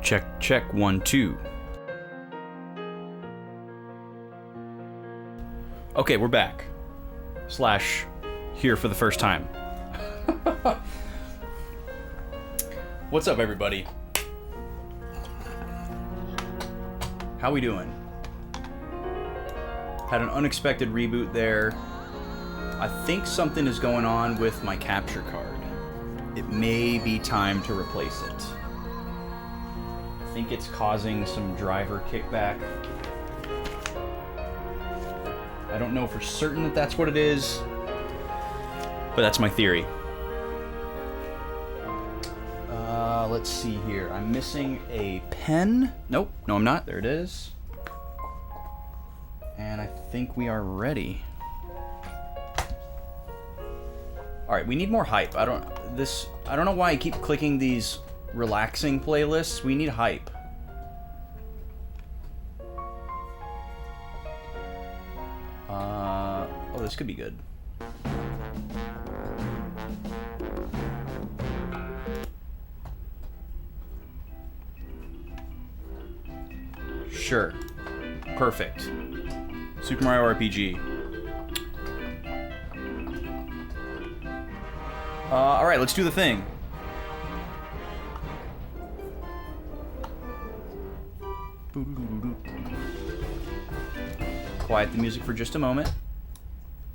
Check, check, 1, 2. Okay, we're back. Slash, here for the first time. What's up, everybody? How we doing? Had an unexpected reboot there. I think something is going on with my capture card. It may be time to replace it. I think it's causing some driver kickback. I don't know for certain that that's what it is, but that's my theory. Let's see here. I'm missing a pen. Nope, no I'm not. There it is. And I think we are ready. All right, we need more hype. I don't know why I keep clicking these relaxing playlists. We need hype. Oh, this could be good. Sure. Perfect. Super Mario RPG. All right, let's do the thing. Quiet the music for just a moment.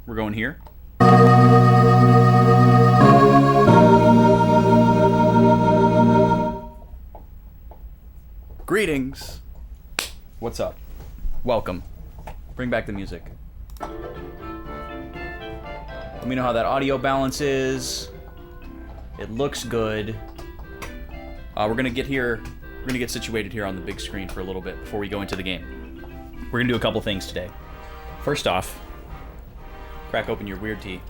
We're going here. Greetings. What's up? Welcome. Bring back the music. Let me know how that audio balance is. It looks good. We're gonna get here. We're gonna get situated here on the big screen for a little bit before we go into the game. We're gonna do a couple things today. First off, crack open your weird tea.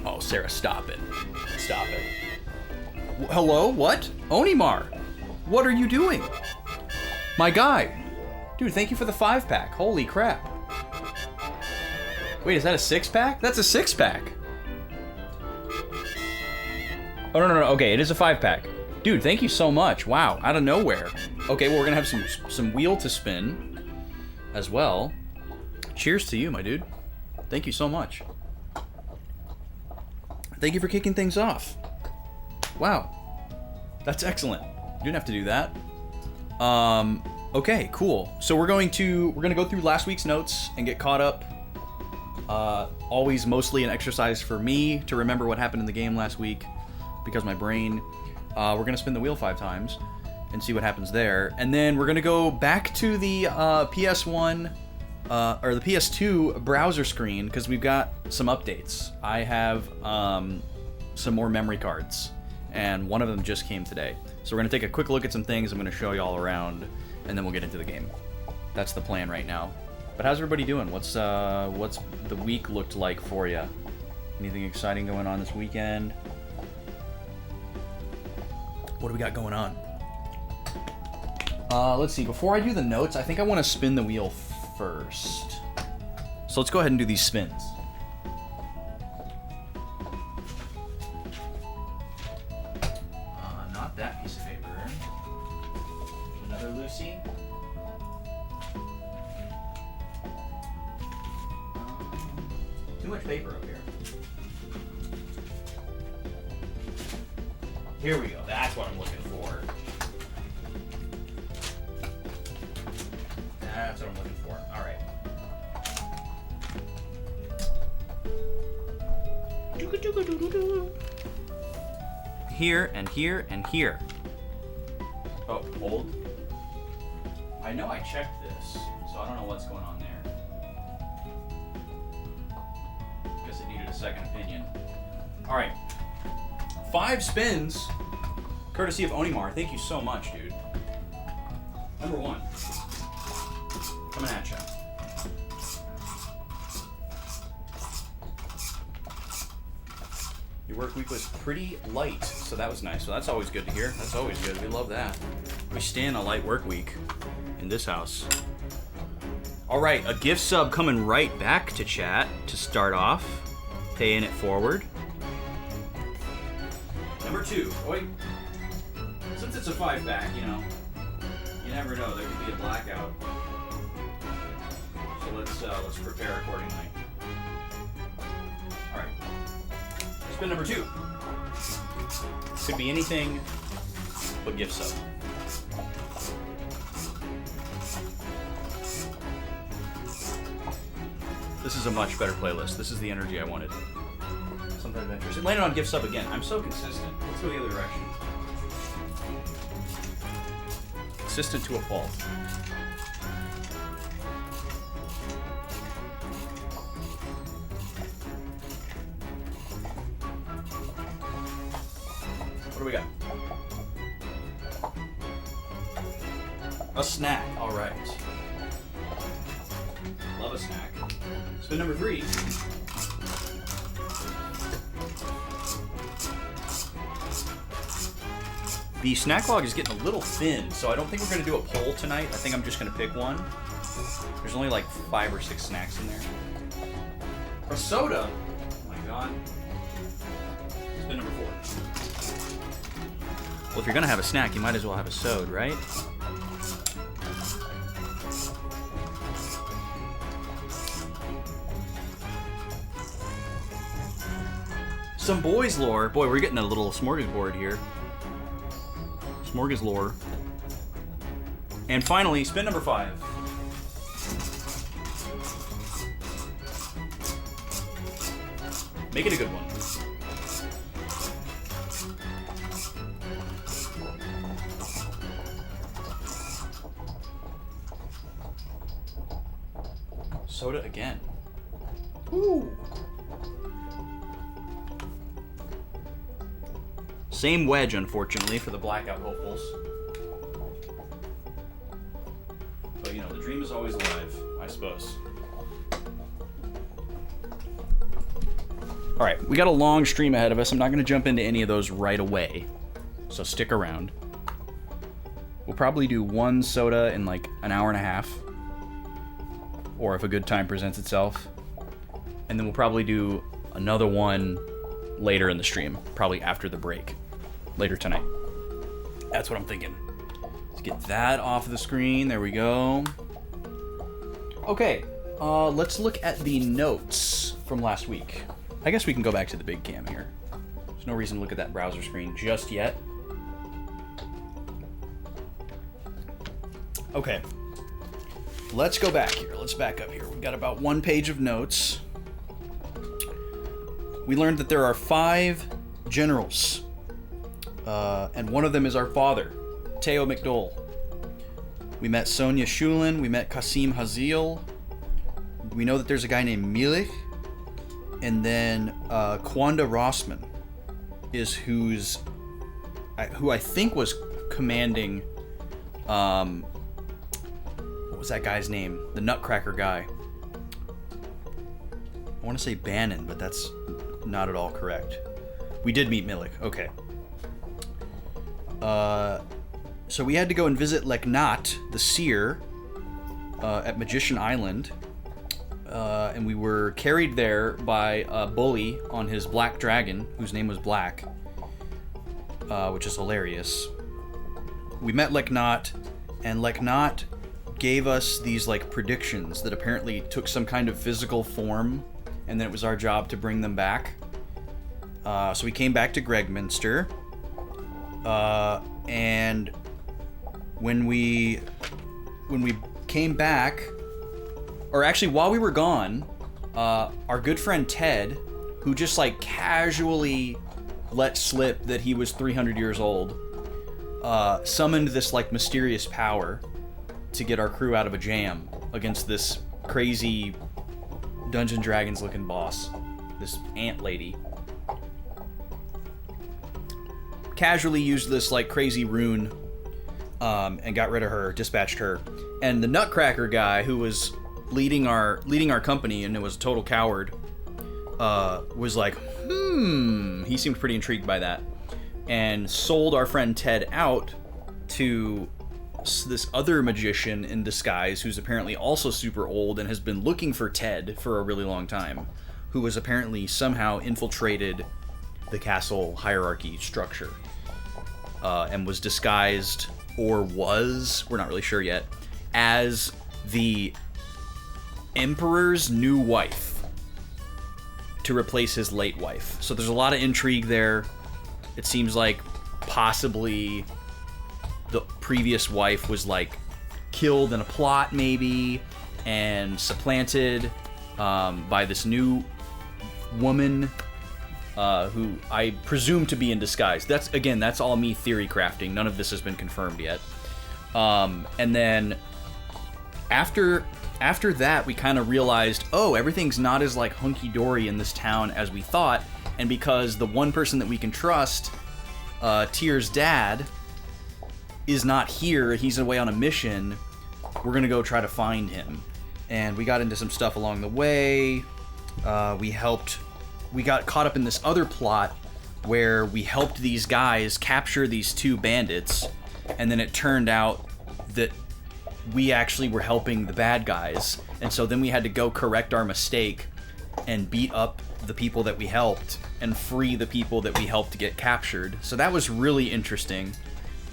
Oh, Sarah, stop it. Stop it. Hello? What? Onimar! What are you doing? My guy! Dude, thank you for the 5-pack. Holy crap. Wait, is that a 6-pack? That's a 6-pack. Oh, no. Okay, it is a 5-pack. Dude, thank you so much. Wow, out of nowhere. Okay, well, we're gonna have some wheel to spin as well. Cheers to you, my dude. Thank you so much. Thank you for kicking things off. Wow. That's excellent. You didn't have to do that. Okay, cool. So we're gonna go through last week's notes and get caught up. Always mostly an exercise for me to remember what happened in the game last week because my brain. We're gonna spin the wheel 5 times and see what happens there. And then we're gonna go back to the PS1 or the PS2 browser screen because we've got some updates. I have some more memory cards, and one of them just came today. So we're gonna take a quick look at some things. I'm gonna show you all around, and then we'll get into the game. That's the plan right now. But how's everybody doing? What's the week looked like for you? Anything exciting going on this weekend? What do we got going on? Let's see. Before I do the notes, I think I want to spin the wheel first. So So let's go ahead and do these spins. Not that piece of paper. Another Lucy. Too much paper up here. Here we go. That's what I'm looking for. That's what I'm looking for. All right. Here and here and here. Oh, old. I know I checked this, so I don't know what's going on there. Guess it needed a second opinion. All right. 5 spins, courtesy of Onimar. Thank you so much, dude. Number 1. Coming at you. Your work week was pretty light, so that was nice. So that's always good to hear. That's always good. We love that. We stand a light work week in this house. All right, a gift sub coming right back to chat to start off. Paying it forward. Number 2. Wait. Since it's a 5-pack, you know, you never know. There could be a blackout. So let's prepare accordingly. All right. Spin number 2. Could be anything but gift sub. This is a much better playlist. This is the energy I wanted. Something adventurous. It landed on gift sub again. I'm so consistent. Let's go the other direction. Consistent to a fault. What do we got? A snack. All right. Love a snack. Spin number 3. The snack log is getting a little thin, so I don't think we're going to do a poll tonight. I think I'm just going to pick one. There's only like 5 or 6 snacks in there. A soda. Oh my god. Spin number 4. Well, if you're going to have a snack, you might as well have a soda, right? Some boys lore. Boy, we're getting a little smorgasbord here. Smorgas lore. And finally, spin number 5. Make it a good one. Soda again. Woo! Same wedge, unfortunately, for the blackout hopefuls. But, you know, the dream is always alive, I suppose. All right, we got a long stream ahead of us. I'm not going to jump into any of those right away, so stick around. We'll probably do 1 soda in like an hour and a half, or if a good time presents itself. And then we'll probably do another one later in the stream, probably after the break. Later tonight. That's what I'm thinking. Let's get that off of the screen. There we go. Okay, let's look at the notes from last week. I guess we can go back to the big cam here. There's no reason to look at that browser screen just yet. Okay. Let's go back here. Let's back up here. We've got about 1 page of notes. We learned that there are 5 generals. And one of them is our father, Teo McDowell. We met Sonia Shulin. We met Qasim Hazil. We know that there's a guy named Milich. And then Kwanda Rossman is who I think was commanding. What was that guy's name? The Nutcracker guy. I want to say Bannon, but that's not at all correct. We did meet Milik. Okay. So we had to go and visit Leknat, the seer, at Magician Island. and we were carried there by a bully on his black dragon, whose name was Black, which is hilarious. We met Leknot, and Leknot gave us these like predictions that apparently took some kind of physical form, and then it was our job to bring them back. So we came back to Gregminster, and when we came back, or actually while we were gone, our good friend Ted, who just like casually let slip that he was 300 years old, summoned this like mysterious power to get our crew out of a jam against this crazy Dungeons & Dragons looking boss, this ant lady. Casually used this like crazy rune and got rid of her, dispatched her. And the Nutcracker guy, who was leading our company and it was a total coward, was like, he seemed pretty intrigued by that, and sold our friend Ted out to this other magician in disguise who's apparently also super old and has been looking for Ted for a really long time, who was apparently somehow infiltrated the castle hierarchy structure, and was disguised, or was, we're not really sure yet, as the Emperor's new wife to replace his late wife. So there's a lot of intrigue there. It seems like possibly the previous wife was like killed in a plot maybe and supplanted by this new woman who I presume to be in disguise. That's all me theory crafting. None of this has been confirmed yet. And then after that, we kind of realized, everything's not as like hunky-dory in this town as we thought. And because the one person that we can trust, Tyr's dad, is not here, he's away on a mission, we're gonna go try to find him. And we got into some stuff along the way. We got caught up in this other plot where we helped these guys capture these two bandits, and then it turned out that we actually were helping the bad guys, and so then we had to go correct our mistake and beat up the people that we helped and free the people that we helped to get captured. So that was really interesting.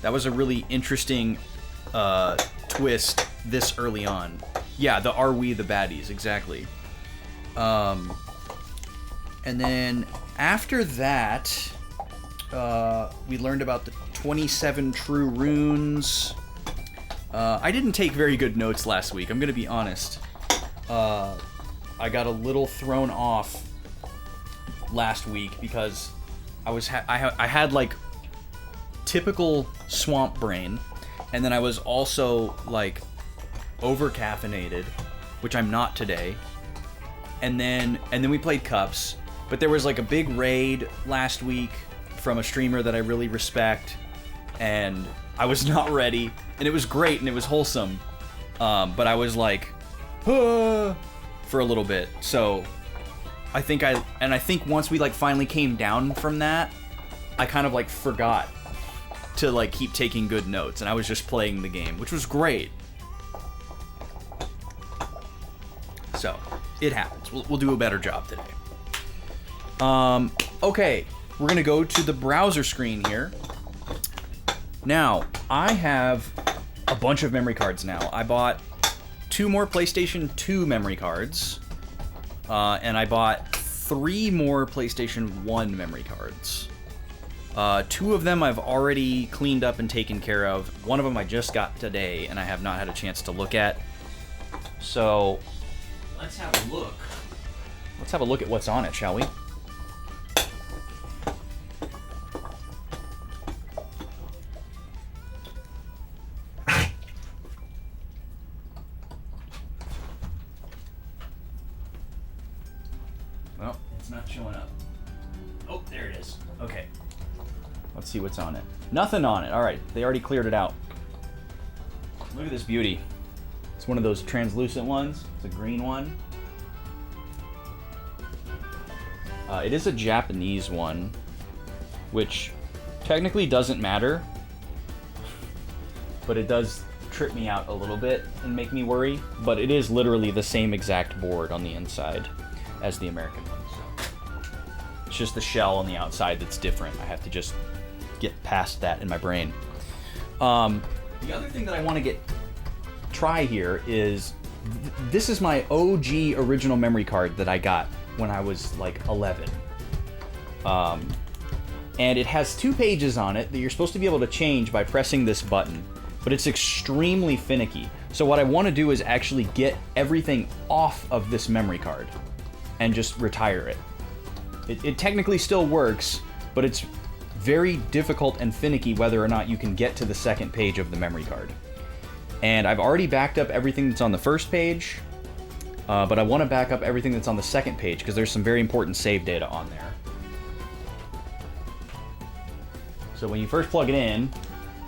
That was a really interesting twist this early on. Yeah, the Are We the Baddies, exactly. And then after that, we learned about the 27 true runes. I didn't take very good notes last week, I'm gonna be honest. I got a little thrown off last week because I had like typical swamp brain, and then I was also like over caffeinated, which I'm not today. And then we played Cups, but there was like a big raid last week from a streamer that I really respect, and I was not ready, and it was great and it was wholesome, but I was like for a little bit. So I think once we like finally came down from that, I kind of like forgot to like keep taking good notes, and I was just playing the game, which was great. So it happens. We'll do a better job today. Okay, we're gonna go to the browser screen here. Now, I have a bunch of memory cards now. I bought 2 more PlayStation 2 memory cards, and I bought 3 more PlayStation 1 memory cards. 2 of them I've already cleaned up and taken care of. One of them I just got today, and I have not had a chance to look at. So, let's have a look. Let's have a look at what's on it, shall we? Well, it's not showing up. Oh, there it is. Okay. Let's see what's on it. Nothing on it. Alright, they already cleared it out. Look at this beauty. It's one of those translucent ones. It's a green one. It is a Japanese one, which technically doesn't matter, but it does trip me out a little bit and make me worry, but it is literally the same exact board on the inside as the American one. So it's just the shell on the outside that's different. I have to just get past that in my brain. The other thing that I want to try here is this is my OG original memory card that I got when I was like 11. And it has 2 pages on it that you're supposed to be able to change by pressing this button, but it's extremely finicky. So what I want to do is actually get everything off of this memory card and just retire it. It technically still works, but it's very difficult and finicky whether or not you can get to the second page of the memory card. And I've already backed up everything that's on the first page, but I want to back up everything that's on the second page because there's some very important save data on there. So when you first plug it in,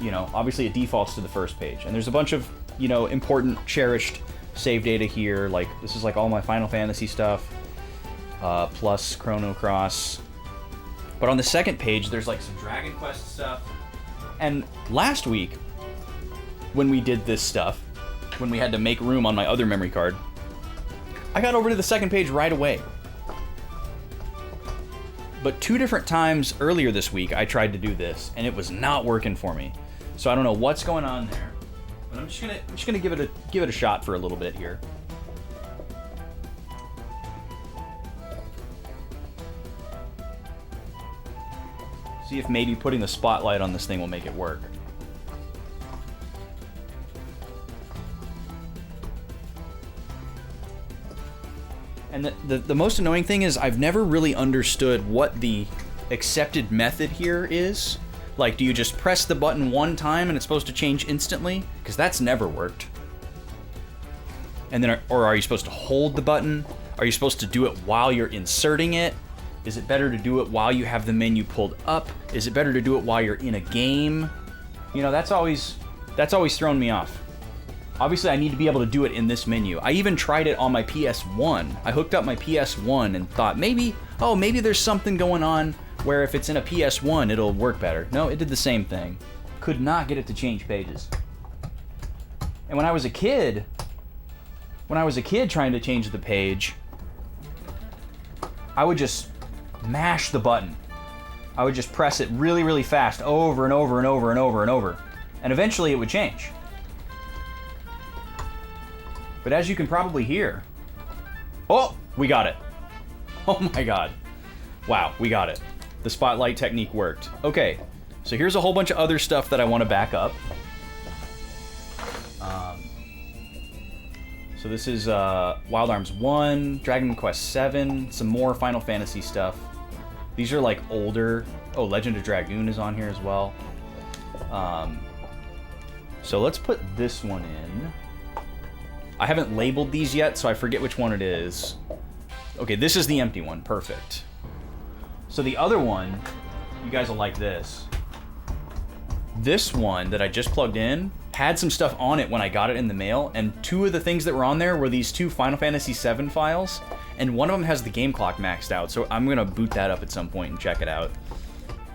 you know, obviously it defaults to the first page. And there's a bunch of, you know, important, cherished save data here. Like, this is like all my Final Fantasy stuff, plus Chrono Cross. But on the second page, there's like some Dragon Quest stuff. And last week, when we did this stuff, when we had to make room on my other memory card, I got over to the second page right away. But 2 different times earlier this week, I tried to do this, and it was not working for me. So I don't know what's going on there. But I'm just gonna give it a shot for a little bit here. See if maybe putting the spotlight on this thing will make it work. And the most annoying thing is I've never really understood what the accepted method here is. Like, do you just press the button one time and it's supposed to change instantly? Because that's never worked. And then, or are you supposed to hold the button? Are you supposed to do it while you're inserting it? Is it better to do it while you have the menu pulled up? Is it better to do it while you're in a game? You know, that's always thrown me off. Obviously, I need to be able to do it in this menu. I even tried it on my PS1. I hooked up my PS1 and thought maybe there's something going on where if it's in a PS1, it'll work better. No, it did the same thing. Could not get it to change pages. And when I was a kid trying to change the page, I would just mash the button. I would just press it really, really fast over and over and over and over and over. And eventually it would change. But as you can probably hear... Oh! We got it. Oh my god. Wow, we got it. The spotlight technique worked. Okay, so here's a whole bunch of other stuff that I want to back up. So this is Wild Arms 1, Dragon Quest 7, some more Final Fantasy stuff. These are like older... Oh, Legend of Dragoon is on here as well. So let's put this one in. I haven't labeled these yet, so I forget which one it is. Okay, this is the empty one. Perfect. So the other one, you guys will like this. This one that I just plugged in had some stuff on it when I got it in the mail, and 2 of the things that were on there were these 2 Final Fantasy VII files, and one of them has the game clock maxed out, so I'm gonna boot that up at some point and check it out.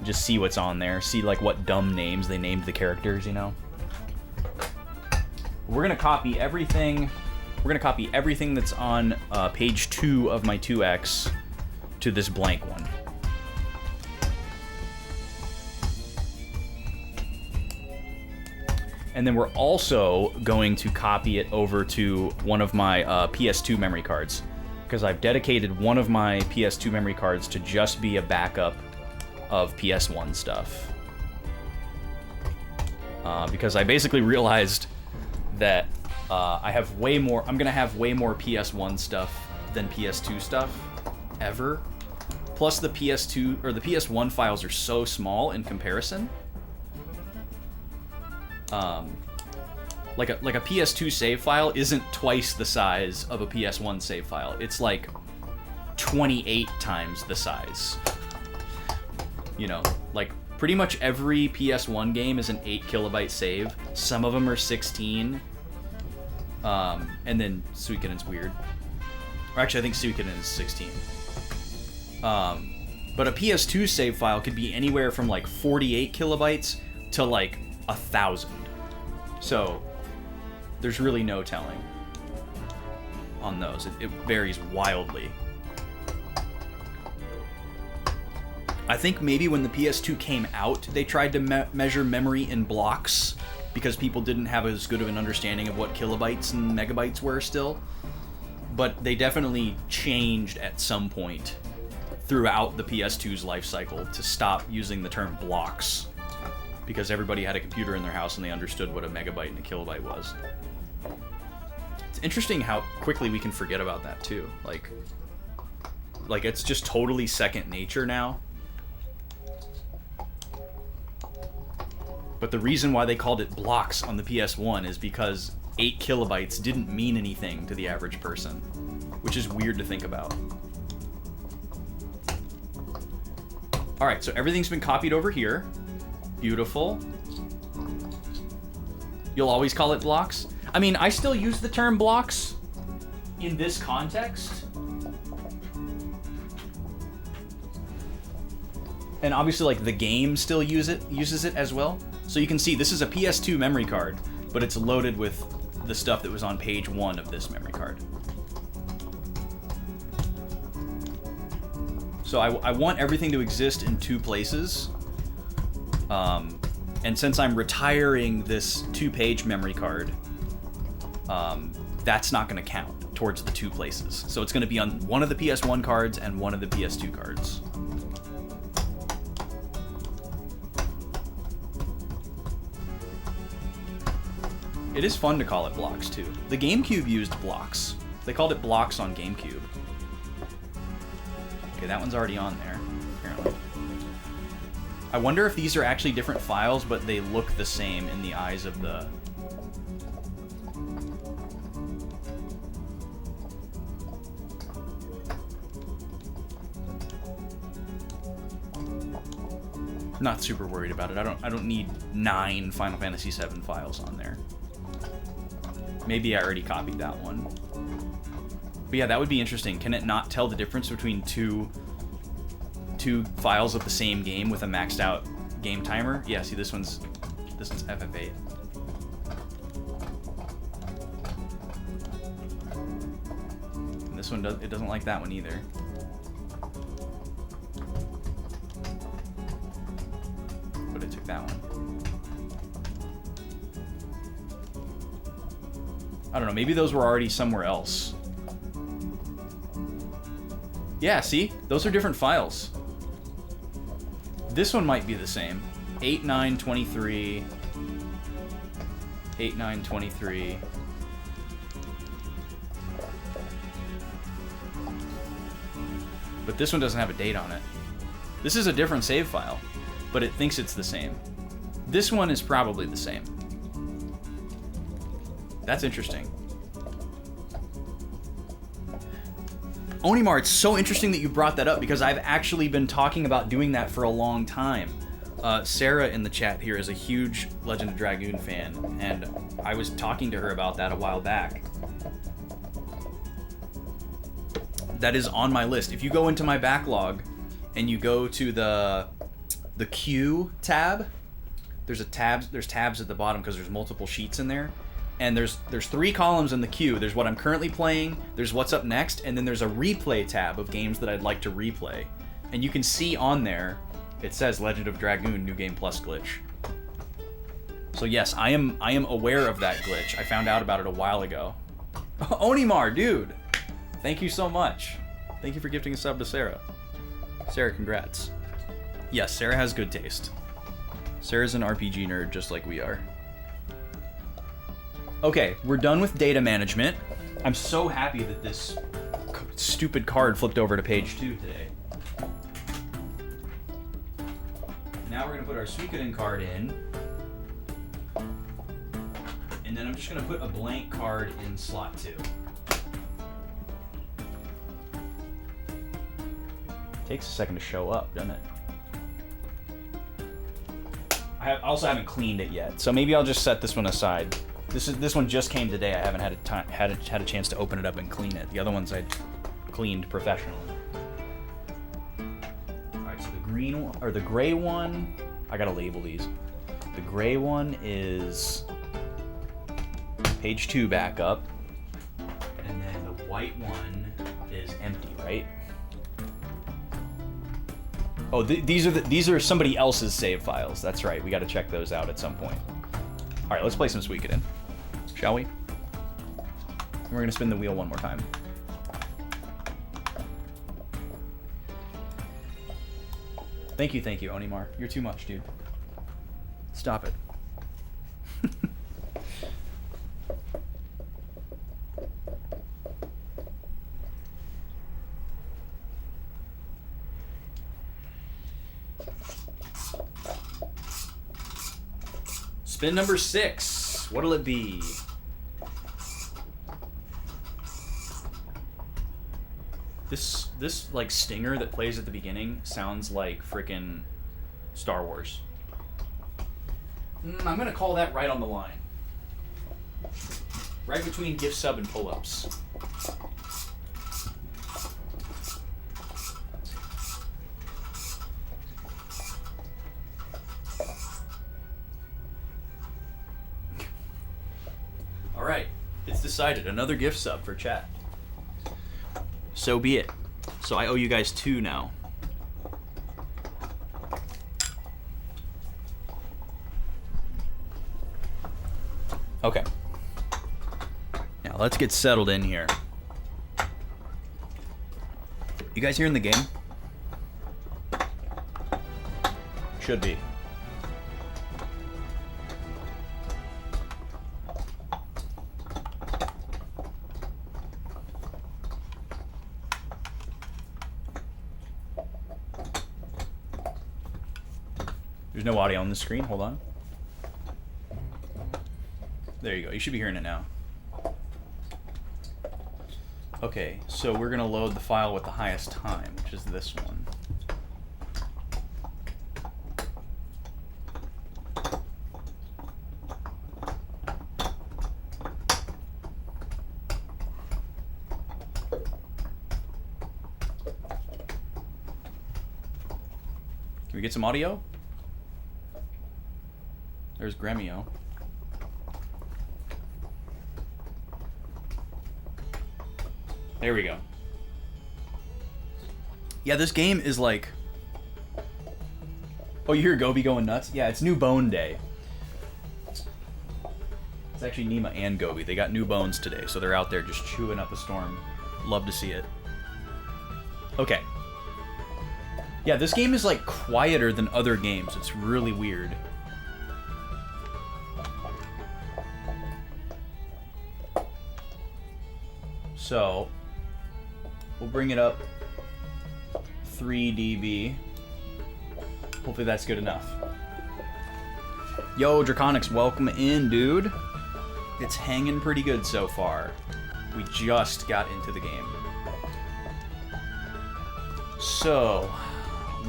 Just see what's on there, see like what dumb names they named the characters, you know? We're gonna copy everything. We're gonna copy everything that's on page 2 of my 2X to this blank one. And then we're also going to copy it over to one of my PS2 memory cards, because I've dedicated one of my PS2 memory cards to just be a backup of PS1 stuff. Because I basically realized that I'm gonna have way more PS1 stuff than PS2 stuff ever. Plus the PS2 or the PS1 files are so small in comparison. Like a PS2 save file isn't twice the size of a PS1 save file. It's like 28 times the size. You know, like pretty much every PS1 game is an 8 kilobyte save. Some of them are 16. And then Suikoden's weird. Or actually, I think Suikoden is 16. But a PS2 save file could be anywhere from like 48 kilobytes to like 1,000. So There's really no telling on those. It varies wildly. I think maybe when the PS2 came out, they tried to measure memory in blocks because people didn't have as good of an understanding of what kilobytes and megabytes were still. But they definitely changed at some point throughout the PS2's life cycle to stop using the term blocks because everybody had a computer in their house and they understood what a megabyte and a kilobyte was. It's interesting how quickly we can forget about that too. Like it's just totally second nature now. But the reason why they called it blocks on the PS1 is because 8 kilobytes didn't mean anything to the average person, which is weird to think about. Alright, so everything's been copied over here. Beautiful. You'll always call it blocks? I mean, I still use the term blocks in this context. And obviously, like, the game still uses it as well. So you can see this is a PS2 memory card, but it's loaded with the stuff that was on page 1 of this memory card. So I want everything to exist in 2 places. And since I'm retiring this 2-page memory card, that's not going to count towards the 2 places. So it's going to be on one of the PS1 cards and one of the PS2 cards. It is fun to call it blocks, too. The GameCube used blocks. They called it blocks on GameCube. Okay, that one's already on there, apparently. I wonder if these are actually different files, but they look the same in the eyes of the... Not super worried about it. I don't need 9 Final Fantasy VII files on there. Maybe I already copied that one. But yeah, that would be interesting. Can it not tell the difference between two files of the same game with a maxed out game timer? Yeah, see, this one's FF8. And this one it doesn't like that one either. But it took that one. I don't know, maybe those were already somewhere else. Yeah, see? Those are different files. This one might be the same. 8923. 8923. But this one doesn't have a date on it. This is a different save file, but it thinks it's the same. This one is probably the same. That's interesting. Onimar, it's so interesting that you brought that up because I've actually been talking about doing that for a long time. Sarah in the chat here is a huge Legend of Dragoon fan, and I was talking to her about that a while back. That is on my list. If you go into my backlog and you go to the queue tab, there's tabs at the bottom because there's multiple sheets in there. And there's 3 columns in the queue. There's what I'm currently playing, there's what's up next, and then there's a replay tab of games that I'd like to replay. And you can see on there, it says Legend of Dragoon New Game Plus glitch. So yes, I am aware of that glitch. I found out about it a while ago. Onimar, dude! Thank you so much. Thank you for gifting a sub to Sarah. Sarah, congrats. Yes, Sarah has good taste. Sarah's an RPG nerd just like we are. Okay, we're done with data management. I'm so happy that this stupid card flipped over to page 2 today. Now we're gonna put our Suikoden card in. And then I'm just gonna put a blank card in slot 2. Takes a second to show up, doesn't it? I also haven't cleaned it yet, so maybe I'll just set this one aside. This one just came today. I haven't had a chance to open it up and clean it. The other ones I cleaned professionally. All right, so the green one, or the gray one, I gotta label these. The gray one is Page 2 back up. And then the white one is empty, right? Oh, these are somebody else's save files. That's right. We got to check those out at some point. All right, let's play some Suikoden, shall we? We're gonna spin the wheel one more time. Thank you, Onimar. You're too much, dude. Stop it. Spin number 6. What'll it be? This like stinger that plays at the beginning sounds like frickin' Star Wars. I'm gonna call that right on the line. Right between gift sub and pull-ups. Alright, it's decided. Another gift sub for chat. So be it. So I owe you guys 2 now. Okay. Now let's get settled in here. You guys hearing the game? Should be. There's no audio on the screen. Hold on. There you go. You should be hearing it now. Okay, so we're going to load the file with the highest time, which is this one. Can we get some audio? There's Gremio. There we go. Yeah, this game is like... Oh, you hear Gobi going nuts? Yeah, it's new bone day. It's actually Nima and Gobi. They got new bones today, so they're out there just chewing up a storm. Love to see it. Okay. Yeah, this game is like quieter than other games. It's really weird. So, we'll bring it up 3 dB. Hopefully that's good enough. Yo, Draconics, welcome in, dude. It's hanging pretty good so far. We just got into the game. So,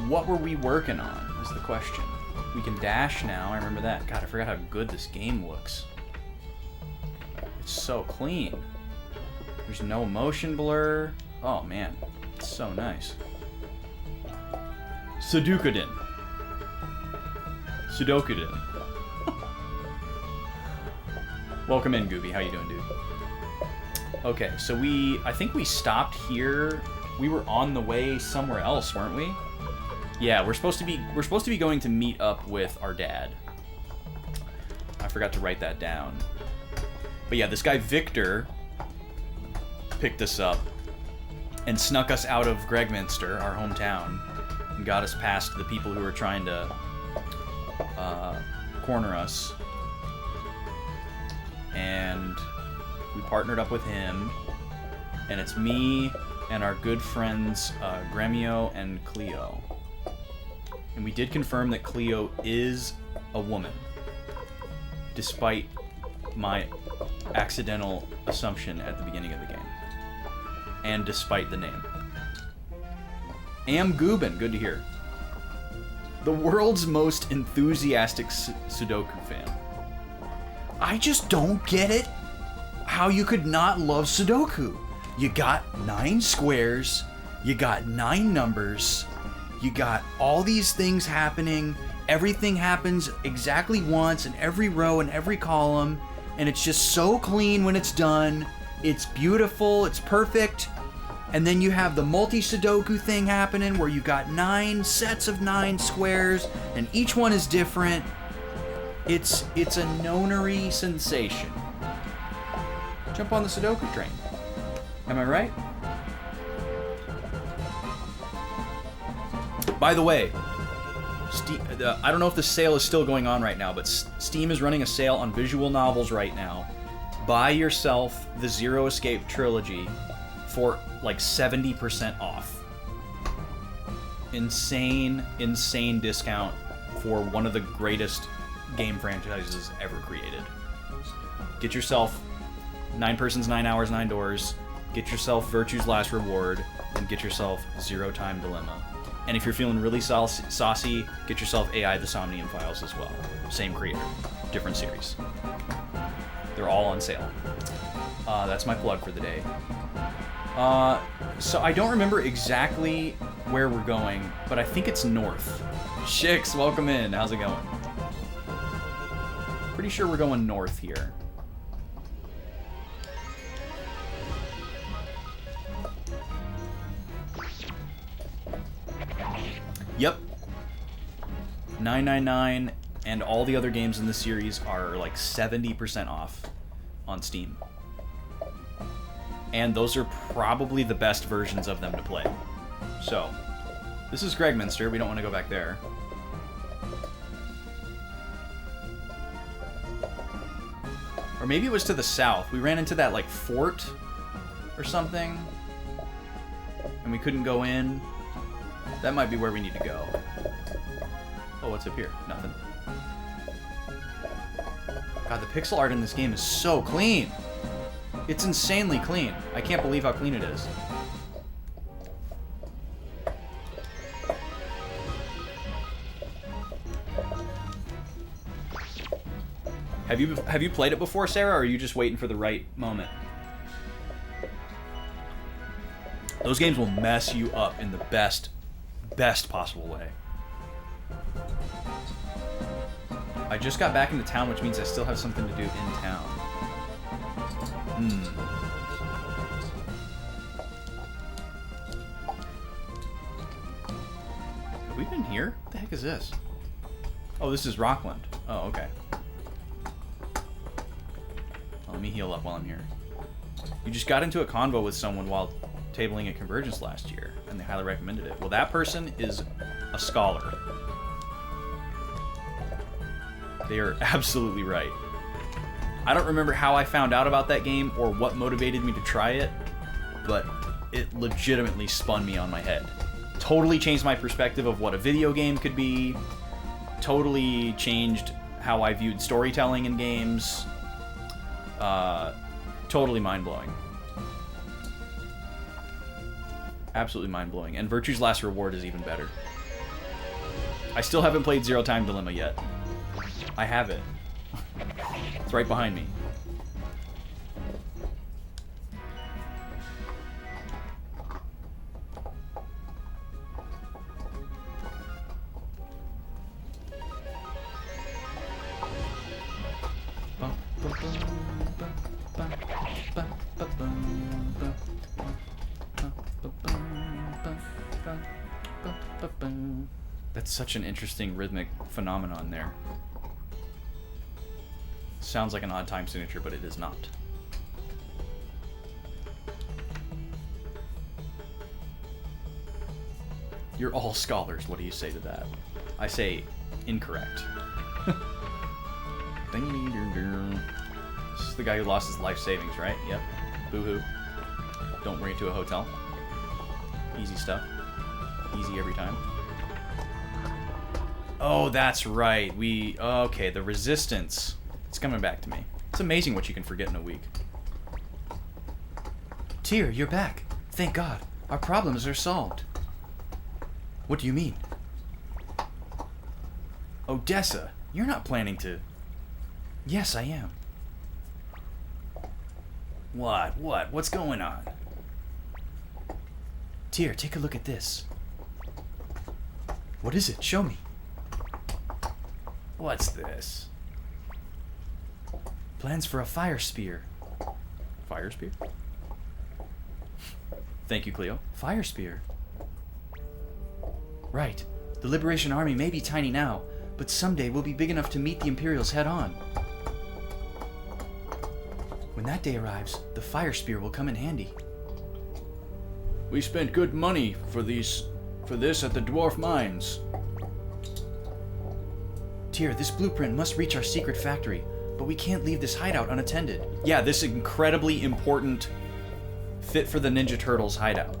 what were we working on is the question. We can dash now, I remember that. God, I forgot how good this game looks. It's so clean. There's no motion blur. Oh man, it's so nice. Suikoden. Suikoden. Welcome in, Gooby. How you doing, dude? Okay, so I think we stopped here. We were on the way somewhere else, weren't we? Yeah, we're supposed to be going to meet up with our dad. I forgot to write that down. But yeah, this guy Victor picked us up and snuck us out of Gregminster, our hometown, and got us past the people who were trying to corner us. And we partnered up with him, and it's me and our good friends Gremio and Cleo. And we did confirm that Cleo is a woman, despite my accidental assumption at the beginning of the game. And despite the name. Am Gubin, good to hear. The world's most enthusiastic Sudoku fan. I just don't get it. How you could not love Sudoku. You got 9 squares, you got 9 numbers, you got all these things happening, everything happens exactly once in every row and every column, and it's just so clean when it's done. It's beautiful, it's perfect. And then you have the multi-Sudoku thing happening where you've got 9 sets of 9 squares, and each one is different. It's a nonary sensation. Jump on the Sudoku train. Am I right? By the way, I don't know if the sale is still going on right now, but Steam is running a sale on visual novels right now. Buy yourself the Zero Escape trilogy for like 70% off. Insane discount for one of the greatest game franchises ever created. Get yourself 9 Persons, 9 Hours, 9 Doors. Get yourself Virtue's Last Reward, and get yourself Zero Time Dilemma. And if you're feeling really saucy, get yourself AI The Somnium Files as well. Same creator, different series. They're all on sale. That's my plug for the day. So I don't remember exactly where we're going, but I think it's north. Shix, welcome in. How's it going? Pretty sure we're going north here. Yep. 999 and all the other games in the series are like 70% off on Steam. And those are probably the best versions of them to play. So, this is Gregminster. We don't want to go back there. Or maybe it was to the south. We ran into that, like, fort or something. And we couldn't go in. That might be where we need to go. Oh, what's up here? Nothing. God, the pixel art in this game is so clean. It's insanely clean. I can't believe how clean it is. Have you played it before, Sarah, or are you just waiting for the right moment? Those games will mess you up in the best possible way. I just got back into town, which means I still have something to do in town. Have we been here? What the heck is this? Oh, this is Rockland. Oh, okay. Well, let me heal up while I'm here. You just got into a convo with someone while tabling at Convergence last year, and they highly recommended it. Well, that person is a scholar. They are absolutely right. I don't remember how I found out about that game or what motivated me to try it, but it legitimately spun me on my head. Totally changed my perspective of what a video game could be. Totally changed how I viewed storytelling in games. Totally mind-blowing. Absolutely mind-blowing. And Virtue's Last Reward is even better. I still haven't played Zero Time Dilemma yet. I have it. It's right behind me. That's such an interesting rhythmic phenomenon there. Sounds like an odd time signature, but it is not. You're all scholars. What do you say to that? I say incorrect. This is the guy who lost his life savings, right? Yep. Boo-hoo. Don't bring it to a hotel. Easy stuff. Easy every time. Oh, that's right. Okay, the resistance. It's coming back to me. It's amazing what you can forget in a week. Tyr, you're back. Thank God. Our problems are solved. What do you mean? Odessa, you're not planning to... Yes, I am. What? What's going on? Tyr, take a look at this. What is it? Show me. What's this? Plans for a fire spear. Fire spear? Thank you, Cleo. Fire spear. Right. The Liberation Army may be tiny now, but someday we'll be big enough to meet the Imperials head-on. When that day arrives, the fire spear will come in handy. We spent good money for this at the dwarf mines. Tyr, this blueprint must reach our secret factory, but we can't leave this hideout unattended. Yeah, this incredibly important fit for the Ninja Turtles hideout.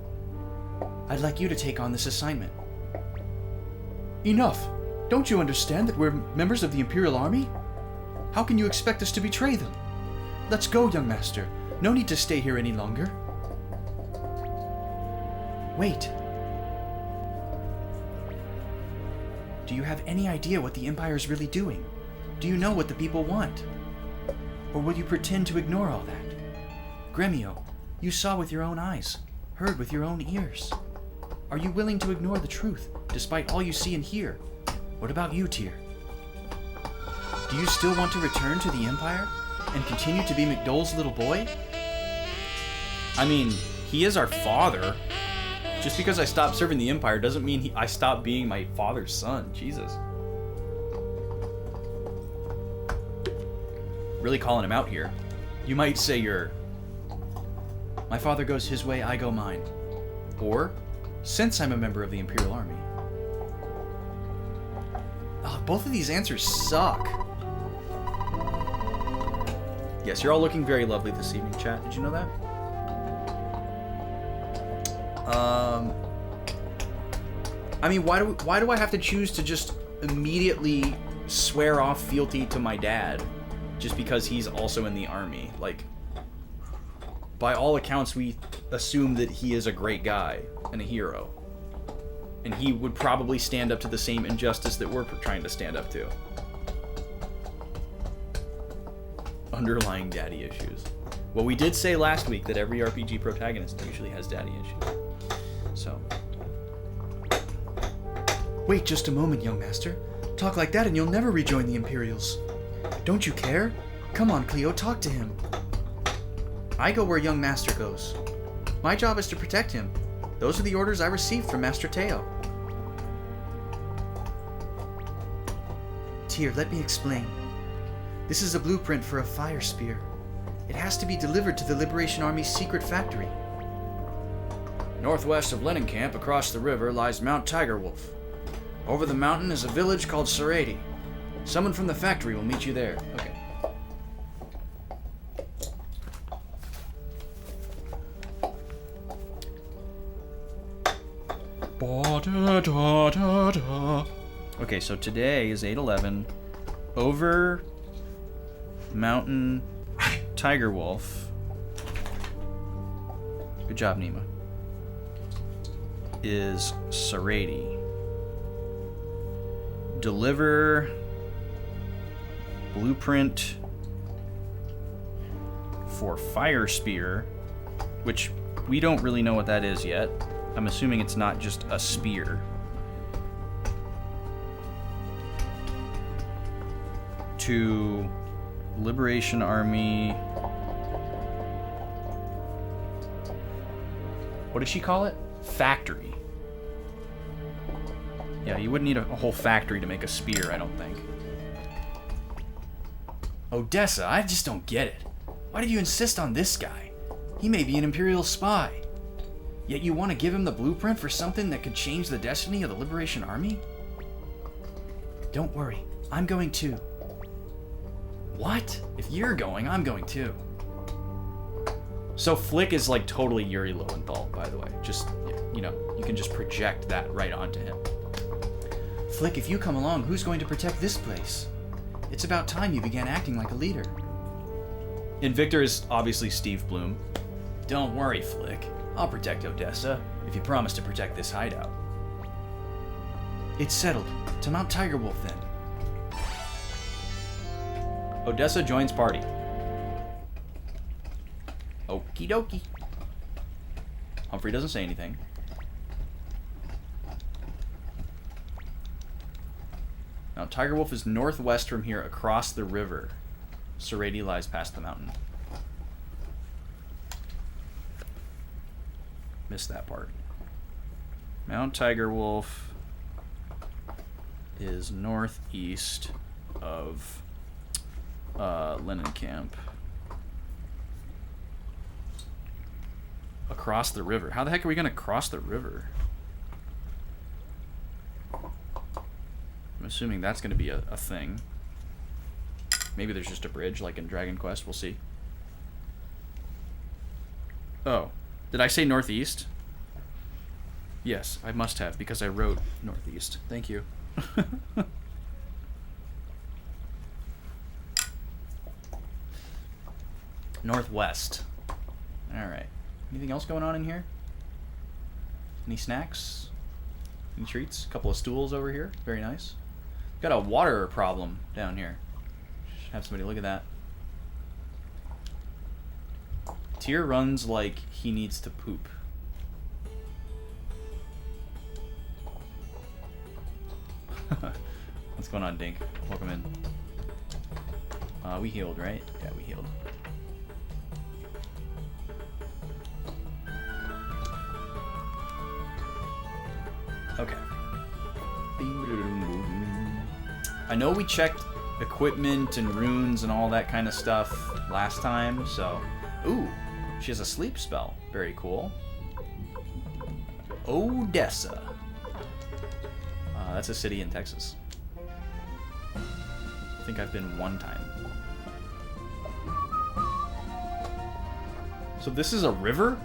I'd like you to take on this assignment. Enough! Don't you understand that we're members of the Imperial Army? How can you expect us to betray them? Let's go, young master. No need to stay here any longer. Wait. Do you have any idea what the Empire's really doing? Do you know what the people want? Or will you pretend to ignore all that? Gremio, you saw with your own eyes, heard with your own ears. Are you willing to ignore the truth, despite all you see and hear? What about you, Tyr? Do you still want to return to the Empire and continue to be McDole's little boy? I mean, he is our father. Just because I stopped serving the Empire doesn't mean I stopped being my father's son. Jesus. Really calling him out here. You might say you're... My father goes his way, I go mine. Or, since I'm a member of the Imperial Army. Oh, both of these answers suck. Yes, you're all looking very lovely this evening, chat. Did you know that? I mean, why do I have to choose to just immediately swear off fealty to my dad just because he's also in the army? Like, by all accounts, we assume that he is a great guy and a hero. And he would probably stand up to the same injustice that we're trying to stand up to. Underlying daddy issues. Well, we did say last week that every RPG protagonist usually has daddy issues. So. Wait just a moment, young master. Talk like that and you'll never rejoin the Imperials. Don't you care? Come on, Cleo, talk to him. I go where young master goes. My job is to protect him. Those are the orders I received from Master Teo. Tyr, let me explain. This is a blueprint for a fire spear. It has to be delivered to the Liberation Army's secret factory. Northwest of Lennencamp, across the river, lies Mount Tigerwolf. Over the mountain is a village called Suikoden. Someone from the factory will meet you there. Okay. Okay, so today is 8/11. Over Mountain Tigerwolf. Good job, Nima. Is Suikoden. Deliver blueprint for Fire Spear, which we don't really know what that is yet. I'm assuming it's not just a spear. To Liberation Army. What did she call it? Factory. Yeah, you wouldn't need a whole factory to make a spear, I don't think. Odessa, I just don't get it. Why did you insist on this guy? He may be an Imperial spy. Yet you want to give him the blueprint for something that could change the destiny of the Liberation Army? Don't worry, I'm going too. What? If you're going, I'm going too. So Flick is like totally Yuri Lowenthal, by the way. Just, you know, you can just project that right onto him. Flick, if you come along, who's going to protect this place? It's about time you began acting like a leader. Invictor is obviously Steve Bloom. Don't worry, Flick. I'll protect Odessa, if you promise to protect this hideout. It's settled. To Mount Tigerwolf, then. Odessa joins party. Okie dokie. Humphrey doesn't say anything. Now, Tigerwolf is northwest from here, across the river. Serraty lies past the mountain. Missed that part. Mount Tiger Wolf is northeast of Lennon Camp. Across the river. How the heck are we going to cross the river? I'm assuming that's going to be a thing. Maybe there's just a bridge like in Dragon Quest. We'll see. Oh. Did I say northeast? Yes, I must have because I wrote northeast. Thank you. Northwest. Alright. Anything else going on in here? Any snacks? Any treats? A couple of stools over here. Very nice. Got a water problem down here. Should have somebody look at that. Tyr runs like he needs to poop. What's going on, Dink? Welcome in. We healed, right? Yeah, we healed. Okay. I know we checked equipment and runes and all that kind of stuff last time, so... Ooh, she has a sleep spell. Very cool. Odessa. That's a city in Texas. I think I've been one time. So this is a river?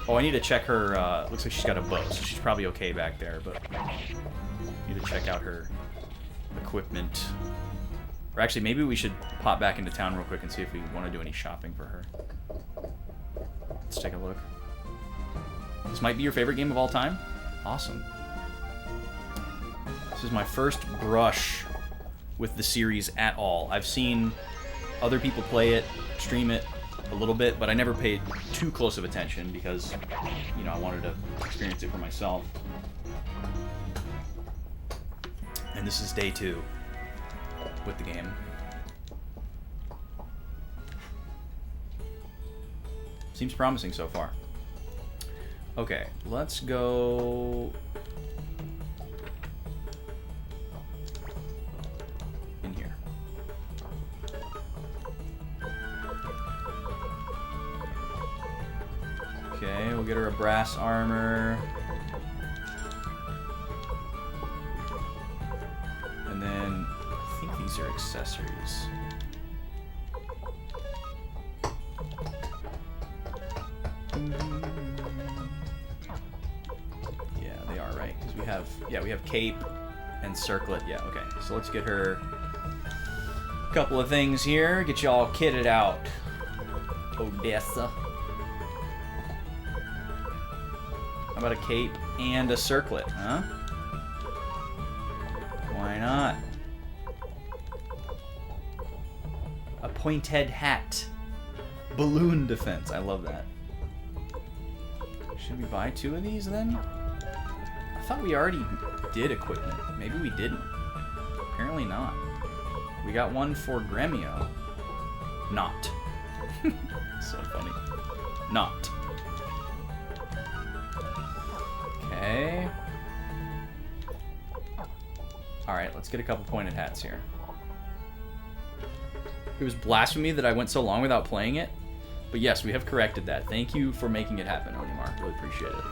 Oh, I need to check her, looks like she's got a bow, so she's probably okay back there, but need to check out her equipment. Or actually, maybe we should pop back into town real quick and see if we want to do any shopping for her. Let's take a look. This might be your favorite game of all time? Awesome. This is my first brush with the series at all. I've seen other people play it, stream it a little bit, but I never paid too close of attention because, you know, I wanted to experience it for myself. And this is day 2 with the game. Seems promising so far. Okay, let's go in here. Okay, we'll get her a brass armor. And then I think these are accessories. Yeah, we have cape and circlet. Yeah, okay. So let's get her a couple of things here. Get you all kitted out. Odessa. How about a cape and a circlet, huh? Why not? A pointed hat. Balloon defense. I love that. Should we buy 2 of these then? I thought we already did equipment. Maybe we didn't. Apparently not. We got one for Gremio. Not. So funny. Not. Okay. Alright, let's get a couple pointed hats here. It was blasphemy that I went so long without playing it. But yes, we have corrected that. Thank you for making it happen, Onimar. Really appreciate it.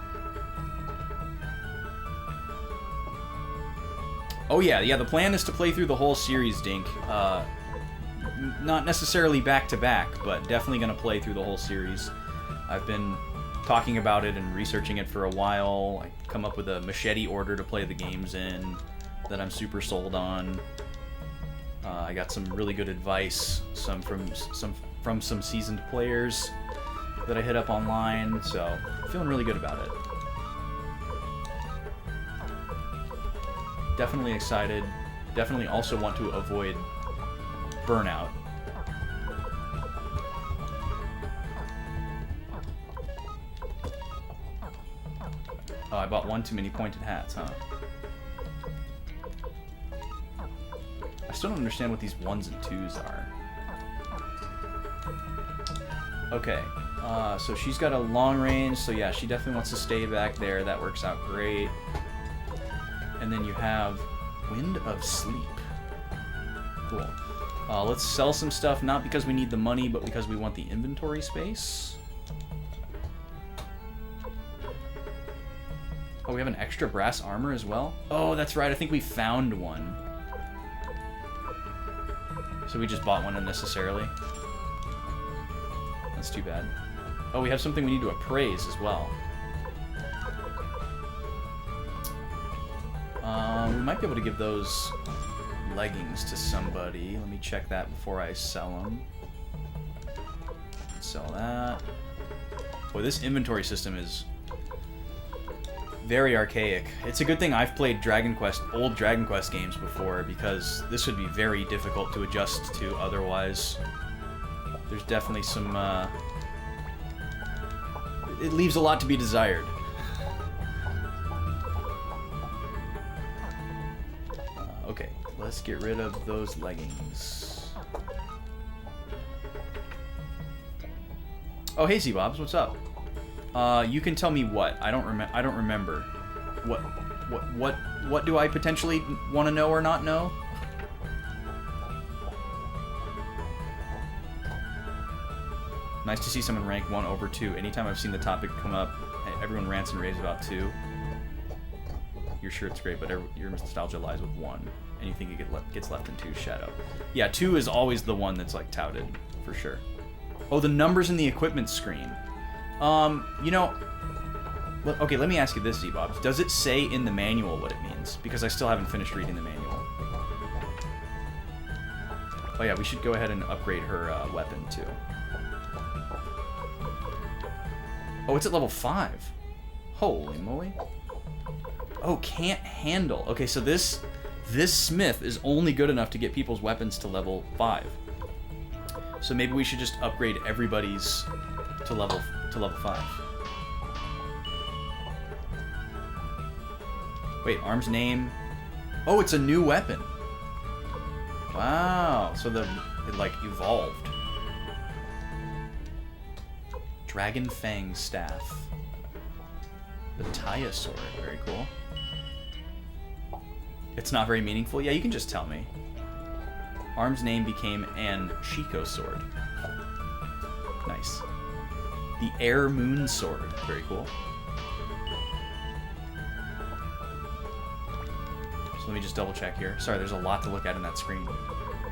Oh yeah, the plan is to play through the whole series, Dink. Not necessarily back-to-back, but definitely going to play through the whole series. I've been talking about it and researching it for a while. I come up with a machete order to play the games in that I'm super sold on. I got some really good advice, some from some seasoned players that I hit up online, so feeling really good about it. Definitely excited. Definitely also want to avoid burnout. Oh, I bought one too many pointed hats, huh? still don't understand what these 1s and 2s are. Okay, so she's got a long range, so yeah, she definitely wants to stay back there. That works out great. And then you have Wind of Sleep. Cool. Let's sell some stuff, not because we need the money, but because we want the inventory space. Oh, we have an extra brass armor as well? Oh, that's right, I think we found one. So we just bought one unnecessarily. That's too bad. Oh, we have something we need to appraise as well. We might be able to give those leggings to somebody. Let me check that before I sell them. Sell that. Boy, this inventory system is very archaic. It's a good thing I've played old Dragon Quest games before, because this would be very difficult to adjust to otherwise. There's definitely some, it leaves a lot to be desired. Okay, let's get rid of those leggings. Oh, hey, Z-Bobs, what's up? You can tell me what? I don't remember. What do I potentially want to know or not know? Nice to see someone rank 1 over 2. Anytime I've seen the topic come up, everyone rants and raves about 2. You're sure it's great, but your nostalgia lies with 1, and you think it gets left in 2's shadow. Yeah, 2 is always the one that's like touted, for sure. Oh, the numbers in the equipment screen. You know, okay, let me ask you this, Z-Bobs. Does it say in the manual what it means? Because I still haven't finished reading the manual. Oh yeah, we should go ahead and upgrade her weapon, too. Oh, it's at level 5. Holy moly. Oh, can't handle. Okay, so this smith is only good enough to get people's weapons to level 5. So maybe we should just upgrade everybody's to level 5. Wait, arm's name. Oh, it's a new weapon. Wow. So it like evolved. Dragon Fang Staff. The Taya Sword. Very cool. It's not very meaningful. Yeah, you can just tell me. Arm's name became an Shiko Sword. Nice. The Air Moon Sword. Very cool. So let me just double check here. Sorry, there's a lot to look at in that screen.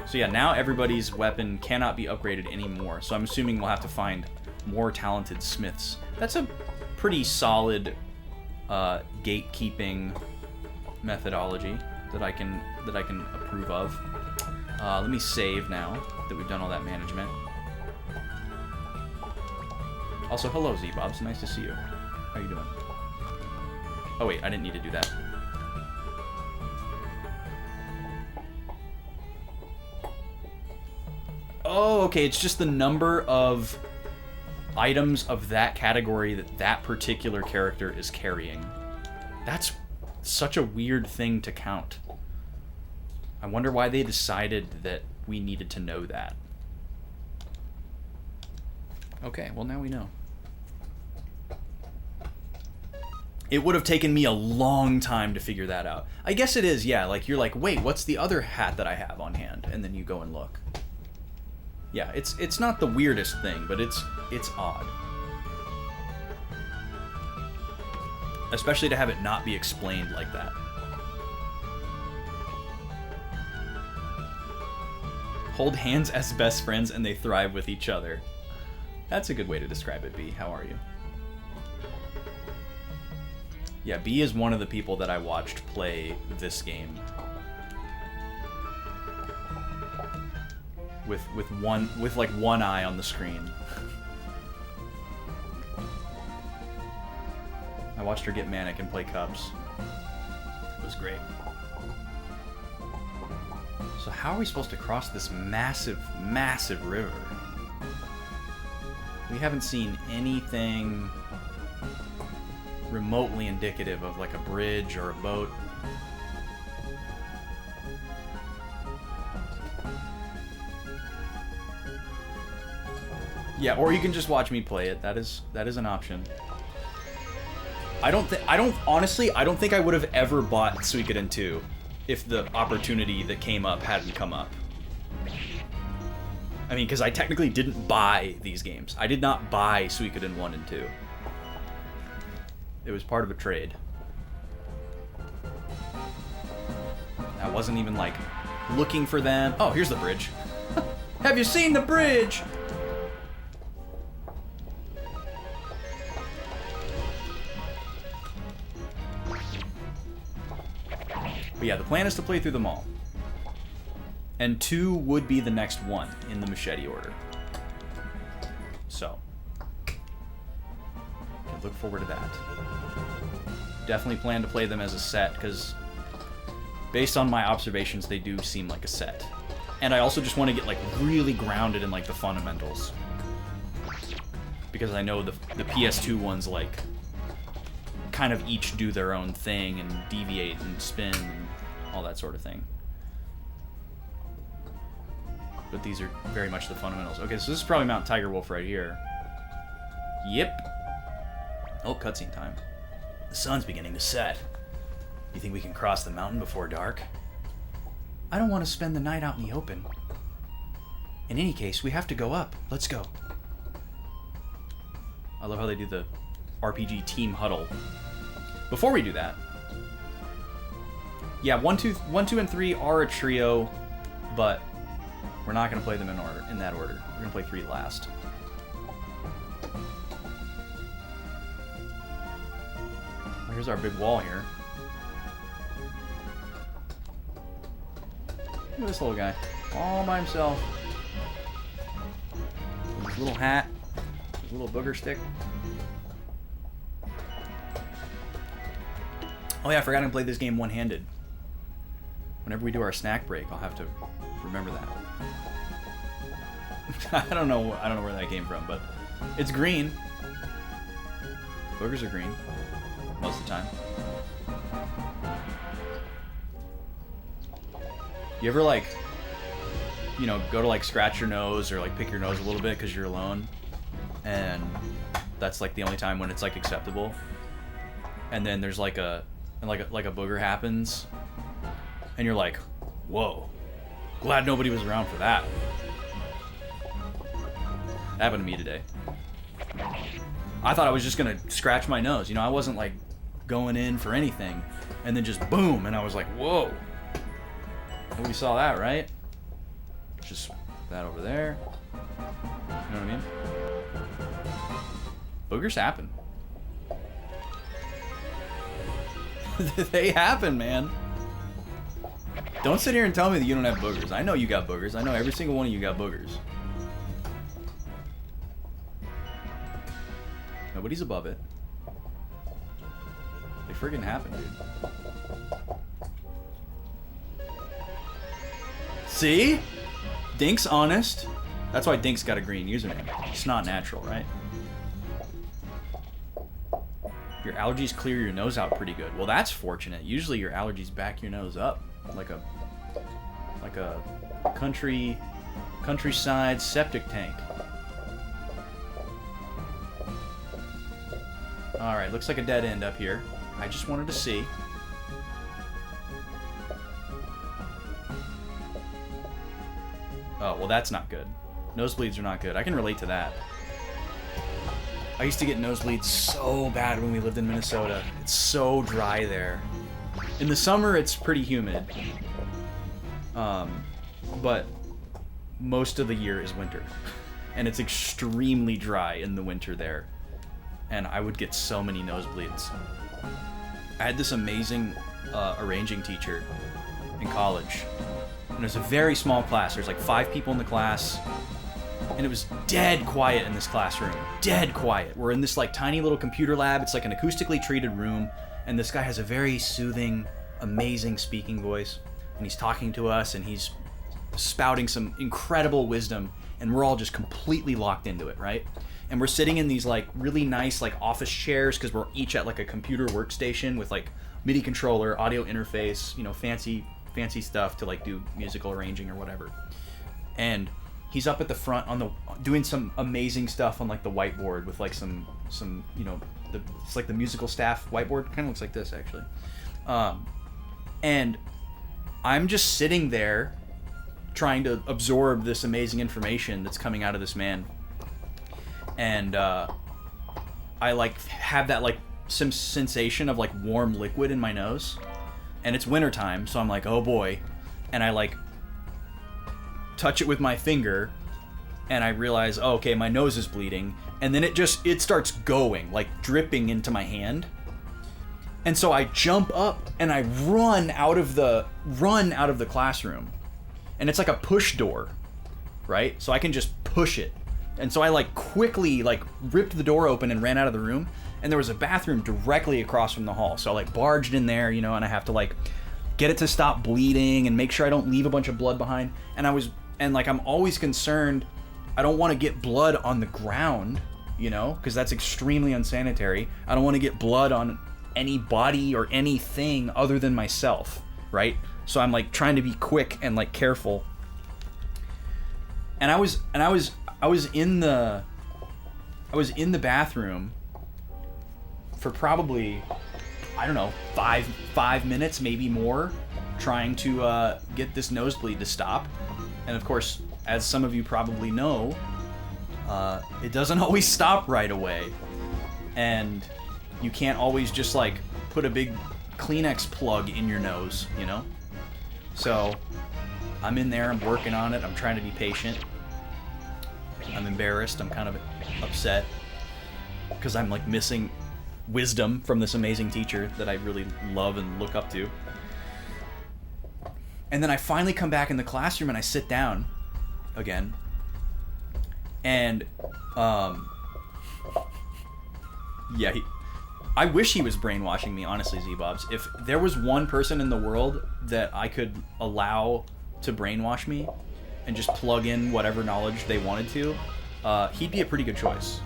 So yeah, now everybody's weapon cannot be upgraded anymore. So I'm assuming we'll have to find more talented smiths. That's a pretty solid gatekeeping methodology that I can approve of. Let me save now that we've done all that management. Also, hello Z-Bobs, nice to see you. How you doing? Oh wait, I didn't need to do that. Oh, okay, it's just the number of items of that category that that particular character is carrying. That's such a weird thing to count. I wonder why they decided that we needed to know that. Okay, well now we know. It would have taken me a long time to figure that out. I guess it is, yeah, like you're like, wait, what's the other hat that I have on hand? And then you go and look. Yeah, it's not the weirdest thing, but it's odd. Especially to have it not be explained like that. Hold hands as best friends and they thrive with each other. That's a good way to describe it, B. How are you? Yeah, B is one of the people that I watched play this game. With like one eye on the screen. I watched her get manic and play Cubs. It was great. So how are we supposed to cross this massive, massive river? We haven't seen anything remotely indicative of like a bridge or a boat. Yeah, or you can just watch me play it. That is an option. Honestly, I don't think I would have ever bought Suikoden 2 if the opportunity that came up hadn't come up. I mean, because I technically didn't buy these games. I did not buy Suikoden 1 and 2. It was part of a trade. I wasn't even, like, looking for them. Oh, here's the bridge. Have you seen the bridge? But yeah, the plan is to play through them all. And 2 would be the next one in the machete order. So, look forward to that. Definitely plan to play them as a set, because based on my observations, they do seem like a set. And I also just want to get like really grounded in like the fundamentals. Because I know the PS2 ones like kind of each do their own thing and deviate and spin and all that sort of thing. But these are very much the fundamentals. Okay, so this is probably Mount Tiger Wolf right here. Yep. Oh, cutscene time. The sun's beginning to set. You think we can cross the mountain before dark? I don't want to spend the night out in the open. In any case, we have to go up. Let's go. I love how they do the RPG team huddle. Before we do that, yeah, 1, 2, and 3 are a trio, but we're not going to play them in that order. We're going to play 3 last. Well, here's our big wall here. Look at this little guy, all by himself. With his little hat, his little booger stick. Oh yeah, I forgot to play this game one-handed. Whenever we do our snack break, I'll have to remember that. I don't know where that came from, but it's green. Boogers are green most of the time. You ever like, you know, go to like scratch your nose or like pick your nose a little bit because you're alone, and that's like the only time when it's like acceptable. And then there's like a booger happens, and you're like, whoa, glad nobody was around for that. That happened to me today. I thought I was just gonna scratch my nose. You know, I wasn't like going in for anything, and then just boom, and I was like, whoa. Nobody saw that, right? Just that over there. You know what I mean? Boogers happen. They happen, man. Don't sit here and tell me that you don't have boogers. I know you got boogers. I know every single one of you got boogers. Nobody's above it. They friggin' happen, dude. See? Dink's honest. That's why Dink's got a green username. It's not natural, right? Your allergies clear your nose out pretty good. Well, that's fortunate. Usually your allergies back your nose up like a countryside septic tank. All right, looks like a dead end up here. I just wanted to see. Oh, well, that's not good. Nosebleeds are not good. I can relate to that. I used to get nosebleeds so bad when we lived in Minnesota. It's so dry there. In the summer, it's pretty humid. But most of the year is winter. And it's extremely dry in the winter there. And I would get so many nosebleeds. I had this amazing arranging teacher in college. And it was a very small class. There's like 5 people in the class. And it was dead quiet in this classroom. Dead quiet. We're in this like tiny little computer lab. It's like an acoustically treated room. And this guy has a very soothing, amazing speaking voice. And he's talking to us and he's spouting some incredible wisdom. And we're all just completely locked into it, right? And we're sitting in these like really nice like office chairs because we're each at like a computer workstation with like MIDI controller, audio interface, you know, fancy stuff to like do musical arranging or whatever. And he's up at the front doing some amazing stuff on like the whiteboard with like some you know, it's like the musical staff whiteboard. Kind of looks like this actually. And I'm just sitting there trying to absorb this amazing information that's coming out of this man. And I like have that like some sensation of like warm liquid in my nose. And it's wintertime, so I'm like, oh boy. And I like touch it with my finger and I realize, oh, okay, my nose is bleeding. And then it starts going, like dripping into my hand. And so I jump up and I run out of the classroom. And it's like a push door, right? So I can just push it. And so I like quickly like ripped the door open and ran out of the room. And there was a bathroom directly across from the hall. So I like barged in there, you know, and I have to like get it to stop bleeding and make sure I don't leave a bunch of blood behind. And I'm always concerned, I don't want to get blood on the ground, you know, because that's extremely unsanitary. I don't want to get blood on any body or anything other than myself, right? So I'm like trying to be quick and like careful. And I was in the bathroom for probably, I don't know, five minutes, maybe more, trying to get this nosebleed to stop. And of course, as some of you probably know, it doesn't always stop right away. And you can't always just like put a big Kleenex plug in your nose, you know? So I'm in there, I'm working on it, I'm trying to be patient. I'm embarrassed, I'm kind of upset because I'm like missing wisdom from this amazing teacher that I really love and look up to. And then I finally come back in the classroom and I sit down again. And I wish he was brainwashing me, honestly, Z-Bobs. If there was one person in the world that I could allow to brainwash me and just plug in whatever knowledge they wanted to, he'd be a pretty good choice.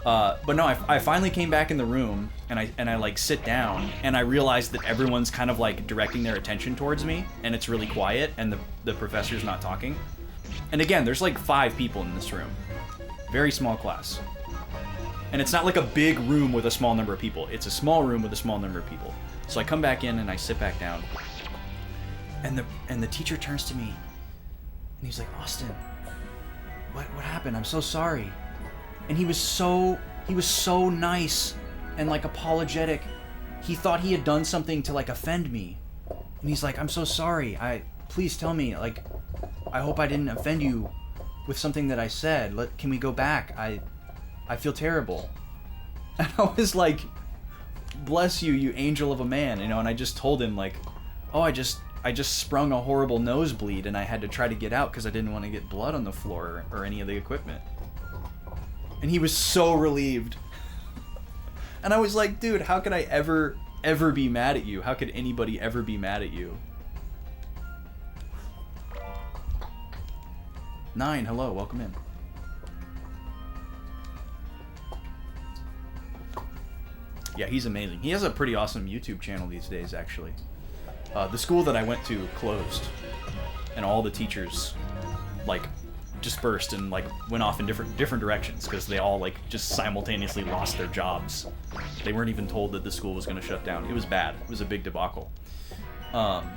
But no, I finally came back in the room and I like sit down and I realized that everyone's kind of like directing their attention towards me and it's really quiet and the professor's not talking. And again, there's like 5 people in this room. Very small class. And it's not like a big room with a small number of people. It's a small room with a small number of people. So I come back in and I sit back down. And the teacher turns to me and he's like, Austin, what happened? I'm so sorry. And he was so nice and like apologetic. He thought he had done something to like offend me. And he's like, I'm so sorry. Please tell me, like, I hope I didn't offend you with something that I said. Can we go back? I feel terrible. And I was like, bless you, you angel of a man, you know, and I just told him like, oh, I just sprung a horrible nosebleed and I had to try to get out because I didn't want to get blood on the floor or any of the equipment. And he was so relieved. And I was like, dude, how could I ever be mad at you? How could anybody ever be mad at you? 9, hello, welcome in. Yeah, he's amazing. He has a pretty awesome YouTube channel these days, actually. The school that I went to closed, and all the teachers, like, dispersed and, like, went off in different directions because they all, like, just simultaneously lost their jobs. They weren't even told that the school was going to shut down. It was bad. It was a big debacle. And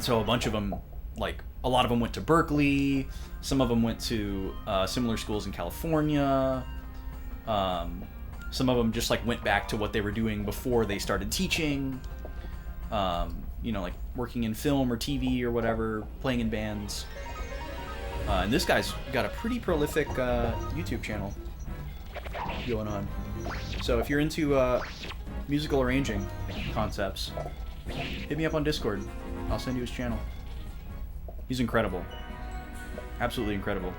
so a bunch of them, like, a lot of them went to Berkeley. Some of them went to similar schools in California. Some of them just like went back to what they were doing before they started teaching. You know, like working in film or TV or whatever, playing in bands. And this guy's got a pretty prolific YouTube channel going on. So if you're into musical arranging concepts, hit me up on Discord. I'll send you his channel. He's incredible. Absolutely incredible.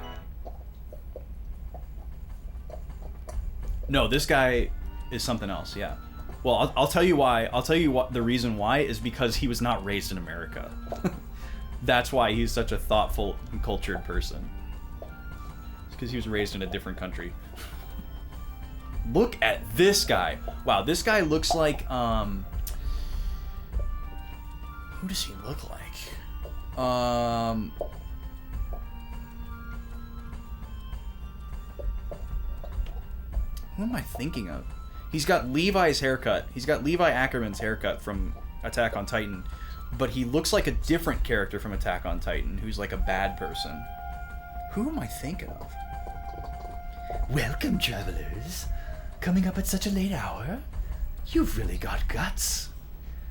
No, this guy is something else, yeah. Well, I'll tell you why. I'll tell you what the reason why is because he was not raised in America. That's why he's such a thoughtful and cultured person. It's because he was raised in a different country. Look at this guy. Wow, this guy looks like, who does he look like? Who am I thinking of? He's got Levi's haircut. He's got Levi Ackerman's haircut from Attack on Titan. But he looks like a different character from Attack on Titan who's like a bad person. Who am I thinking of? Welcome, travelers. Coming up at such a late hour? You've really got guts.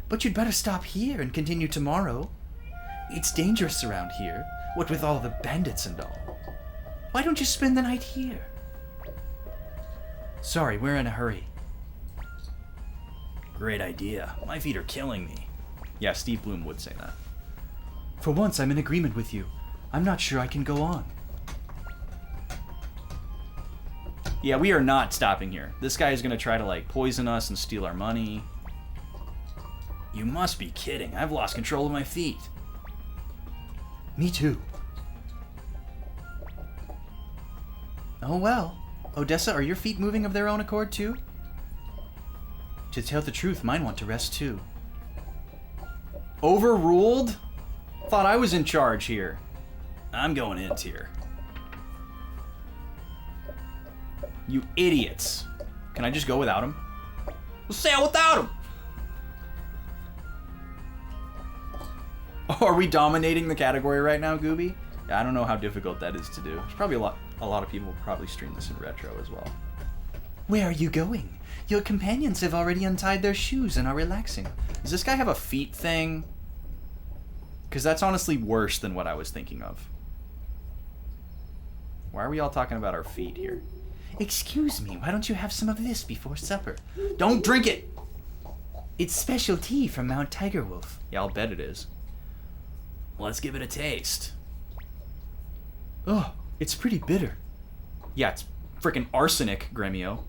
But you'd better stop here and continue tomorrow. It's dangerous around here, what with all the bandits and all. Why don't you spend the night here? Sorry, we're in a hurry. Great idea. My feet are killing me. Yeah, Steve Bloom would say that. For once, I'm in agreement with you. I'm not sure I can go on. Yeah, we are not stopping here. This guy is going to try to, like, poison us and steal our money. You must be kidding. I've lost control of my feet. Me too. Oh well. Odessa, are your feet moving of their own accord too? To tell the truth, mine want to rest too. Overruled? Thought I was in charge here. I'm going in tier. You idiots. Can I just go without him? We'll sail without him! Oh, are we dominating the category right now, Gooby? Yeah, I don't know how difficult that is to do. There's probably a lot of people who probably stream this in retro as well. Where are you going? Your companions have already untied their shoes and are relaxing. Does this guy have a feet thing? Because that's honestly worse than what I was thinking of. Why are we all talking about our feet here? Excuse me, why don't you have some of this before supper? Don't drink it! It's special tea from Mount Tiger Wolf. Yeah, I'll bet it is. Let's give it a taste. Oh, it's pretty bitter. Yeah, it's freaking arsenic, Gremio.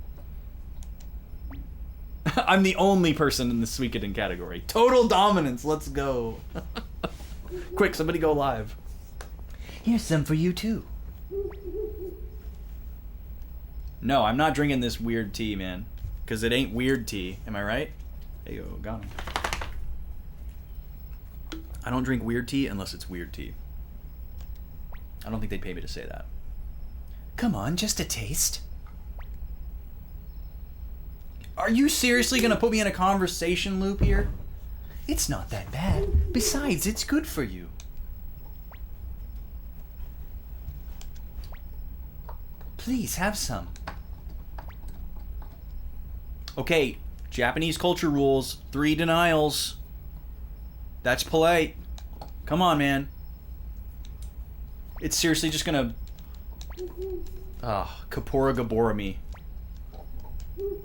I'm the only person in the Suikoden category. Total dominance, let's go. Quick, somebody go live. Here's some for you too. No, I'm not drinking this weird tea, man. Because it ain't weird tea. Am I right? There you go, got him. I don't drink weird tea unless it's weird tea. I don't think they'd pay me to say that. Come on, just a taste. Are you seriously going to put me in a conversation loop here? It's not that bad. Besides, it's good for you. Please, have some. Okay, Japanese culture rules. 3 denials. That's polite. Come on, man. It's seriously just gonna... Kapora Gabora me.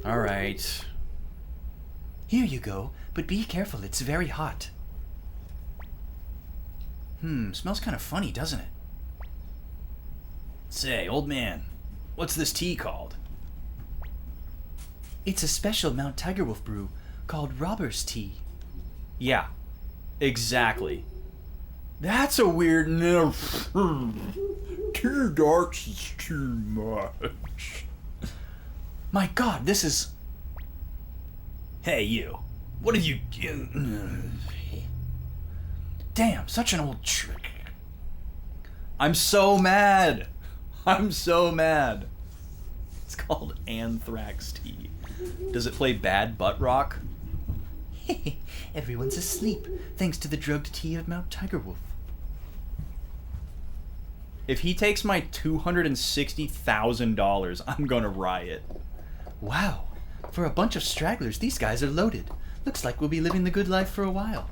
Alright. Here you go, but be careful, it's very hot. Smells kind of funny, doesn't it? Say, old man, what's this tea called? It's a special Mount Tiger Wolf brew called Robber's Tea. Yeah, exactly. That's a weird... Too dark is too much. My God, this is... Hey, you. What have you... Damn, such an old trick. I'm so mad. I'm so mad. It's called Anthrax Tea. Does it play bad butt rock? Everyone's asleep, thanks to the drugged tea of Mount Tiger Wolf. If he takes my $260,000, I'm gonna riot. Wow, for a bunch of stragglers, these guys are loaded. Looks like we'll be living the good life for a while.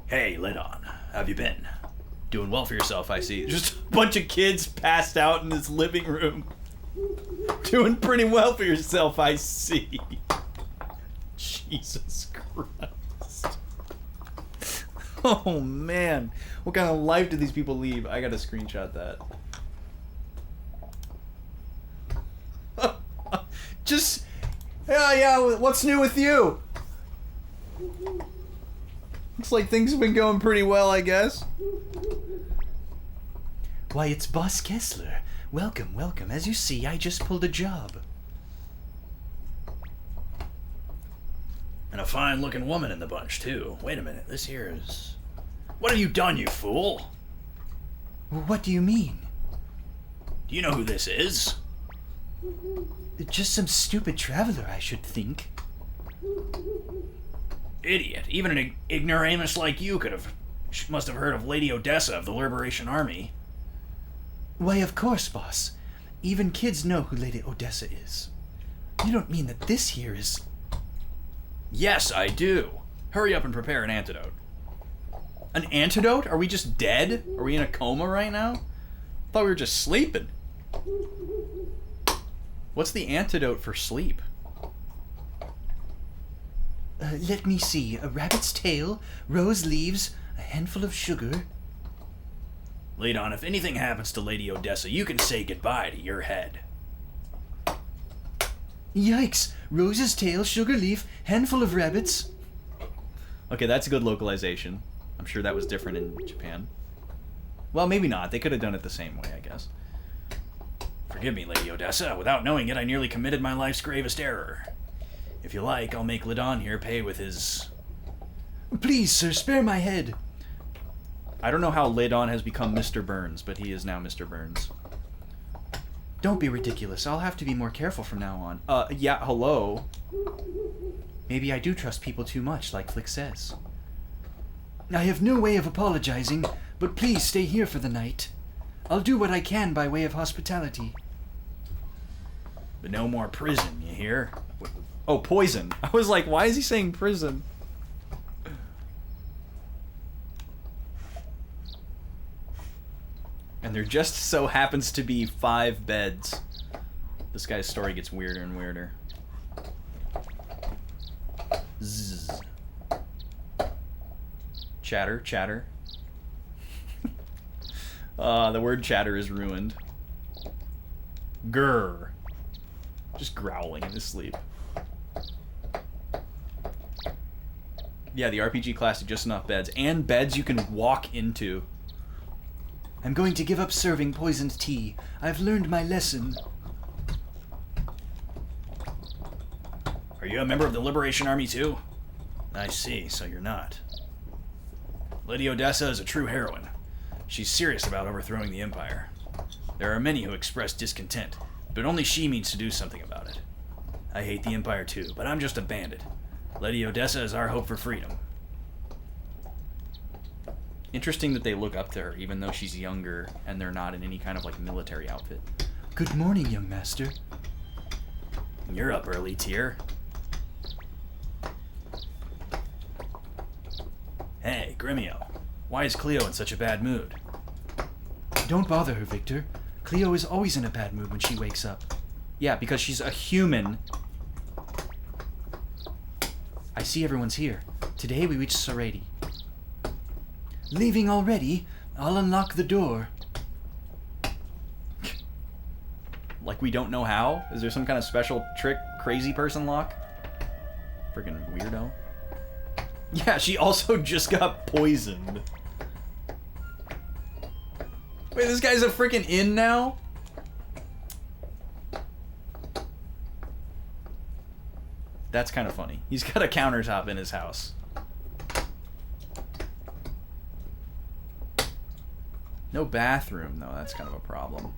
Hey, Lidon, how have you been? Doing well for yourself, I see. Just a bunch of kids passed out in this living room. Doing pretty well for yourself, I see. Jesus Christ. Oh, man. What kind of life do these people leave? I gotta screenshot that. Just... Yeah, what's new with you? Looks like things have been going pretty well, I guess. Why, it's Boss Kessler. Welcome, welcome. As you see, I just pulled a job. And a fine-looking woman in the bunch, too. Wait a minute, this here is... What have you done, you fool? What do you mean? Do you know who this is? Just some stupid traveler, I should think. Idiot. Even an ignoramus like you must have heard of Lady Odessa of the Liberation Army. Why, of course, boss. Even kids know who Lady Odessa is. You don't mean that this here is... Yes, I do. Hurry up and prepare an antidote. An antidote? Are we just dead? Are we in a coma right now? I thought we were just sleeping. What's the antidote for sleep? Let me see. A rabbit's tail, rose leaves, a handful of sugar. Leadon, if anything happens to Lady Odessa, you can say goodbye to your head. Yikes! Rose's tail, sugar leaf, handful of rabbits. Okay, that's a good localization. I'm sure that was different in Japan. Well, maybe not. They could have done it the same way, I guess. Forgive me, Lady Odessa. Without knowing it, I nearly committed my life's gravest error. If you like, I'll make Leadon here pay with his... Please, sir, spare my head. I don't know how Leadon has become Mr. Burns, but he is now Mr. Burns. Don't be ridiculous. I'll have to be more careful from now on. Yeah, hello? Maybe I do trust people too much, like Flick says. I have no way of apologizing, but please stay here for the night. I'll do what I can by way of hospitality. But no more prison, you hear? Oh, poison. I was like, why is he saying prison? And there just so happens to be 5 beds. This guy's story gets weirder and weirder. Zzz. Chatter, chatter. The word chatter is ruined. Grr. Just growling in his sleep. Yeah, the RPG class is just enough beds. And beds you can walk into. I'm going to give up serving poisoned tea. I've learned my lesson. Are you a member of the Liberation Army too? I see, so you're not. Lady Odessa is a true heroine. She's serious about overthrowing the Empire. There are many who express discontent, but only she means to do something about it. I hate the Empire too, but I'm just a bandit. Lady Odessa is our hope for freedom. Interesting that they look up to her, even though she's younger and they're not in any kind of like military outfit. Good morning, young master. You're up early, Tyr. Hey, Gremio. Why is Cleo in such a bad mood? Don't bother her, Victor. Cleo is always in a bad mood when she wakes up. Yeah, because she's a human. I see everyone's here. Today we reach Sarati. Leaving already? I'll unlock the door. Like we don't know how? Is there some kind of special trick crazy person lock? Freaking weirdo. Yeah, she also just got poisoned. Wait, this guy's a freaking inn now? That's kind of funny. He's got a countertop in his house. No bathroom, though. That's kind of a problem.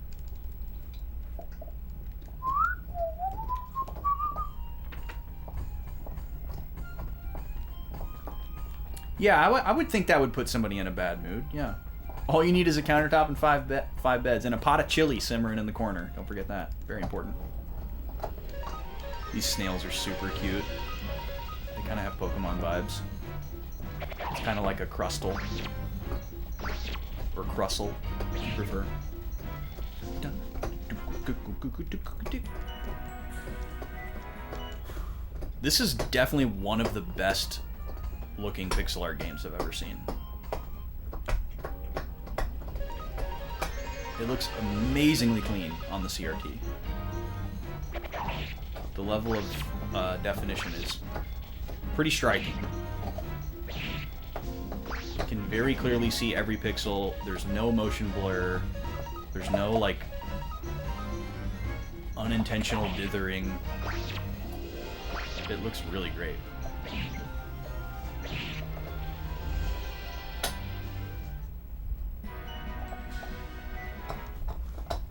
Yeah, I would think that would put somebody in a bad mood. Yeah. All you need is a countertop and 5 beds. And a pot of chili simmering in the corner. Don't forget that. Very important. These snails are super cute. They kind of have Pokemon vibes. It's kind of like a Crustle. Or Crustle, if you prefer. This is definitely one of the best looking pixel art games I've ever seen. It looks amazingly clean on the CRT. The level of definition is pretty striking. You can very clearly see every pixel. There's no motion blur. There's no, like, unintentional dithering. It looks really great.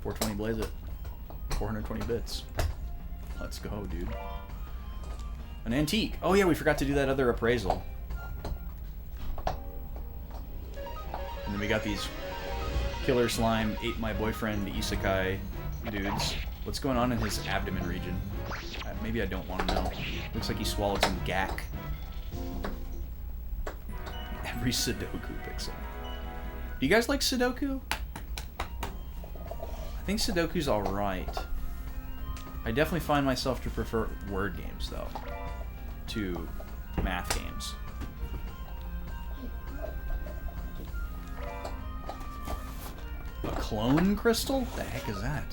$420 blaze it. 420 bits. Let's go, dude. An antique. Oh yeah, we forgot to do that other appraisal. And then we got these killer slime ate my boyfriend isekai dudes. What's going on in his abdomen region? Maybe I don't want to know. Looks like he swallowed some gack. Every Sudoku pixel. Do you guys like Sudoku? I think Sudoku's alright. I definitely find myself to prefer word games, though, to math games. A clone crystal? The heck is that?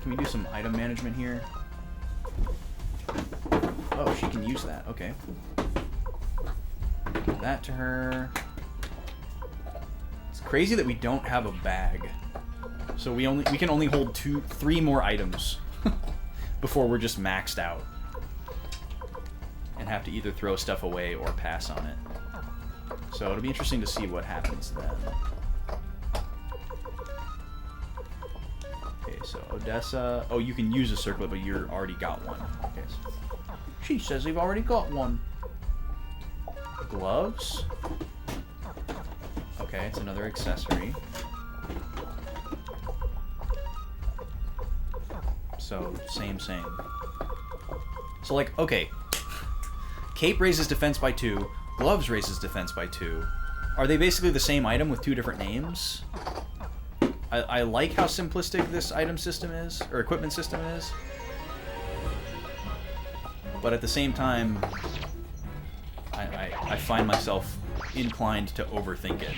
Can we do some item management here? Oh, she can use that. Okay. Give that to her. It's crazy that we don't have a bag. So we can only hold 3 more items before we're just maxed out. And have to either throw stuff away or pass on it. So it'll be interesting to see what happens then. Okay, so Odessa. Oh, you can use a circlet, but you already got one. Okay. So she says they've already got one. Gloves. Okay, it's another accessory. So, same. So, like, okay. Cape raises defense by 2. Gloves raises defense by 2. Are they basically the same item with 2 different names? I like how simplistic this item system is, or equipment system is. But at the same time, I find myself inclined to overthink it.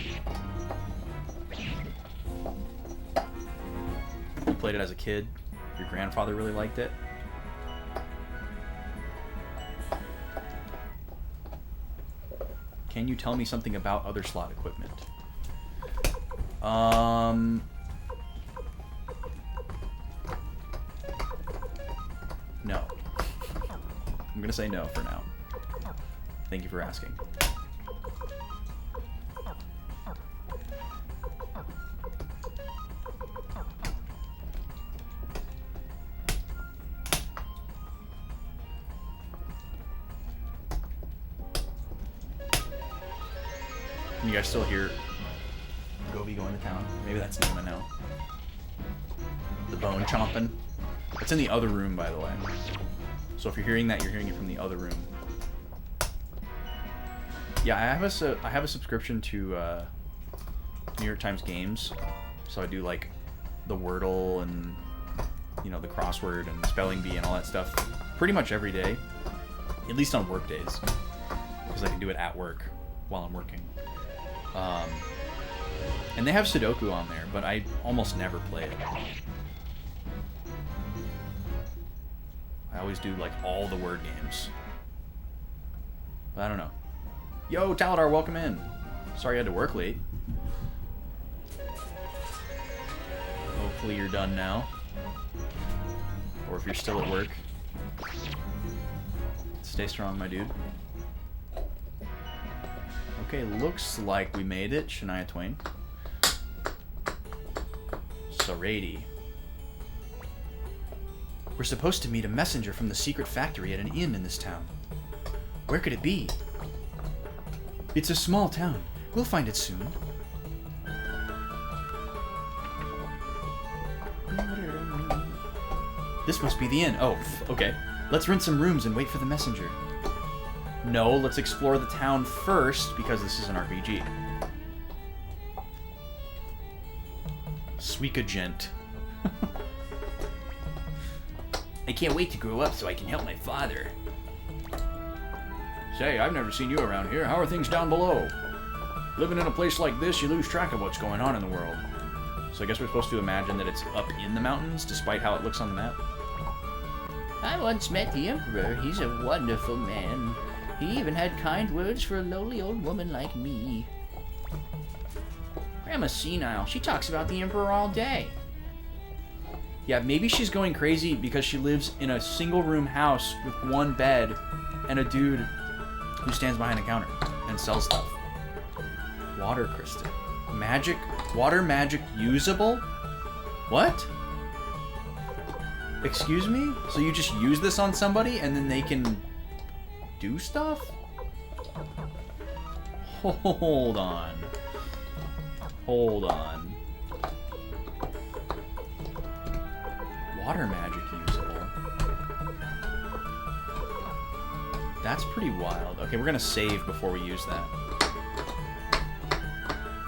You played it as a kid? Your grandfather really liked it? Can you tell me something about other slot equipment? No. I'm gonna say no for now. Thank you for asking. Can you guys still hear Gobi going to town? Maybe that's Nima now. The bone chomping. It's in the other room, by the way. So if you're hearing that, you're hearing it from the other room. Yeah, I have a subscription to New York Times Games, so I do like the Wordle and the crossword and spelling bee and all that stuff pretty much every day, at least on work days, because I can do it at work while I'm working. And they have Sudoku on there, but I almost never play it. I always do like all the word games. But I don't know. Yo, Taladar, welcome in. Sorry you had to work late. Hopefully you're done now. Or if you're still at work, stay strong, my dude. Okay, looks like we made it, Shania Twain. Sarady. We're supposed to meet a messenger from the secret factory at an inn in this town. Where could it be? It's a small town. We'll find it soon. This must be the inn. Oh, okay. Let's rent some rooms and wait for the messenger. No, let's explore the town first, because this is an RPG. Suikoden. I can't wait to grow up so I can help my father. Say, I've never seen you around here. How are things down below? Living in a place like this, you lose track of what's going on in the world. So I guess we're supposed to imagine that it's up in the mountains, despite how it looks on the map. I once met the Emperor. He's a wonderful man. He even had kind words for a lowly old woman like me. Grandma's senile. She talks about the Emperor all day. Yeah, maybe she's going crazy because she lives in a single-room house with one bed and a dude who stands behind a counter and sells stuff. Water crystal. Magic? Water magic usable? What? Excuse me? So you just use this on somebody and then they can do stuff? Hold on. Hold on. Water magic usable. That's pretty wild. Okay, we're gonna save before we use that.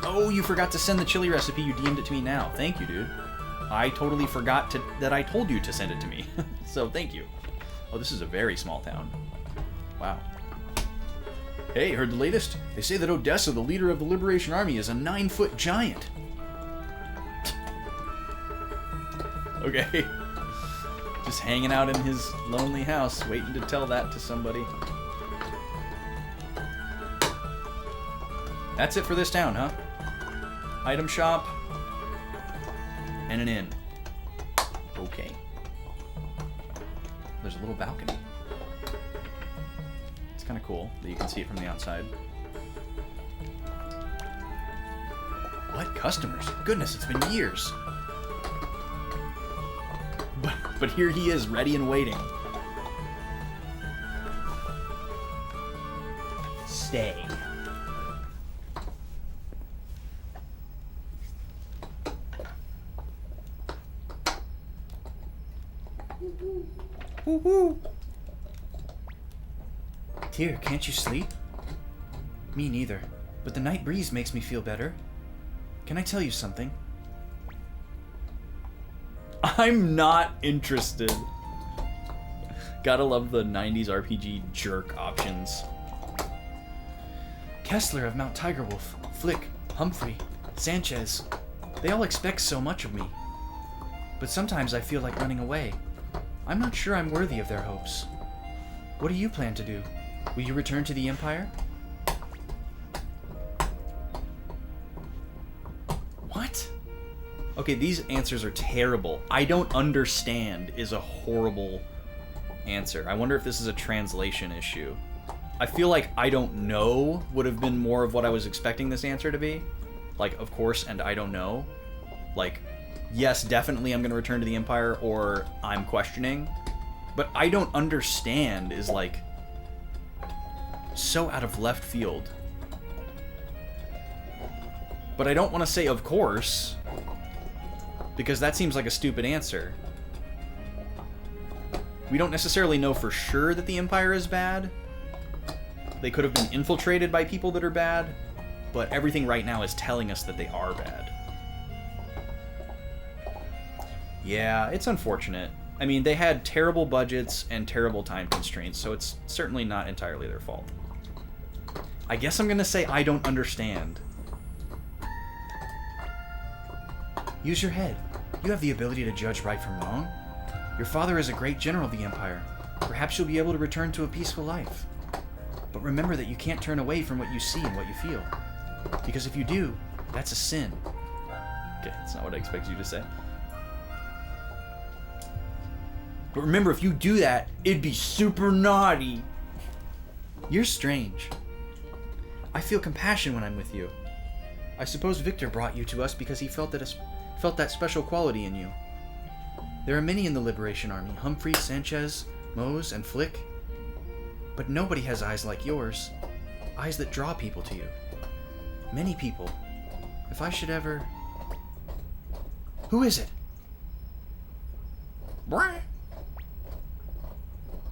Oh, you forgot to send the chili recipe. You DM'd it to me now. Thank you, dude. I totally forgot that I told you to send it to me. So thank you. Oh, this is a very small town. Wow. Hey, heard the latest? They say that Odessa, the leader of the Liberation Army, is a 9-foot giant. Okay. Just hanging out in his lonely house, waiting to tell that to somebody. That's it for this town, huh? Item shop. And an inn. Okay. There's a little balcony. It's kind of cool that you can see it from the outside. What customers? Goodness, it's been years. But here he is, ready and waiting. Stay. Woohoo! Tyr, can't you sleep? Me neither, but the night breeze makes me feel better. Can I tell you something? I'm not interested. Gotta love the 90s RPG jerk options. Kessler of Mount Tigerwolf, Flick, Humphrey, Sanchez. They all expect so much of me. But sometimes I feel like running away. I'm not sure I'm worthy of their hopes. What do you plan to do? Will you return to the Empire? What? Okay, these answers are terrible. I don't understand is a horrible answer. I wonder if this is a translation issue. I feel like I don't know would have been more of what I was expecting this answer to be. Like, of course, and I don't know. Like, yes, definitely I'm going to return to the Empire, or I'm questioning. But I don't understand is like so out of left field. But I don't want to say of course, because that seems like a stupid answer. We don't necessarily know for sure that the Empire is bad. They could have been infiltrated by people that are bad, but everything right now is telling us that they are bad. Yeah, it's unfortunate. I mean, they had terrible budgets and terrible time constraints, so it's certainly not entirely their fault. I guess I'm gonna say I don't understand. Use your head. You have the ability to judge right from wrong. Your father is a great general of the Empire. Perhaps you'll be able to return to a peaceful life. But remember that you can't turn away from what you see and what you feel. Because if you do, that's a sin. Okay, that's not what I expected you to say. But remember, if you do that, it'd be super naughty. You're strange. I feel compassion when I'm with you. I suppose Victor brought you to us because he felt that special quality in you. There are many in the Liberation Army, Humphrey, Sanchez, Mose, and Flick. But nobody has eyes like yours. Eyes that draw people to you. Many people. If I should ever... Who is it? Brr.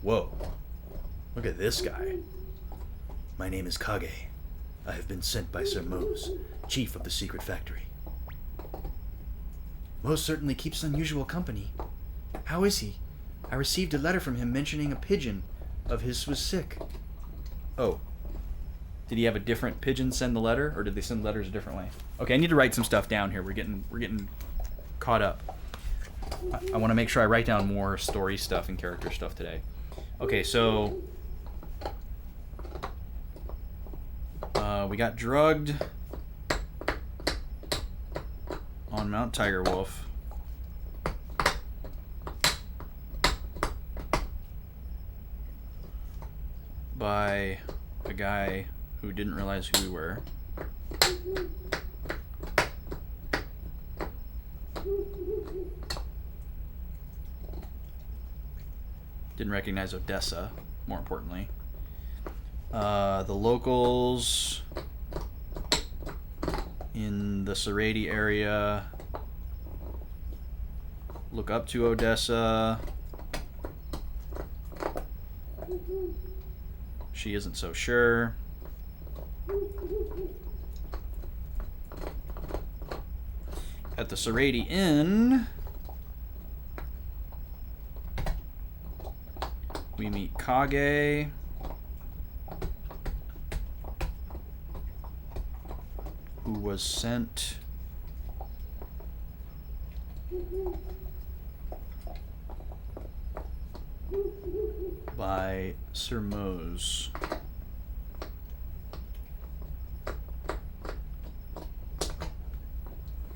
Whoa. Look at this guy. My name is Kage. I have been sent by Sir Mose, chief of the secret factory. Mose certainly keeps unusual company. How is he? I received a letter from him mentioning a pigeon of his was sick. Oh. Did he have a different pigeon send the letter, or did they send letters a different way? Okay, I need to write some stuff down here. We're getting caught up. I want to make sure I write down more story stuff and character stuff today. Okay, so we got drugged on Mount Tigerwolf. By a guy who didn't realize who we were. Didn't recognize Odessa, more importantly. The locals in the Seredi area look up to Odessa. She isn't so sure. At the Seredi Inn, we meet Kage. Who was sent by Sir Mose.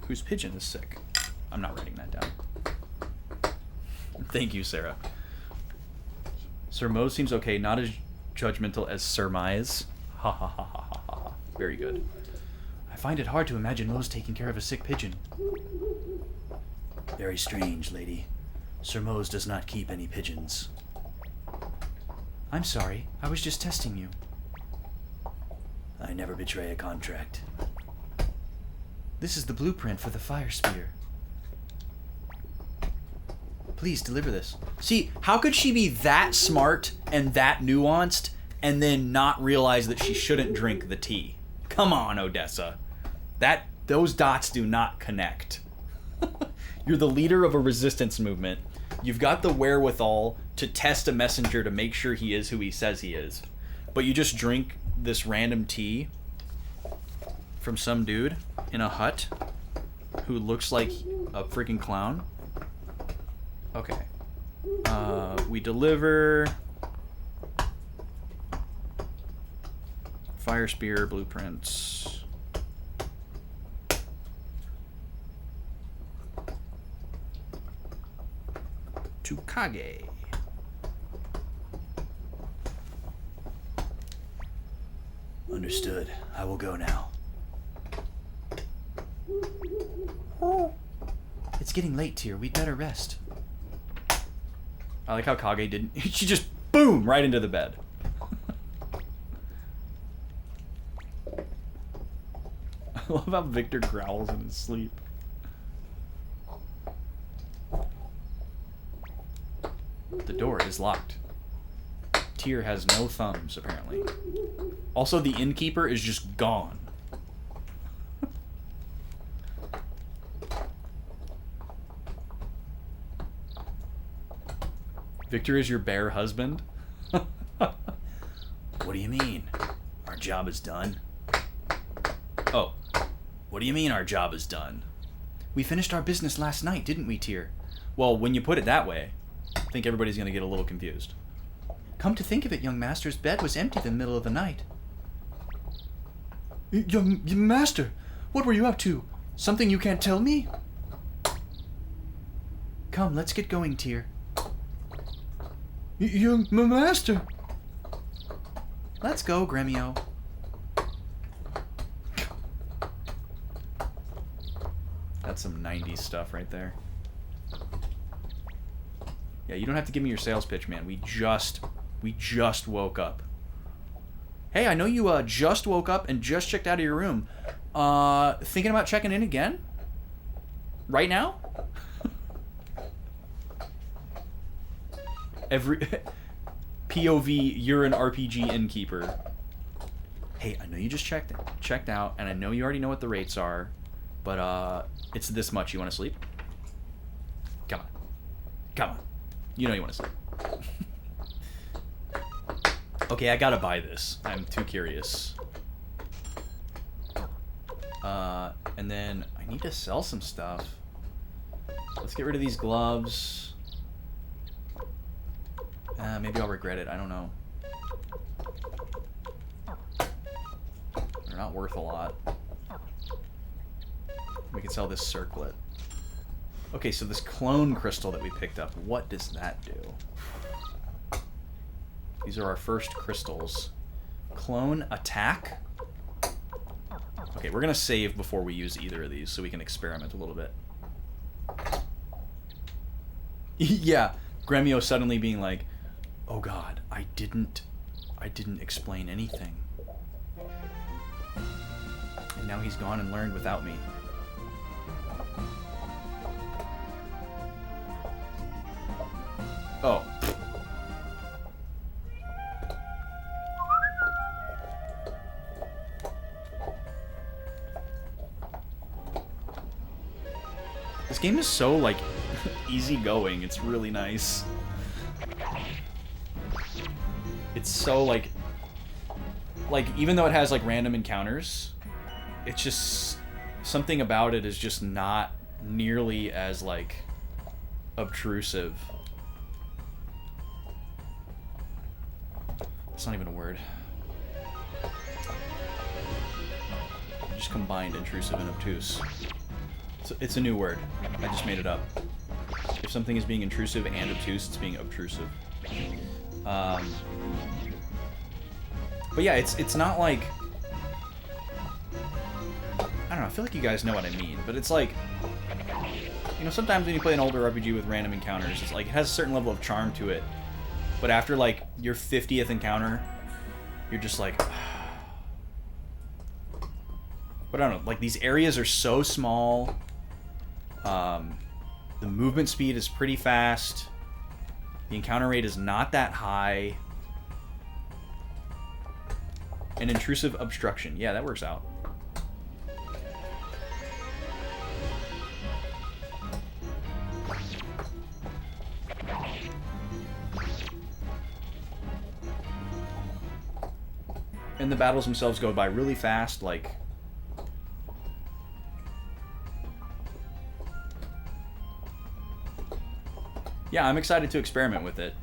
Whose pigeon is sick. I'm not writing that down. Thank you, Sarah. Sir Mose seems okay, not as judgmental as surmise. Ha ha ha ha ha ha. Very good. I find it hard to imagine Mose taking care of a sick pigeon. Very strange, lady. Sir Mose does not keep any pigeons. I'm sorry. I was just testing you. I never betray a contract. This is the blueprint for the fire spear. Please deliver this. See, how could she be that smart and that nuanced and then not realize that she shouldn't drink the tea? Come on, Odessa. Those dots do not connect. You're the leader of a resistance movement. You've got the wherewithal to test a messenger to make sure he is who he says he is. But you just drink this random tea from some dude in a hut who looks like a freaking clown. Okay. We deliver fire spear blueprints. To Kage. Understood. I will go now. It's getting late, Tyr. We'd better rest. I like how Kage didn't... She just, boom, right into the bed. I love how Victor growls in his sleep. The door is locked. Tyr has no thumbs, apparently. Also, the innkeeper is just gone. Victor is your bear husband? What do you mean? Our job is done? Oh. What do you mean our job is done? We finished our business last night, didn't we, Tyr? Well, when you put it that way, I think everybody's going to get a little confused. Come to think of it, young master's bed was empty in the middle of the night. Young master, what were you up to? Something you can't tell me? Come, let's get going, Tyr. Young master. Let's go, Gremio. That's some 90s stuff right there. Yeah, you don't have to give me your sales pitch, man. We just woke up. Hey, I know you just woke up and just checked out of your room. Thinking about checking in again? Right now? Every POV, you're an RPG innkeeper. Hey, I know you just checked out, and I know you already know what the rates are, but it's this much. You want to sleep? Come on. Come on. You know you want to sleep. Okay, I gotta buy this. I'm too curious. And then I need to sell some stuff. Let's get rid of these gloves. Maybe I'll regret it. I don't know. They're not worth a lot. We can sell this circlet. Okay, so this clone crystal that we picked up, what does that do? These are our first crystals. Clone attack? Okay, we're gonna save before we use either of these so we can experiment a little bit. Yeah, Gremio suddenly being like, Oh God, I didn't explain anything. And now he's gone and learned without me. Oh. This game is so, like, easygoing. It's really nice. It's so, like, even though it has, like, random encounters, it's just, something about it is just not nearly as, like, obtrusive. It's not even a word. I just combined intrusive and obtuse. It's a new word. I just made it up. If something is being intrusive and obtuse, it's being obtrusive. But yeah, it's not like... I don't know, I feel like you guys know what I mean, but it's like... You know, sometimes when you play an older RPG with random encounters, it's like, it has a certain level of charm to it. But after, like, your 50th encounter, you're just like... But I don't know, like, these areas are so small. The movement speed is pretty fast. The encounter rate is not that high. And intrusive obstruction. Yeah, that works out. And the battles themselves go by really fast, like... Yeah, I'm excited to experiment with it.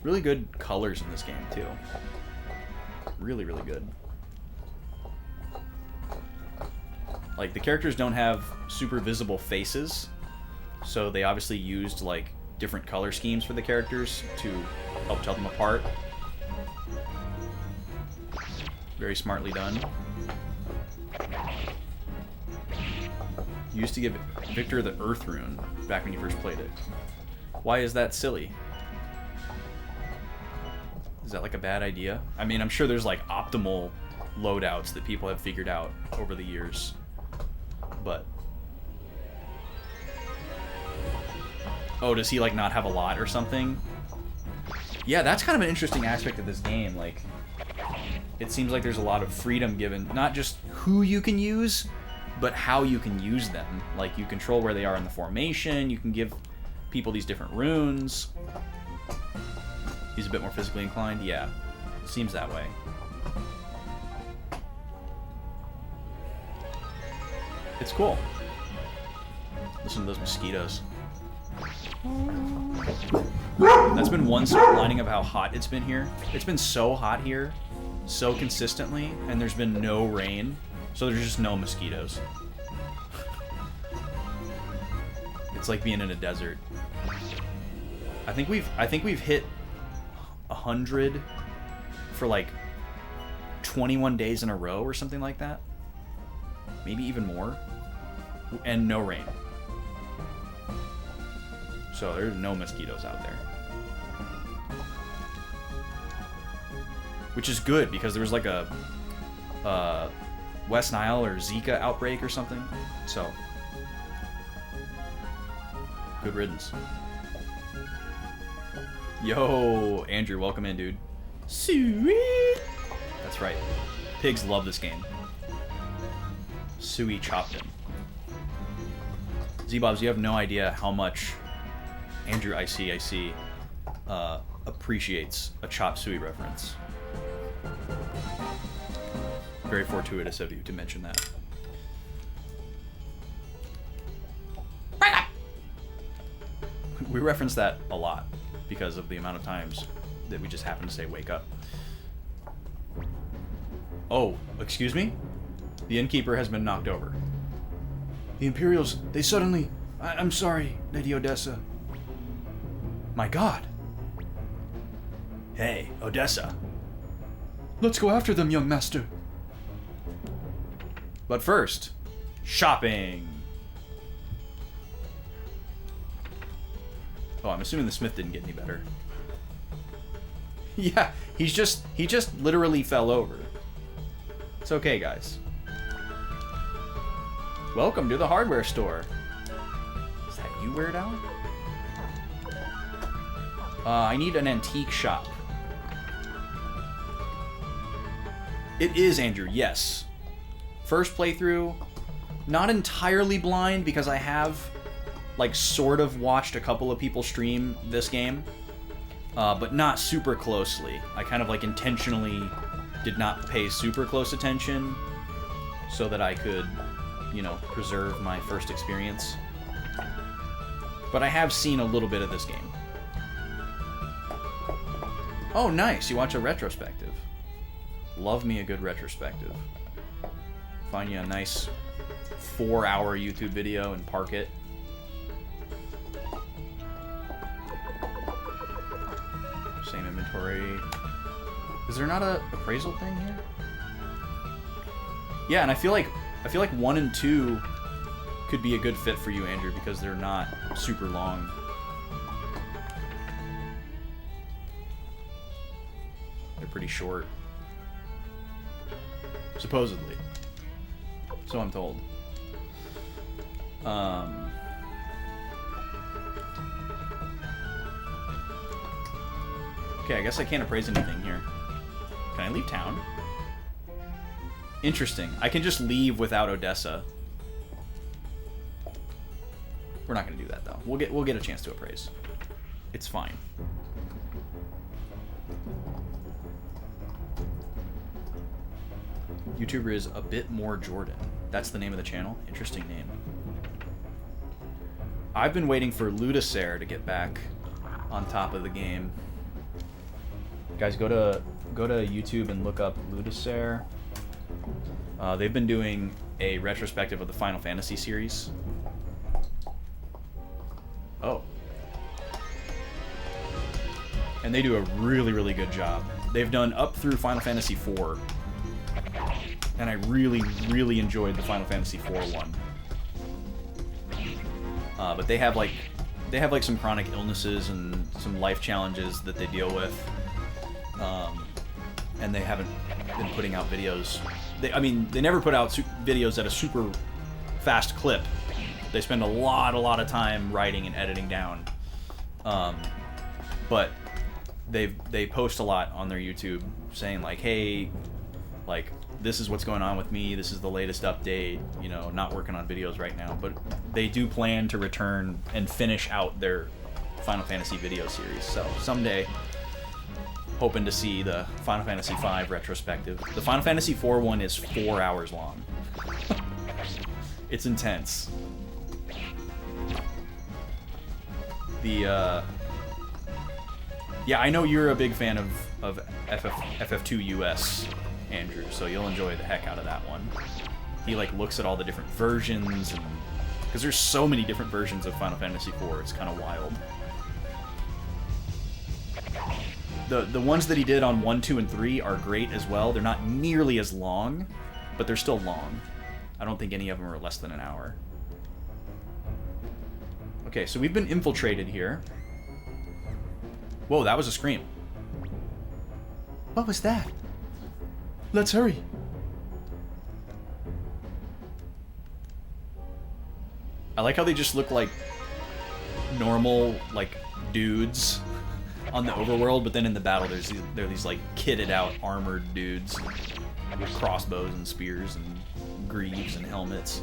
Really good colors in this game, too. Really, really good. Like, the characters don't have super visible faces, so they obviously used, like, different color schemes for the characters to help tell them apart. Very smartly done. You used to give Victor the Earth Rune back when you first played it. Why is that silly? Is that like a bad idea? I mean, I'm sure there's like optimal loadouts that people have figured out over the years. But... Oh, does he like not have a lot or something? Yeah, that's kind of an interesting aspect of this game. Like, it seems like there's a lot of freedom given. Not just who you can use, but how you can use them. Like, you control where they are in the formation. You can give people these different runes. He's a bit more physically inclined? Yeah. Seems that way. It's cool. Listen to those mosquitoes. That's been one silver lining of how hot it's been here. It's been so hot here, so consistently, and there's been no rain, so there's just no mosquitoes. It's like being in a desert. I think we've hit 100 for like 21 days in a row or something like that. Maybe even more. And no rain. So there's no mosquitoes out there. Which is good because there was like a West Nile or Zika outbreak or something. So good riddance. Yo, Andrew, welcome in, dude. Sweet. That's right. Pigs love this game. Suey chopped him. Z-Bobs, you have no idea how much Andrew IC appreciates a Chop Suey reference. Very fortuitous of you to mention that. We reference that a lot because of the amount of times that we just happen to say wake up. Oh, excuse me? The innkeeper has been knocked over. The Imperials, they suddenly... I'm sorry, Lady Odessa. My god. Hey, Odessa. Let's go after them, young master. But first, shopping. Oh, I'm assuming the smith didn't get any better. Yeah, he just literally fell over. It's okay, guys. Welcome to the hardware store. Is that you, Weird Al? I need an antique shop. It is, Andrew, yes. First playthrough, not entirely blind because I have, like, sort of watched a couple of people stream this game, but not super closely. I kind of, like, intentionally did not pay super close attention so that I could, you know, preserve my first experience. But I have seen a little bit of this game. Oh, nice. You watch a retrospective. Love me a good retrospective. Find you a nice 4-hour YouTube video and park it. Same inventory. Is there not a appraisal thing here? Yeah, and I feel like 1 and 2 could be a good fit for you, Andrew, because they're not super long. They're pretty short. Supposedly. So I'm told. Okay, I guess I can't appraise anything here. Can I leave town? Interesting. I can just leave without Odessa. We're not gonna do that though. We'll get a chance to appraise. It's fine. YouTuber is a bit more Jordan. That's the name of the channel. Interesting name. I've been waiting for Ludisair to get back on top of the game. Guys, go to YouTube and look up Ludisair. They've been doing a retrospective of the Final Fantasy series. Oh. And they do a really, really good job. They've done up through Final Fantasy IV. And I really, really enjoyed the Final Fantasy IV one. But they have like some chronic illnesses and some life challenges that they deal with. And they haven't been putting out videos. They never put out videos at a super fast clip. They spend a lot of time writing and editing down. But they post a lot on their YouTube saying like, hey, like, this is what's going on with me, this is the latest update, you know, not working on videos right now, but they do plan to return and finish out their Final Fantasy video series. So someday, hoping to see the Final Fantasy V retrospective. The Final Fantasy IV one is 4 hours long. It's intense. Yeah, I know you're a big fan of FF2 US, Andrew, so you'll enjoy the heck out of that one. He like looks at all the different versions, and because there's so many different versions of Final Fantasy IV, it's kind of wild. The ones that he did on 1, 2, and 3 are great as well. They're not nearly as long, but they're still long. I don't think any of them are less than an hour. Okay, so we've been infiltrated here. Whoa, that was a scream. What was that? Let's hurry. I like how they just look like normal, like, dudes on the overworld, but then in the battle they're these like kitted out armored dudes with crossbows and spears and greaves and helmets.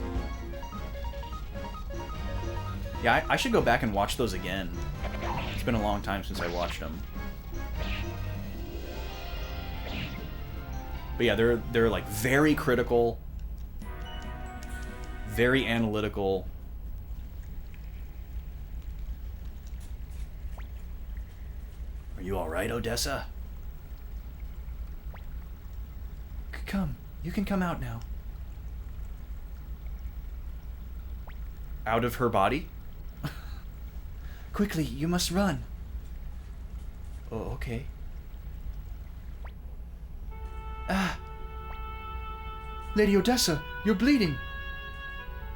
Yeah, I should go back and watch those again. It's been a long time since I watched them. But yeah, they're like very critical, very analytical, right, Odessa? Come. You can come out now. Out of her body? Quickly, you must run. Oh, okay. Ah! Lady Odessa, you're bleeding.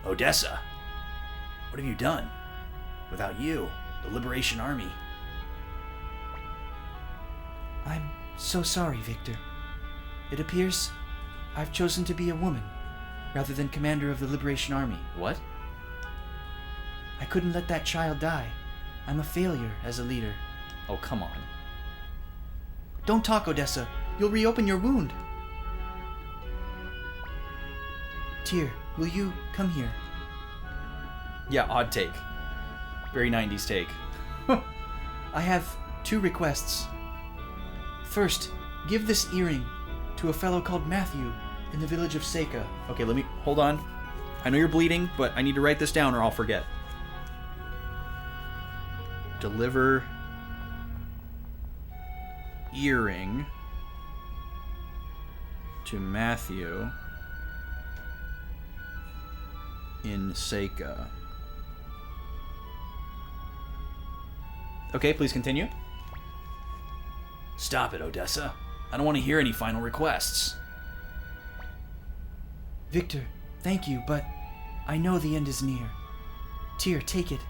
Odessa, what have you done? Without you, the Liberation Army. I'm so sorry, Victor. It appears I've chosen to be a woman rather than commander of the Liberation Army. What? I couldn't let that child die. I'm a failure as a leader. Oh, come on. Don't talk, Odessa. You'll reopen your wound. Tyr, will you come here? Yeah, odd take. Very 90s take. I have 2 requests. First, give this earring to a fellow called Matthew in the village of Seika. Okay, hold on. I know you're bleeding, but I need to write this down or I'll forget. Deliver earring to Matthew in Seika. Okay, please continue. Stop it, Odessa. I don't want to hear any final requests. Victor, thank you, but I know the end is near. Tyr, take it.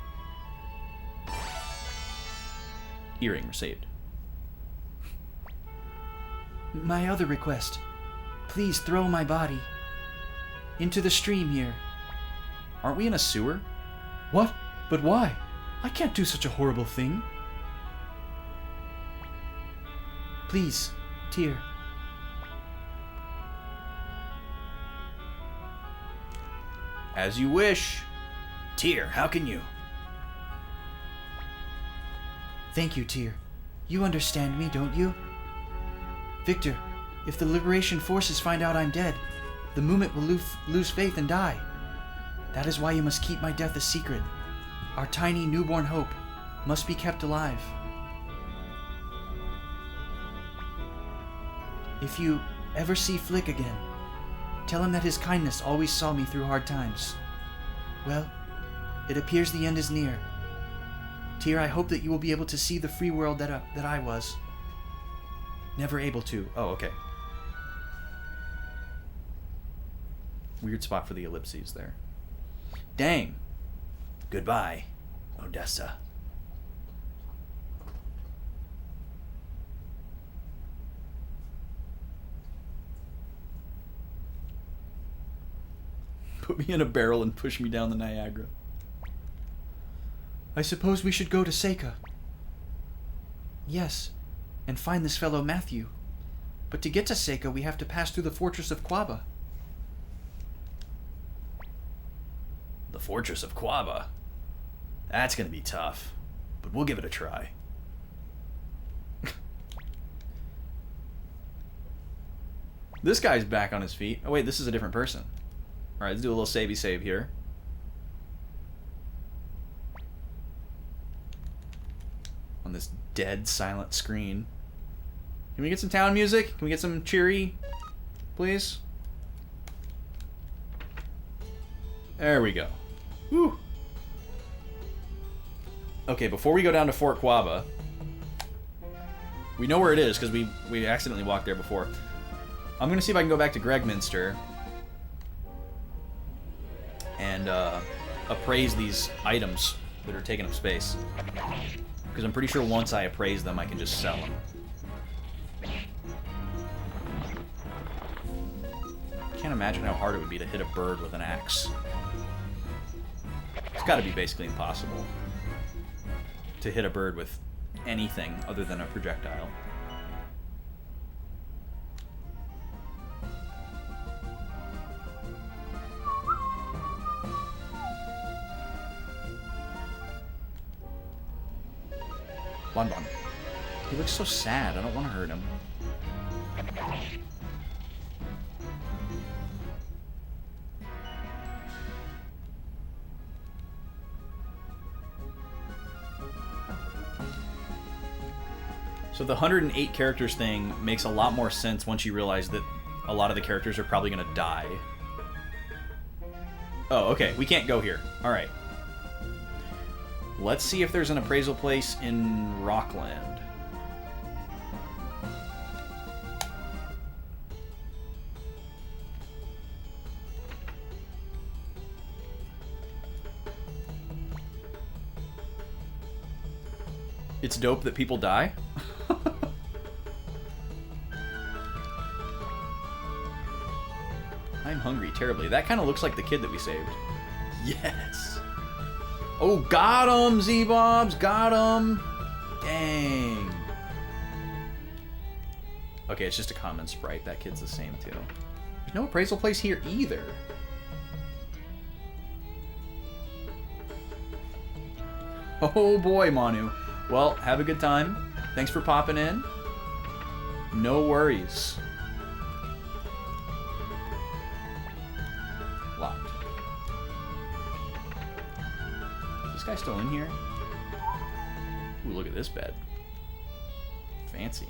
Earring received. My other request. Please throw my body into the stream here. Aren't we in a sewer? What? But why? I can't do such a horrible thing. Please, Tyr. As you wish. Tyr, how can you? Thank you, Tyr. You understand me, don't you? Victor, if the Liberation Forces find out I'm dead, the movement will lose faith and die. That is why you must keep my death a secret. Our tiny newborn hope must be kept alive. If you ever see Flick again, tell him that his kindness always saw me through hard times. Well, it appears the end is near. Tyr, I hope that you will be able to see the free world that I was. Never able to. Oh, okay. Weird spot for the ellipses there. Dang. Goodbye, Odessa. Put me in a barrel and push me down the Niagara. I suppose we should go to Seika. Yes, and find this fellow Matthew. But to get to Seika, we have to pass through the fortress of Quaba. The fortress of Quaba. That's gonna be tough, but we'll give it a try. This guy's back on his feet. Oh wait, this is a different person. Alright, let's do a little savey save here. On this dead, silent screen. Can we get some town music? Can we get some cheery, please? There we go. Woo! Okay, before we go down to Fort Quaba, we know where it is because we accidentally walked there before. I'm gonna see if I can go back to Gregminster and appraise these items that are taking up space. Because I'm pretty sure once I appraise them, I can just sell them. Can't imagine how hard it would be to hit a bird with an axe. It's got to be basically impossible to hit a bird with anything other than a projectile. Bon Bon. He looks so sad. I don't want to hurt him. So the 108 characters thing makes a lot more sense once you realize that a lot of the characters are probably going to die. Oh, okay. We can't go here. All right. Let's see if there's an appraisal place in Rockland. It's dope that people die. I'm hungry terribly. That kind of looks like the kid that we saved. Yes. Oh, got him, Z-Bobs. Got him. Dang. Okay, it's just a common sprite. That kid's the same, too. There's no appraisal place here either. Oh, boy, Manu. Well, have a good time. Thanks for popping in. No worries. Locked. Is this guy still in here? Ooh, look at this bed. Fancy.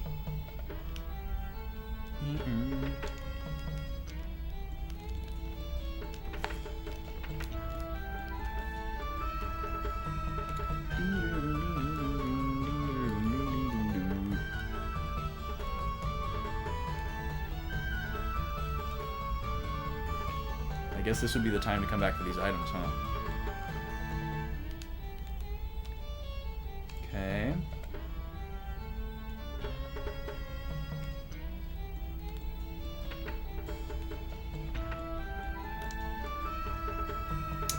I guess this would be the time to come back for these items, huh? Okay.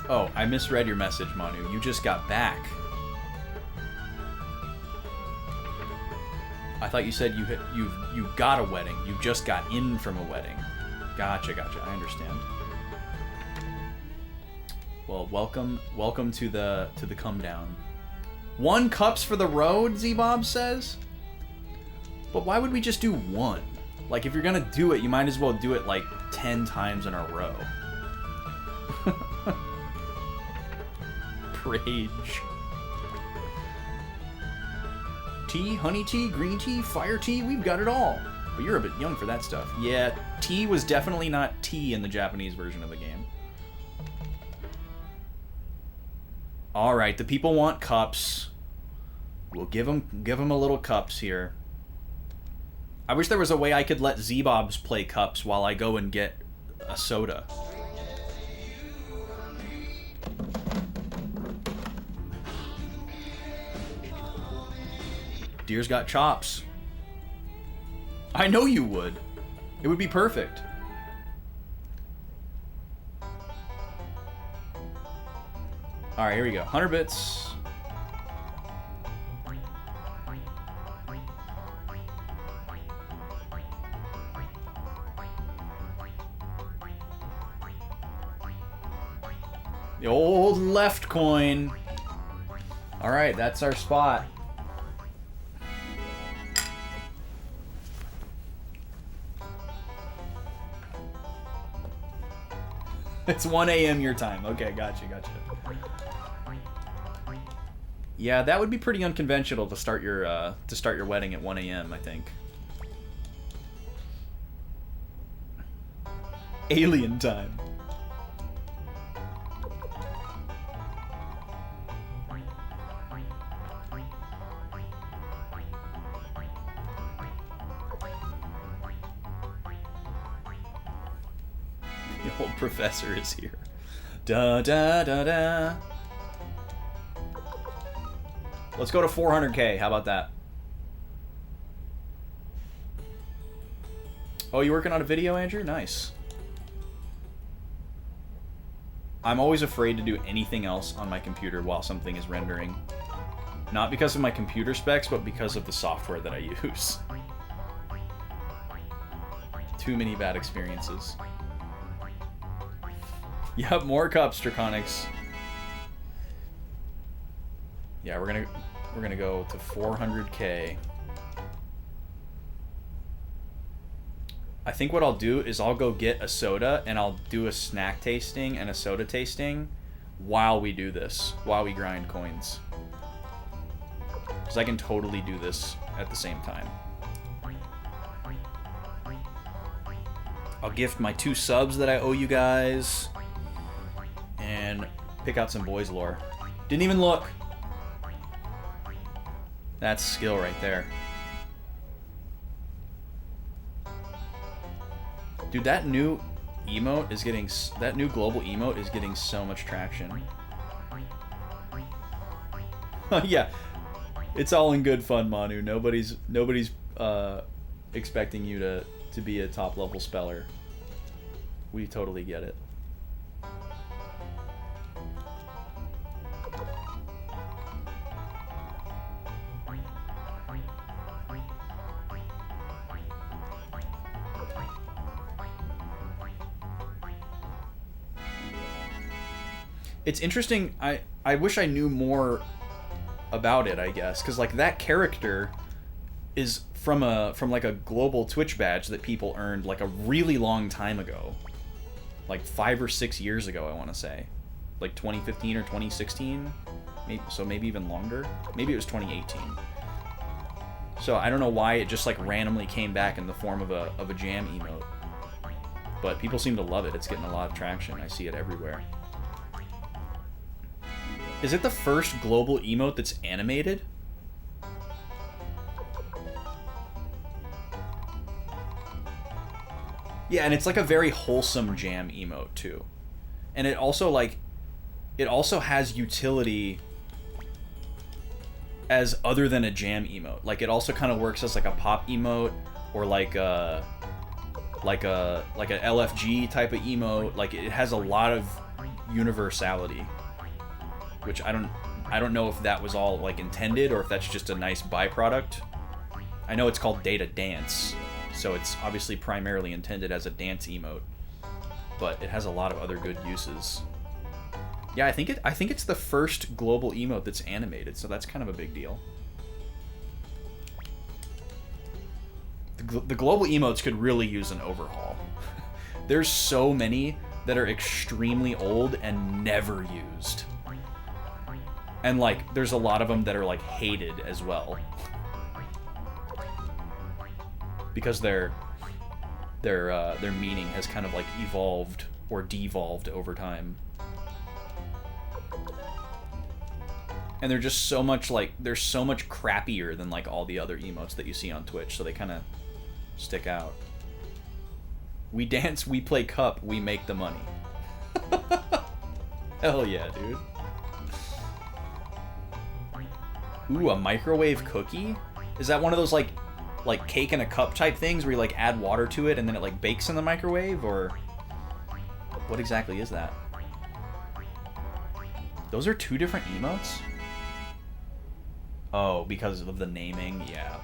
Oh, I misread your message, Manu. You just got back. I thought you said you got a wedding. You just got in from a wedding. Gotcha, gotcha. I understand. Well, welcome to the come down. 1 cups for the road, Z-Bob says. But why would we just do 1? Like, if you're gonna do it, you might as well do it like 10 times in a row. Rage. Tea, honey tea, green tea, fire tea, we've got it all. But you're a bit young for that stuff. Yeah, tea was definitely not tea in the Japanese version of the game. Alright, the people want cups. We'll give them a little cups here. I wish there was a way I could let Z-Bobs play cups while I go and get a soda. Deer's got chops. I know you would. It would be perfect. Alright, here we go. 100 bits. The old left coin. Alright, that's our spot. It's 1 a.m. your time. Okay, gotcha. Yeah, that would be pretty unconventional to start your wedding at 1 a.m., I think. Alien time. The old professor is here. Da da da da. Let's go to 400k. How about that? Oh, you working on a video, Andrew? Nice. I'm always afraid to do anything else on my computer while something is rendering. Not because of my computer specs, but because of the software that I use. Too many bad experiences. Yep, more cups, Draconics. Yeah, we're gonna go to 400k. I think what I'll do is I'll go get a soda and I'll do a snack tasting and a soda tasting while we do this, while we grind coins. Because I can totally do this at the same time. I'll gift my 2 subs that I owe you guys. And pick out some boys lore. Didn't even look. That's skill right there. Dude, that new emote is getting... That new global emote is getting so much traction. Yeah. It's all in good fun, Manu. Nobody's expecting you to be a top level speller. We totally get it. It's interesting. I wish I knew more about it, I guess, because like that character is from like a global Twitch badge that people earned like a really long time ago, like 5 or 6 years ago, I want to say, like 2015 or 2016, maybe even longer. Maybe it was 2018. So I don't know why it just like randomly came back in the form of a jam emote, but people seem to love it. It's getting a lot of traction. I see it everywhere. Is it the first global emote that's animated? Yeah, and it's like a very wholesome jam emote too. And it also has utility as other than a jam emote. Like it also kind of works as like a pop emote or like a LFG type of emote. Like it has a lot of universality, which I don't know if that was all like intended or if that's just a nice byproduct. I know it's called Data Dance, so it's obviously primarily intended as a dance emote, but it has a lot of other good uses. Yeah, I think it's the first global emote that's animated, so that's kind of a big deal. The global emotes could really use an overhaul. There's so many that are extremely old and never used. And like, there's a lot of them that are like hated as well, because their meaning has kind of like evolved or devolved over time. And they're just so much like, they're so much crappier than like all the other emotes that you see on Twitch, so they kind of stick out. We dance, we play cup, we make the money. Hell yeah, dude. Ooh, a microwave cookie? Is that one of those like cake in a cup type things where you like add water to it and then it like bakes in the microwave, or what exactly is that? Those are 2 different emotes? Oh, because of the naming, yeah.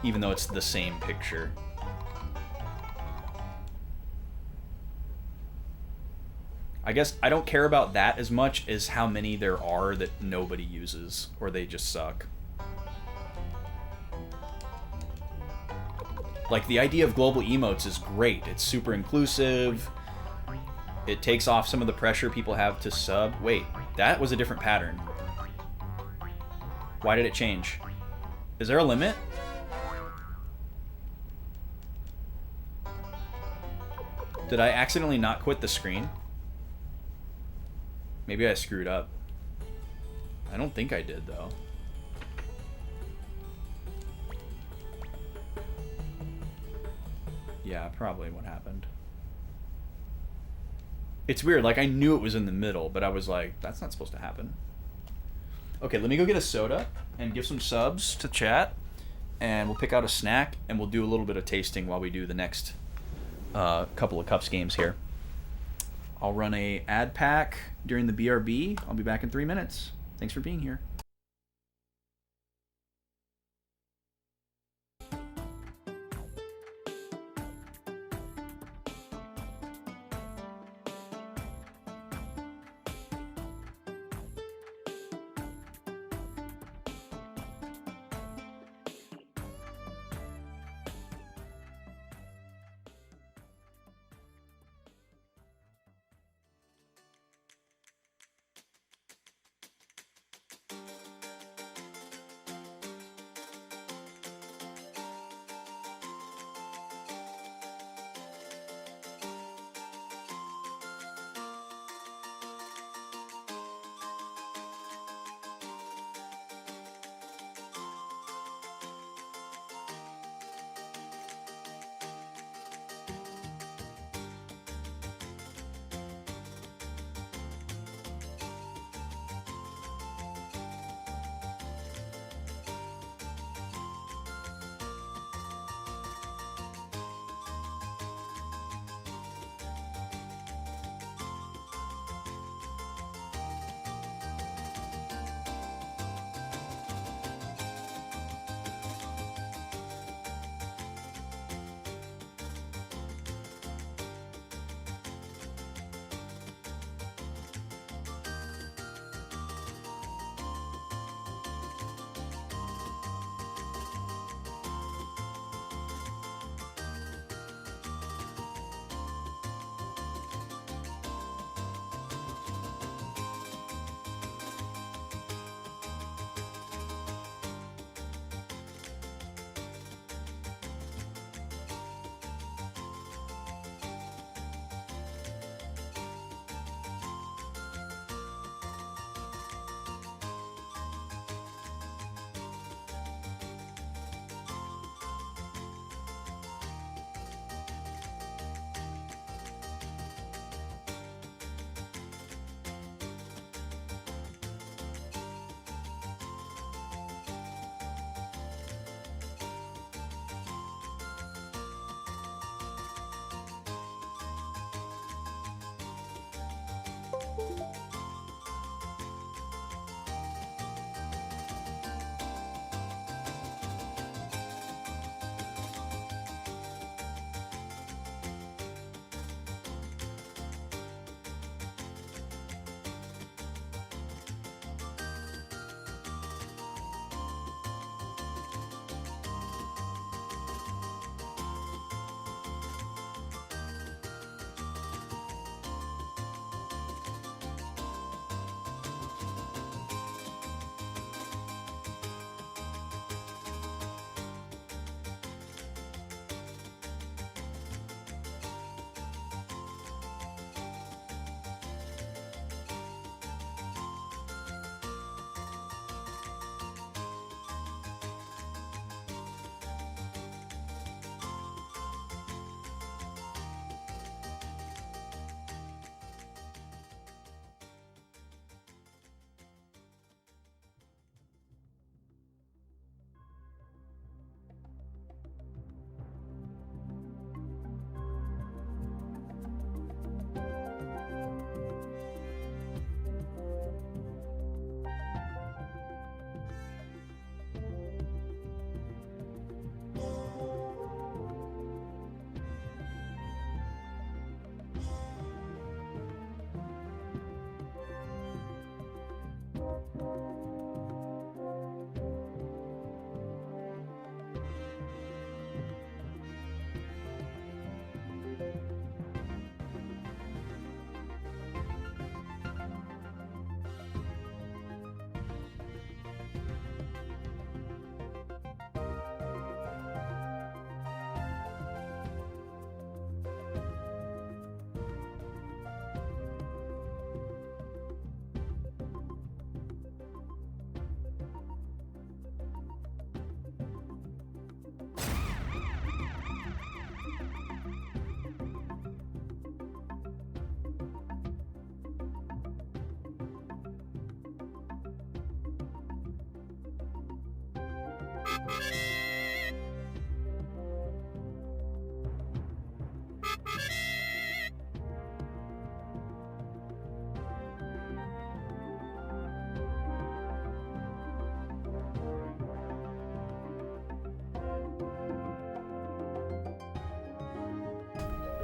Even though it's the same picture. I guess I don't care about that as much as how many there are that nobody uses, or they just suck. Like, the idea of global emotes is great. It's super inclusive. It takes off some of the pressure people have to sub. Wait, that was a different pattern. Why did it change? Is there a limit? Did I accidentally not quit the screen? Maybe I screwed up. I don't think I did, though. Yeah, probably what happened. It's weird, like I knew it was in the middle, but I was like, that's not supposed to happen. Okay, let me go get a soda and give some subs to chat, and we'll pick out a snack, and we'll do a little bit of tasting while we do the next couple of Cups games here. I'll run a ad pack during the BRB. I'll be back in 3 minutes. Thanks for being here.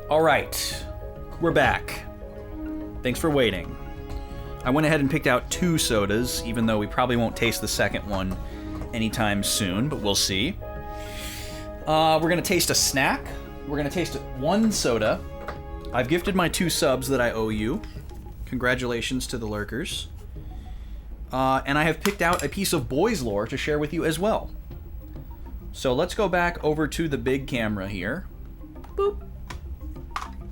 All right, we're back. Thanks for waiting. I went ahead and picked out 2 sodas, even though we probably won't taste the second one anytime soon, but we'll see. We're gonna taste a snack. We're gonna taste 1 soda. I've gifted my 2 subs that I owe you. Congratulations to the lurkers. And I have picked out a piece of boys lore to share with you as well. So let's go back over to the big camera here. Boop.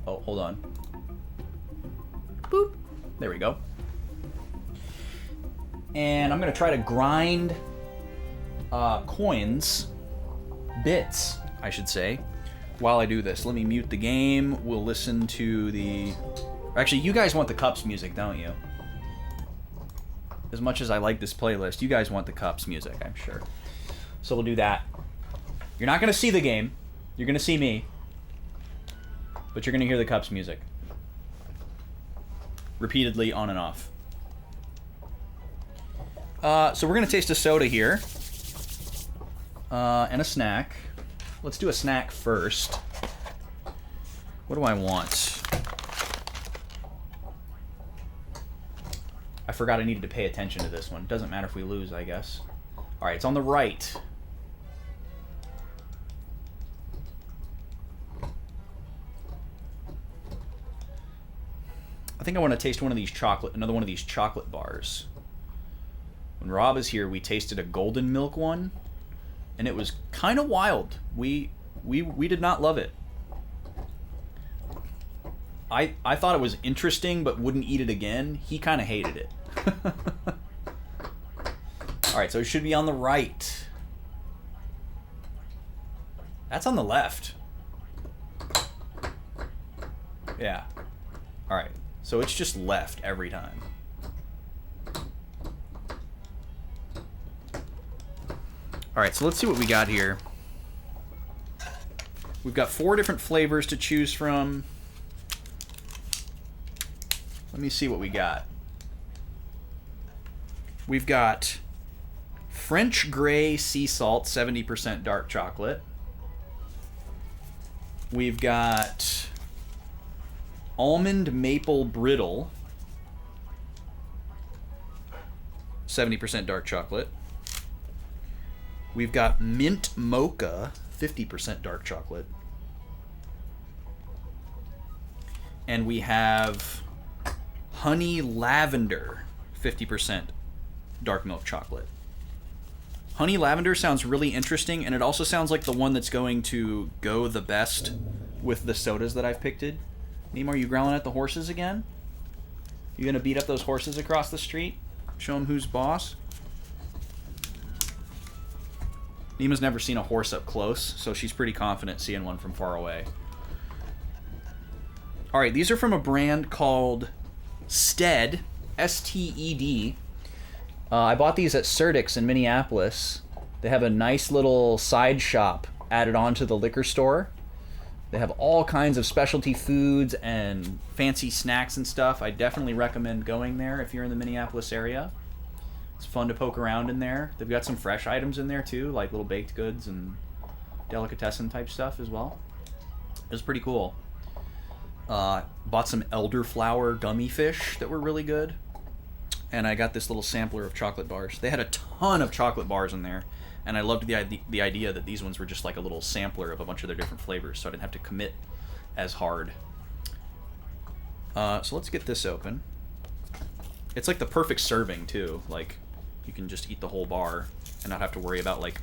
Oh, hold on. Boop. There we go. And I'm going to try to grind bits, I should say, while I do this. Let me mute the game. We'll listen to the... Actually, you guys want the Cups music, don't you? As much as I like this playlist, you guys want the Cups music, I'm sure. So we'll do that. You're not going to see the game. You're going to see me. But you're going to hear the Cups music. Repeatedly, on and off. So we're going to taste a soda here. And a snack. Let's do a snack first. What do I want? I forgot I needed to pay attention to this one. Doesn't matter if we lose, I guess. Alright, it's on the right. I think I want to taste another one of these chocolate bars. When Rob is here, we tasted a golden milk one, and it was kind of wild. We did not love it. I thought it was interesting, but wouldn't eat it again. He kind of hated it. All right, so it should be on the right. That's on the left. Yeah. All right. So it's just left every time. Alright, so let's see what we got here. We've got 4 different flavors to choose from. Let me see what we got. We've got French Gray Sea Salt, 70% dark chocolate. We've got Almond Maple Brittle, 70% dark chocolate. We've got Mint Mocha, 50% dark chocolate. And we have Honey Lavender, 50% dark milk chocolate. Honey Lavender sounds really interesting, and it also sounds like the one that's going to go the best with the sodas that I've picked. Nemo, are you growling at the horses again? You gonna beat up those horses across the street? Show them who's boss? Nema's never seen a horse up close, so she's pretty confident seeing one from far away. Alright, these are from a brand called Stead, S-T-E-D. I bought these at Surdyk's in Minneapolis. They have a nice little side shop added on to the liquor store. They have all kinds of specialty foods and fancy snacks and stuff. I definitely recommend going there if you're in the Minneapolis area. It's fun to poke around in there. They've got some fresh items in there too, like little baked goods and delicatessen type stuff as well. It was pretty cool. Bought some elderflower gummy fish that were really good. And I got this little sampler of chocolate bars. They had a ton of chocolate bars in there. And I loved the idea that these ones were just like a little sampler of a bunch of their different flavors, so I didn't have to commit as hard. So let's get this open. It's like the perfect serving too. Like, you can just eat the whole bar and not have to worry about like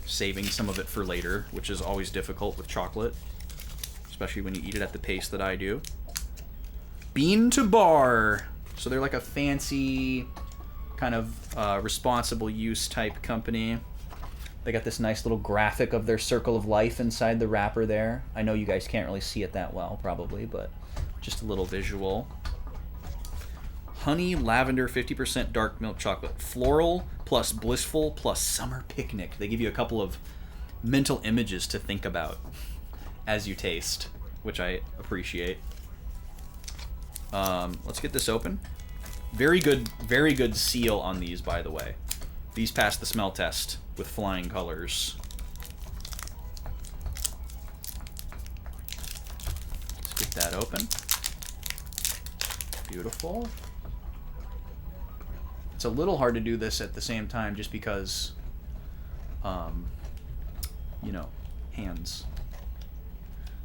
saving some of it for later, which is always difficult with chocolate, especially when you eat it at the pace that I do. Bean to Bar. So they're like a fancy kind of responsible use type company. They got this nice little graphic of their circle of life inside the wrapper there. I know you guys can't really see it that well, probably, but just a little visual. Honey, lavender, 50% dark milk chocolate. Floral plus blissful plus summer picnic. They give you a couple of mental images to think about as you taste, which I appreciate. Let's get this open. Very good seal on these, by the way. These passed the smell test with flying colors. Let's get that open. Beautiful. It's a little hard to do this at the same time just because, you know, hands.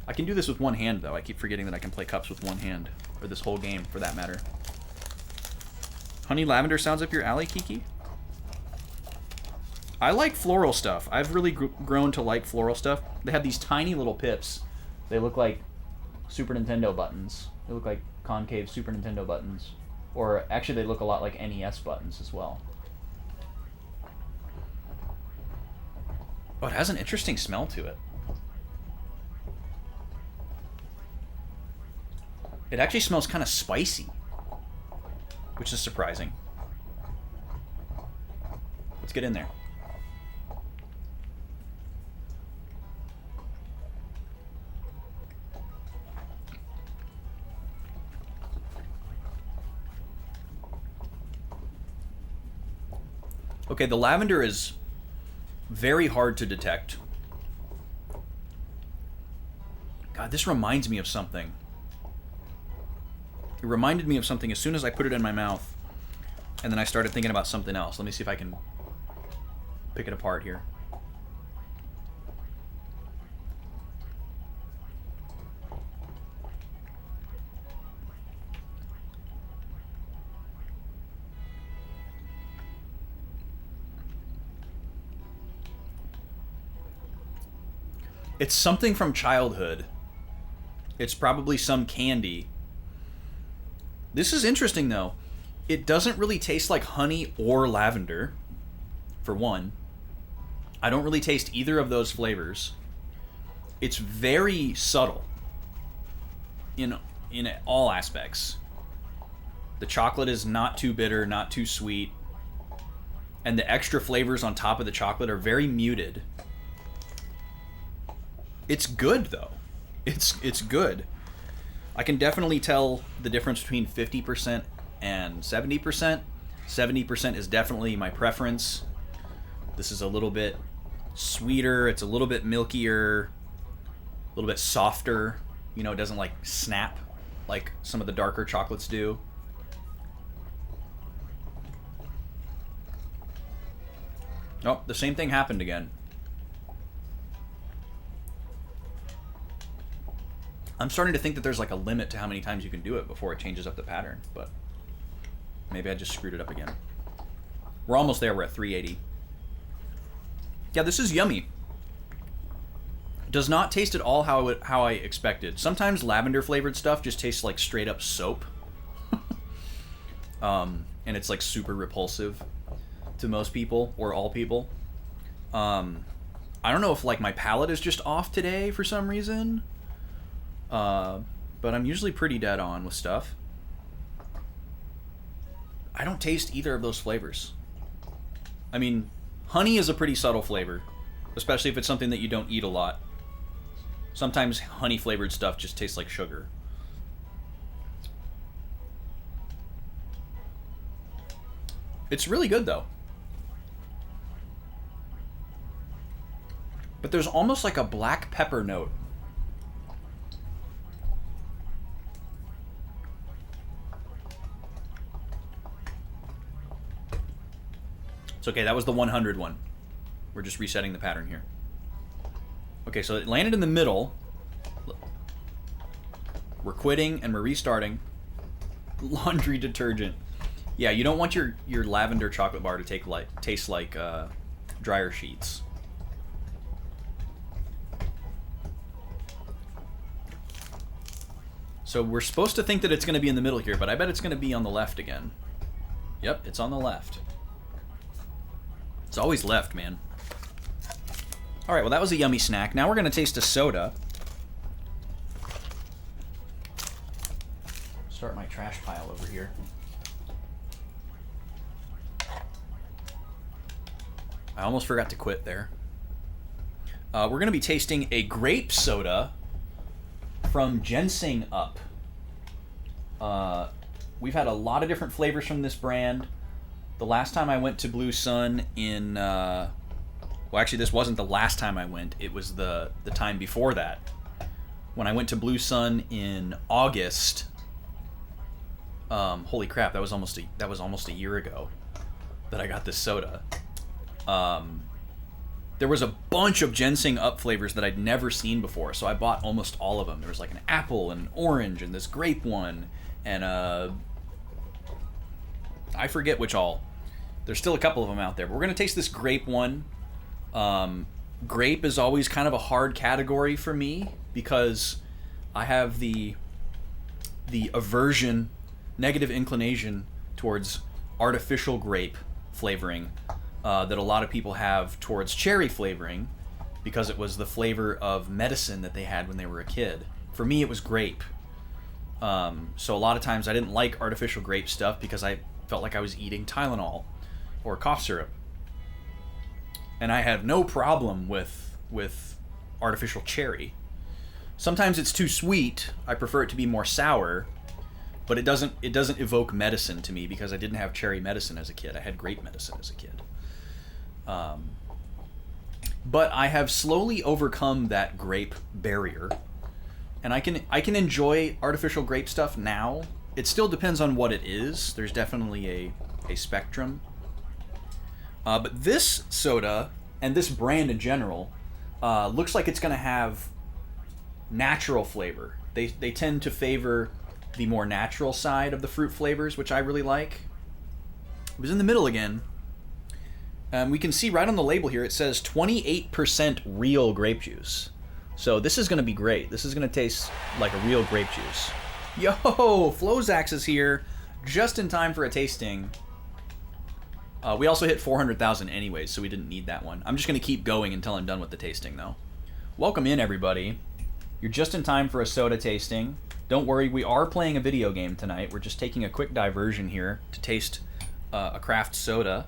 I can do this with one hand, though. I keep forgetting that I can play cups with one hand. Or this whole game, for that matter. Honey lavender sounds up your alley, Kiki? I like floral stuff. I've really grown to like floral stuff. They have these tiny little pips. They look like Super Nintendo buttons. They look like concave Super Nintendo buttons. Or actually they look a lot like NES buttons as well. Oh, it has an interesting smell to it. It actually smells kind of spicy, which is surprising. Let's get in there. Okay, the lavender is very hard to detect. God, this reminds me of something. It reminded me of something as soon as I put it in my mouth, and then I started thinking about something else. Let me see if I can pick it apart here. It's something from childhood. It's probably some candy. This is interesting, though. It doesn't really taste like honey or lavender, for one. I don't really taste either of those flavors. It's very subtle in all aspects. The chocolate is not too bitter, not too sweet. And the extra flavors on top of the chocolate are very muted. It's good, though. It's good. I can definitely tell the difference between 50% and 70%. 70% is definitely my preference. This is a little bit sweeter. It's a little bit milkier. A little bit softer. You know, it doesn't like snap like some of the darker chocolates do. Oh, the same thing happened again. I'm starting to think that there's like a limit to how many times you can do it before it changes up the pattern, but maybe I just screwed it up again. We're almost there. We're at 380. Yeah, this is yummy. Does not taste at all how I expected. Sometimes lavender flavored stuff just tastes like straight up soap. And it's like super repulsive to most people or all people. I don't know if like my palate is just off today for some reason. But I'm usually pretty dead on with stuff. I don't taste either of those flavors. I mean, honey is a pretty subtle flavor, especially if it's something that you don't eat a lot. Sometimes honey flavored stuff just tastes like sugar. It's really good though. But there's almost like a black pepper note. It's okay, that was the 100 one. We're just resetting the pattern here. Okay, so it landed in the middle. We're quitting and we're restarting. Laundry detergent. Yeah, you don't want your lavender chocolate bar to taste like dryer sheets. So we're supposed to think that it's going to be in the middle here, but I bet it's going to be on the left again. Yep, it's on the left. It's always left, man. Alright, well that was a yummy snack. Now we're going to taste a soda. Start my trash pile over here. I almost forgot to quit there. We're going to be tasting a grape soda from Ginseng Up. We've had a lot of different flavors from this brand. The last time I went to Blue Sun in... well, actually, this wasn't the last time I went. It was the time before that. When I went to Blue Sun in August... holy crap, that was almost a year ago that I got this soda. There was a bunch of Ginseng Up flavors that I'd never seen before, so I bought almost all of them. There was like an apple and an orange and this grape one, and I forget which all. There's still a couple of them out there, but we're going to taste this grape one. Grape is always kind of a hard category for me because I have the aversion, negative inclination towards artificial grape flavoring that a lot of people have towards cherry flavoring because it was the flavor of medicine that they had when they were a kid. For me, it was grape. So a lot of times I didn't like artificial grape stuff because I felt like I was eating Tylenol or cough syrup. And I have no problem with artificial cherry. Sometimes it's too sweet. I prefer it to be more sour. But it doesn't evoke medicine to me because I didn't have cherry medicine as a kid. I had grape medicine as a kid. But I have slowly overcome that grape barrier, and I can enjoy artificial grape stuff now. It still depends on what it is. There's definitely a spectrum. But this soda and this brand in general looks like it's going to have natural flavor. They tend to favor the more natural side of the fruit flavors, which I really like. It was in the middle again. We can see right on the label here, it says 28% real grape juice. So this is going to be great. This is going to taste like a real grape juice. Yo, Flozax is here just in time for a tasting. We also hit 400,000 anyways, so we didn't need that one. I'm just going to keep going until I'm done with the tasting, though. Welcome in, everybody. You're just in time for a soda tasting. Don't worry, we are playing a video game tonight. We're just taking a quick diversion here to taste a craft soda,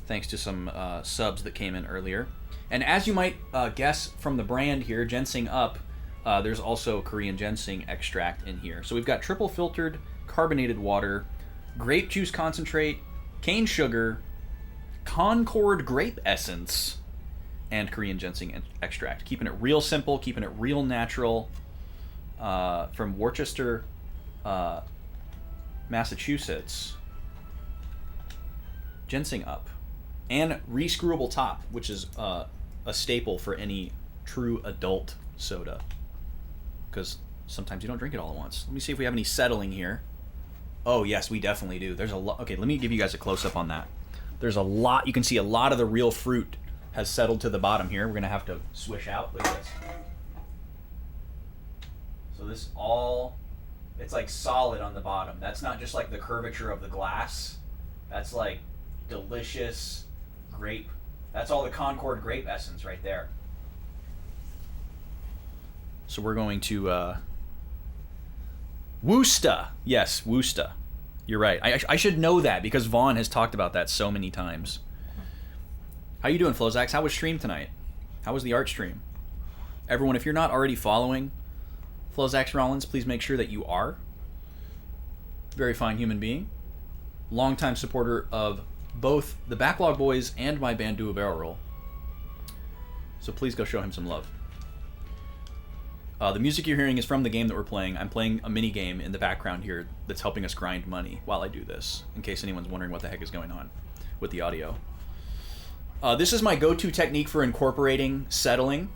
thanks to some subs that came in earlier. And as you might guess from the brand here, Ginseng Up, there's also Korean ginseng extract in here. So we've got triple filtered carbonated water, grape juice concentrate, cane sugar, Concord grape essence, and Korean ginseng extract. Keeping it real simple, keeping it real natural. From Worcester, Massachusetts. Ginseng Up. And rescrewable top, which is a staple for any true adult soda. Because sometimes you don't drink it all at once. Let me see if we have any settling here. Oh, yes, we definitely do. There's a lot. Okay, let me give you guys a close-up on that. There's a lot. You can see a lot of the real fruit has settled to the bottom here. We're going to have to swish out. Look at this. So this all, it's like solid on the bottom. That's not just like the curvature of the glass. That's like delicious grape. That's all the Concord grape essence right there. So we're going to Worcester. Yes, Worcester. You're right. I should know that because Vaughn has talked about that so many times. How you doing, Flozax? How was stream tonight? How was the art stream? Everyone, if you're not already following Flozax Rollins, please make sure that you are. Very fine human being. Longtime supporter of both the Backlog Boys and my band Do a Barrel Roll. So please go show him some love. The music you're hearing is from the game that we're playing. I'm playing a mini game in the background here that's helping us grind money while I do this, in case anyone's wondering what the heck is going on with the audio. This is my go-to technique for incorporating settling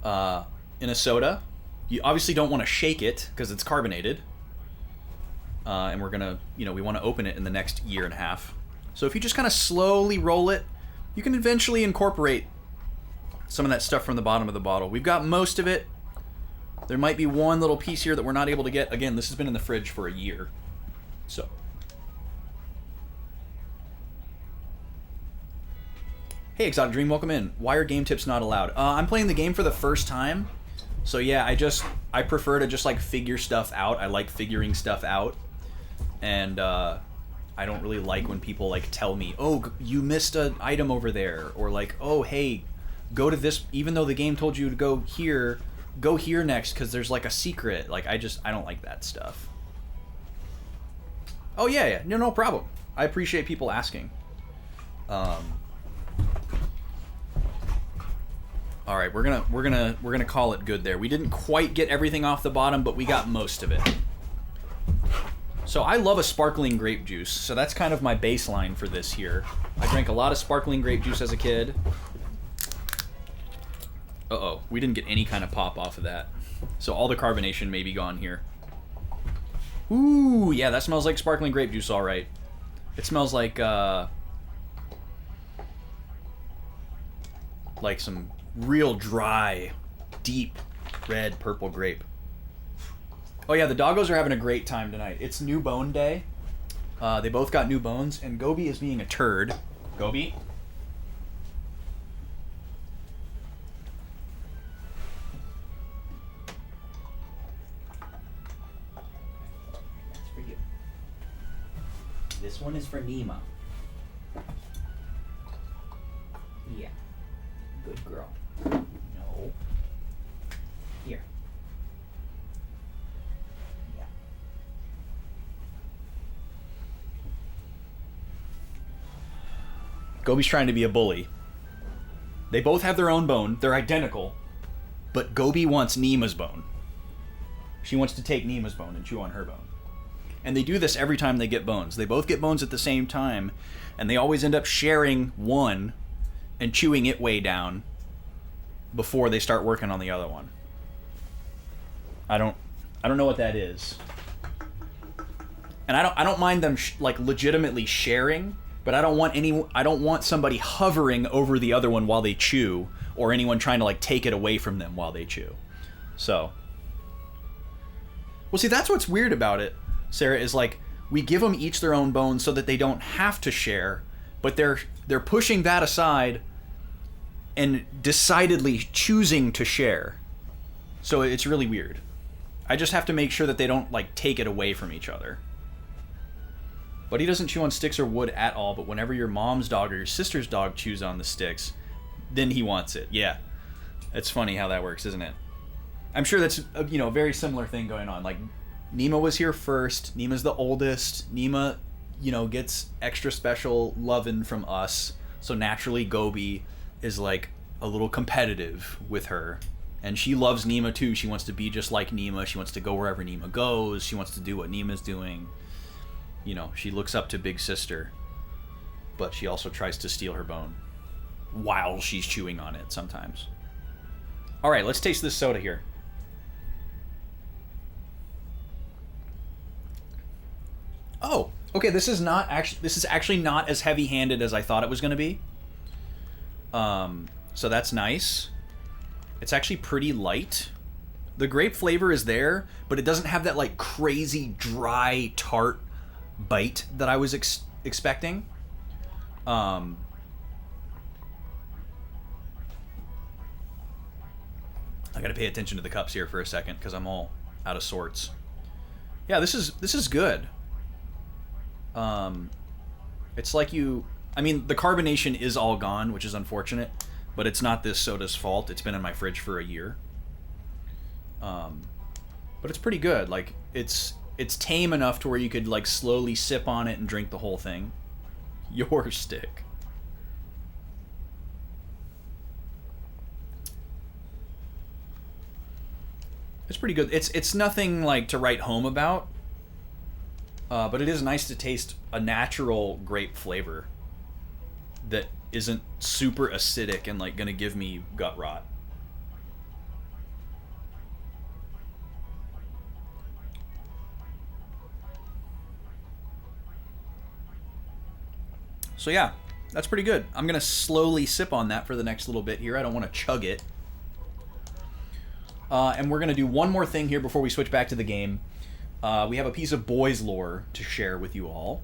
in a soda. You obviously don't want to shake it because it's carbonated. And we're gonna, we want to open it in the next year and a half. So if you just kind of slowly roll it, you can eventually incorporate some of that stuff from the bottom of the bottle. We've got most of it. There might be one little piece here that we're not able to get. Again, this has been in the fridge for a year. So. Hey, Exotic Dream, welcome in. Why are game tips not allowed? I'm playing the game for the first time. So yeah, I prefer to just like figure stuff out. I like figuring stuff out. And I don't really like when people like tell me, oh, you missed an item over there, or like, oh, hey, go to this, even though the game told you to go here next because there's like a secret. Like, I don't like that stuff. Oh yeah, no problem. I appreciate people asking. All right, we're gonna call it good there. We didn't quite get everything off the bottom, but we got most of it. So I love a sparkling grape juice, so that's kind of my baseline for this here. I drank a lot of sparkling grape juice as a kid. Uh-oh, we didn't get any kind of pop off of that. So all the carbonation may be gone here. Ooh, yeah, that smells like sparkling grape juice, all right. It smells like some real dry, deep red purple grape. Oh yeah, the doggos are having a great time tonight. It's new bone day. They both got new bones, and Gobi is being a turd. Gobi? That's for you. This one is for Nima. Yeah. Good girl. No. Here. Yeah. Gobi's trying to be a bully. They both have their own bone. They're identical. But Gobi wants Nima's bone. She wants to take Nima's bone and chew on her bone. And they do this every time they get bones. They both get bones at the same time, and they always end up sharing one and chewing it way down before they start working on the other one. I don't know what that is. And I don't mind them like legitimately sharing, but I don't want somebody hovering over the other one while they chew, or anyone trying to like take it away from them while they chew. So, well, see, that's what's weird about it, Sarah, is like we give them each their own bone so that they don't have to share, but they're pushing that aside and decidedly choosing to share. So it's really weird. I just have to make sure that they don't like take it away from each other. But he doesn't chew on sticks or wood at all, but whenever your mom's dog or your sister's dog chews on the sticks, then he wants it. Yeah. It's funny how that works, isn't it? I'm sure that's a very similar thing going on. Like, Nima was here first. Nima's the oldest. Nima, gets extra special loving from us. So naturally, Gobi is like a little competitive with her. And she loves Nima too. She wants to be just like Nima. She wants to go wherever Nima goes. She wants to do what Nima's doing. She looks up to Big Sister. But she also tries to steal her bone while she's chewing on it sometimes. All right, let's taste this soda here. Oh, okay. This is actually not as heavy-handed as I thought it was going to be. So that's nice. It's actually pretty light. The grape flavor is there, but it doesn't have that like crazy dry tart bite that I was expecting. I got to pay attention to the cups here for a second because I'm all out of sorts. Yeah, this is good. It's like the carbonation is all gone, which is unfortunate, but it's not this soda's fault. It's been in my fridge for a year. But it's pretty good. Like, it's tame enough to where you could like slowly sip on it and drink the whole thing. Your stick. It's pretty good. It's nothing like to write home about. But it is nice to taste a natural grape flavor that isn't super acidic and like gonna give me gut rot. So yeah, that's pretty good. I'm gonna slowly sip on that for the next little bit here. I don't want to chug it. And we're gonna do one more thing here before we switch back to the game. We have a piece of boys lore to share with you all,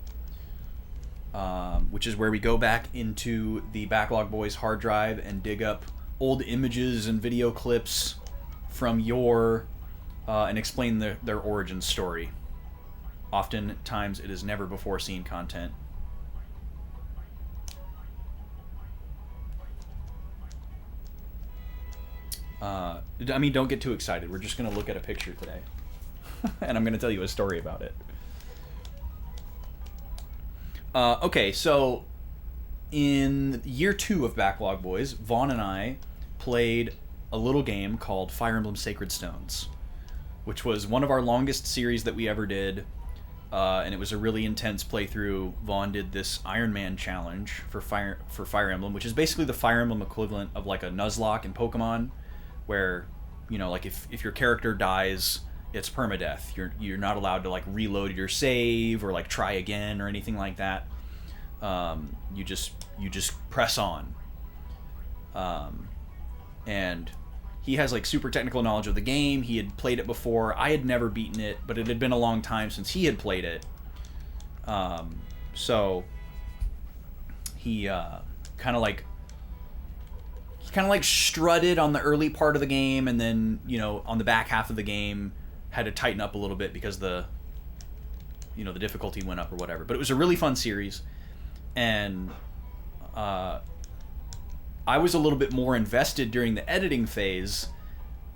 which is where we go back into the Backlog Boys hard drive and dig up old images and video clips from and explain their origin story. Oftentimes, it is never before seen content. I mean, don't get too excited. We're just going to look at a picture today. And I'm going to tell you a story about it. Okay, so in year 2 of Backlog Boys, Vaughn and I played a little game called Fire Emblem Sacred Stones, which was one of our longest series that we ever did, and it was a really intense playthrough. Vaughn did this Iron Man challenge for Fire Emblem, which is basically the Fire Emblem equivalent of like a Nuzlocke in Pokemon, where, you know, like if your character dies, it's permadeath. You're not allowed to like reload your save or like try again or anything like that. You just press on. And he has like super technical knowledge of the game. He had played it before. I had never beaten it, but it had been a long time since he had played it. So he kind of like strutted on the early part of the game, and then, you know, on the back half of the game had to tighten up a little bit because the difficulty went up or whatever. But it was a really fun series, and I was a little bit more invested during the editing phase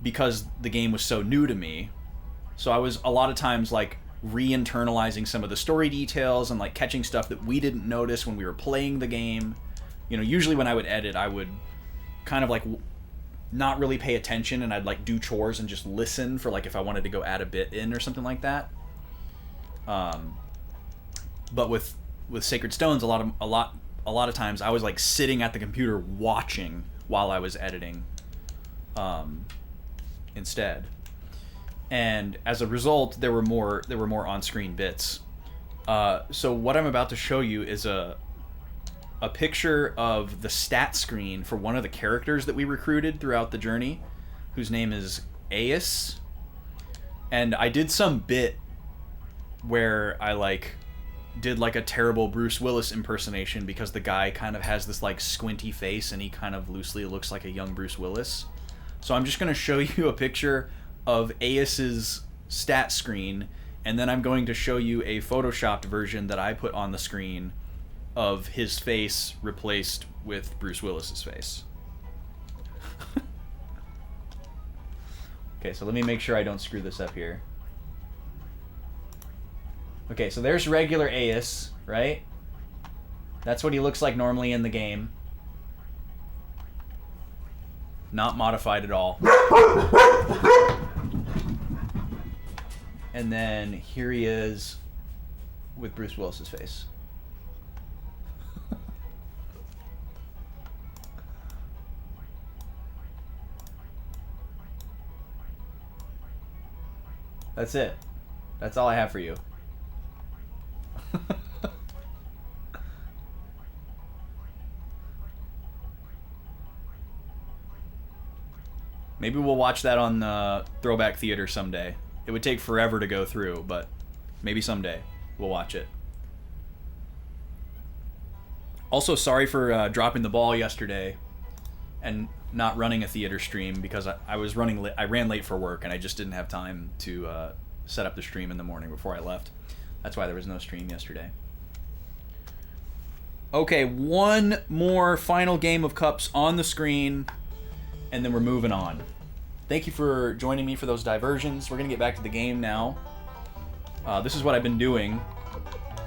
because the game was so new to me. So I was a lot of times like re-internalizing some of the story details and like catching stuff that we didn't notice when we were playing the game. You know, usually when I would edit, I would kind of like not really pay attention, and I'd like do chores and just listen for like if I wanted to go add a bit in or something like that. But with Sacred Stones, a lot of times I was like sitting at the computer watching while I was editing instead. And as a result, there were more on-screen bits. So what I'm about to show you is a picture of the stat screen for one of the characters that we recruited throughout the journey, whose name is Aeus. And I did some bit where I like did like a terrible Bruce Willis impersonation because the guy kind of has this like squinty face and he kind of loosely looks like a young Bruce Willis. So I'm just going to show you a picture of Aeus's stat screen, and then I'm going to show you a photoshopped version that I put on the screen of his face replaced with Bruce Willis's face. Okay, so let me make sure I don't screw this up here. Okay, so there's regular Aeus, right? That's what he looks like normally in the game. Not modified at all. And then here he is with Bruce Willis's face. That's it. That's all I have for you. Maybe we'll watch that on Throwback Theater someday. It would take forever to go through, but maybe someday we'll watch it. Also, sorry for dropping the ball yesterday and not running a theater stream because I was running. I ran late for work and I just didn't have time to set up the stream in the morning before I left. That's why there was no stream yesterday. Okay, one more final game of Cups on the screen, and then we're moving on. Thank you for joining me for those diversions. We're going to get back to the game now. This is what I've been doing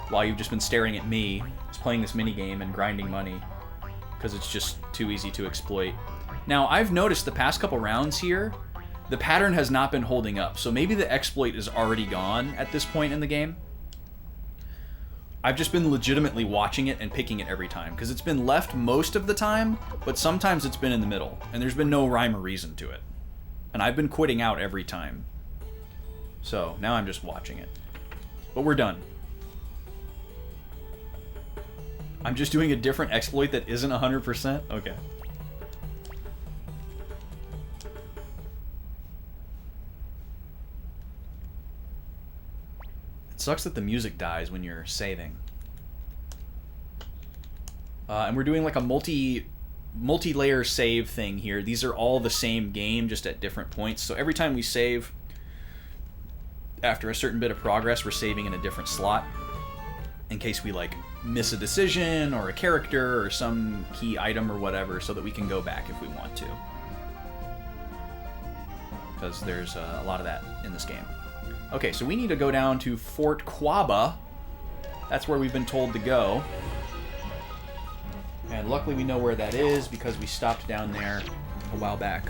while you've just been staring at me, just playing this mini game and grinding money, because it's just too easy to exploit. Now, I've noticed the past couple rounds here, the pattern has not been holding up, so maybe the exploit is already gone at this point in the game. I've just been legitimately watching it and picking it every time, because it's been left most of the time, but sometimes it's been in the middle, and there's been no rhyme or reason to it. And I've been quitting out every time. So, now I'm just watching it. But we're done. I'm just doing a different exploit that isn't 100%? Okay. It sucks that the music dies when you're saving. And we're doing like a multi-layer save thing here. These are all the same game, just at different points. So every time we save, after a certain bit of progress, we're saving in a different slot in case we like miss a decision or a character or some key item or whatever, so that we can go back if we want to. Because there's a lot of that in this game. Okay, so we need to go down to Fort Quaba. That's where we've been told to go. And luckily we know where that is because we stopped down there a while back.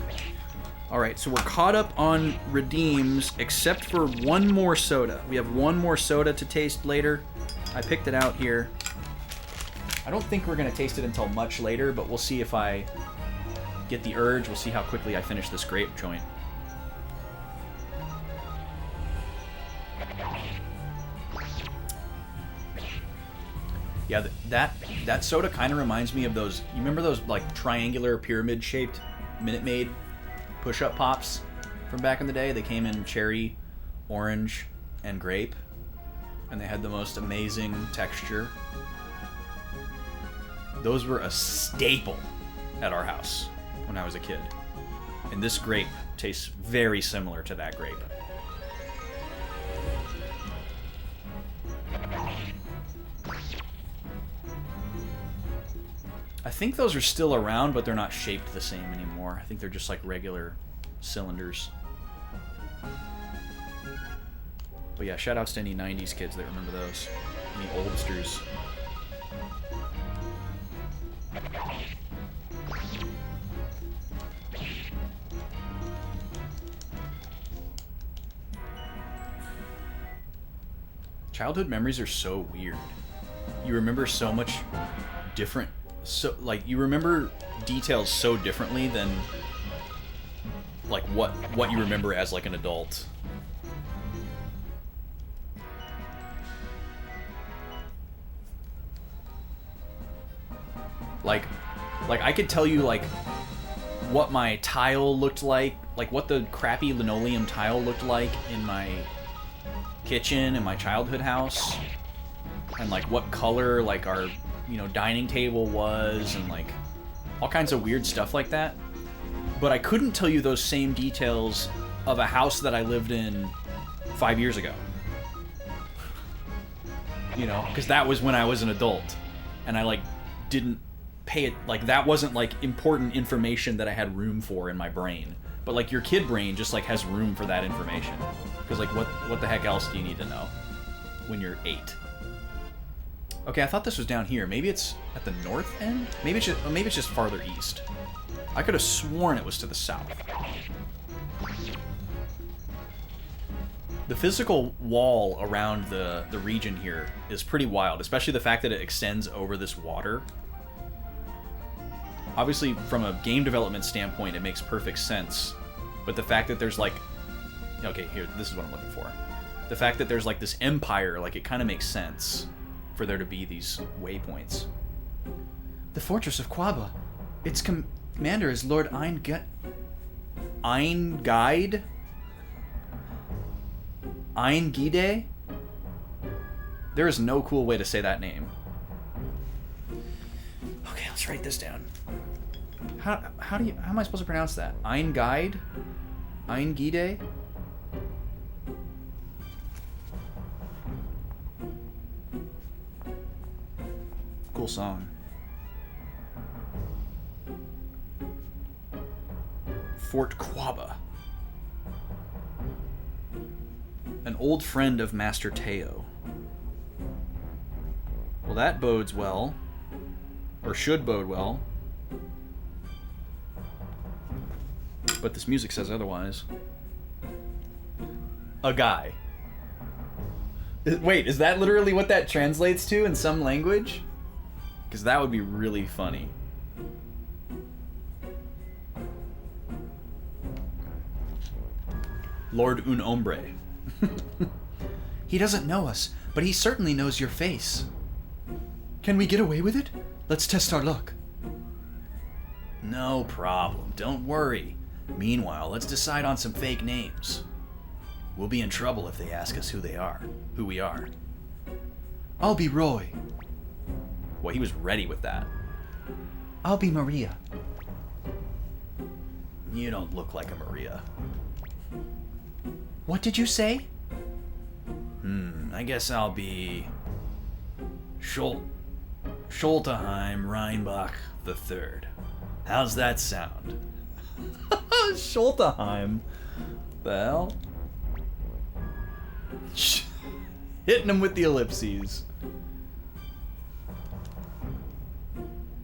Alright, so we're caught up on redeems except for one more soda. We have one more soda to taste later. I picked it out here. I don't think we're going to taste it until much later, but we'll see if I get the urge. We'll see how quickly I finish this grape joint. Yeah, that soda kind of reminds me of those... You remember those like triangular pyramid-shaped Minute Maid push-up pops from back in the day? They came in cherry, orange, and grape, and they had the most amazing texture. Those were a staple at our house when I was a kid. And this grape tastes very similar to that grape. I think those are still around, but they're not shaped the same anymore. I think they're just like regular cylinders. But yeah, shoutouts to any 90s kids that remember those. Any oldsters. Childhood memories are so weird. You remember so much different. So, like, you remember details so differently than, like, what you remember as, like, an adult. Like, I could tell you, like, what my tile looked like what the crappy linoleum tile looked like in my kitchen in my childhood house, and, like, what color, like, our... dining table was, and like all kinds of weird stuff like that. But I couldn't tell you those same details of a house that I lived in 5 years ago. Because that was when I was an adult, and I like didn't pay it, like that wasn't like important information that I had room for in my brain. But like your kid brain just like has room for that information. Because like what the heck else do you need to know when you're 8? Okay, I thought this was down here. Maybe it's at the north end? Maybe it's just farther east. I could have sworn it was to the south. The physical wall around the region here is pretty wild, especially the fact that it extends over this water. Obviously, from a game development standpoint, it makes perfect sense. But the fact that there's like... Okay, here, this is what I'm looking for. The fact that there's like this empire, like it kind of makes sense for there to be these waypoints. The fortress of Quaba. Its commander is Lord Einguide? Einguide? There is no cool way to say that name. Okay, let's write this down. How am I supposed to pronounce that? Einguide? Einguide? Cool song. Fort Quaba. An old friend of Master Teo. Well, that bodes well. Or should bode well. But this music says otherwise. A guy. Wait, is that literally what that translates to in some language? Because that would be really funny. Lord Un Hombre. He doesn't know us, but he certainly knows your face. Can we get away with it? Let's test our luck. No problem. Don't worry. Meanwhile, let's decide on some fake names. We'll be in trouble if they ask us who we are. I'll be Roy. Well, he was ready with that. I'll be Maria. You don't look like a Maria. What did you say? I guess I'll be Schulteheim Reinbach III. How's that sound? Schulteheim. The hell? Hitting him with the ellipses.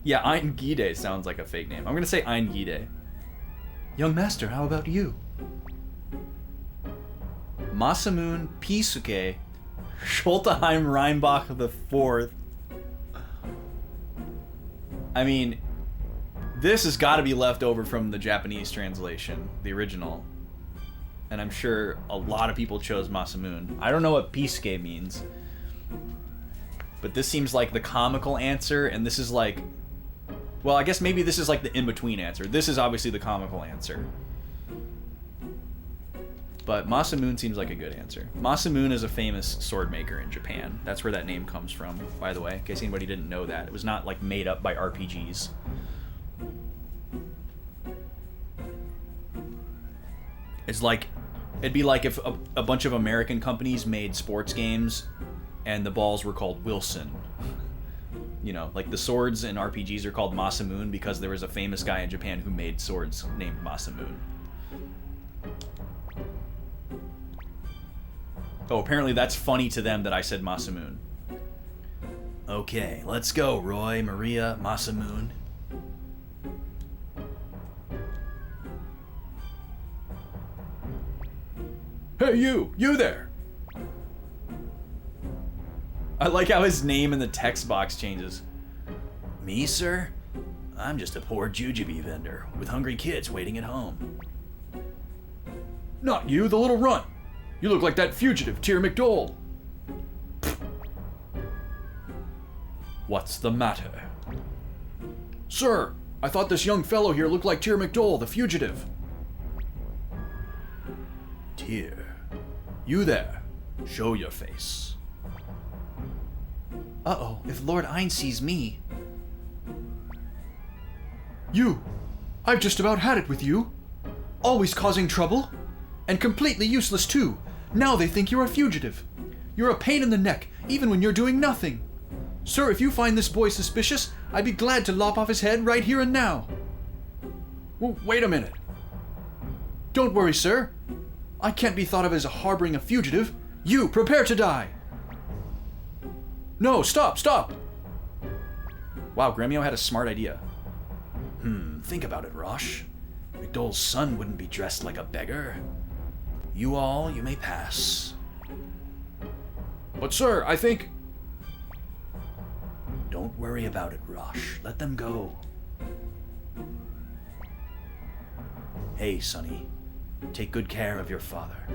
Yeah, Eingide sounds like a fake name. I'm gonna say Eingide. Young master, how about you? Masamune Pisuke Schulteheim Reinbach IV. I mean, this has got to be left over from the Japanese translation, the original. And I'm sure a lot of people chose Masamune. I don't know what Pisuke means. But this seems like the comical answer, and this is like... Well, I guess maybe this is like the in-between answer. This is obviously the comical answer. But Masamune seems like a good answer. Masamune is a famous sword maker in Japan. That's where that name comes from, by the way, in case anybody didn't know that. It was not like made up by RPGs. It's like, it'd be like if a bunch of American companies made sports games and the balls were called Wilson. You know, like the swords in RPGs are called Masamune because there was a famous guy in Japan who made swords named Masamune. Oh, apparently that's funny to them that I said Masamune. Okay, let's go, Roy, Maria, Masamune. Hey, you there! I like how his name in the text box changes. Me, sir? I'm just a poor jujube vendor with hungry kids waiting at home. Not you, the little runt! You look like that fugitive, Tyr McDowell. What's the matter? Sir, I thought this young fellow here looked like Tyr McDowell, the fugitive. Tyr, you there. Show your face. Uh-oh, if Lord Ein sees me... You! I've just about had it with you. Always causing trouble. And completely useless too. Now they think you're a fugitive. You're a pain in the neck, even when you're doing nothing. Sir, if you find this boy suspicious, I'd be glad to lop off his head right here and now. Well, wait a minute. Don't worry, sir. I can't be thought of as harboring a fugitive. You, prepare to die. No, stop! Wow, Gremio had a smart idea. Think about it, Rosh. McDowell's son wouldn't be dressed like a beggar. You may pass. But sir, I think... Don't worry about it, Rosh. Let them go. Hey, Sonny. Take good care of your father.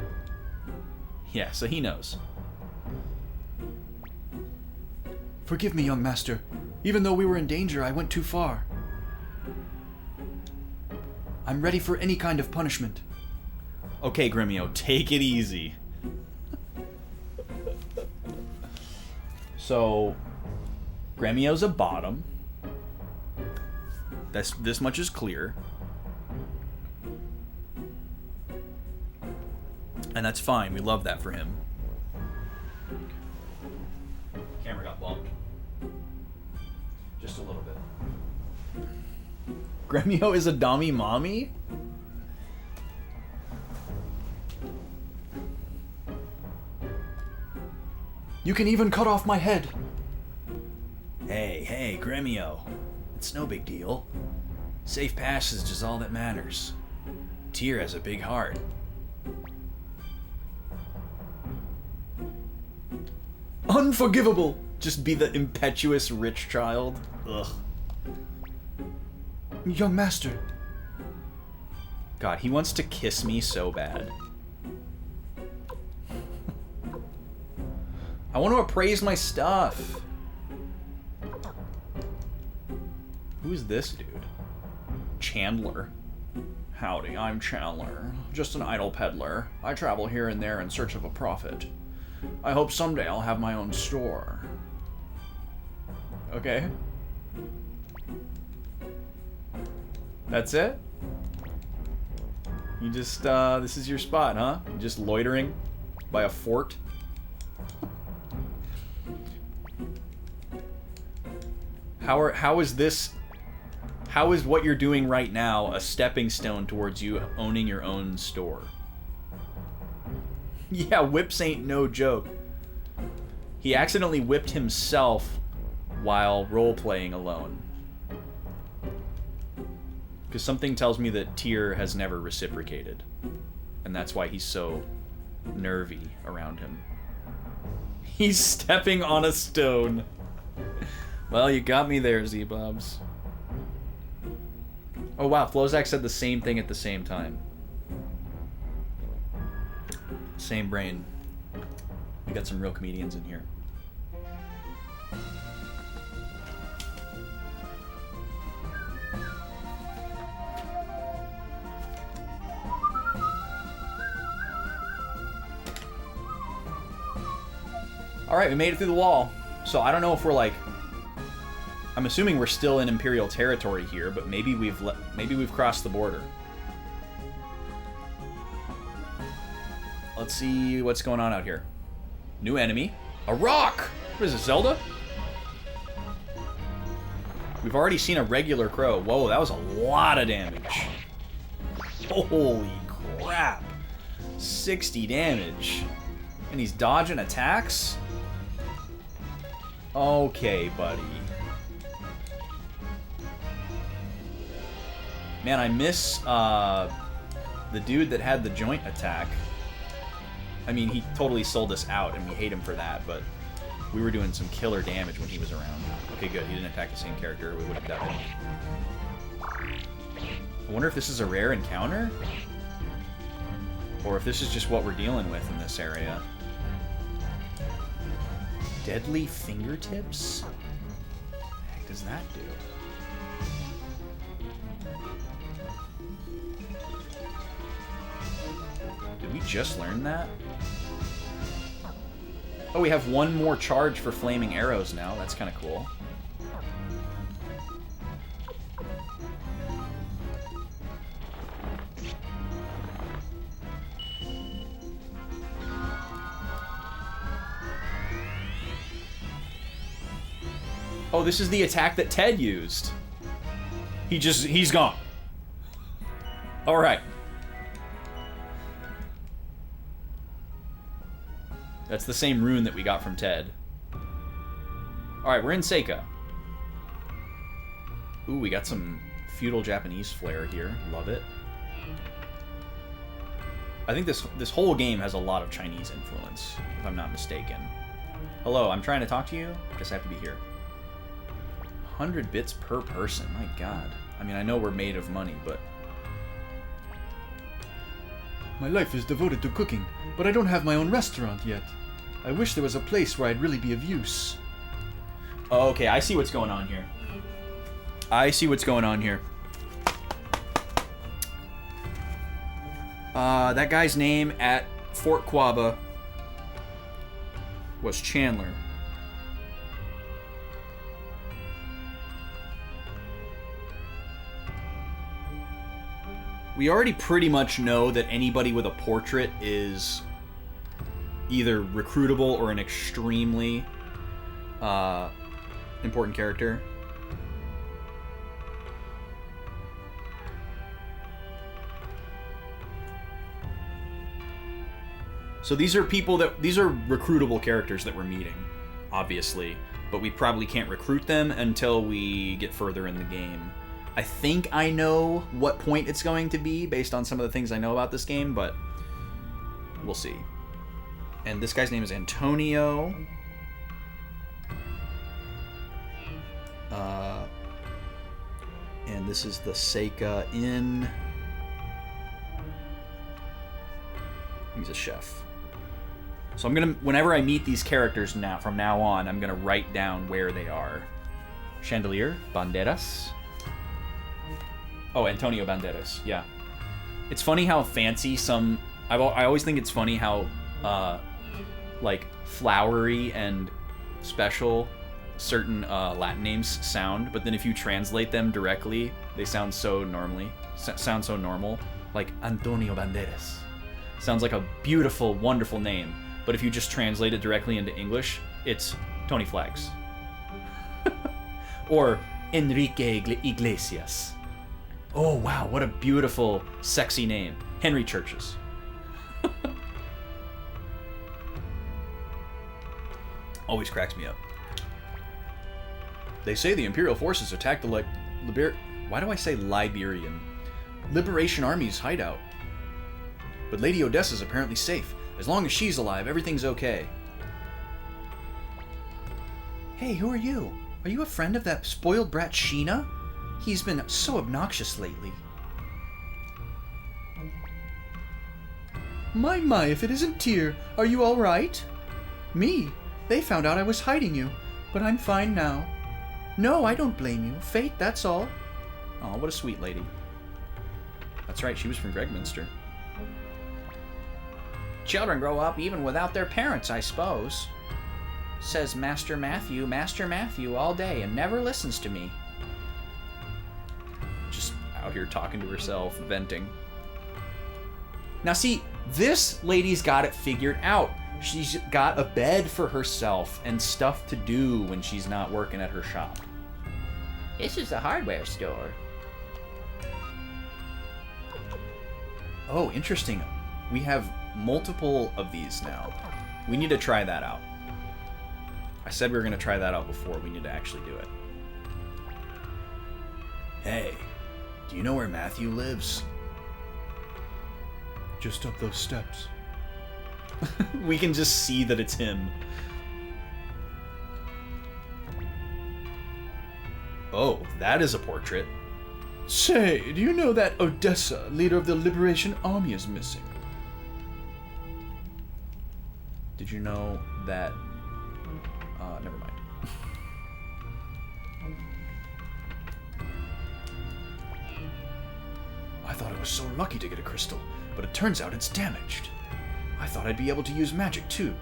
Yeah, so he knows. Forgive me, young master. Even though we were in danger, I went too far. I'm ready for any kind of punishment. Okay, Gremio, take it easy. So, Gremio's a bottom. This much is clear. And that's fine, we love that for him. Camera got bumped. Just a little bit. Gremio is a dummy mommy? You can even cut off my head. Hey, Gremio. It's no big deal. Safe passage is all that matters. Tyr has a big heart. Unforgivable! Just be the impetuous rich child. Ugh. Young master. God, he wants to kiss me so bad. I want to appraise my stuff. Who's this dude? Chandler. Howdy, I'm Chandler. Just an idle peddler. I travel here and there in search of a profit. I hope someday I'll have my own store. Okay. That's it? You just, this is your spot, huh? You just loitering by a fort? How is this? How is what you're doing right now a stepping stone towards you owning your own store? Yeah, whips ain't no joke. He accidentally whipped himself while role-playing alone. Because something tells me that Tyr has never reciprocated. And that's why he's so nervy around him. He's stepping on a stone. Well, you got me there, Z-Bobs. Oh wow, Flozak said the same thing at the same time. Same brain. We got some real comedians in here. Alright, we made it through the wall. So I don't know if we're like... I'm assuming we're still in Imperial territory here, but maybe we've crossed the border. Let's see what's going on out here. New enemy. A rock! What is this, Zelda? We've already seen a regular crow. Whoa, that was a lot of damage. Holy crap. 60 damage. And he's dodging attacks? Okay, buddy. Man, I miss the dude that had the joint attack. I mean, he totally sold us out, and we hate him for that, but we were doing some killer damage when he was around. Okay, good. He didn't attack the same character. We would have died. I wonder if this is a rare encounter? Or if this is just what we're dealing with in this area. Deadly fingertips? What the heck does that do? Did we just learn that? Oh, we have one more charge for flaming arrows now. That's kind of cool. Oh, this is the attack that Ted used. He's gone. All right. That's the same rune that we got from Ted. Alright, we're in Seika. Ooh, we got some feudal Japanese flair here. Love it. I think this whole game has a lot of Chinese influence, if I'm not mistaken. Hello, I'm trying to talk to you. Guess I have to be here. 100 bits per person. My god. I mean, I know we're made of money, but... My life is devoted to cooking, but I don't have my own restaurant yet. I wish there was a place where I'd really be of use. Oh, okay, I see what's going on here. I see what's going on here. That guy's name at Fort Quaba was Chandler. We already pretty much know that anybody with a portrait is either recruitable or an extremely important character. So these are recruitable characters that we're meeting, obviously, but we probably can't recruit them until we get further in the game. I think I know what point it's going to be based on some of the things I know about this game, but we'll see. And this guy's name is Antonio. And this is the Seika Inn. He's a chef. So I'm gonna, whenever I meet these characters now, from now on, I'm gonna write down where they are. Chandelier, Banderas. Oh, Antonio Banderas, yeah. It's funny how fancy some... I always think it's funny how, like, flowery and special certain Latin names sound, but then if you translate them directly, they sound so normal. Like, Antonio Banderas. Sounds like a beautiful, wonderful name, but if you just translate it directly into English, it's Tony Flags. Or Enrique Iglesias. Oh, wow, what a beautiful, sexy name. Henry Churches. Always cracks me up. They say the Imperial forces attacked the why do I say Liberian? Liberation Army's hideout. But Lady Odessa's apparently safe. As long as she's alive, everything's okay. Hey, who are you? Are you a friend of that spoiled brat Sheena? He's been so obnoxious lately. My, if it isn't Tyr, are you all right? Me? They found out I was hiding you, but I'm fine now. No, I don't blame you. Fate, that's all. Oh, what a sweet lady. That's right, she was from Gregminster. Children grow up even without their parents, I suppose. Says Master Matthew all day and never listens to me. Just out here talking to herself, venting. Now see, this lady's got it figured out. She's got a bed for herself and stuff to do when she's not working at her shop. This is a hardware store. Oh, interesting. We have multiple of these now. We need to try that out. I said we were going to try that out before. We need to actually do it. Hey, do you know where Matthew lives? Just up those steps. We can just see that it's him. Oh, that is a portrait. Say, do you know that Odessa, leader of the Liberation Army, is missing? Did you know that... never mind. I thought I was so lucky to get a crystal, but it turns out it's damaged. I thought I'd be able to use magic too.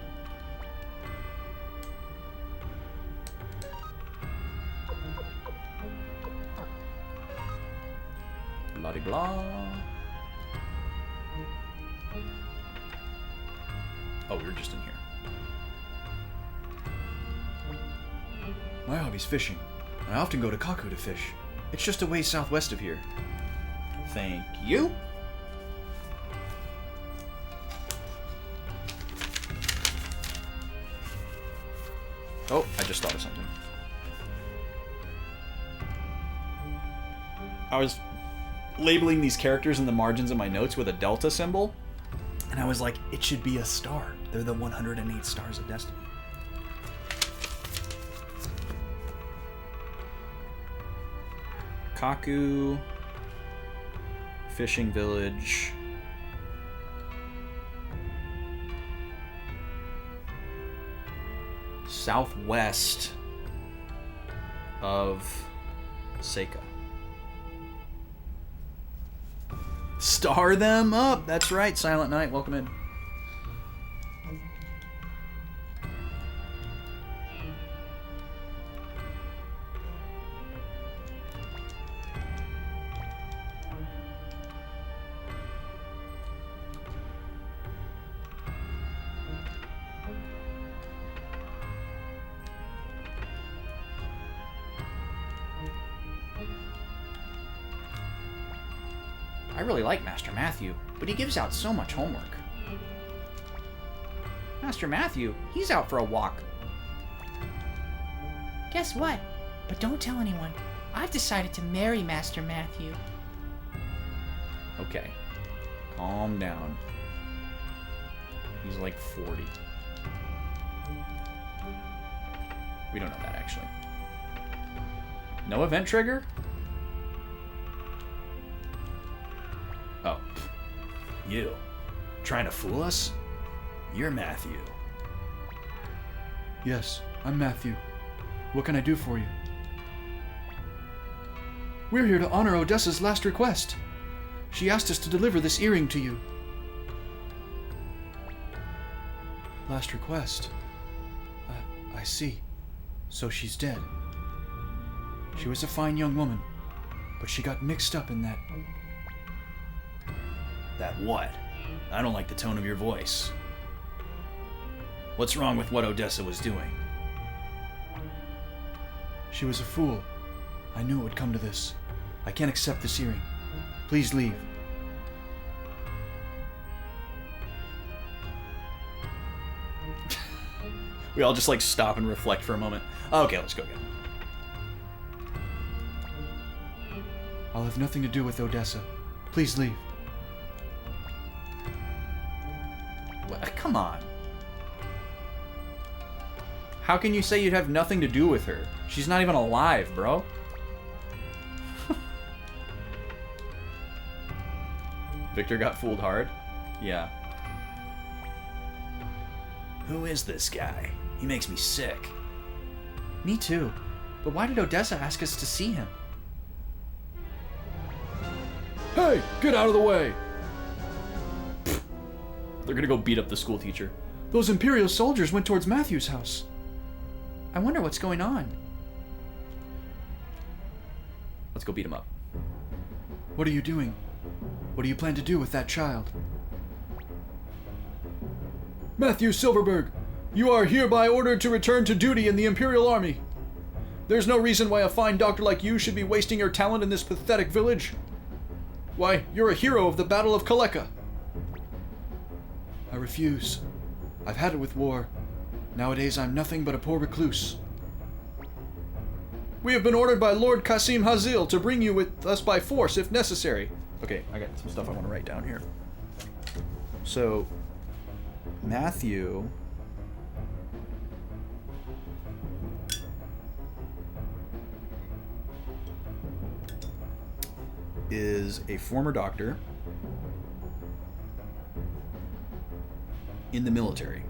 Blah-de-blah. Oh, we were just in here. My hobby's fishing. I often go to Kaku to fish. It's just a ways southwest of here. Thank you. Oh, I just thought of something. I was labeling these characters in the margins of my notes with a delta symbol, and I was like, it should be a star. They're the 108 stars of destiny. Kaku, fishing village. Southwest of Seika. Star them up! That's right, Silent Night, welcome in. I really like Master Matthew, but he gives out so much homework. Master Matthew, he's out for a walk. Guess what? But don't tell anyone. I've decided to marry Master Matthew. Okay. Calm down. He's like 40. We don't know that, actually. No event trigger? Oh. You. Trying to fool us? You're Matthew. Yes, I'm Matthew. What can I do for you? We're here to honor Odessa's last request. She asked us to deliver this earring to you. Last request? I see. So she's dead. She was a fine young woman, but she got mixed up in that. That what? I don't like the tone of your voice. What's wrong with what Odessa was doing? She was a fool, I knew it would come to this. I can't accept this hearing. Please leave. We all just like stop and reflect for a moment. Okay, let's go again. I'll have nothing to do with Odessa. Please leave. Come on. How can you say you'd have nothing to do with her? She's not even alive, bro. Victor got fooled hard? Yeah. Who is this guy? He makes me sick. Me too. But why did Odessa ask us to see him? Hey, get out of the way! They're gonna go beat up the school teacher. Those Imperial soldiers went towards Matthew's house. I wonder what's going on. Let's go beat him up. What are you doing? What do you plan to do with that child? Matthew Silverberg, you are hereby ordered to return to duty in the Imperial Army. There's no reason why a fine doctor like you should be wasting your talent in this pathetic village. Why, you're a hero of the Battle of Kaleka. I refuse. I've had it with war. Nowadays I'm nothing but a poor recluse. We have been ordered by Lord Qasim Hazil to bring you with us by force if necessary. Okay, I got some stuff I want to write down here. So, Matthew is a former doctor in the military.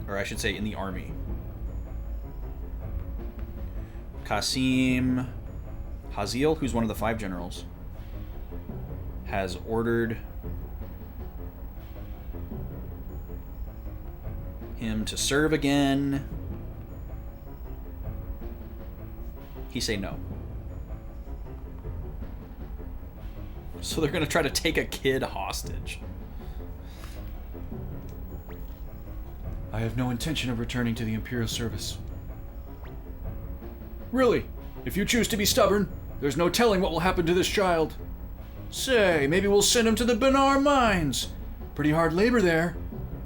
Or I should say in the army. Qasim Hazil, who's one of the 5 generals, has ordered him to serve again. He say no. So they're gonna try to take a kid hostage. I have no intention of returning to the Imperial service. Really? If you choose to be stubborn, there's no telling what will happen to this child. Say, maybe we'll send him to the Benar mines. Pretty hard labor there.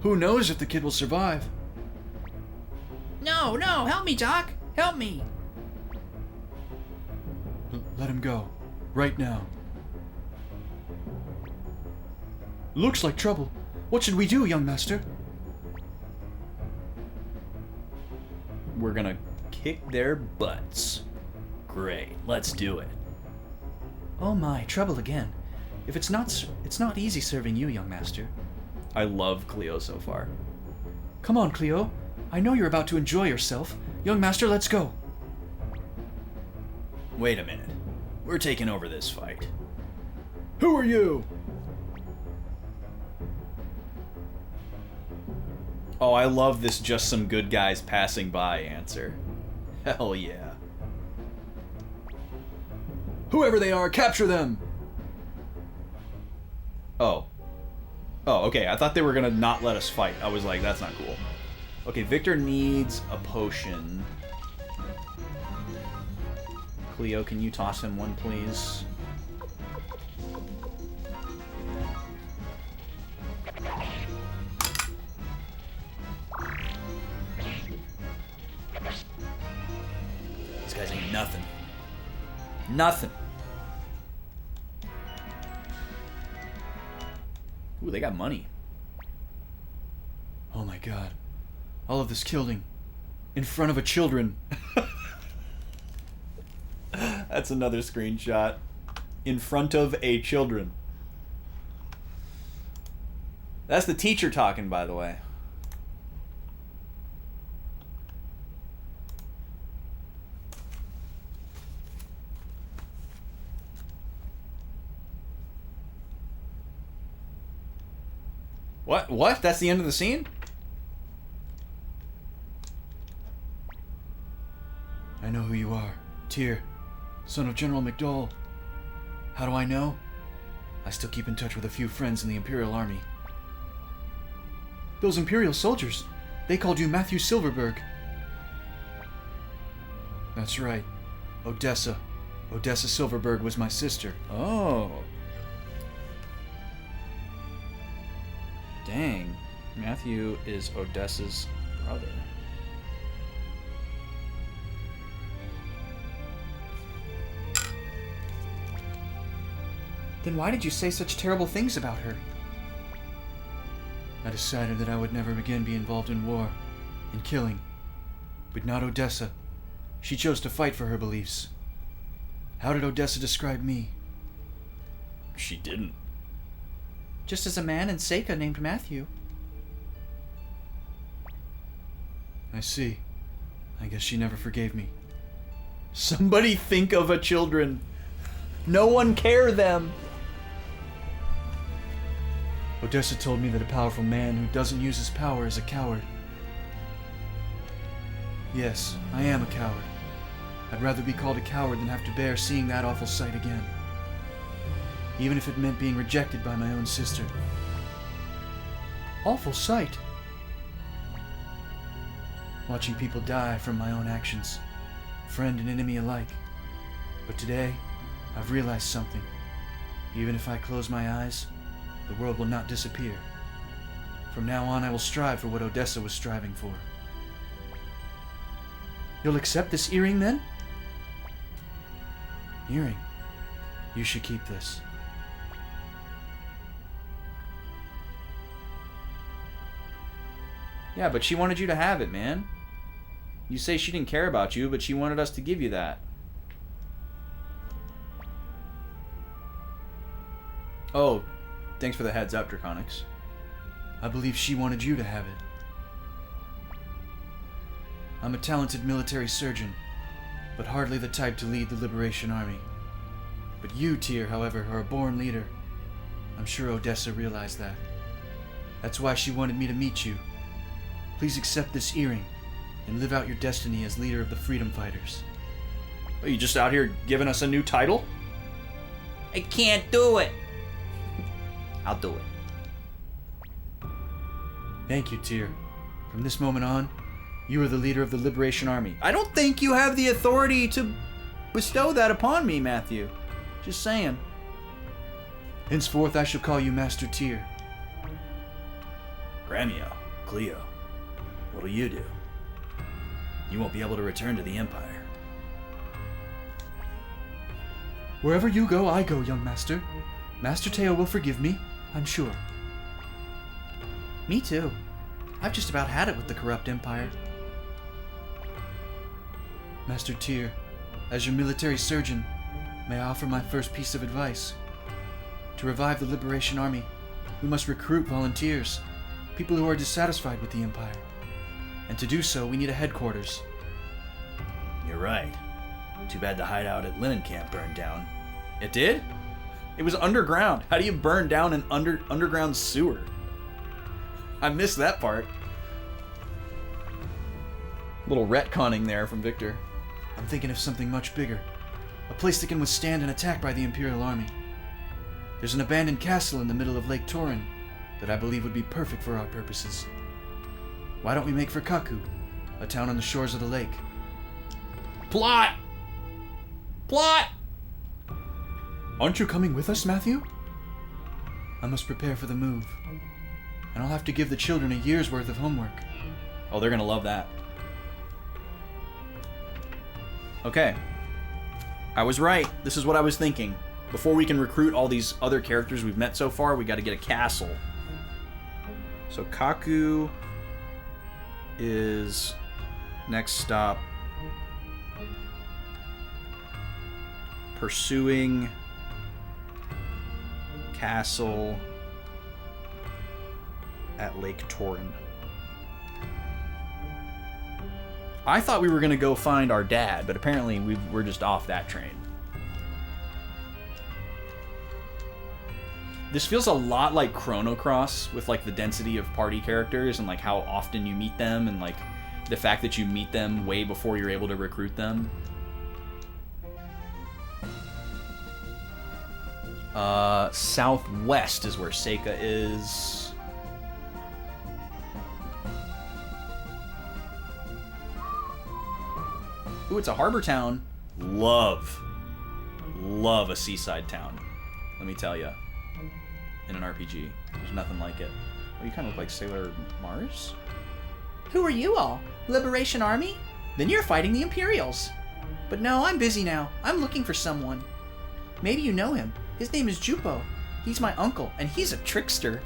Who knows if the kid will survive? No, help me, Doc. Help me. Let him go. Right now. Looks like trouble. What should we do, young master? We're gonna kick their butts. Great, let's do it. Oh my, trouble again. If it's not easy serving you, young master. I love Cleo so far. Come on, Cleo. I know you're about to enjoy yourself. Young master, let's go. Wait a minute. We're taking over this fight. Who are you? Oh, I love this just some good guys passing by answer. Hell yeah. Whoever they are, capture them! Oh. Oh, okay. I thought they were gonna not let us fight. I was like, that's not cool. Okay, Victor needs a potion. Cleo, can you toss him one, please? These guys ain't nothing. Nothing. Ooh, they got money. Oh my god. All of this killing. In front of a children. That's another screenshot. In front of a children. That's the teacher talking, by the way. What? What? That's the end of the scene? I know who you are. Tyr, son of General McDowell. How do I know? I still keep in touch with a few friends in the Imperial Army. Those Imperial soldiers, they called you Matthew Silverberg. That's right. Odessa. Odessa Silverberg was my sister. Oh. Dang. Matthew is Odessa's brother. Then why did you say such terrible things about her? I decided that I would never again be involved in war, in killing. But not Odessa. She chose to fight for her beliefs. How did Odessa describe me? She didn't. Just as a man in Seika named Matthew. I see. I guess she never forgave me. Somebody think of a children. No one care them. Odessa told me that a powerful man who doesn't use his power is a coward. Yes, I am a coward. I'd rather be called a coward than have to bear seeing that awful sight again. Even if it meant being rejected by my own sister. Awful sight. Watching people die from my own actions, friend and enemy alike. But today, I've realized something. Even if I close my eyes, the world will not disappear. From now on, I will strive for what Odessa was striving for. You'll accept this earring then? Earring? You should keep this. Yeah, but she wanted you to have it, man. You say she didn't care about you, but she wanted us to give you that. Oh, thanks for the heads up, Draconics. I believe she wanted you to have it. I'm a talented military surgeon, but hardly the type to lead the Liberation Army. But you, Tyr, however, are a born leader. I'm sure Odessa realized that. That's why she wanted me to meet you. Please accept this earring and live out your destiny as leader of the Freedom Fighters. Are you just out here giving us a new title? I can't do it. I'll do it. Thank you, Tyr. From this moment on, you are the leader of the Liberation Army. I don't think you have the authority to bestow that upon me, Matthew. Just saying. Henceforth, I shall call you Master Tyr. Gremio, Cleo, what'll you do? You won't be able to return to the Empire. Wherever you go, I go, young master. Master Teo will forgive me, I'm sure. Me too. I've just about had it with the corrupt Empire. Master Tyr, as your military surgeon, may I offer my first piece of advice? To revive the Liberation Army, we must recruit volunteers, people who are dissatisfied with the Empire. And to do so, we need a headquarters. You're right. Too bad the hideout at Linen Camp burned down. It did? It was underground. How do you burn down an underground sewer? I missed that part. Little retconning there from Victor. I'm thinking of something much bigger. A place that can withstand an attack by the Imperial Army. There's an abandoned castle in the middle of Lake Torin that I believe would be perfect for our purposes. Why don't we make for Kaku, a town on the shores of the lake? Plot! Plot! Aren't you coming with us, Matthew? I must prepare for the move. And I'll have to give the children a year's worth of homework. Oh, they're gonna love that. Okay. I was right. This is what I was thinking. Before we can recruit all these other characters we've met so far, we gotta get a castle. So Kaku is next stop. Pursuing castle at Lake Torin. I thought we were going to go find our dad, but apparently we're just off that train. This feels a lot like Chrono Cross with like the density of party characters and like how often you meet them and like the fact that you meet them way before you're able to recruit them. Southwest is where Seika is. Ooh, it's a harbor town. Love a seaside town. Let me tell you. In an RPG, there's nothing like it. Oh, you kind of look like Sailor Mars. Who are you all? Liberation Army? Then you're fighting the Imperials. But no, I'm busy now. I'm looking for someone. Maybe you know him. His name is Jupo. He's my uncle, and he's a trickster.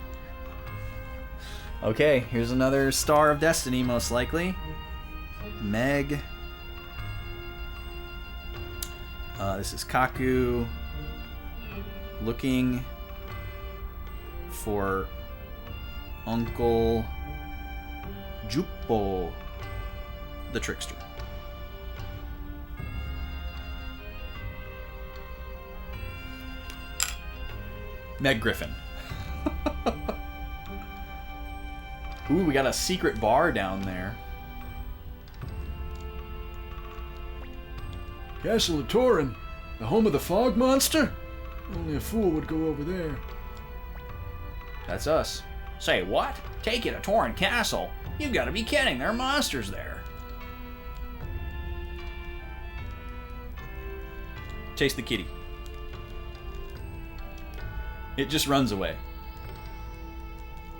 Okay, here's another Star of Destiny, most likely. Meg. This is Kaku. Looking for Uncle Jupo, the trickster. Meg Griffin. Ooh, we got a secret bar down there. Castle of Torin, the home of the fog monster? Only a fool would go over there. That's us. Say what? Take you to Torrent Castle? You've got to be kidding. There are monsters there. Chase the kitty. It just runs away.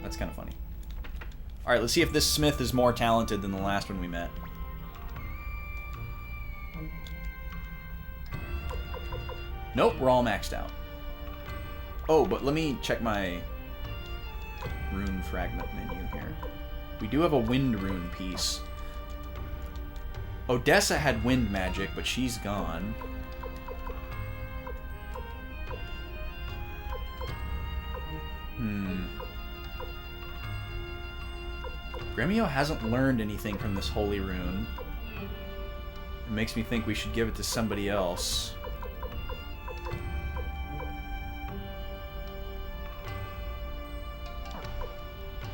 That's kind of funny. Alright, let's see if this Smith is more talented than the last one we met. Nope, we're all maxed out. Oh, but let me check my rune fragment menu here. We do have a wind rune piece. Odessa had wind magic, but she's gone. Gremio hasn't learned anything from this holy rune. It makes me think we should give it to somebody else.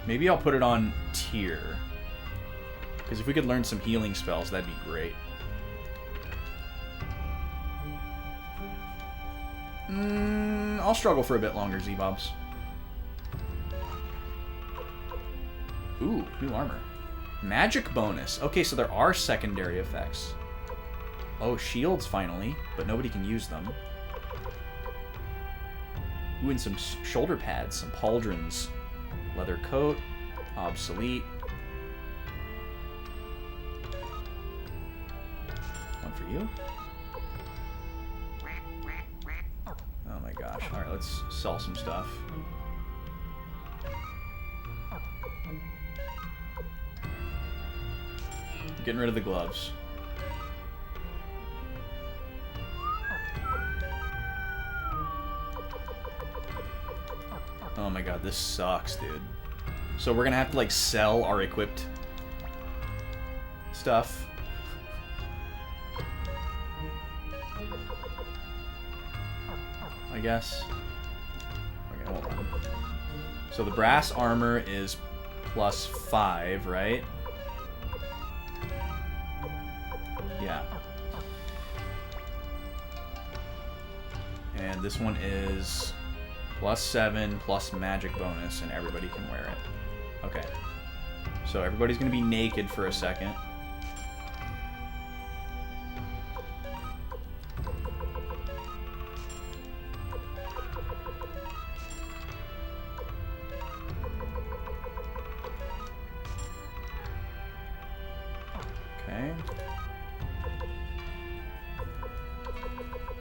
Maybe I'll put it on tier. Because if we could learn some healing spells, that'd be great. I'll struggle for a bit longer, Z-Bobs. Ooh, new armor. Magic bonus. Okay, so there are secondary effects. Oh, shields finally, but nobody can use them. Ooh, and some shoulder pads, some pauldrons. Leather coat, obsolete. One for you. Oh my gosh. Alright, let's sell some stuff. Getting rid of the gloves. Oh my god, this sucks, dude. So we're gonna have to, like, sell our equipped stuff. I guess. Okay, hold on. So the brass armor is +5, right? Yeah. And this one is +7 plus magic bonus, and everybody can wear it. Okay. So everybody's gonna be naked for a second. Okay.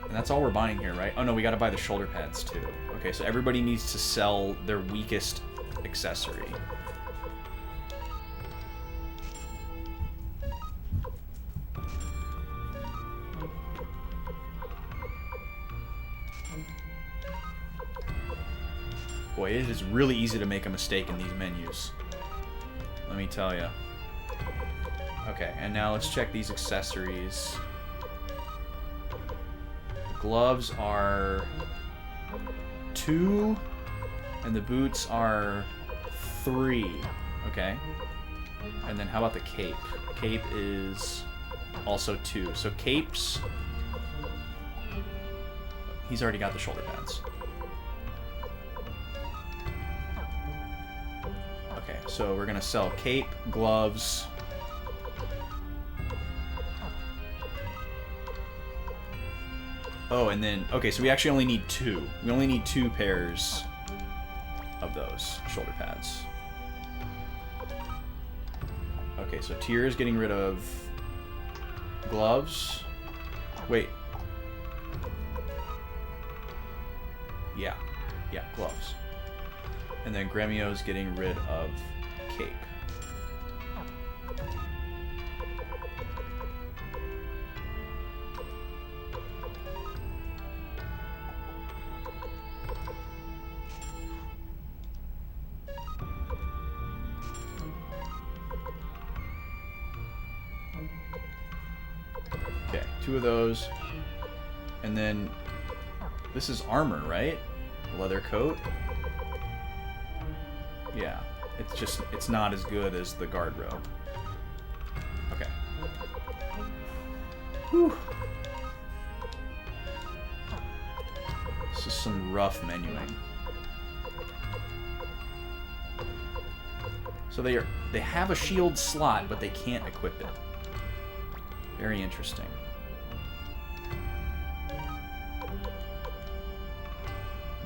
And that's all we're buying here, right? Oh no, we gotta buy the shoulder pads too. Okay, so everybody needs to sell their weakest accessory. Boy, it is really easy to make a mistake in these menus. Let me tell you. Okay, and now let's check these accessories. The gloves are 2, and the boots are 3. Okay. And then how about the cape? Cape is also 2. So capes... He's already got the shoulder pads. Okay, so we're gonna sell cape, gloves... Oh, and then... Okay, so we actually only need 2. We only need 2 pairs of those shoulder pads. Okay, so Tyr is getting rid of gloves. Wait. Yeah. Yeah, gloves. And then Gremio's getting rid of cape. Okay, 2 of those. And then this is armor, right? Leather coat. Yeah, it's not as good as the guard robe. Okay. Whew. This is some rough menuing. So they have a shield slot, but they can't equip it. Very interesting.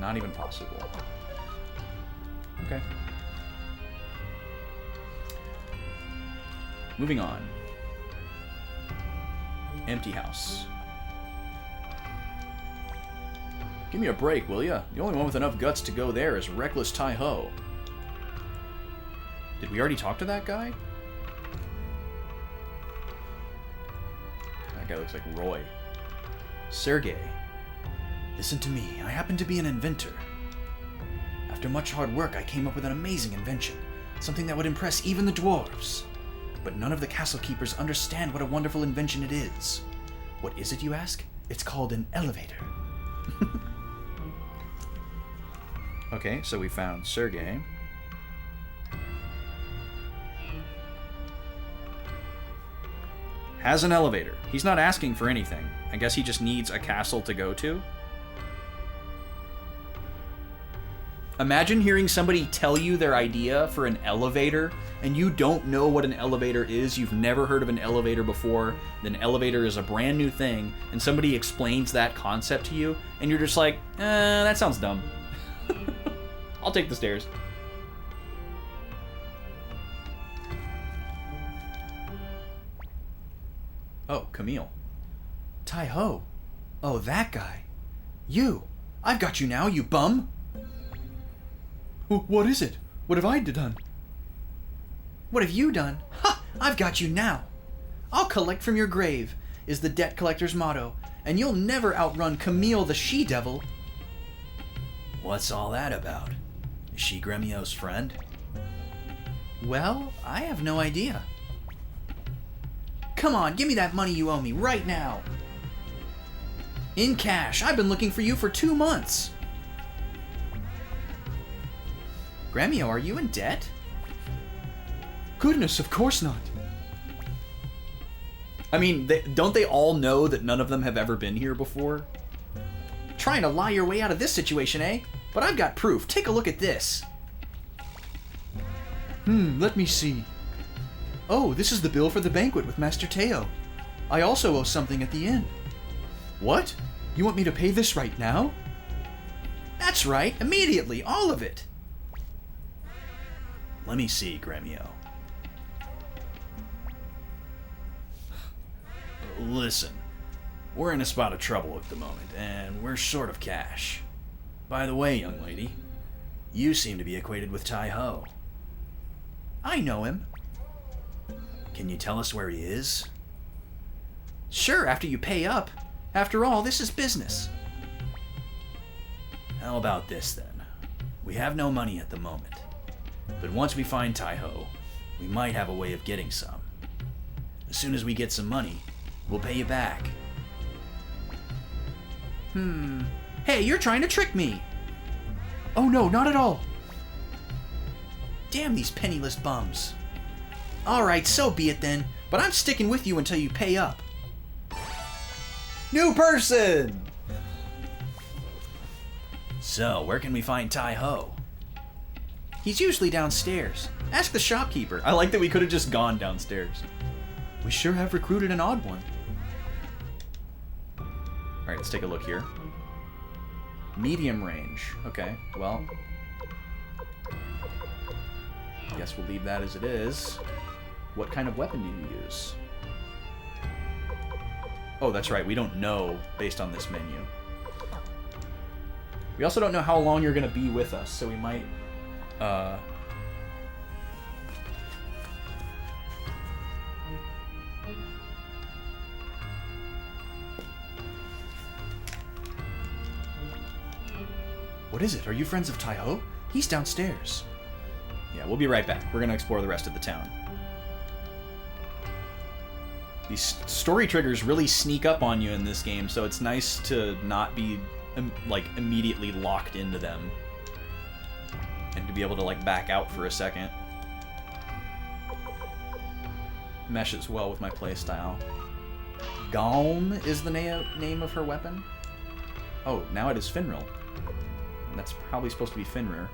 Not even possible. Okay. Moving on. Empty house. Give me a break, will ya? The only one with enough guts to go there is Reckless Tai-Ho. Did we already talk to that guy? That guy looks like Roy. Sergey. Listen to me. I happen to be an inventor. After much hard work, I came up with an amazing invention. Something that would impress even the dwarves. But none of the castle keepers understand what a wonderful invention it is. What is it, you ask? It's called an elevator. Okay, so we found Sergey. Has an elevator. He's not asking for anything. I guess he just needs a castle to go to. Imagine hearing somebody tell you their idea for an elevator, and you don't know what an elevator is. You've never heard of an elevator before. An elevator is a brand new thing, and somebody explains that concept to you, and you're just like, that sounds dumb. I'll take the stairs. Oh, Camille. Tai-Ho. Oh, that guy. You. I've got you now, you bum. What is it? What have I done? What have you done? Ha! I've got you now. I'll collect from your grave, is the debt collector's motto, and you'll never outrun Camille the she-devil. What's all that about? Is she Gremio's friend? Well, I have no idea. Come on, give me that money you owe me right now. In cash. I've been looking for you for 2 months. Gremio, are you in debt? Goodness, of course not. I mean, don't they all know that none of them have ever been here before? Trying to lie your way out of this situation, eh? But I've got proof. Take a look at this. Let me see. Oh, this is the bill for the banquet with Master Teo. I also owe something at the inn. What? You want me to pay this right now? That's right, immediately, all of it. Let me see, Gremio. Listen, we're in a spot of trouble at the moment, and we're short of cash. By the way, young lady, you seem to be acquainted with Tai-Ho. I know him. Can you tell us where he is? Sure, after you pay up. After all, this is business. How about this, then? We have no money at the moment, but once we find Tai-Ho, we might have a way of getting some. As soon as we get some money, we'll pay you back. Hey, you're trying to trick me. Oh no, not at all. Damn these penniless bums. Alright, so be it then, but I'm sticking with you until you pay up. New person! So, where can we find Tai-Ho? He's usually downstairs. Ask the shopkeeper. I like that we could have just gone downstairs. We sure have recruited an odd one. Alright, let's take a look here. Medium range. Okay, well. Guess we'll leave that as it is. What kind of weapon do you use? Oh, that's right. We don't know based on this menu. We also don't know how long you're going to be with us, so we might... What is it? Are you friends of Tai-Ho? He's downstairs. Yeah, we'll be right back. We're going to explore the rest of the town. These story triggers really sneak up on you in this game, so it's nice to not be, like, immediately locked into them. And to be able to, like, back out for a second. Meshes well with my playstyle. Galm is the name of her weapon? Oh, now it is Finral. That's probably supposed to be Finrir.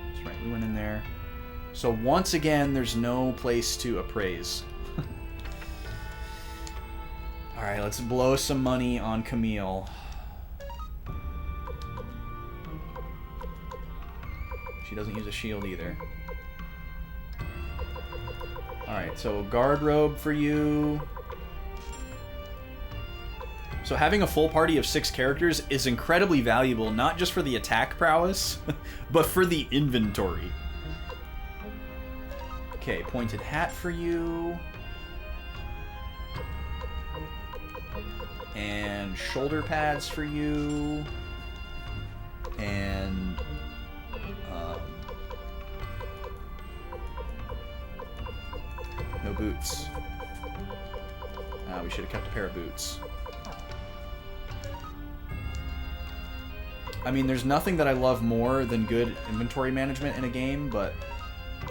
That's right, we went in there. So once again, there's no place to appraise. Alright, let's blow some money on Camille. She doesn't use a shield either. Alright, so guard robe for you. So having a full party of 6 characters is incredibly valuable, not just for the attack prowess, but for the inventory. Okay, pointed hat for you. And shoulder pads for you. And... no boots. We should have kept a pair of boots. I mean, there's nothing that I love more than good inventory management in a game, but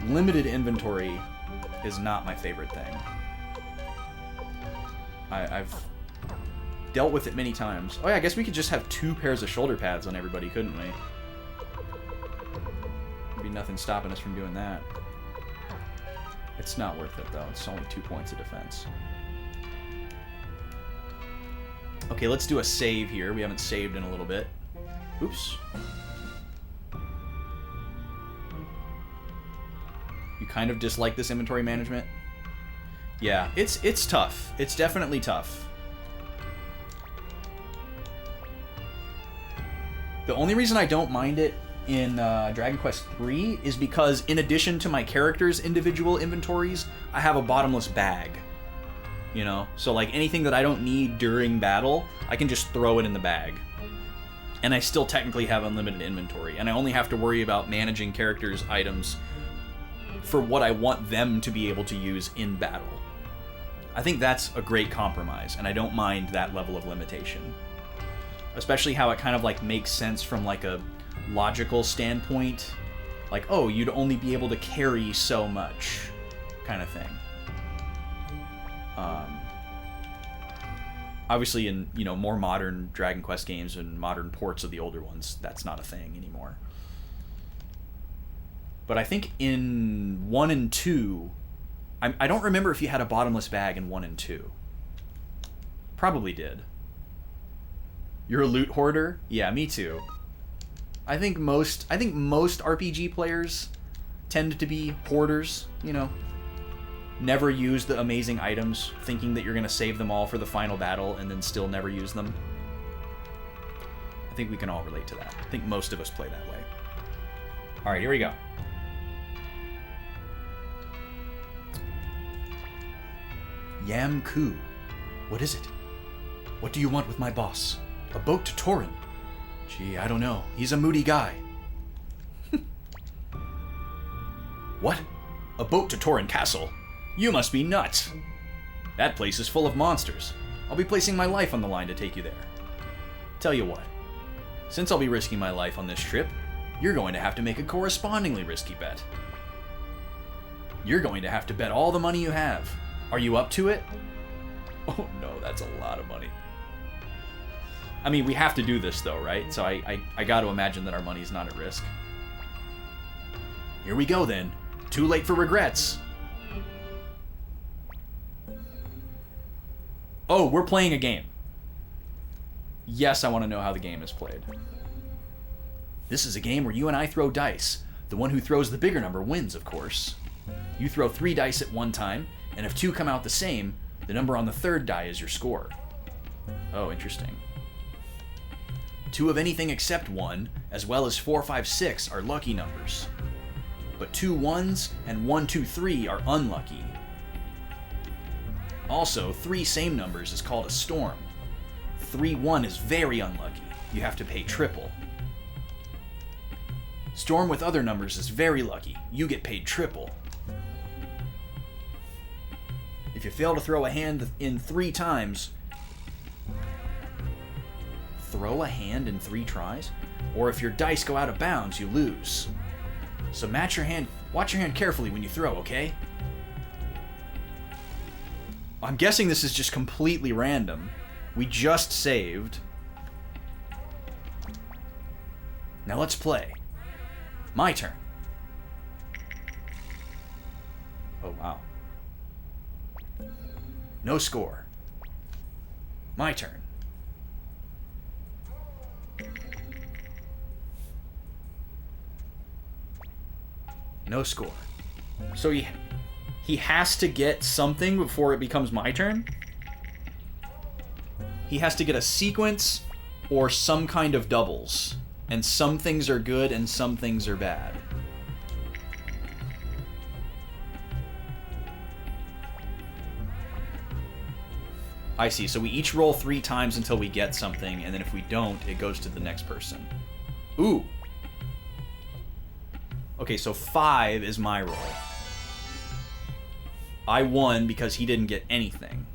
limited inventory is not my favorite thing. I've dealt with it many times. Oh yeah, I guess we could just have 2 pairs of shoulder pads on everybody, couldn't we? There'd be nothing stopping us from doing that. It's not worth it, though. It's only 2 points of defense. Okay, let's do a save here. We haven't saved in a little bit. Oops. You kind of dislike this inventory management? Yeah, it's tough. It's definitely tough. The only reason I don't mind it in Dragon Quest III is because in addition to my character's individual inventories, I have a bottomless bag. You know? So like anything that I don't need during battle, I can just throw it in the bag. And I still technically have unlimited inventory, and I only have to worry about managing characters' items for what I want them to be able to use in battle. I think that's a great compromise, and I don't mind that level of limitation. Especially how it kind of like makes sense from like a logical standpoint, like, oh, you'd only be able to carry so much kind of thing. Obviously in, you know, more modern Dragon Quest games and modern ports of the older ones, that's not a thing anymore. But I think in 1 and 2, I don't remember if you had a bottomless bag in 1 and 2. Probably did. You're a loot hoarder? Yeah, me too. I think most RPG players tend to be hoarders, you know. Never use the amazing items, thinking that you're going to save them all for the final battle and then still never use them. I think we can all relate to that. I think most of us play that way. Alright, here we go. Yam Ku. What is it? What do you want with my boss? A boat to Torin? Gee, I don't know. He's a moody guy. What? A boat to Torin Castle? You must be nuts. That place is full of monsters. I'll be placing my life on the line to take you there. Tell you what. Since I'll be risking my life on this trip, you're going to have to make a correspondingly risky bet. You're going to have to bet all the money you have. Are you up to it? Oh no, that's a lot of money. I mean, we have to do this though, right? So I got to imagine that our money's not at risk. Here we go then. Too late for regrets. Oh, we're playing a game. Yes, I want to know how the game is played. This is a game where you and I throw dice. The one who throws the bigger number wins, of course. You throw 3 dice at one time, and if 2 come out the same, the number on the 3rd die is your score. Oh, interesting. 2 of anything except 1, as well as 4, 5, 6 are lucky numbers. But 2 1s and 1, 2, 3 are unlucky. Also, 3 same numbers is called a storm. 3, 1 is very unlucky. You have to pay triple. Storm with other numbers is very lucky. You get paid triple. If you fail to throw a hand in 3 times... Throw a hand in 3 tries? Or if your dice go out of bounds, you lose. So watch your hand carefully when you throw, okay? I'm guessing this is just completely random. We just saved. Now let's play. My turn. Oh, wow. No score. My turn. No score. So he has to get something before it becomes my turn? He has to get a sequence or some kind of doubles. And some things are good and some things are bad. I see. So we each roll 3 times until we get something, and then if we don't, it goes to the next person. Ooh. Okay, so 5 is my roll. I won because he didn't get anything.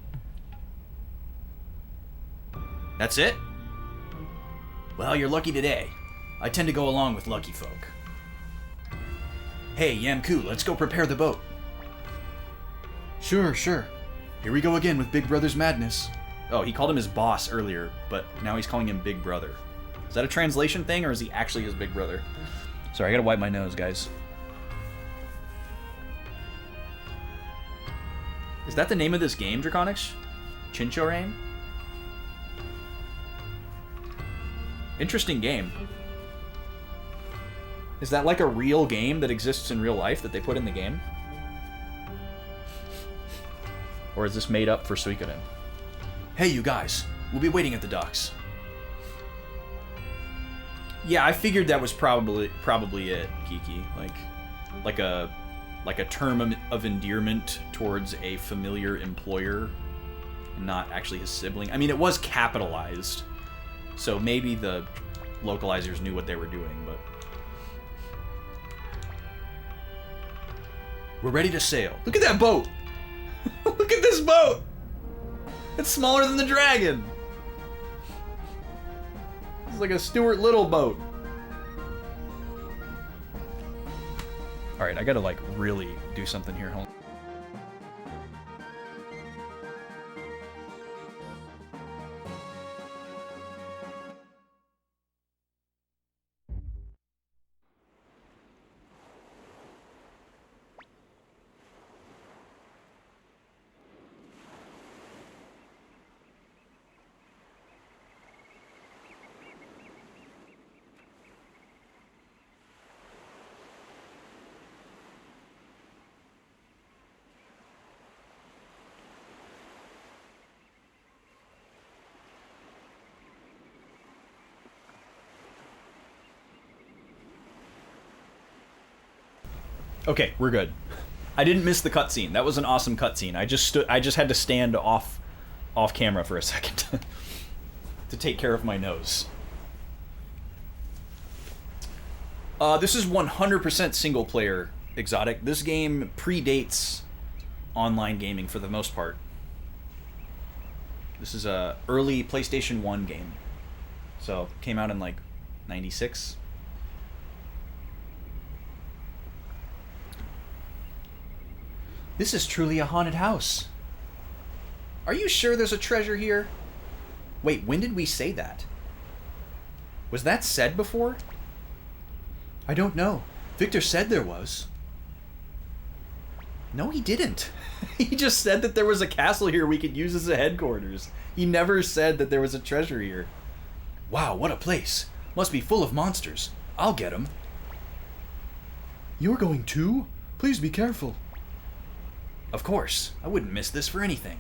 That's it? Well, you're lucky today. I tend to go along with lucky folk. Hey, Yamku, let's go prepare the boat. Sure. Here we go again with Big Brother's madness. Oh, he called him his boss earlier, but now he's calling him Big Brother. Is that a translation thing, or is he actually his big brother? Sorry, I gotta wipe my nose, guys. Is that the name of this game, Draconix? Chinchorain? Interesting game. Is that like a real game that exists in real life that they put in the game? Or is this made up for Suikoden? Hey, you guys. We'll be waiting at the docks. Yeah, I figured that was probably it, Kiki. Like a term of endearment towards a familiar employer, not actually his sibling. I mean, it was capitalized, so maybe the localizers knew what they were doing, but... We're ready to sail. Look at that boat! Look at this boat! It's smaller than the dragon! It's like a Stuart Little boat. Alright, I gotta like really do something here. Hold on. Okay, we're good. I didn't miss the cutscene. That was an awesome cutscene. I just had to stand off camera for a second to take care of my nose. This is 100% single player Exotic. This game predates online gaming for the most part. This is a early PlayStation 1 game. So, came out in like 96. This is truly a haunted house. Are you sure there's a treasure here? Wait, when did we say that? Was that said before? I don't know. Victor said there was. No, he didn't. He just said that there was a castle here we could use as a headquarters. He never said that there was a treasure here. Wow, what a place. Must be full of monsters. I'll get 'em. You're going too? Please be careful. Of course. I wouldn't miss this for anything.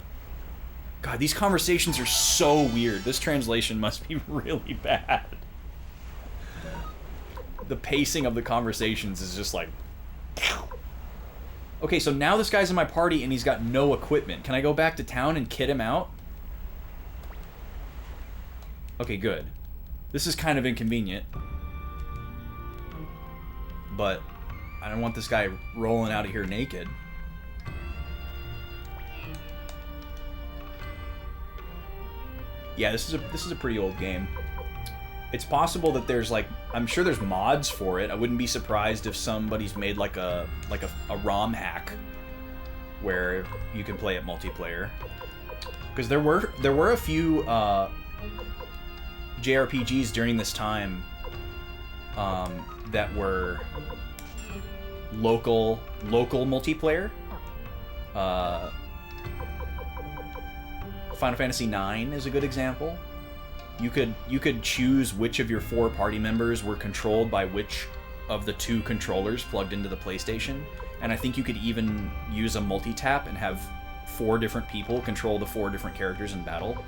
God, these conversations are so weird. This translation must be really bad. The pacing of the conversations is just like... Okay, so now this guy's in my party and he's got no equipment. Can I go back to town and kit him out? Okay, good. This is kind of inconvenient. But I don't want this guy rolling out of here naked. Yeah, this is a pretty old game. It's possible that there's like, I'm sure there's mods for it. I wouldn't be surprised if somebody's made like a ROM hack where you can play it multiplayer. Because there were a few JRPGs during this time that were local multiplayer. Final Fantasy IX is a good example. You could choose which of your 4 party members were controlled by which of the 2 controllers plugged into the PlayStation, and I think you could even use a multi-tap and have 4 different people control the 4 different characters in battle.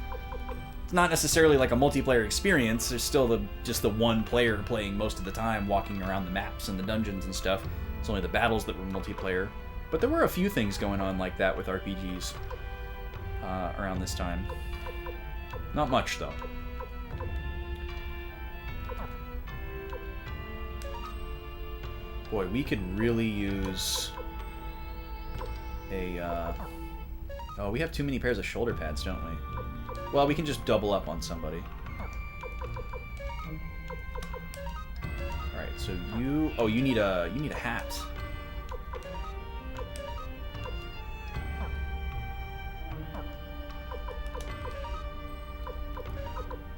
It's not necessarily like a multiplayer experience. There's still just the one player playing most of the time, walking around the maps and the dungeons and stuff. It's only the battles that were multiplayer. But there were a few things going on like that with RPGs around this time. Not much, though. Boy, we could really use a... Oh, we have too many pairs of shoulder pads, don't we? Well, we can just double up on somebody. Alright, so you... Oh, you need a hat.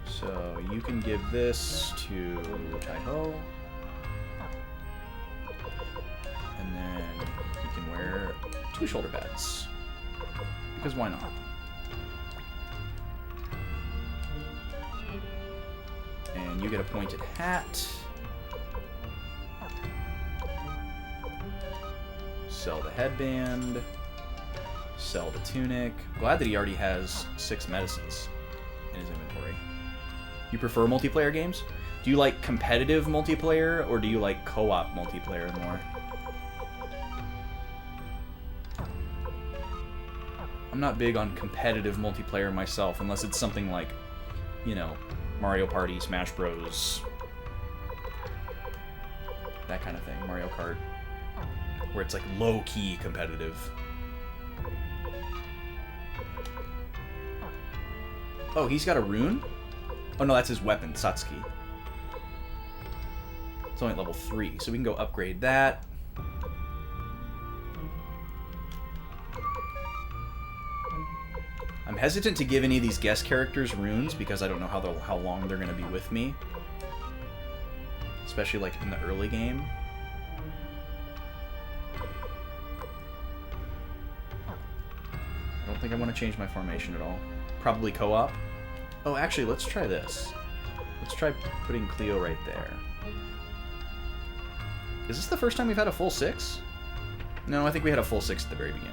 So you can give this to Tai-Ho. And then he can wear 2 shoulder pads. Because why not? And you get a pointed hat. Sell the headband. Sell the tunic. Glad that he already has 6 medicines in his inventory. You prefer multiplayer games? Do you like competitive multiplayer, or do you like co-op multiplayer more? I'm not big on competitive multiplayer myself, unless it's something like, you know, Mario Party, Smash Bros. That kind of thing. Mario Kart. Where it's like low-key competitive. Oh, he's got a rune? Oh no, that's his weapon, Satsuki. It's only at level 3, so we can go upgrade that. I'm hesitant to give any of these guest characters runes because I don't know how long they're going to be with me. Especially like in the early game. I don't think I want to change my formation at all. Probably co-op. Oh, actually, let's try this. Let's try putting Cleo right there. Is this the first time we've had a full 6? No, I think we had a full 6 at the very beginning.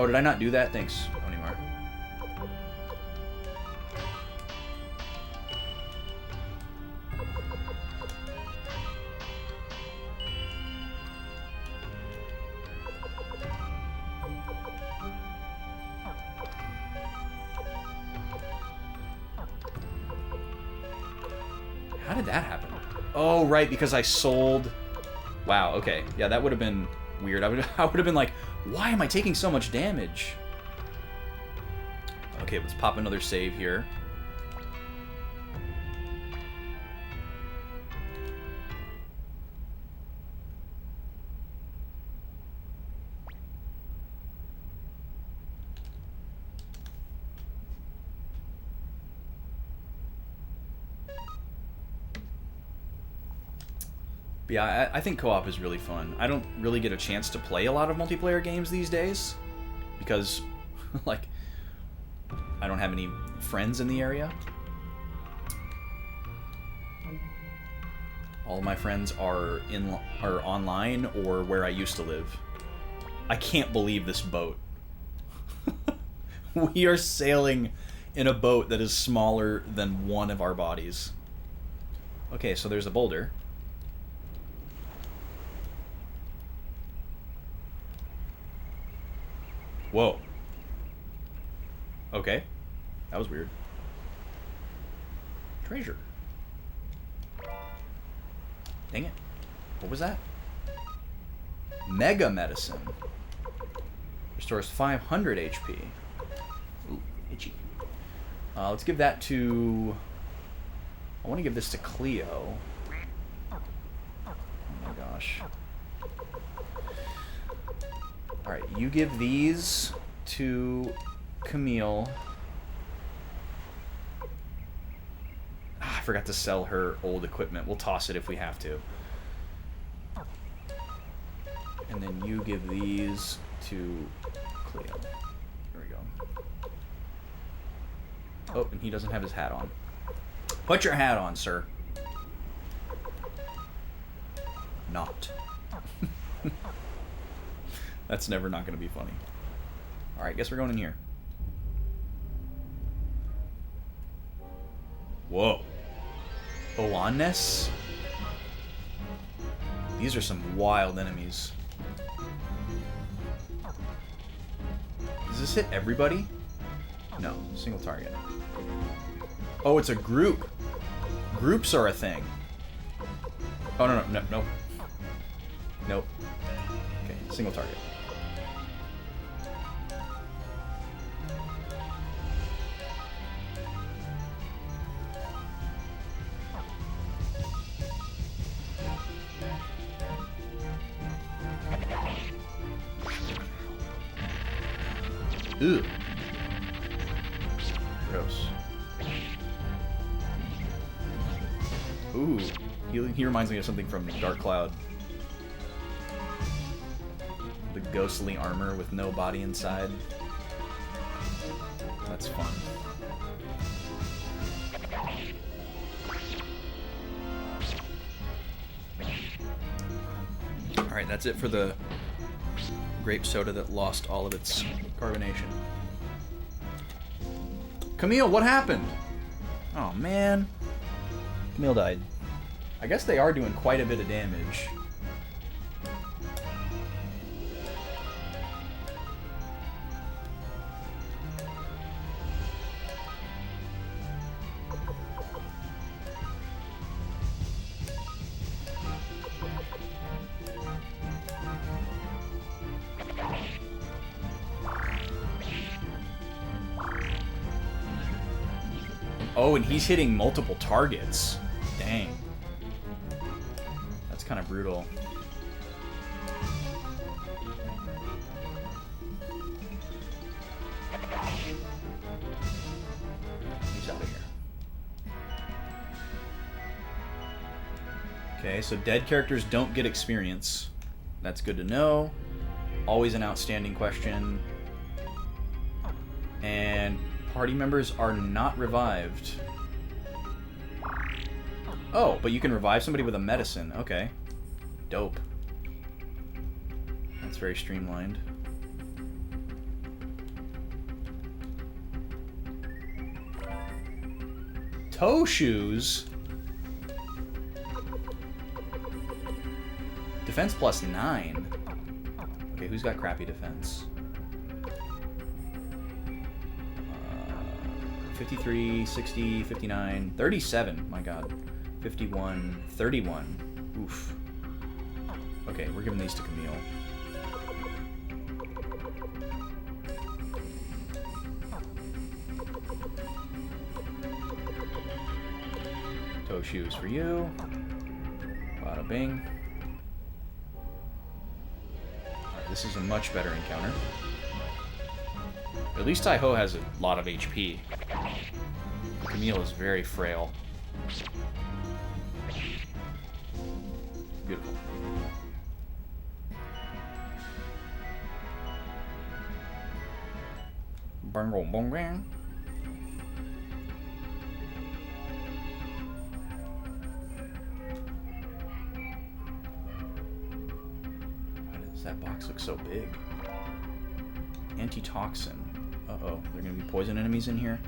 Oh, did I not do that? Thanks, Onimar. How did that happen? Oh, right, because I sold... Wow, okay. Yeah, that would have been weird. I would have been like, why am I taking so much damage? Okay, let's pop another save here. But yeah, I think co-op is really fun. I don't really get a chance to play a lot of multiplayer games these days because, like, I don't have any friends in the area. All of my friends are online or where I used to live. I can't believe this boat. We are sailing in a boat that is smaller than one of our bodies. Okay, so there's a boulder. Whoa. Okay. That was weird. Treasure. Dang it. What was that? Mega medicine. Restores 500 HP. Ooh, itchy. Let's give that to... I want to give this to Cleo. Oh my gosh. Alright, you give these to Camille. I forgot to sell her old equipment. We'll toss it if we have to. And then you give these to Cleo. There we go. Oh, and he doesn't have his hat on. Put your hat on, sir. Not. That's never not going to be funny. Alright, guess we're going in here. Whoa. Oannes? These are some wild enemies. Does this hit everybody? No, single target. Oh, it's a group. Groups are a thing. Oh, no. Nope. Okay, single target. Ew. Gross. Ooh. He reminds me of something from Dark Cloud. The ghostly armor with no body inside. That's fun. Alright, that's it for the grape soda that lost all of its carbonation. Camille, what happened? Oh, man. Camille died. I guess they are doing quite a bit of damage. Oh, and he's hitting multiple targets. Dang. That's kind of brutal. He's out of here. Okay, so dead characters don't get experience. That's good to know. Always an outstanding question. And party members are not revived. Oh, but you can revive somebody with a medicine. Okay. Dope. That's very streamlined. Toe shoes? Defense plus 9. Okay, who's got crappy defense? 53, 60, 59, 37, my god. 51, 31. Oof. Okay, we're giving these to Camille. Toe shoes for you. Bada bing. Alright, this is a much better encounter. At least Tai-Ho has a lot of HP. Camille is very frail. Beautiful. Bungle bungang. Why does that box look so big? Antitoxin. Uh-oh, there are gonna be poison enemies in here.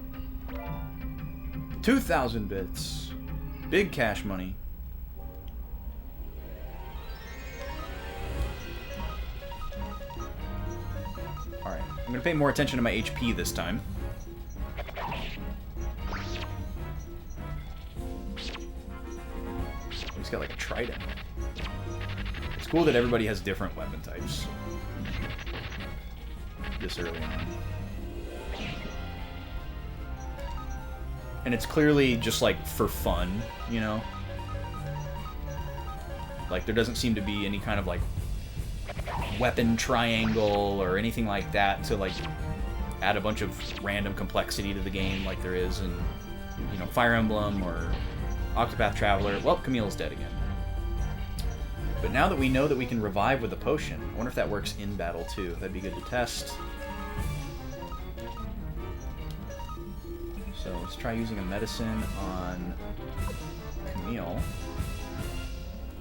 2,000 bits. Big cash money. Alright, I'm gonna pay more attention to my HP this time. He's got like a trident. It's cool that everybody has different weapon types this early on. And it's clearly just like for fun, you know? Like there doesn't seem to be any kind of like weapon triangle or anything like that to like add a bunch of random complexity to the game like there is in, you know, Fire Emblem or Octopath Traveler. Well, Camille's dead again. But now that we know that we can revive with a potion, I wonder if that works in battle too. That'd be good to test. So let's try using a medicine on Camille.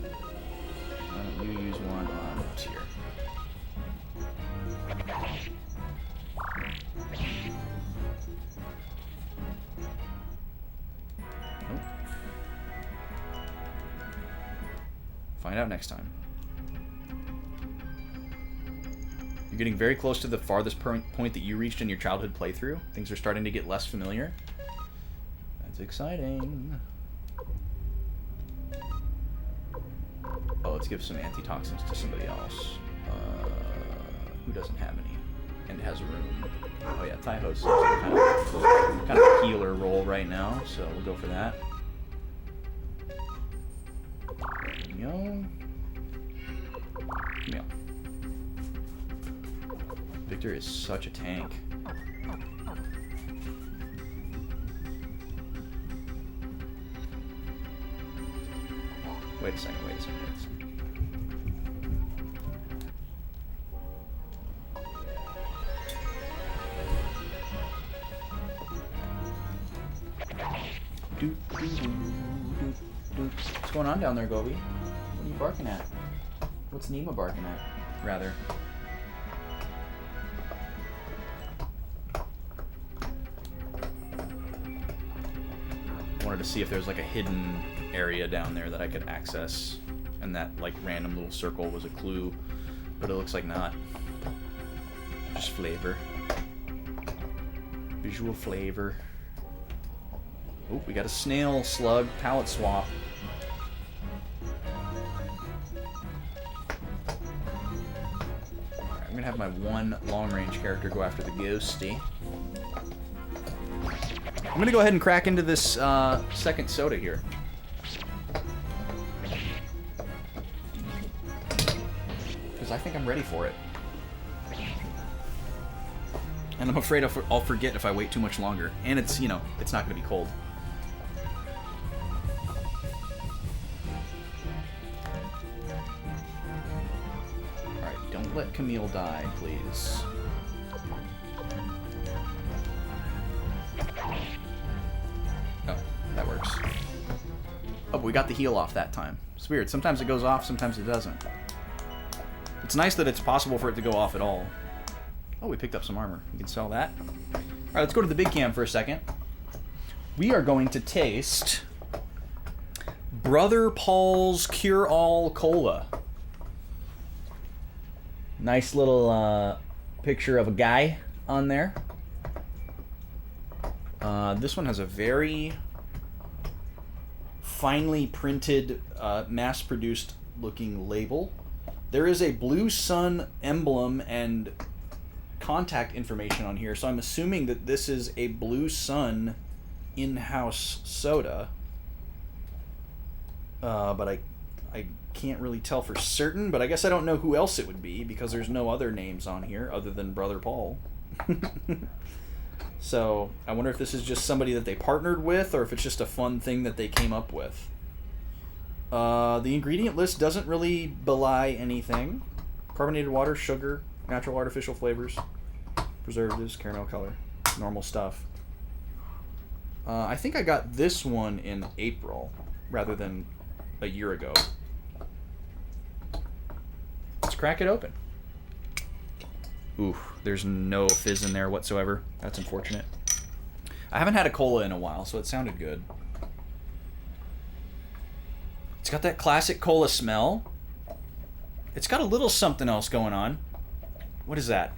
Why don't you use one on Tyr? Nope. Find out next time. You're getting very close to the farthest point that you reached in your childhood playthrough. Things are starting to get less familiar. That's exciting. Oh, let's give some antitoxins to somebody else. Who doesn't have any and has room? Oh yeah, Taiho's kind of a healer role right now, so we'll go for that. Camille. Camille. Victor is such a tank. Wait a second. What's going on down there, Gobi? What are you barking at? What's Nima barking at, rather? Wanted to see if there's like a hidden area down there that I could access, and that like random little circle was a clue, but it looks like not. Just flavor. Visual flavor. Oh, we got a snail slug palette swap. Alright, I'm gonna have my one long-range character go after the ghosty. I'm gonna go ahead and crack into this second soda here. Because I think I'm ready for it. And I'm afraid I'll forget if I wait too much longer. And it's, you know, it's not gonna be cold. Alright, don't let Camille die, please. Oh, that works. Oh, but we got the heal off that time. It's weird. Sometimes it goes off, sometimes it doesn't. It's nice that it's possible for it to go off at all. Oh, we picked up some armor. We can sell that. Alright, let's go to the big cam for a second. We are going to taste Brother Paul's Cure-All Cola. Nice little picture of a guy on there. This one has a very finely printed, mass-produced looking label. There is a blue sun emblem and contact information on here, so I'm assuming that this is a Blue Sun in-house soda. But I can't really tell for certain, but I guess I don't know who else it would be because there's no other names on here other than Brother Paul. So I wonder if this is just somebody that they partnered with or if it's just a fun thing that they came up with. The ingredient list doesn't really belie anything. Carbonated water, sugar, natural artificial flavors, preservatives, caramel color, normal stuff. I think I got this one in April rather than a year ago. Let's crack it open. Ooh, there's no fizz in there whatsoever. That's unfortunate. I haven't had a cola in a while, so it sounded good. It's got that classic cola smell. It's got a little something else going on. What is that?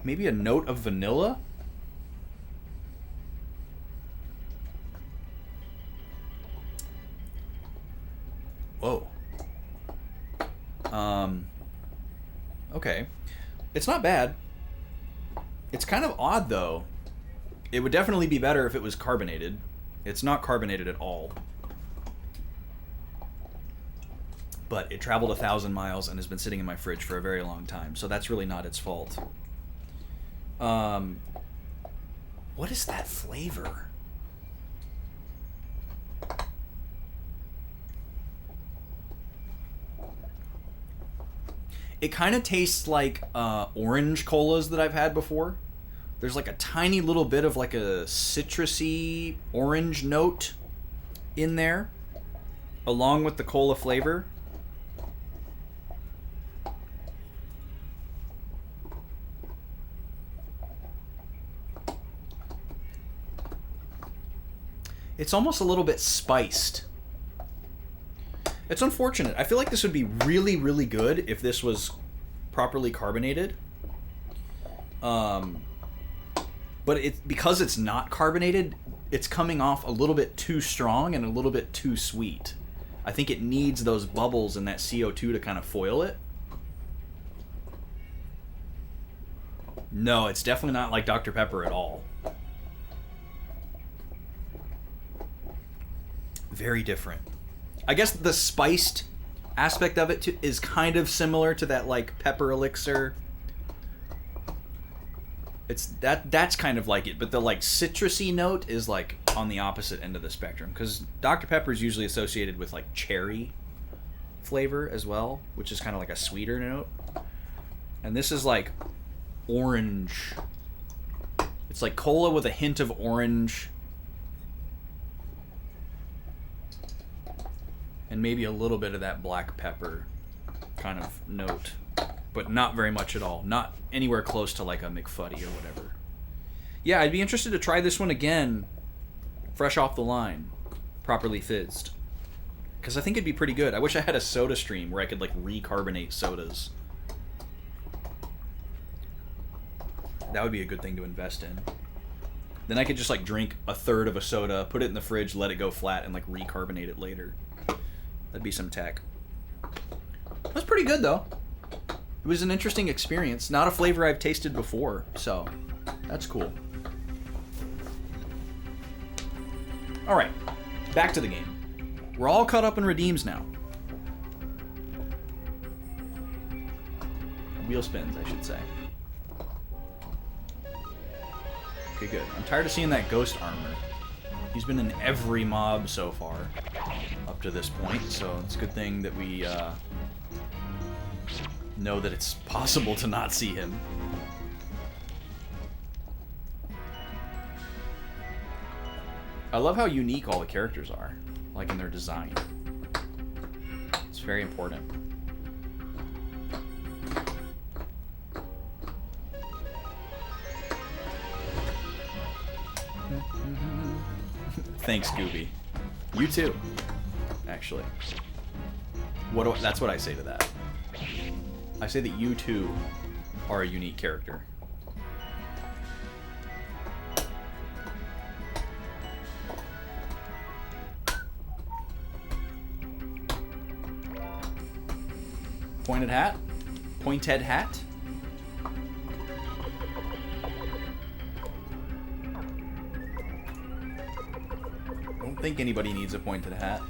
Maybe a note of vanilla? Whoa. Okay. It's not bad. It's kind of odd, though. It would definitely be better if it was carbonated. It's not carbonated at all. But it traveled 1,000 miles and has been sitting in my fridge for a very long time, so that's really not its fault. What is that flavor? It kind of tastes like orange colas that I've had before. There's like a tiny little bit of like a citrusy orange note in there, along with the cola flavor. It's almost a little bit spiced. It's unfortunate. I feel like this would be really, really good if this was properly carbonated. But because it's not carbonated, it's coming off a little bit too strong and a little bit too sweet. I think it needs those bubbles and that CO2 to kind of foil it. No, it's definitely not like Dr. Pepper at all. Very different. I guess the spiced aspect of it is kind of similar to that like pepper elixir. It's that's kind of like it, but the like citrusy note is like on the opposite end of the spectrum, because Dr. Pepper is usually associated with like cherry flavor as well, which is kind of like a sweeter note. And this is like orange. It's like cola with a hint of orange. And maybe a little bit of that black pepper kind of note. But not very much at all. Not anywhere close to like a McFuddy or whatever. Yeah, I'd be interested to try this one again, fresh off the line, properly fizzed. Because I think it'd be pretty good. I wish I had a soda stream where I could like recarbonate sodas. That would be a good thing to invest in. Then I could just like drink a third of a soda, put it in the fridge, let it go flat, and like recarbonate it later. That'd be some tech. That's pretty good, though. It was an interesting experience. Not a flavor I've tasted before, so that's cool. All right, back to the game. We're all caught up in redeems now. Wheel spins, I should say. Okay, good. I'm tired of seeing that ghost armor. He's been in every mob so far up to this point, so it's a good thing that we know that it's possible to not see him. I love how unique all the characters are, like in their design. It's very important. Thanks, Gooby. You too, actually. That's what I say to that. I say that you too are a unique character. Pointed hat? Pointed hat? I don't think anybody needs a pointed hat.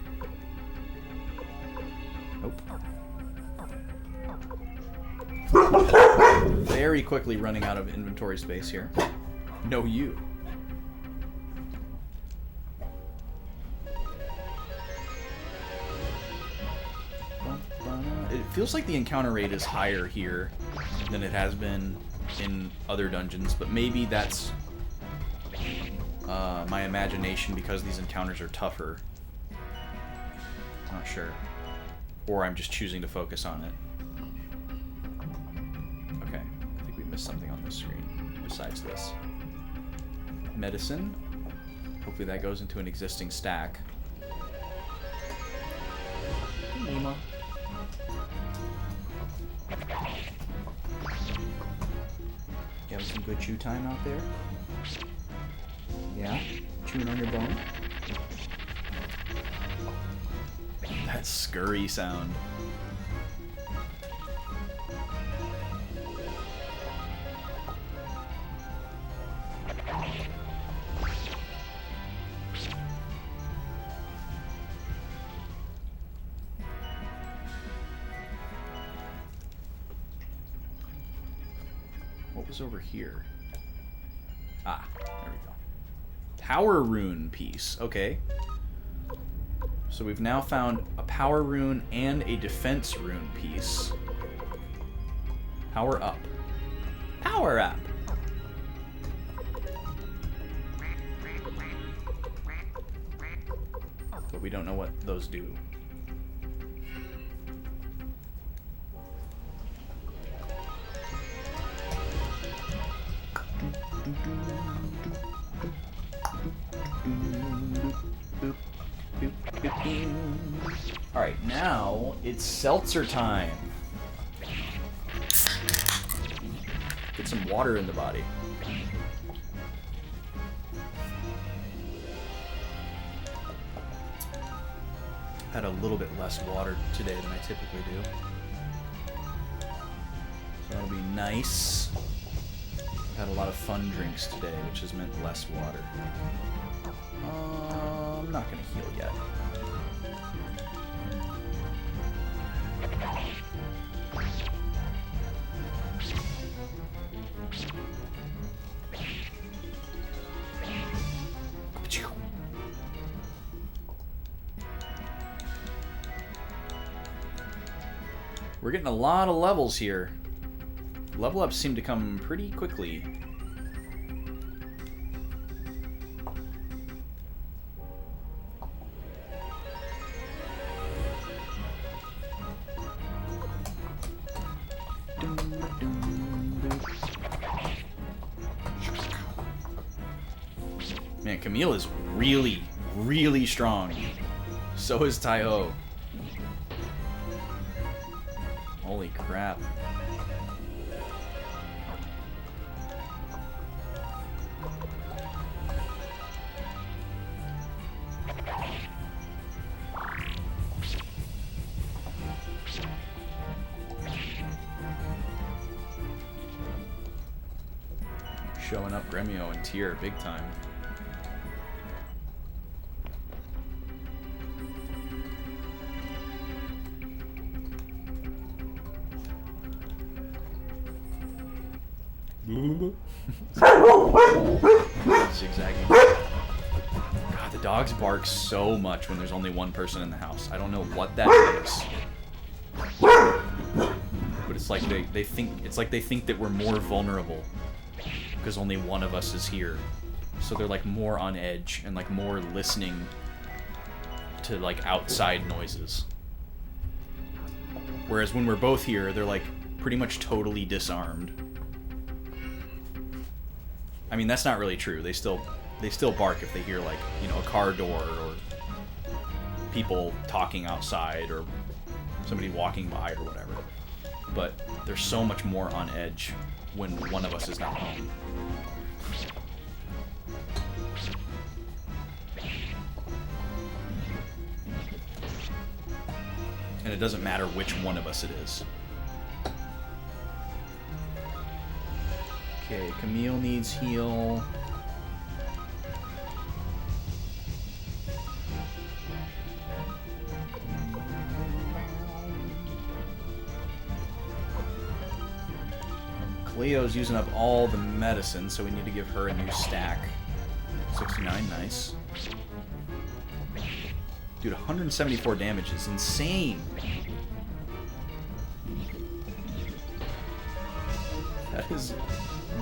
Nope. Very quickly running out of inventory space here. No, you. feels like the encounter rate is higher here than it has been in other dungeons, but maybe that's my imagination because these encounters are tougher. Not sure. Or I'm just choosing to focus on it. Okay, I think we missed something on this screen besides this. Medicine. Hopefully that goes into an existing stack. Nemo. You having some good chew time out there? Yeah? Chewing on your bone? That scurry sound. What was over here? Ah, there we go. Power rune piece. Okay. So we've now found a power rune and a defense rune piece. Power up. Power up! But we don't know what those do. Alright, now it's seltzer time. Get some water in the body. Had a little bit less water today than I typically do. So that'll be nice. Had a lot of fun drinks today, which has meant less water. I'm not gonna heal yet. We're getting a lot of levels here. Level ups seem to come pretty quickly. Man, Camille is really, really strong. So is Tai-Ho. Holy crap. Showing up Gremio and Tyr big time. Zigzagging. God, the dogs bark so much when there's only one person in the house. I don't know what that is. But it's like they think that we're more vulnerable because only one of us is here. So they're like more on edge and like more listening to like outside noises. Whereas when we're both here, they're like pretty much totally disarmed. I mean, that's not really true. They still bark if they hear, like, you know, a car door or people talking outside or somebody walking by or whatever. But they're so much more on edge when one of us is not home. And it doesn't matter which one of us it is. Okay, Camille needs heal. Cleo's using up all the medicine, so we need to give her a new stack. 69, nice. Dude, 174 damage is insane. That is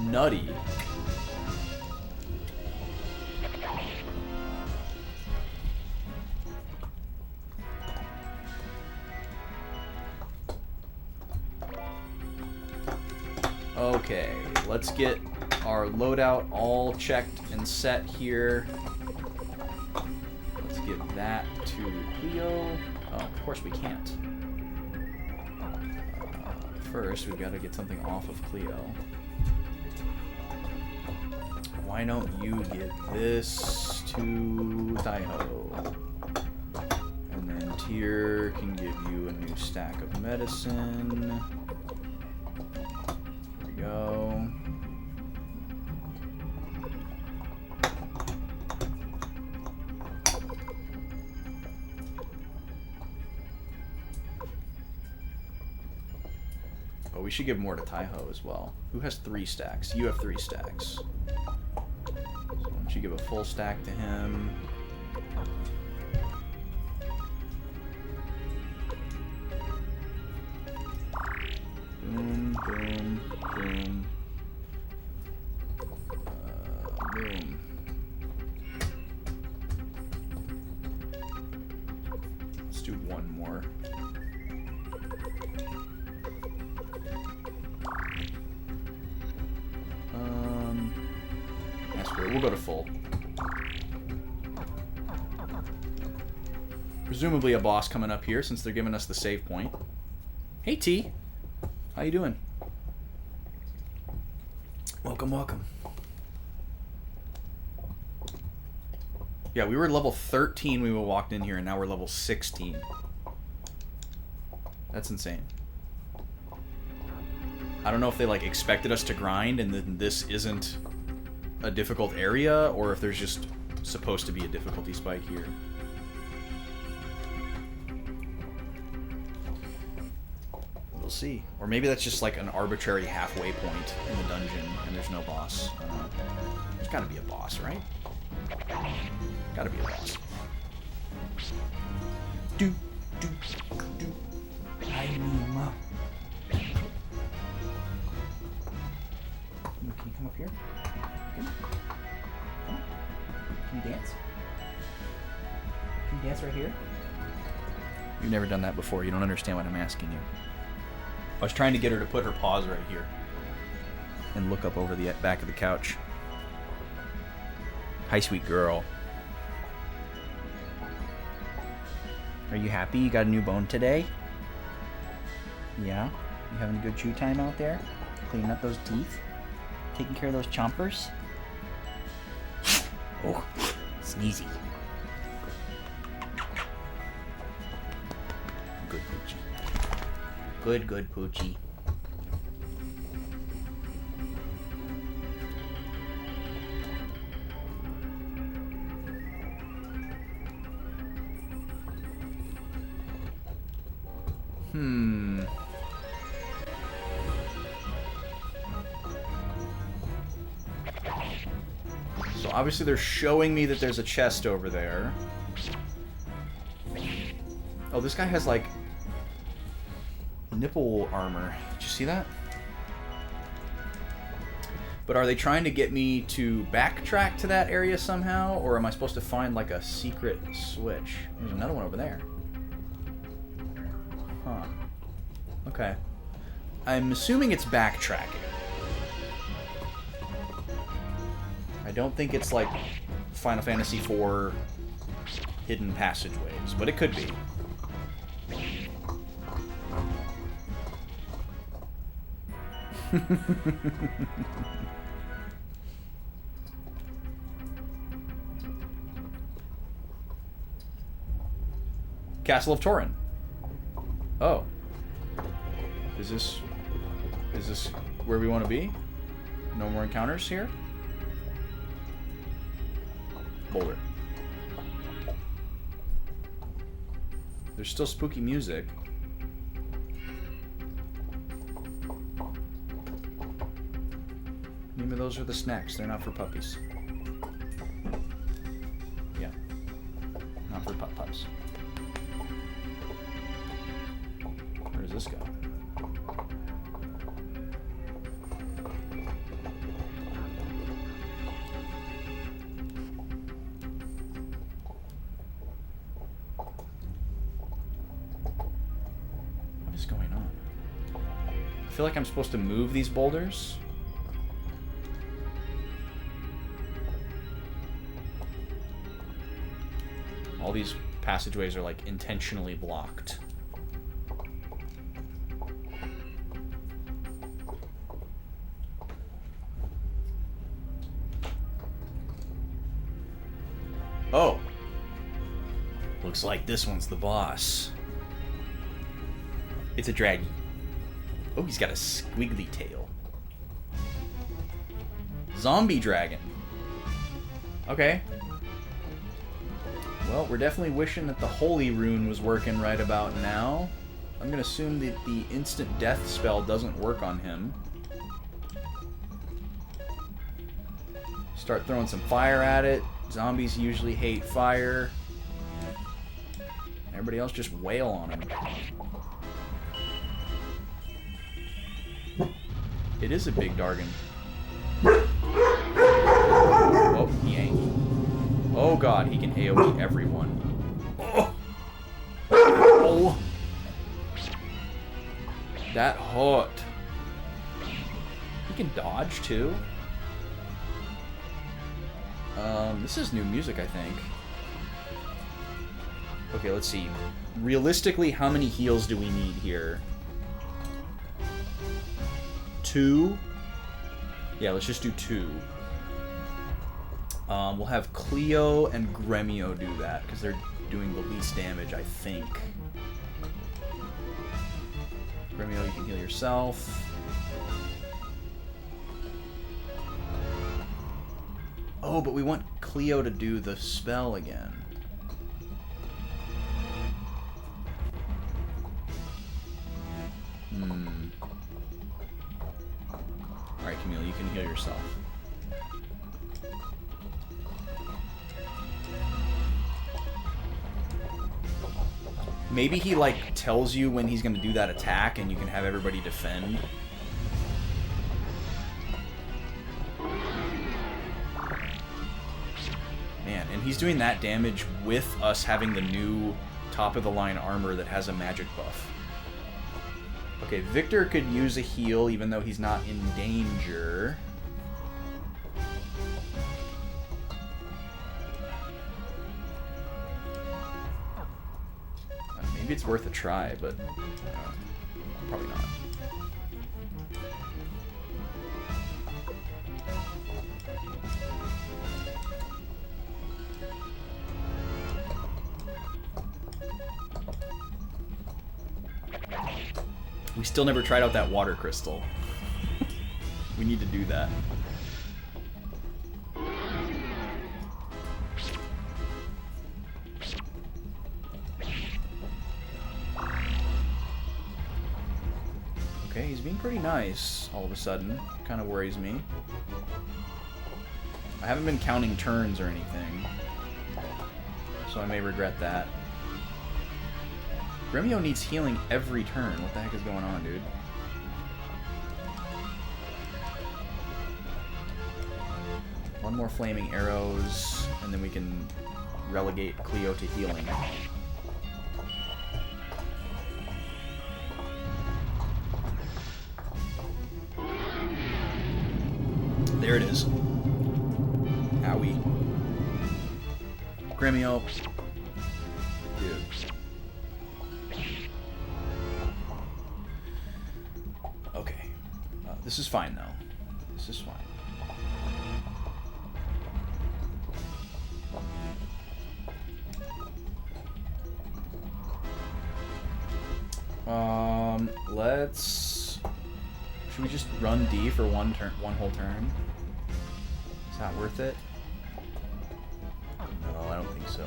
nutty. Okay, let's get our loadout all checked and set here. Let's give that to Cleo. Oh, of course we can't. First, we've got to get something off of Cleo. Why don't you give this to Taiho? And then Tyr can give you a new stack of medicine. There we go. Oh, we should give more to Taiho as well. Who has 3 stacks? You have 3 stacks. So why don't you give a full stack to him? Boom, boom, boom. Boom. Let's do one more. We'll go to full. Presumably a boss coming up here since they're giving us the save point. Hey T, how you doing? Welcome, welcome. Yeah, we were level 13 when we walked in here, and now we're level 16. That's insane. I don't know if they like expected us to grind and then this isn't a difficult area, or if there's just supposed to be a difficulty spike here. We'll see. Or maybe that's just like an arbitrary halfway point in the dungeon and there's no boss. I don't know. There's gotta be a boss, right? Gotta be a boss. Do, do, do. I need ma. Can you come up here? Can you dance? Can you dance right here? You've never done that before. You don't understand what I'm asking you. I was trying to get her to put her paws right here and look up over the back of the couch. Hi, sweet girl. Are you happy you got a new bone today? Yeah? You having a good chew time out there? Cleaning up those teeth? Taking care of those chompers? Oh, sneezy. Good Poochie. Good, good Poochie. So obviously they're showing me that there's a chest over there. Oh, this guy has like nipple armor. Did you see that? But are they trying to get me to backtrack to that area somehow? Or am I supposed to find like a secret switch? There's another one over there. Huh. Okay. I'm assuming it's backtracking. I don't think it's like Final Fantasy IV hidden passageways, but it could be. Castle of Torin. Oh. Is this where we want to be? No more encounters here? Boulder. There's still spooky music. Maybe those are the snacks. They're not for puppies. Yeah. Not for pups. Where does this go? feel like I'm supposed to move these boulders. All these passageways are like intentionally blocked. Oh. Looks like this one's the boss. It's a draggy. Oh, he's got a squiggly tail. Zombie dragon. Okay. Well, we're definitely wishing that the holy rune was working right about now. I'm gonna assume that the instant death spell doesn't work on him. Start throwing some fire at it. Zombies usually hate fire. Everybody else just wail on him. It is a big Dargan. Oh, he ain't. Oh god, he can AoE everyone. Oh. Oh. That hurt. He can dodge too. This is new music, I think. Okay, let's see. Realistically, how many heals do we need here? 2? Yeah, let's just do 2. We'll have Cleo and Gremio do that, because they're doing the least damage, I think. Gremio, you can heal yourself. Oh, but we want Cleo to do the spell again. Alright, Camille, you can heal yourself. Maybe he, like, tells you when he's gonna do that attack and you can have everybody defend. Man, and he's doing that damage with us having the new top-of-the-line armor that has a magic buff. Okay, Victor could use a heal even though he's not in danger. Maybe it's worth a try, but probably not. We still never tried out that water crystal. We need to do that. Okay, he's being pretty nice all of a sudden. Kind of worries me. I haven't been counting turns or anything, so I may regret that. Gremio needs healing every turn. What the heck is going on, dude? One more flaming arrows, and then we can relegate Cleo to healing. There it is. Owie. Gremio. Dude. Okay. This is fine, though. This is fine. Let's... Should we just run D for one whole turn? Is that worth it? No, I don't think so.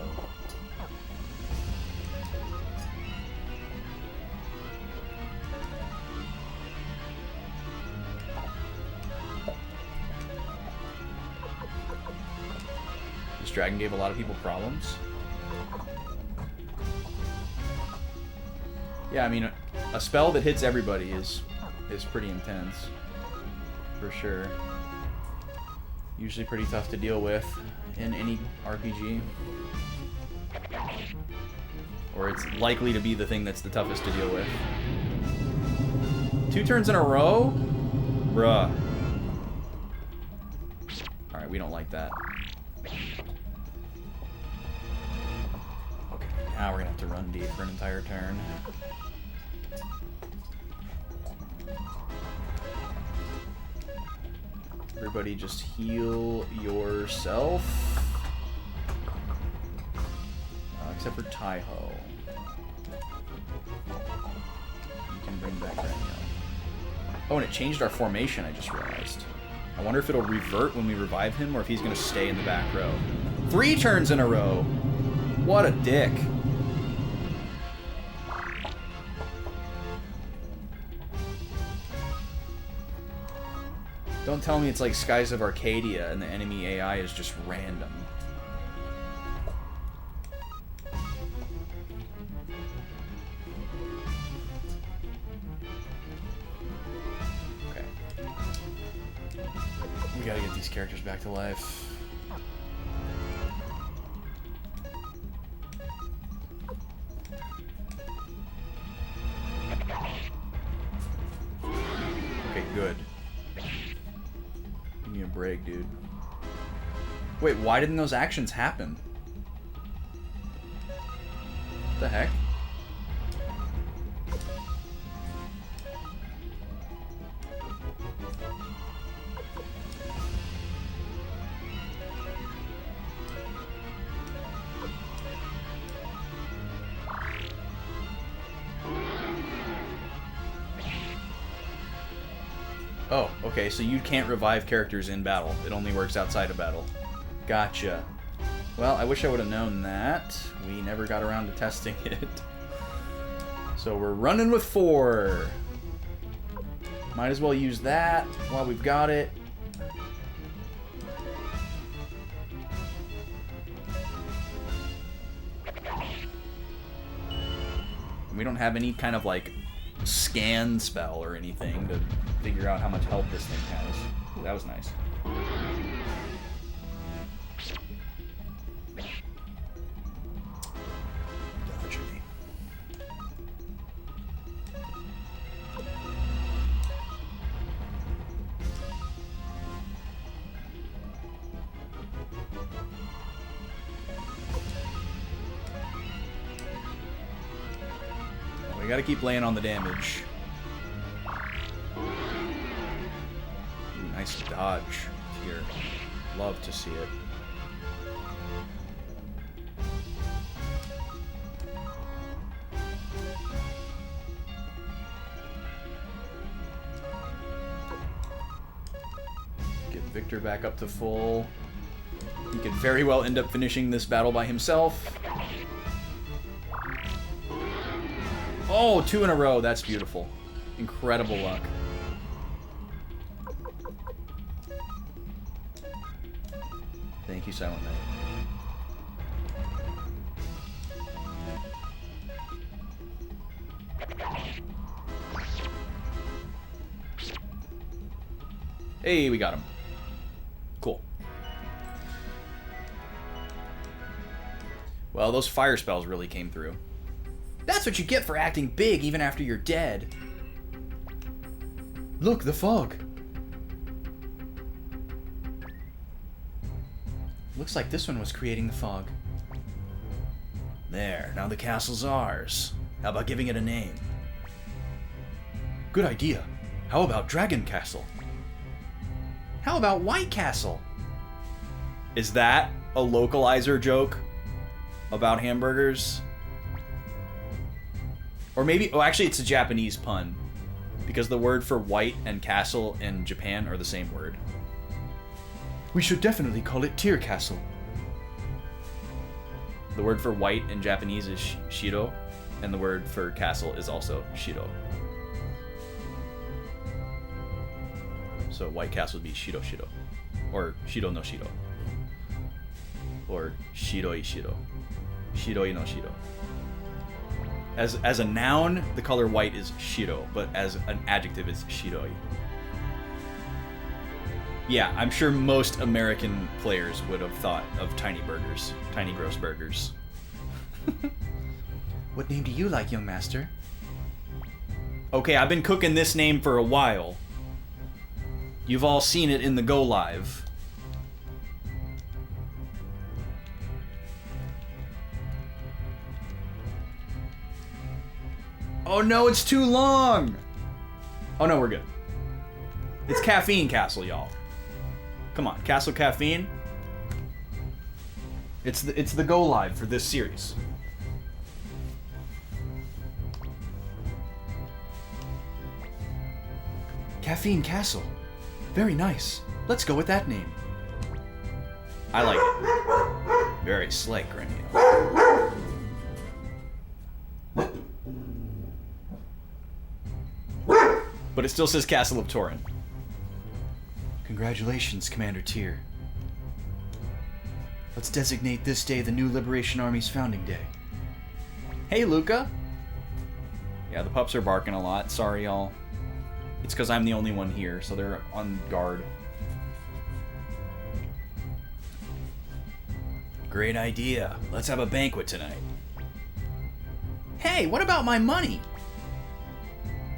This dragon gave a lot of people problems. Yeah, I mean, a spell that hits everybody is pretty intense, for sure. Usually pretty tough to deal with in any RPG. Or it's likely to be the thing that's the toughest to deal with. 2 turns in a row? Bruh. Alright, we don't like that. Okay, now we're gonna have to run deep for an entire turn. Everybody just heal yourself. Except for Taiho. You can bring back Renyo. Oh, and it changed our formation, I just realized. I wonder if it'll revert when we revive him, or if he's going to stay in the back row. 3 turns in a row! What a dick. Don't tell me it's like Skies of Arcadia and the enemy AI is just random. Okay. We gotta get these characters back to life. Okay, good. Give me a break, dude. Wait, why didn't those actions happen? What the heck? Oh, okay, so you can't revive characters in battle. It only works outside of battle. Gotcha. Well, I wish I would have known that. We never got around to testing it. So we're running with 4. Might as well use that while we've got it. We don't have any kind of, like, scan spell or anything to figure out how much health this thing has. Ooh, that was nice. Dodge me. We gotta keep laying on the damage. Ooh, nice dodge here. Love to see it. Get Victor back up to full. He could very well end up finishing this battle by himself. Oh, 2 in a row. That's beautiful. Incredible luck. Thank you, Silent Knight. Hey, we got him. Cool. Well, those fire spells really came through. That's what you get for acting big even after you're dead. Look, the fog. Looks like this one was creating the fog. There, now the castle's ours. How about giving it a name? Good idea. How about Dragon Castle? How about White Castle? Is that a localizer joke about hamburgers? Or maybe, oh, actually it's a Japanese pun, because the word for white and castle in Japan are the same word. We should definitely call it Tear Castle. The word for white in Japanese is shiro, and the word for castle is also shiro. So White Castle would be shiro shiro, or shiro no shiro, or shiroi shiro, shiroi no shiro. As a noun, the color white is shiro, but as an adjective, it's shiroi. Yeah, I'm sure most American players would have thought of tiny burgers, tiny gross burgers. What name do you like, young master? Okay, I've been cooking this name for a while. You've all seen it in the Go Live. Oh no, it's too long! Oh no, we're good. It's Caffeine Castle, y'all. Come on, Castle Caffeine. It's the Go Live for this series. Caffeine Castle. Very nice. Let's go with that name. I like it. Very slick, Grenio. But it still says Castle of Torin. Congratulations, Commander Tyr. Let's designate this day the new Liberation Army's founding day. Hey, Luca. Yeah, the pups are barking a lot. Sorry, y'all. It's because I'm the only one here, so they're on guard. Great idea. Let's have a banquet tonight. Hey, what about my money?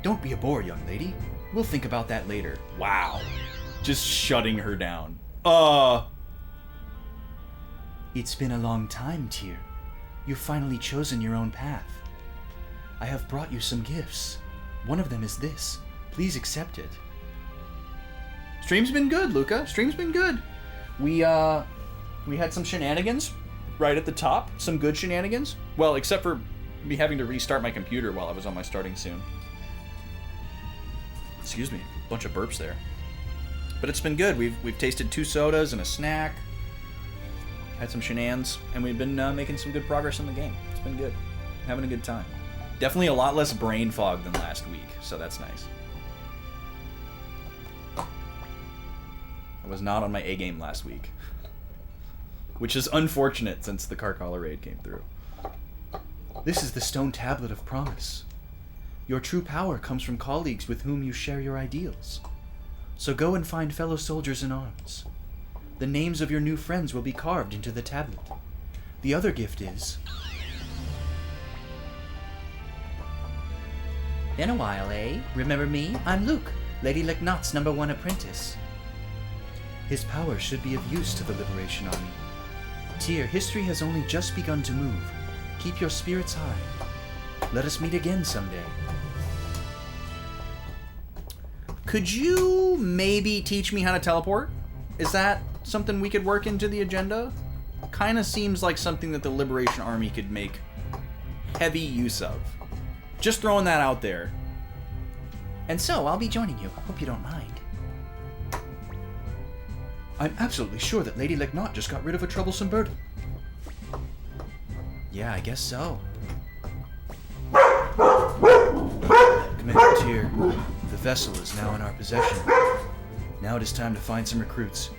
Don't be a bore, young lady. We'll think about that later. Wow. Just shutting her down. It's been a long time, Tyr. You've finally chosen your own path. I have brought you some gifts. One of them is this. Please accept it. Stream's been good, Luca. Stream's been good. We had some shenanigans right at the top. Some good shenanigans. Well, except for me having to restart my computer while I was on my starting soon. Excuse me. Bunch of burps there. But it's been good. We've tasted 2 sodas and a snack. Had some shenanigans, and we've been making some good progress in the game. It's been good. Having a good time. Definitely a lot less brain fog than last week, so that's nice. I was not on my A game last week. Which is unfortunate since the Karkala raid came through. This is the stone tablet of promise. Your true power comes from colleagues with whom you share your ideals. So go and find fellow soldiers in arms. The names of your new friends will be carved into the tablet. The other gift is... Been a while, eh? Remember me? I'm Luke, Lady Licknot's #1 apprentice. His power should be of use to the Liberation Army. Tyr, history has only just begun to move. Keep your spirits high. Let us meet again someday. Could you maybe teach me how to teleport? Is that something we could work into the agenda? Kind of seems like something that the Liberation Army could make heavy use of. Just throwing that out there. And so, I'll be joining you. Hope you don't mind. I'm absolutely sure that Lady Licknot just got rid of a troublesome burden. Yeah, I guess so. Commander Tyr, the vessel is now in our possession. Now it is time to find some recruits.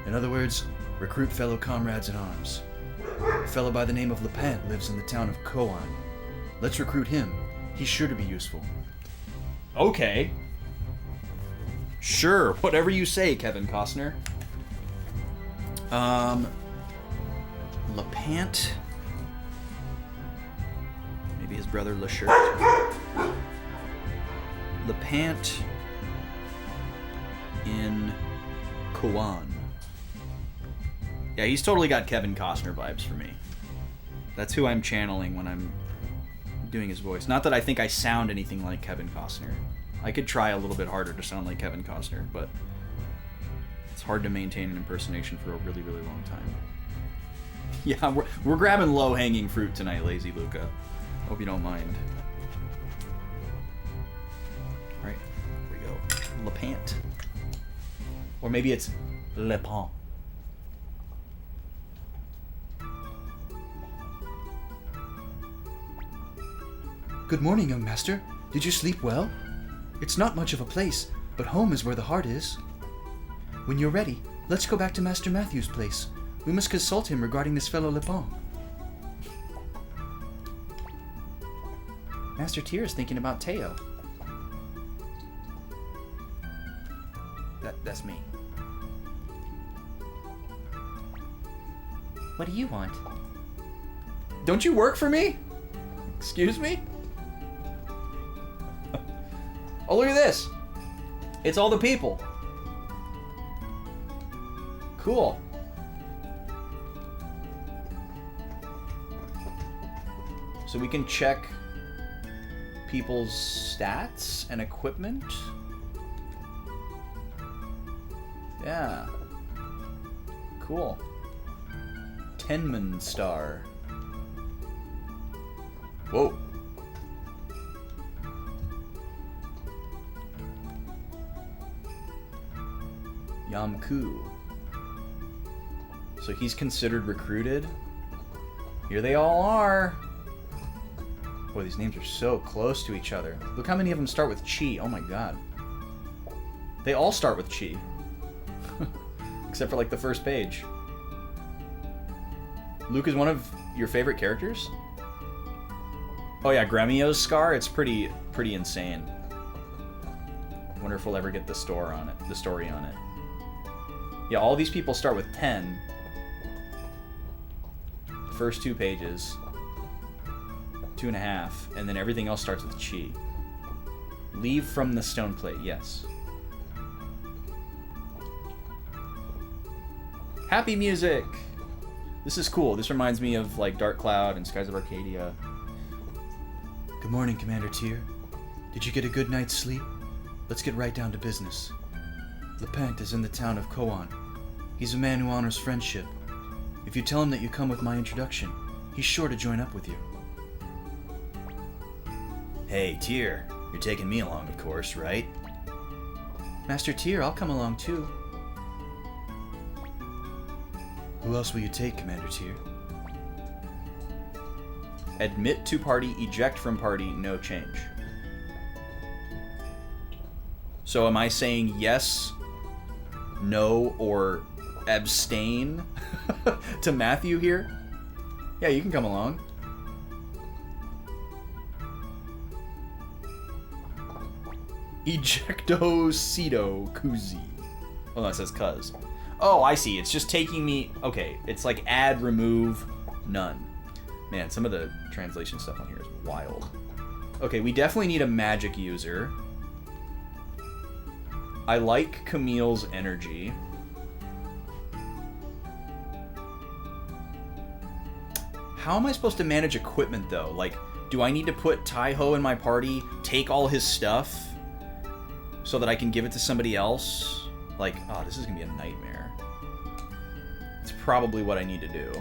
In other words, recruit fellow comrades in arms. A fellow by the name of Lepant lives in the town of Koan. Let's recruit him. He's sure to be useful. Okay. Sure, whatever you say, Kevin Costner. Lepant. Maybe his brother Lashert. Lepant in Koan. Yeah, he's totally got Kevin Costner vibes for me. That's who I'm channeling when I'm doing his voice. Not that I think I sound anything like Kevin Costner. I could try a little bit harder to sound like Kevin Costner, but it's hard to maintain an impersonation for a really, really long time. Yeah, we're grabbing low-hanging fruit tonight, Lazy Luca. Hope you don't mind. Alright, here we go. Lepant. Or maybe it's Lepant. Good morning, young master. Did you sleep well? It's not much of a place, but home is where the heart is. When you're ready, let's go back to Master Matthew's place. We must consult him regarding this fellow Lepant. Master Tyr is thinking about Teo. That's me. What do you want? Don't you work for me? Excuse me? Oh, look at this. It's all the people. Cool. So we can check people's stats and equipment. Yeah. Cool. Tenman Star. Whoa. Yamku. So he's considered recruited. Here they all are. Boy, these names are so close to each other. Look how many of them start with Chi. Oh my god. They all start with Chi. Except for like the first page. Luke is one of your favorite characters? Oh yeah, Gremio's scar, it's pretty insane. Wonder if we'll ever get the story on it. Yeah, all these people start with 10. The first 2 pages. 2.5, and then everything else starts with Chi. Leave from the stone plate, yes. Happy music! This is cool. This reminds me of like Dark Cloud and Skies of Arcadia. Good morning, Commander Tyr. Did you get a good night's sleep? Let's get right down to business. Lepant is in the town of Koan. He's a man who honors friendship. If you tell him that you come with my introduction, he's sure to join up with you. Hey, Tyr. You're taking me along, of course, right? Master Tyr, I'll come along too. Who else will you take, Commander Tyr? Admit to party, eject from party, no change. So am I saying yes, no, or abstain to Matthew here? Yeah, you can come along. Ejecto Cedo Kuzi. Oh, that says cuz. Oh, I see. It's just taking me... Okay, it's like add, remove, none. Man, some of the translation stuff on here is wild. Okay, we definitely need a magic user. I like Camille's energy. How am I supposed to manage equipment, though? Like, do I need to put Taiho in my party, take all his stuff, so that I can give it to somebody else? Like, oh, this is gonna be a nightmare. It's probably what I need to do.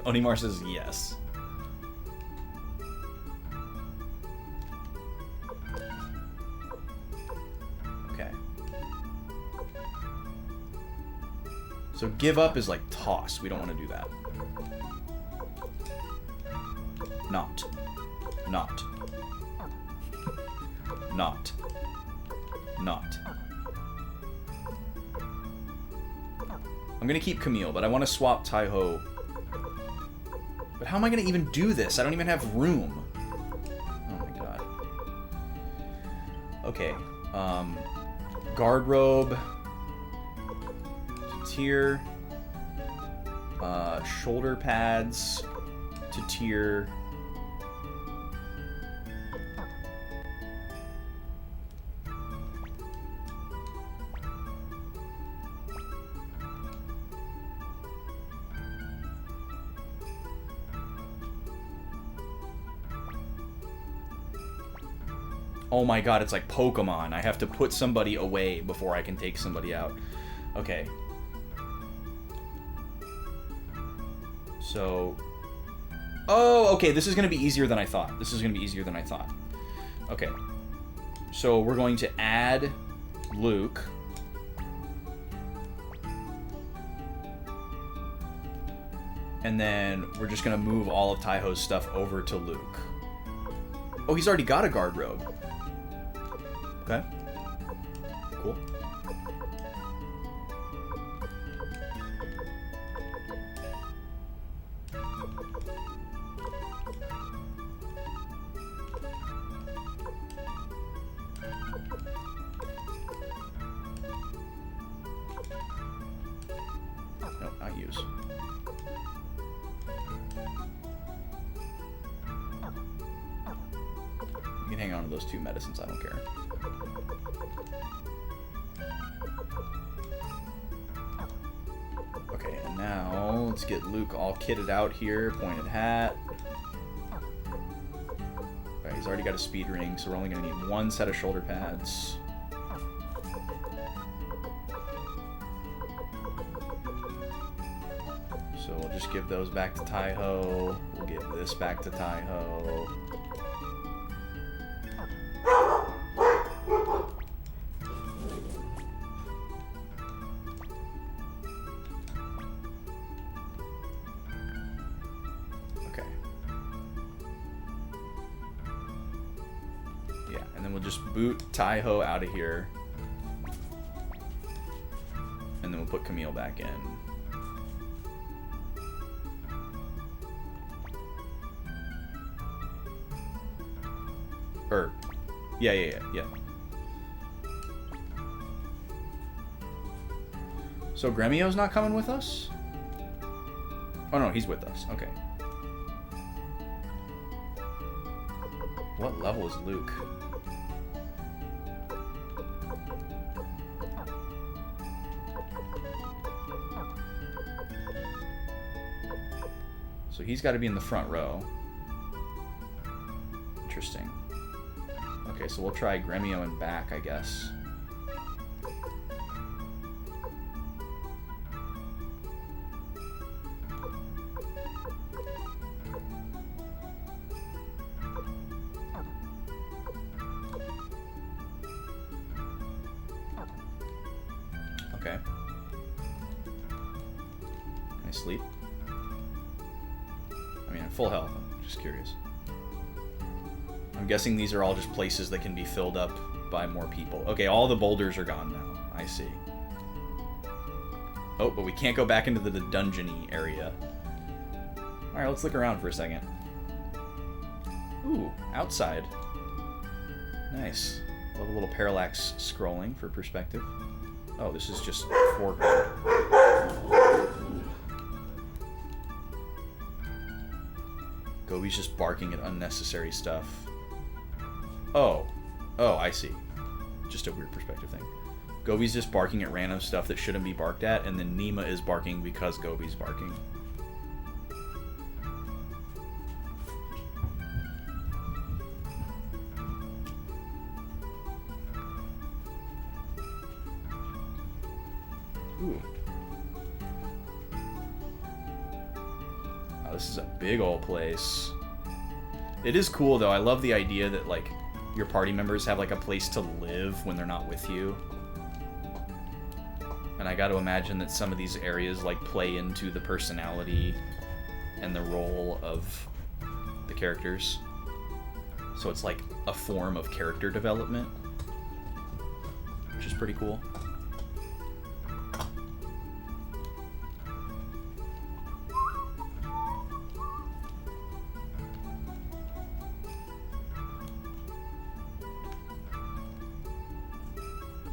Onimar says yes. Okay. So give up is like toss. We don't want to do that. Not. Not. Not. Not. I'm gonna keep Camille, but I want to swap Taiho. But how am I gonna even do this? I don't even have room. Oh my god. Okay. Guard robe. To Tyr. Shoulder pads to Tyr. Oh my god, it's like Pokemon. I have to put somebody away before I can take somebody out. Okay. So... Oh, okay, this is going to be easier than I thought. This is going to be easier than I thought. Okay. So we're going to add Luke. And then we're just going to move all of Taiho's stuff over to Luke. Oh, he's already got a guard robe. Okay. Cool. No, not use. You can hang on to those 2 medicines. I don't care. Okay, and now let's get Luke all kitted out here. Pointed hat. Alright, he's already got a speed ring, so we're only going to need 1 set of shoulder pads. So we'll just give those back to Taiho. We'll give this back to Taiho. Okay. Yeah, and then we'll just boot Taiho out of here. And then we'll put Camille back in. Yeah. So Gremio's not coming with us? Oh no, he's with us. Okay. What level is Luke? So he's got to be in the front row. Interesting. Okay, so we'll try Gremio and back, I guess. Okay. Can I sleep? I mean, I'm full health. I'm just curious. I'm guessing these are all just places that can be filled up by more people. Okay, all the boulders are gone now. I see. Oh, but we can't go back into the dungeon-y area. Alright, let's look around for a second. Ooh, outside. Nice. Love a little parallax scrolling for perspective. Oh, this is just foreground. Gobi's just barking at unnecessary stuff. Oh, I see. Just a weird perspective thing. Gobi's just barking at random stuff that shouldn't be barked at, and then Nima is barking because Gobi's barking. Ooh. Oh, this is a big old place. It is cool, though. I love the idea that, like, your party members have, like, a place to live when they're not with you. And I got to imagine that some of these areas, like, play into the personality and the role of the characters. So it's, like, a form of character development, which is pretty cool.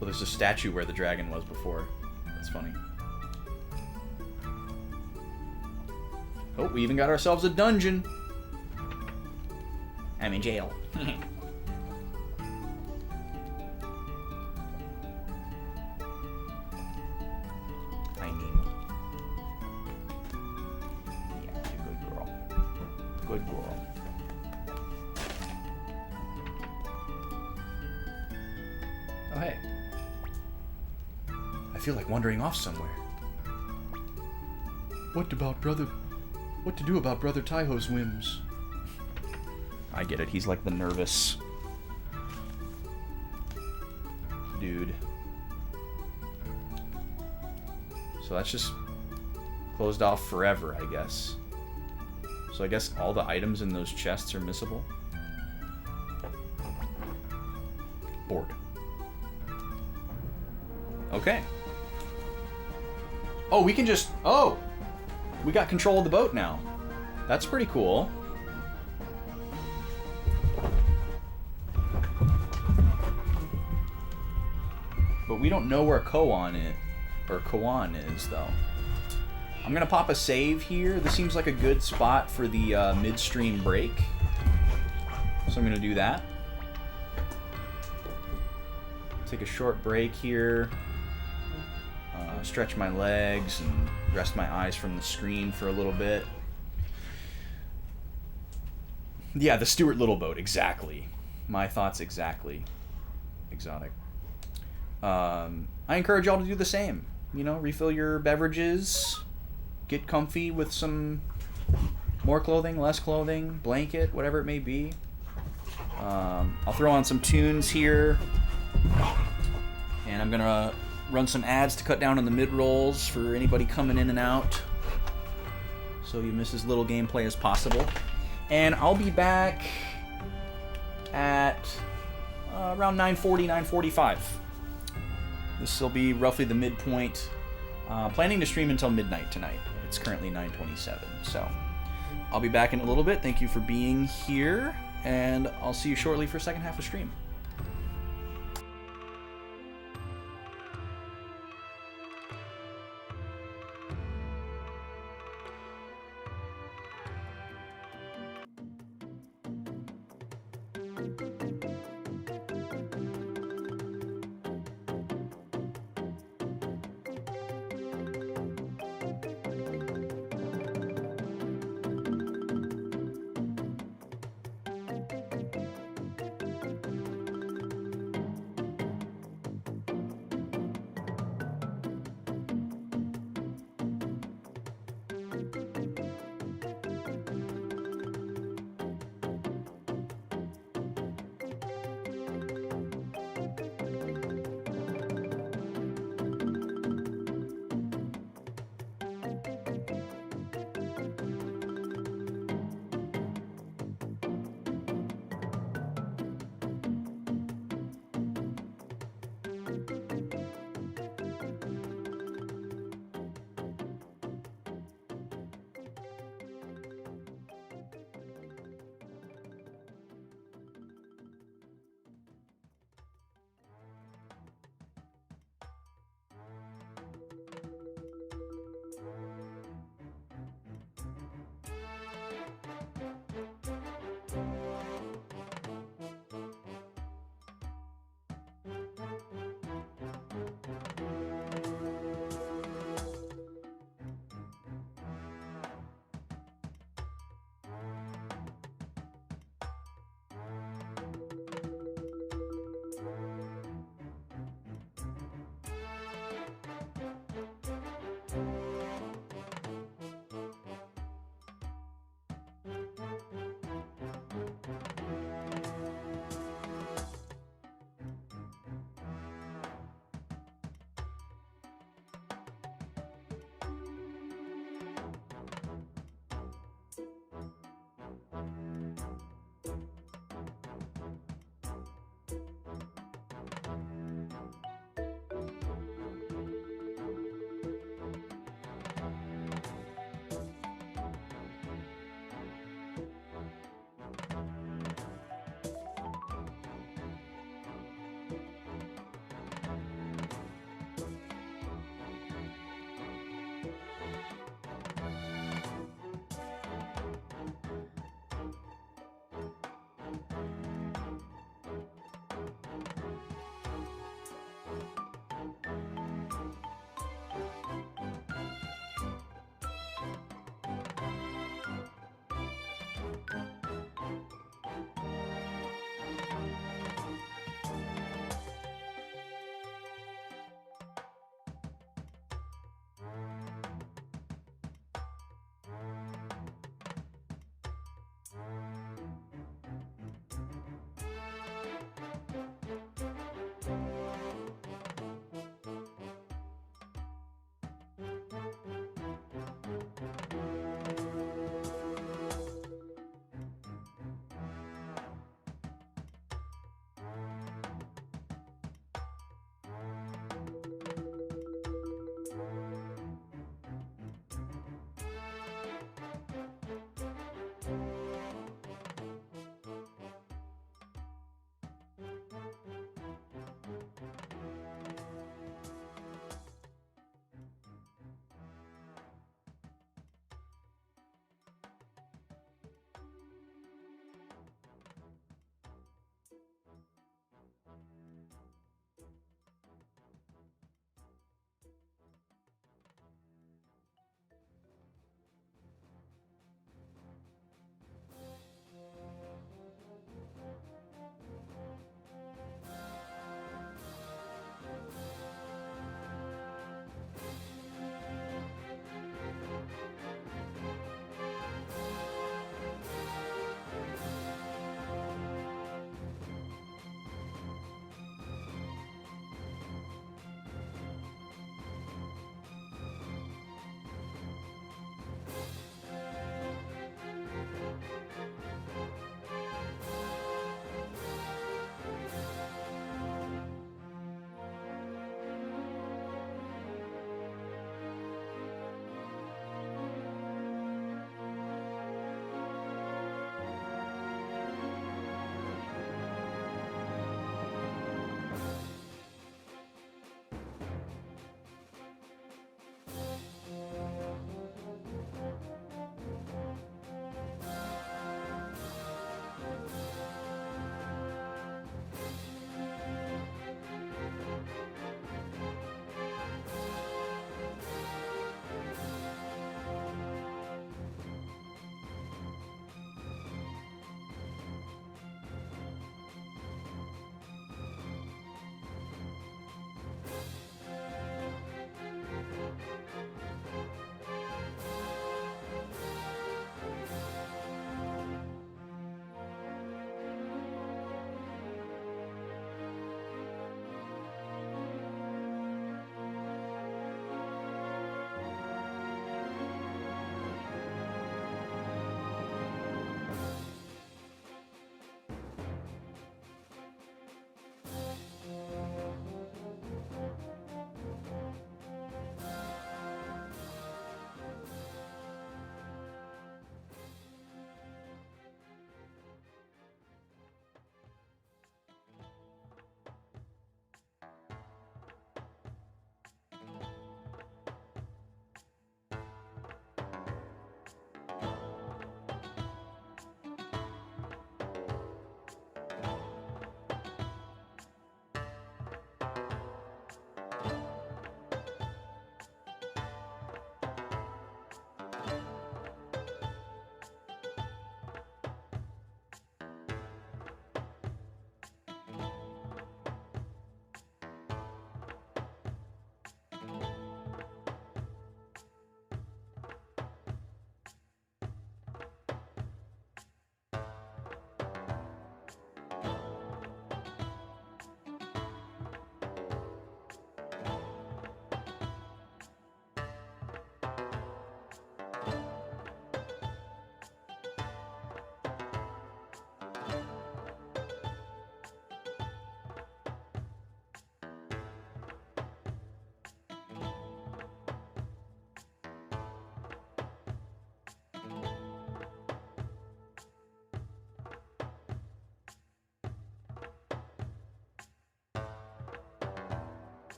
Well, there's a statue where the dragon was before. That's funny. Oh, we even got ourselves a dungeon. I'm in jail. Hi, Nima. Yeah, you're a good girl. Good girl. Oh, hey. I feel like wandering off somewhere. What to do about Brother Taiho's whims? I get it. He's like the nervous dude. So that's just closed off forever, I guess. So I guess all the items in those chests are missable. Board. Okay. Oh, we can just... Oh! We got control of the boat now. That's pretty cool. But we don't know where Koan is, though. I'm gonna pop a save here. This seems like a good spot for the midstream break. So I'm gonna do that. take a short break here. Stretch my legs and rest my eyes from the screen for a little bit. Yeah, the Stuart Little boat, exactly. My thoughts exactly. Exotic. I encourage y'all to do the same. You know, refill your beverages, get comfy with some more clothing, less clothing, blanket, whatever it may be. I'll throw on some tunes here, and I'm gonna run some ads to cut down on the mid-rolls for anybody coming in and out, so you miss as little gameplay as possible. And I'll be back at around 9:40, 9:45. This will be roughly the midpoint. Planning to stream until midnight tonight. It's currently 9:27, so I'll be back in a little bit. Thank you for being here, and I'll see you shortly for second half of stream.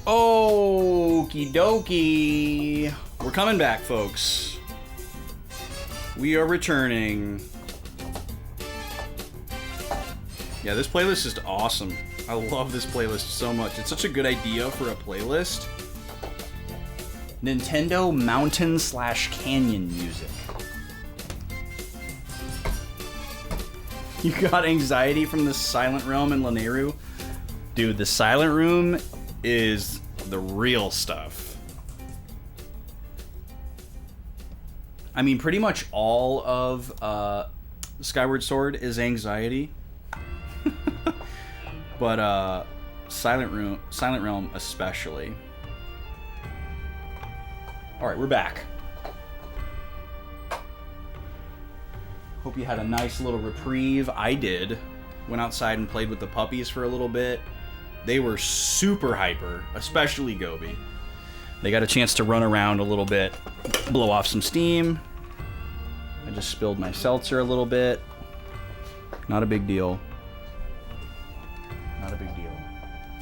Okie dokie. We're coming back, folks. We are returning. Yeah, this playlist is awesome. I love this playlist so much. It's such a good idea for a playlist. Nintendo Mountain / Canyon music. You got anxiety from the Silent Realm in Lanayru? Dude, the Silent Room is the real stuff. I mean, pretty much all of Skyward Sword is anxiety. But Silent Realm especially. Alright, we're back. Hope you had a nice little reprieve. I did. Went outside and played with the puppies for a little bit. They were super hyper, especially Gobi. They got a chance to run around a little bit, blow off some steam. I just spilled my seltzer a little bit. Not a big deal. Not a big deal.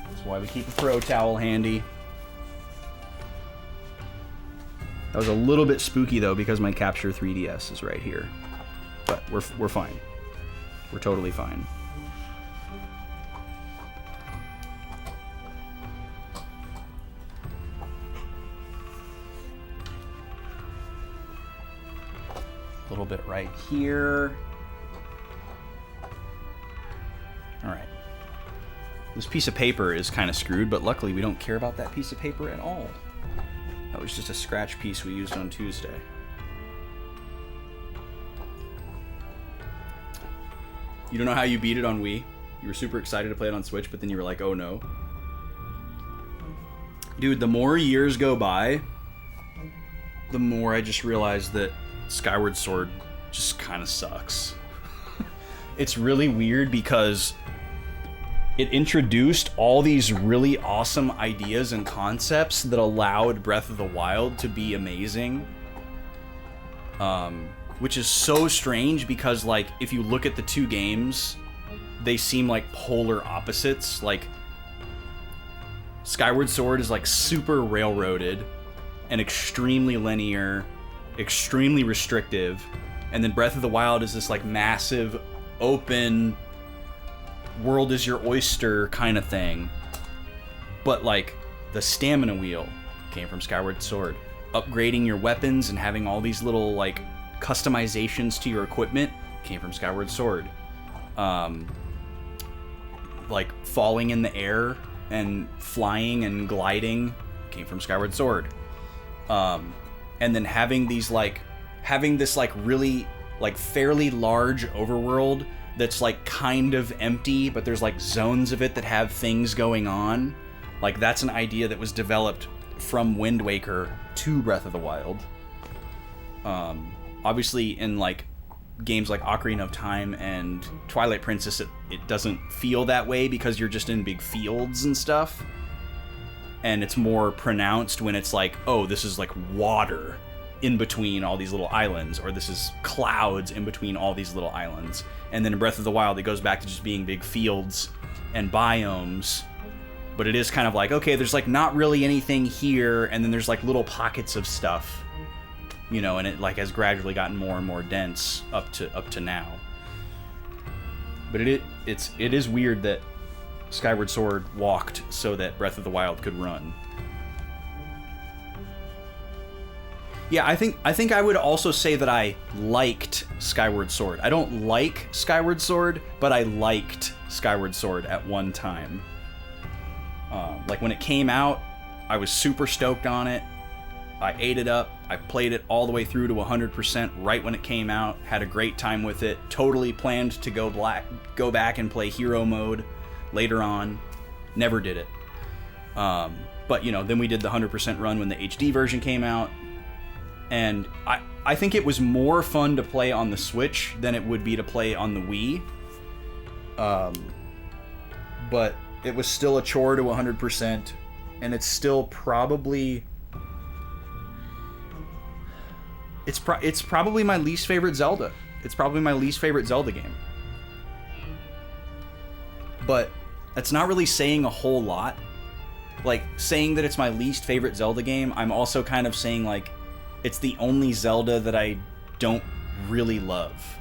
That's why we keep a Pro Towel handy. That was a little bit spooky though because my Capture 3DS is right here. But we're fine. We're totally fine. A little bit right here. All right. This piece of paper is kind of screwed, but luckily we don't care about that piece of paper at all. That was just a scratch piece we used on Tuesday. You don't know how you beat it on Wii? You were super excited to play it on Switch, but then you were like, oh no. Dude, the more years go by, the more I just realized that Skyward Sword just kind of sucks. It's really weird because it introduced all these really awesome ideas and concepts that allowed Breath of the Wild to be amazing. Which is so strange because, like, if you look at the two games, they seem like polar opposites. Like, Skyward Sword is, like, super railroaded and extremely linear, extremely restrictive. And then Breath of the Wild is this, like, massive, open, world is your oyster kind of thing. But, like, the stamina wheel came from Skyward Sword. Upgrading your weapons and having all these little, like, customizations to your equipment came from Skyward Sword. Like falling in the air and flying and gliding came from Skyward Sword. And then having this really like fairly large overworld that's like kind of empty, but there's like zones of it that have things going on. Like that's an idea that was developed from Wind Waker to Breath of the Wild. Obviously, in like games like Ocarina of Time and Twilight Princess, it doesn't feel that way because you're just in big fields and stuff. And it's more pronounced when it's like, oh, this is like water in between all these little islands, or this is clouds in between all these little islands. And then in Breath of the Wild, it goes back to just being big fields and biomes. But it is kind of like, okay, there's like not really anything here, and then there's like little pockets of stuff. You know, and it like has gradually gotten more and more dense up to now. But it is weird that Skyward Sword walked so that Breath of the Wild could run. Yeah, I think I would also say that I liked Skyward Sword. I don't like Skyward Sword, but I liked Skyward Sword at one time. Like when it came out, I was super stoked on it. I ate it up. I played it all the way through to 100% right when it came out. Had a great time with it. Totally planned to go back and play hero mode later on. Never did it. But, you know, then we did the 100% run when the HD version came out. And I think it was more fun to play on the Switch than it would be to play on the Wii. But it was still a chore to 100%. And it's still probably... It's probably my least favorite Zelda. It's probably my least favorite Zelda game. But that's not really saying a whole lot like, saying that it's my least favorite Zelda game, I'm also kind of saying, like, it's the only Zelda that I don't really love.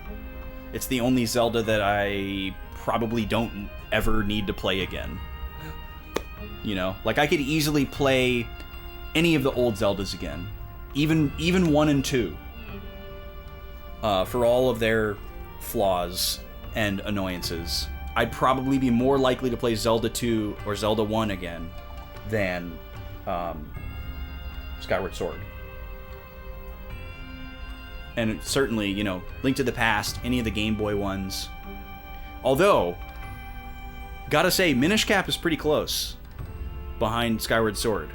It's the only Zelda that I probably don't ever need to play again. You know? Like, I could easily play any of the old Zeldas again. Even 1 and 2. For all of their flaws and annoyances. I'd probably be more likely to play Zelda 2 or Zelda 1 again than Skyward Sword. And certainly, you know, Link to the Past, any of the Game Boy ones. Although, gotta say, Minish Cap is pretty close behind Skyward Sword.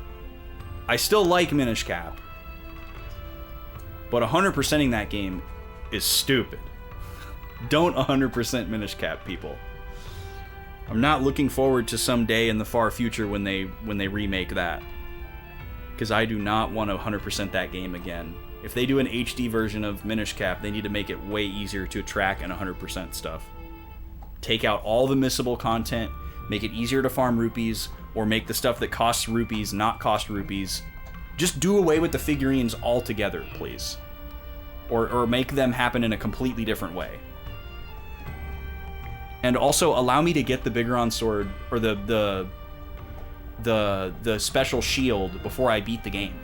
I still like Minish Cap, but 100%ing that game is stupid. Don't 100% Minish Cap, people. I'm not looking forward to some day in the far future when they remake that, because I do not want to 100% that game again. If they do an HD version of Minish Cap, they need to make it way easier to track and 100% stuff. Take out all the missable content, make it easier to farm rupees, or make the stuff that costs rupees not cost rupees. Just do away with the figurines altogether, please. Or make them happen in a completely different way. And also allow me to get the Bigoron sword or the special shield before I beat the game.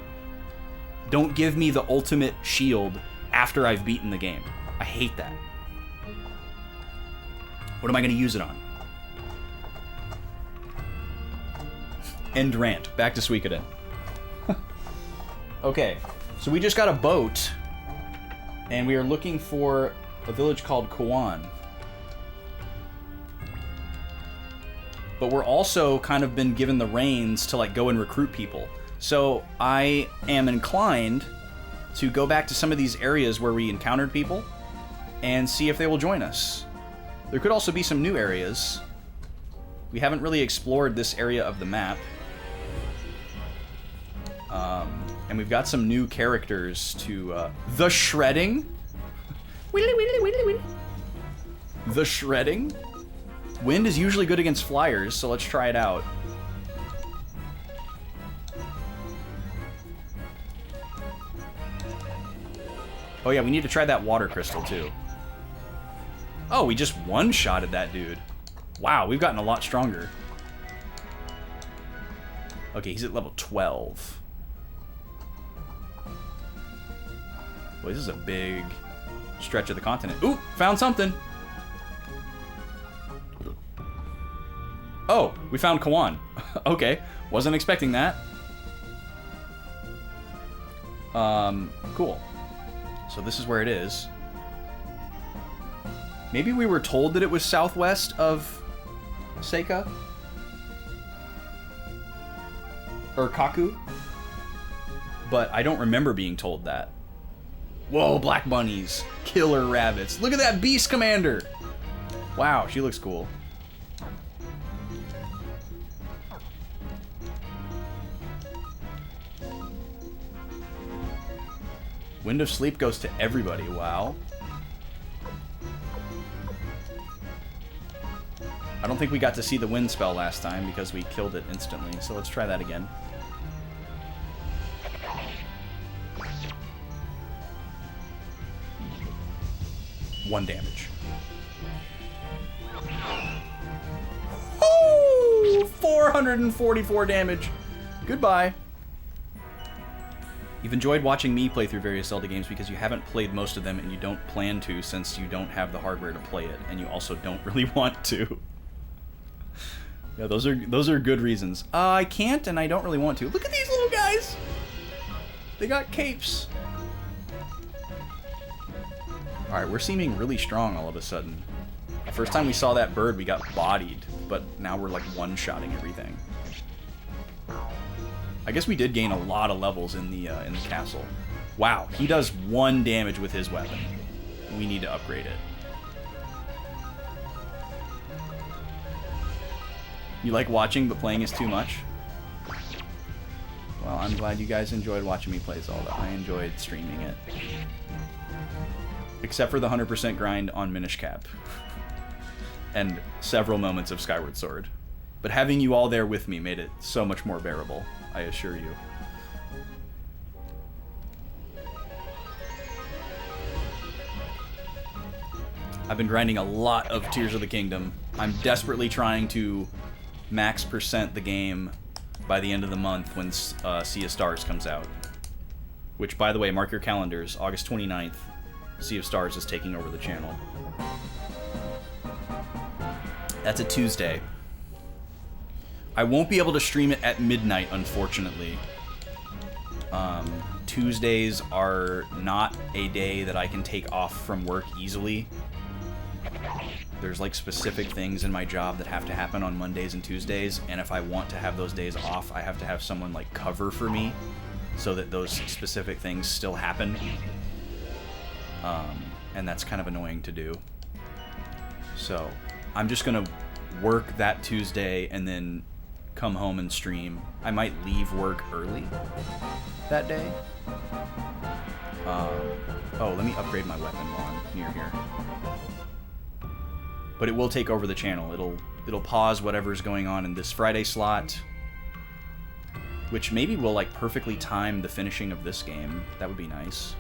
Don't give me the ultimate shield after I've beaten the game. I hate that. What am I going to use it on? End rant. Back to Suikoden. Okay, so we just got a boat, and we are looking for a village called Kawan. But we're also kind of been given the reins to, like, go and recruit people. So I am inclined to go back to some of these areas where we encountered people and see if they will join us. There could also be some new areas. We haven't really explored this area of the map. And we've got some new characters to... the Shredding? The Shredding? Wind is usually good against flyers, so let's try it out. Oh yeah, we need to try that water crystal too. Oh, we just one-shotted that dude. Wow, we've gotten a lot stronger. Okay, he's at level 12. Boy, this is a big stretch of the continent. Ooh, found something. Oh, we found Kawan. Okay, wasn't expecting that. Cool. So this is where it is. Maybe we were told that it was southwest of Seika? Or Kaku? But I don't remember being told that. Whoa, black bunnies. Killer rabbits. Look at that beast commander! Wow, she looks cool. Wind of Sleep goes to everybody, wow. I don't think we got to see the wind spell last time because we killed it instantly, so let's try that again. One damage. Oh! 444 damage. Goodbye. You've enjoyed watching me play through various Zelda games because you haven't played most of them and you don't plan to since you don't have the hardware to play it, and you also don't really want to. Yeah, those are good reasons. I can't and I don't really want to. Look at these little guys! They got capes. Alright, we're seeming really strong all of a sudden. The first time we saw that bird, we got bodied, but now we're like one-shotting everything. I guess we did gain a lot of levels in the castle. Wow, he does 1 damage with his weapon. We need to upgrade it. You like watching, but playing is too much? Well, I'm glad you guys enjoyed watching me play Zelda. I enjoyed streaming it. Except for the 100% grind on Minish Cap. And several moments of Skyward Sword. But having you all there with me made it so much more bearable, I assure you. I've been grinding a lot of Tears of the Kingdom. I'm desperately trying to max percent the game by the end of the month when Sea of Stars comes out. Which, by the way, mark your calendars, August 29th, Sea of Stars is taking over the channel. That's a Tuesday. I won't be able to stream it at midnight, unfortunately. Tuesdays are not a day that I can take off from work easily. There's like specific things in my job that have to happen on Mondays and Tuesdays, and if I want to have those days off, I have to have someone like cover for me so that those specific things still happen. And that's kind of annoying to do. So I'm just gonna work that Tuesday and then come home and stream. I might leave work early that day. Oh, let me upgrade my weapon while I'm near here. But it will take over the channel. It'll pause whatever's going on in this Friday slot, which maybe will like perfectly time the finishing of this game. That would be nice.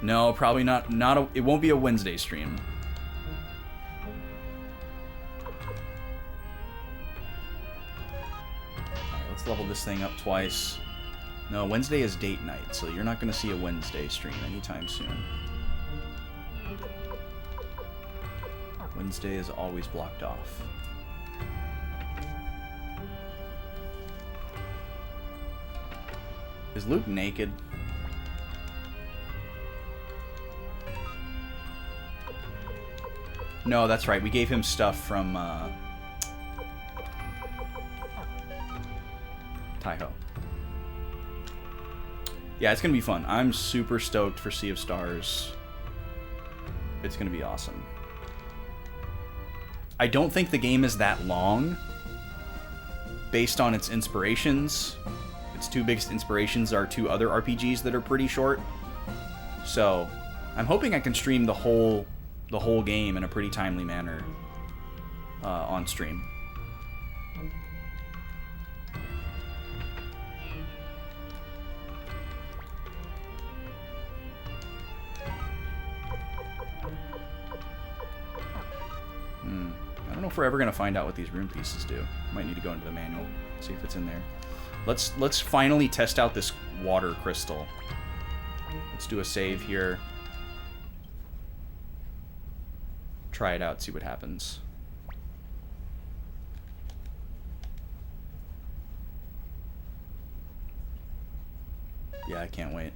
No, probably not. It won't be a Wednesday stream. Alright, let's level this thing up twice. No, Wednesday is date night, so you're not going to see a Wednesday stream anytime soon. Wednesday is always blocked off. Is Luke naked? No, that's right. We gave him stuff from Taiho. Yeah, it's going to be fun. I'm super stoked for Sea of Stars. It's going to be awesome. I don't think the game is that long based on its inspirations. Its two biggest inspirations are two other RPGs that are pretty short. So, I'm hoping I can stream the whole game in a pretty timely manner on stream. I don't know if we're ever gonna find out what these rune pieces do. Might need to go into the manual, see if it's in there. Let's finally test out this water crystal. Let's do a save here. Try it out, see what happens. Yeah, I can't wait.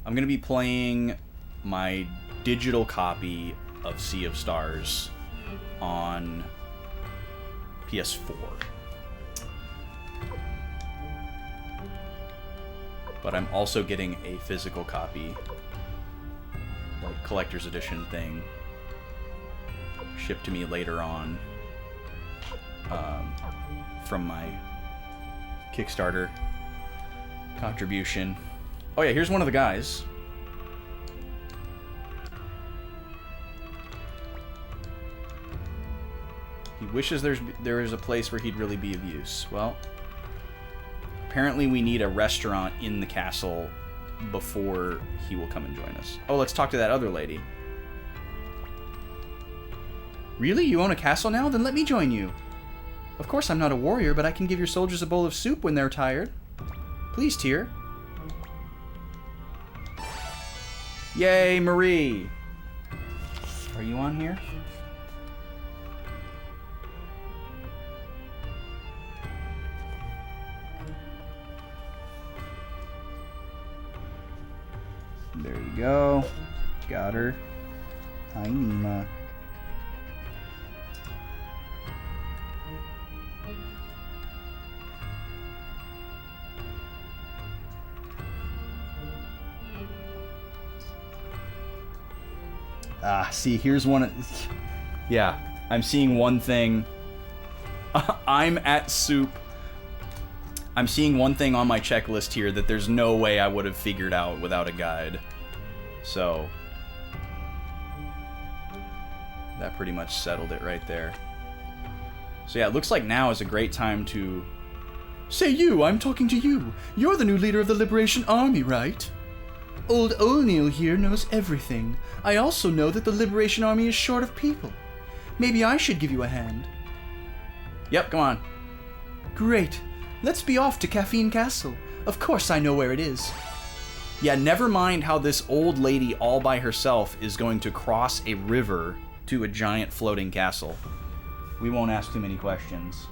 I'm gonna be playing my digital copy of Sea of Stars on PS4. But I'm also getting a physical copy, like collector's edition thing, shipped to me later on from my Kickstarter contribution. Oh yeah, here's one of the guys. He wishes there is a place where he'd really be of use. Well, apparently we need a restaurant in the castle before he will come and join us. Oh, let's talk to that other lady. Really? You own a castle now? Then let me join you. Of course I'm not a warrior, but I can give your soldiers a bowl of soup when they're tired. Please, Tyr. Yay, Marie! Are you on here? There you go. Got her. Hi, Nima. Ah, see, here's one. Yeah, I'm seeing one thing. I'm at soup. I'm seeing one thing on my checklist here that there's no way I would have figured out without a guide. So, That pretty much settled it right there. So yeah, it looks like now is a great time to... Say you, I'm talking to you. You're the new leader of the Liberation Army, right? Old O'Neill here knows everything. I also know that the Liberation Army is short of people. Maybe I should give you a hand. Yep, come on. Great. Let's be off to Caffeine Castle. Of course I know where it is. Yeah, never mind how this old lady all by herself is going to cross a river to a giant floating castle. We won't ask too many questions.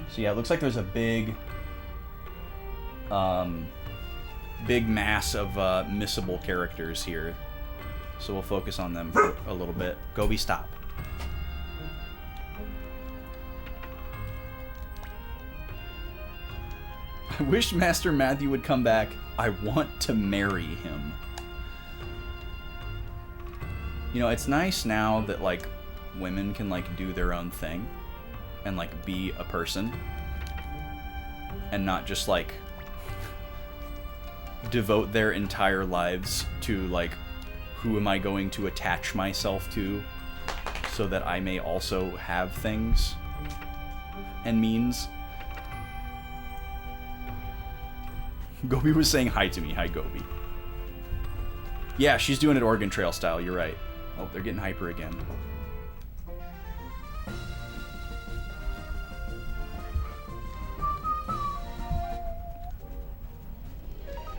So yeah, it looks like there's a big mass of missable characters here. So we'll focus on them for a little bit. Gobi, stop. I wish Master Matthew would come back. I want to marry him. You know, it's nice now that, like, women can, like, do their own thing and, like, be a person and not just, like, devote their entire lives to, like, who am I going to attach myself to so that I may also have things and means. Gobi was saying hi to me. Hi, Gobi. Yeah, she's doing it Oregon Trail style. You're right. Oh, they're getting hyper again.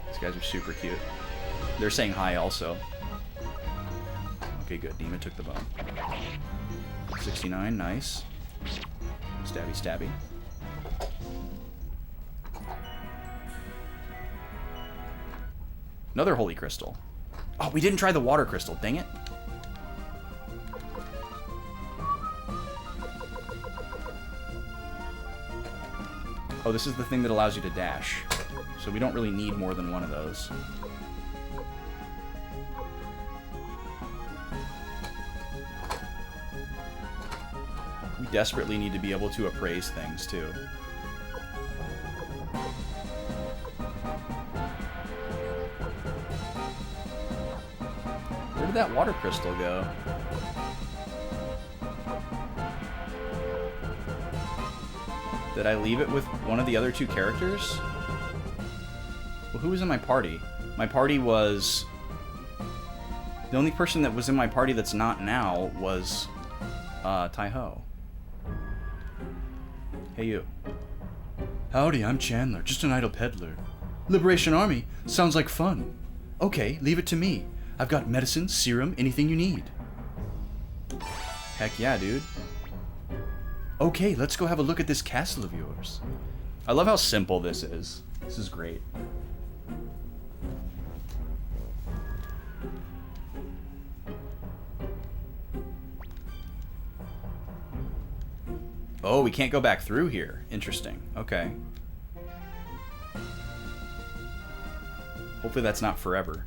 These guys are super cute. They're saying hi also. Okay, good. Dima took the bone. 69, nice. Stabby, stabby. Another holy crystal. Oh, we didn't try the water crystal. Dang it. Oh, this is the thing that allows you to dash. So we don't really need more than one of those. We desperately need to be able to appraise things, too. Where did that water crystal go? Did I leave it with one of the other two characters? Well, who was in my party? My party was... The only person that was in my party that's not now was Tai-Ho. Hey, you. Howdy, I'm Chandler, just an idle peddler. Liberation Army sounds like fun. Okay, leave it to me. I've got medicine, serum, anything you need. Heck yeah, dude. Okay, let's go have a look at this castle of yours. I love how simple this is. This is great. Oh, we can't go back through here. Interesting. Okay. Hopefully that's not forever.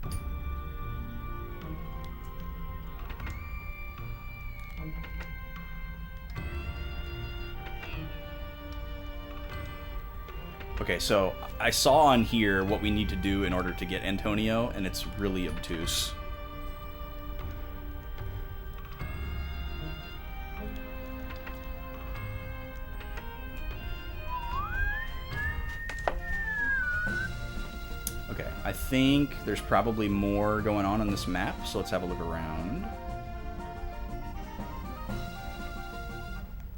Okay, so I saw on here what we need to do in order to get Antonio, and it's really obtuse. Okay, I think there's probably more going on this map, so let's have a look around.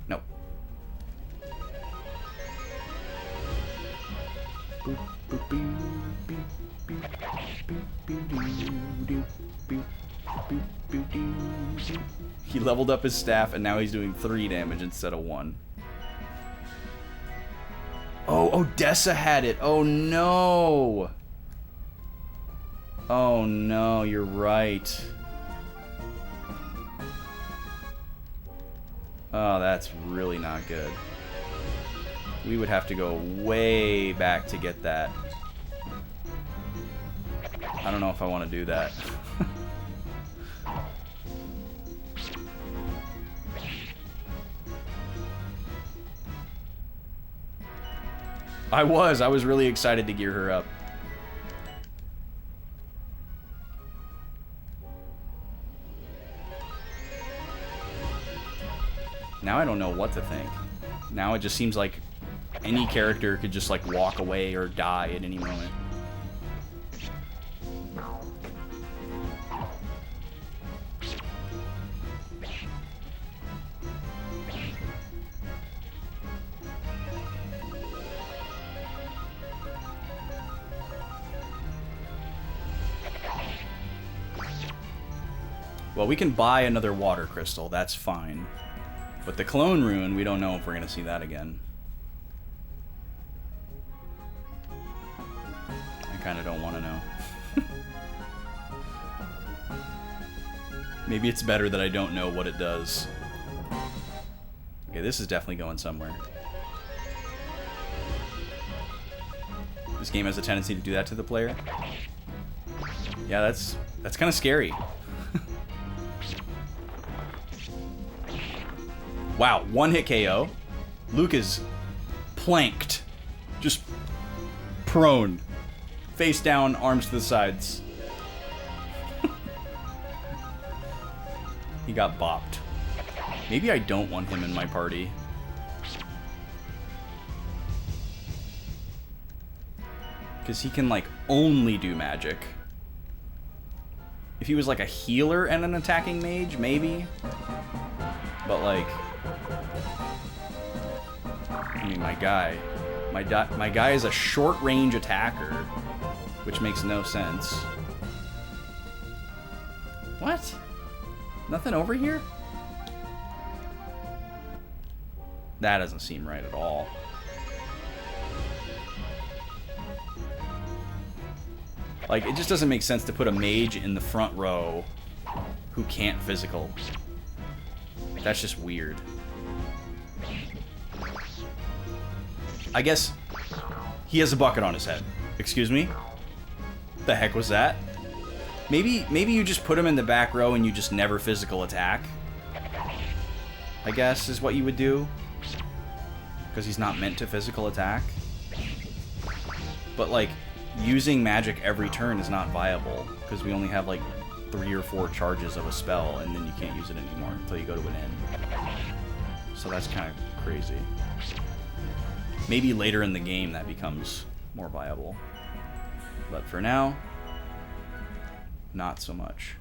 Nope. He leveled up his staff, and now he's doing 3 damage instead of 1. Oh, Odessa had it. Oh, no. Oh, no, you're right. Oh, that's really not good. We would have to go way back to get that. I don't know if I want to do that. I was really excited to gear her up. Now I don't know what to think. Now it just seems like any character could just like walk away or die at any moment. Well, we can buy another water crystal. That's fine. But the clone rune, we don't know if we're going to see that again. I kind of don't want to know. Maybe it's better that I don't know what it does. Okay, this is definitely going somewhere. This game has a tendency to do that to the player. Yeah, that's kind of scary. Wow, one hit KO. Luke is planked. Just prone. Face down, arms to the sides. He got bopped. Maybe I don't want him in my party. Because he can, like, only do magic. If he was, like, a healer and an attacking mage, maybe. But, like... I mean, my guy is a short-range attacker, which makes no sense. What? Nothing over here? That doesn't seem right at all. Like, it just doesn't make sense to put a mage in the front row who can't physical. That's just weird. I guess he has a bucket on his head. Excuse me? The heck was that? Maybe you just put him in the back row and you just never physical attack. I guess is what you would do. Because he's not meant to physical attack. But like, using magic every turn is not viable. Because we only have like 3 or 4 charges of a spell and then you can't use it anymore until you go to an end. So that's kind of crazy. Maybe later in the game that becomes more viable. But for now, not so much.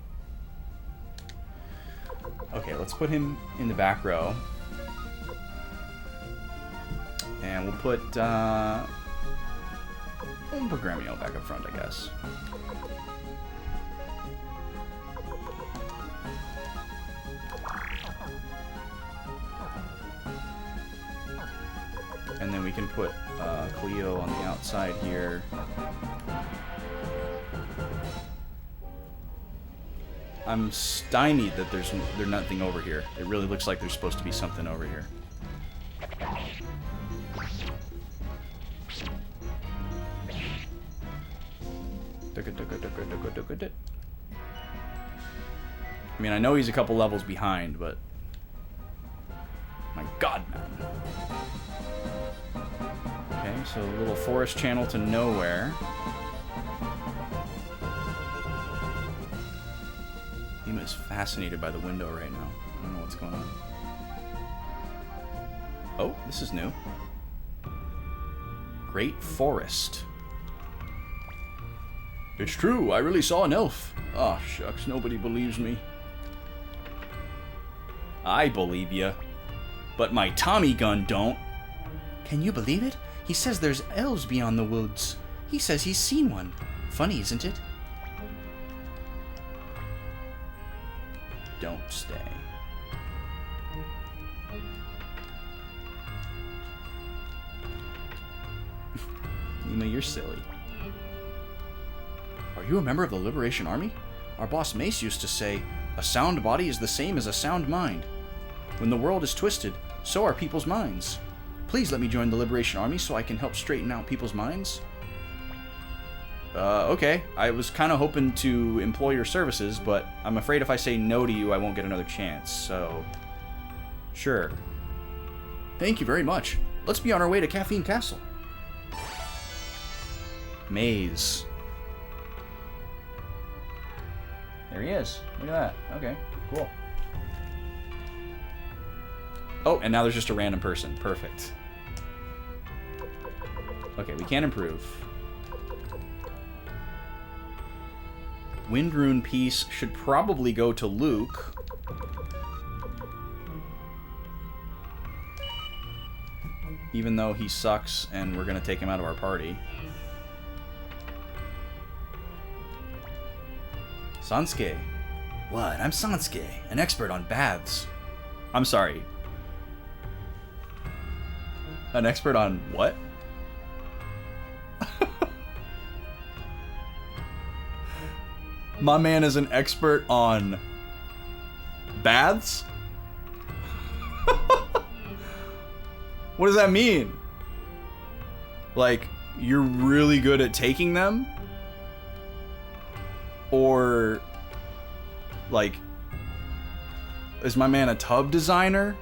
Okay, let's put him in the back row. And we'll put Gremio back up front, I guess. And then we can put Cleo on the outside here. I'm stymied that there's nothing over here. It really looks like there's supposed to be something over here. I mean, I know he's a couple levels behind, but... My god, man. Okay, so a little forest channel to nowhere. Ema is fascinated by the window right now. I don't know what's going on. Oh, this is new. Great Forest. It's true, I really saw an elf. Ah, shucks, nobody believes me. I believe ya. But my Tommy gun don't. Can you believe it? He says there's elves beyond the woods. He says he's seen one. Funny, isn't it? Don't stay. Ema, you're silly. Are you a member of the Liberation Army? Our boss Mace used to say, a sound body is the same as a sound mind. When the world is twisted, so are people's minds. Please let me join the Liberation Army so I can help straighten out people's minds. Okay. I was kind of hoping to employ your services, but I'm afraid if I say no to you, I won't get another chance, so... Sure. Thank you very much. Let's be on our way to Caffeine Castle. Maze. There he is. Look at that. Okay, cool. Oh, and now there's just a random person. Perfect. Okay, we can improve. Wind Rune piece should probably go to Luke. Even though he sucks and we're going to take him out of our party. Sansuke. What? I'm Sansuke, an expert on baths. I'm sorry. An expert on what? My man is an expert on baths? What does that mean? Like, you're really good at taking them? Or, like, is my man a tub designer?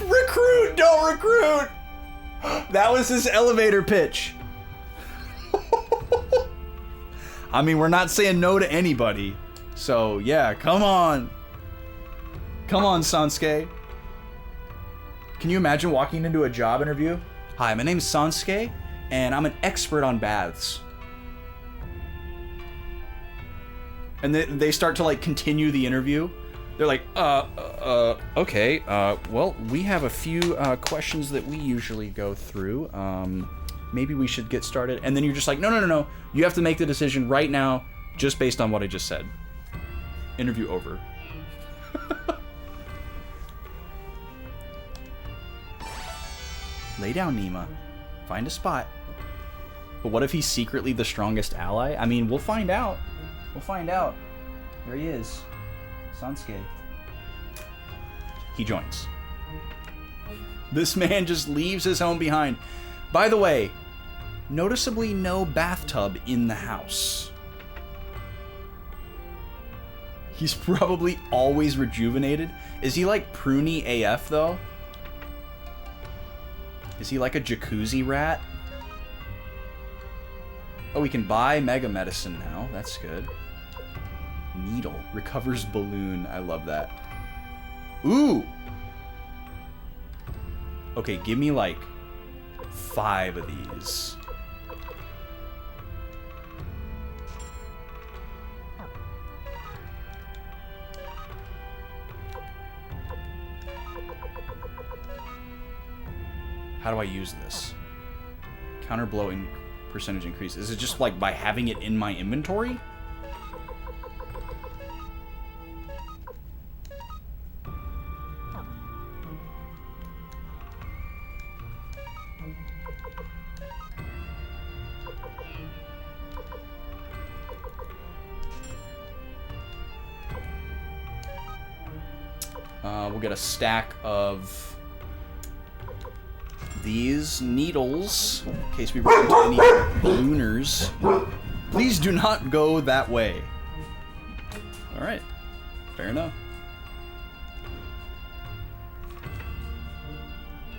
Recruit! Don't recruit! That was his elevator pitch. I mean, we're not saying no to anybody. So, yeah, come on. Come on, Sansuke. Can you imagine walking into a job interview? Hi, my name's Sansuke, and I'm an expert on baths. And they start to, like, continue the interview. They're like, okay, well, we have a few questions that we usually go through. Maybe we should get started. And then you're just like, no. You have to make the decision right now, just based on what I just said. Interview over. Lay down, Nima. Find a spot. But what if he's secretly the strongest ally? I mean, we'll find out. We'll find out. There he is. Sansuke. He joins. This man just leaves his home behind. By the way, noticeably no bathtub in the house. He's probably always rejuvenated. Is he like pruny AF though? Is he like a jacuzzi rat? Oh, we can buy Mega Medicine now. That's good. Needle. Recovers balloon. I love that. Ooh! Okay, give me like 5 of these. How do I use this? Counter blowing percentage increase. Is it just like by having it in my inventory? We'll get a stack of these needles in case we run into any ballooners. Please do not go that way. Alright, fair enough.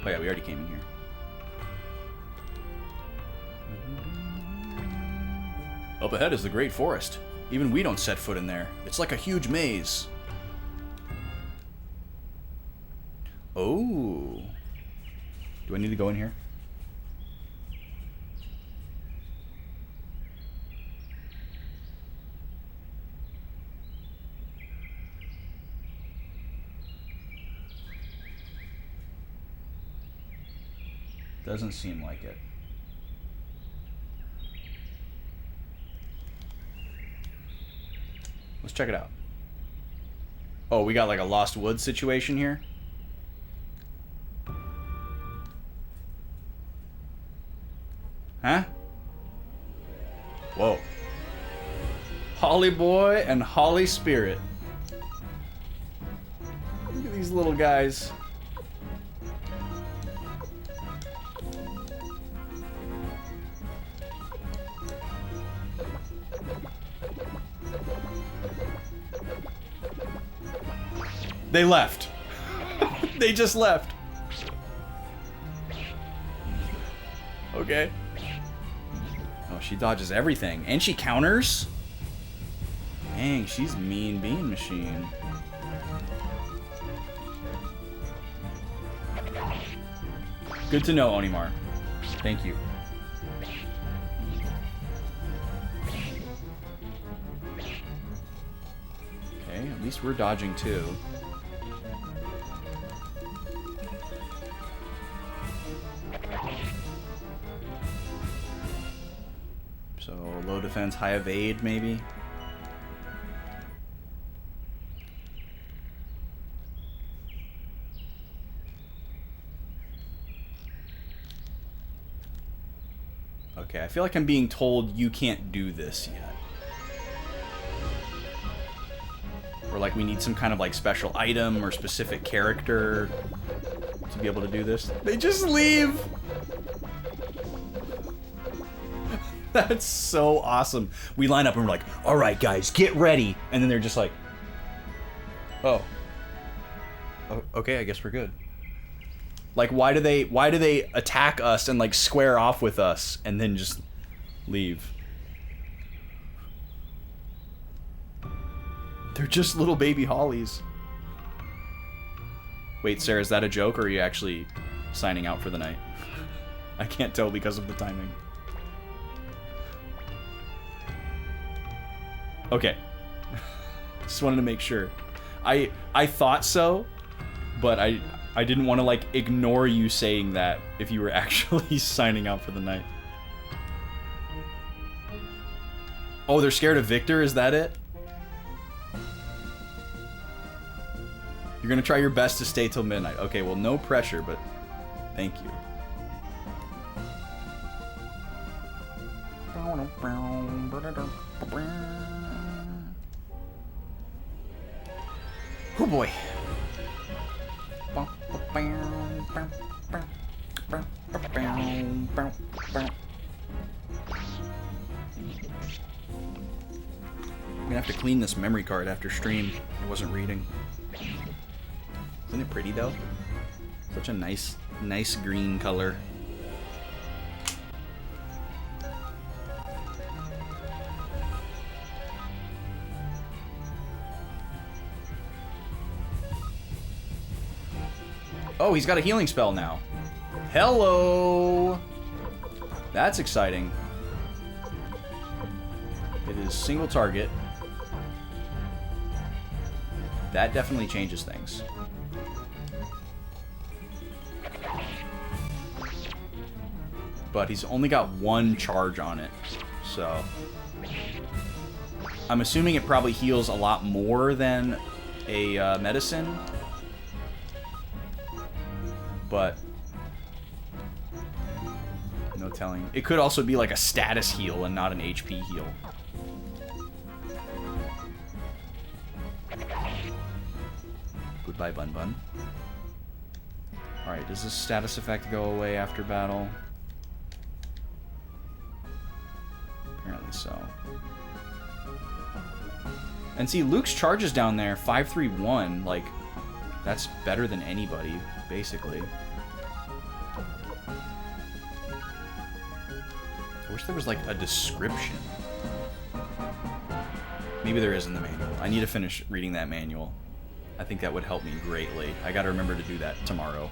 Oh yeah, we already came in here. Up ahead is the Great Forest. Even we don't set foot in there. It's like a huge maze. Oh. Do I need to go in here? Doesn't seem like it. Let's check it out. Oh, we got like a Lost Woods situation here. Huh? Whoa. Holly Boy and Holly Spirit. Look at these little guys. They left. They just left. Okay. Oh, she dodges everything. And she counters? Dang, she's mean bean machine. Good to know, Onimar. Thank you. Okay, at least we're dodging too. So, low defense, high evade, maybe? Okay, I feel like I'm being told you can't do this yet. Or like we need some kind of like special item or specific character to be able to do this. They just leave! That's so awesome. We line up and we're like, alright guys, get ready. And then they're just like, oh. Okay, I guess we're good. Like, why do they attack us and like square off with us and then just leave? They're just little baby hollies. Wait, Sarah, is that a joke or are you actually signing out for the night? I can't tell because of the timing. Okay. Just wanted to make sure. I thought so, but I didn't want to like ignore you saying that if you were actually signing out for the night. Oh, they're scared of Victor? Is that it? You're gonna try your best to stay till midnight. Okay, well, no pressure, but thank you. Oh boy. I'm gonna have to clean this memory card after stream. I wasn't reading. Isn't it pretty though? Such a nice green color. Oh, he's got a healing spell now. Hello! That's exciting. It is single target. That definitely changes things. But he's only got one charge on it, so... I'm assuming it probably heals a lot more than a medicine. But no telling. It could also be like a status heal and not an HP heal. Goodbye, Bun Bun. Alright, does this status effect go away after battle? Apparently so. And see, Luke's charges down there, 531, like, that's better than anybody, basically. I wish there was like a description. Maybe there is in the manual. I need to finish reading that manual. I think that would help me greatly. I gotta remember to do that tomorrow.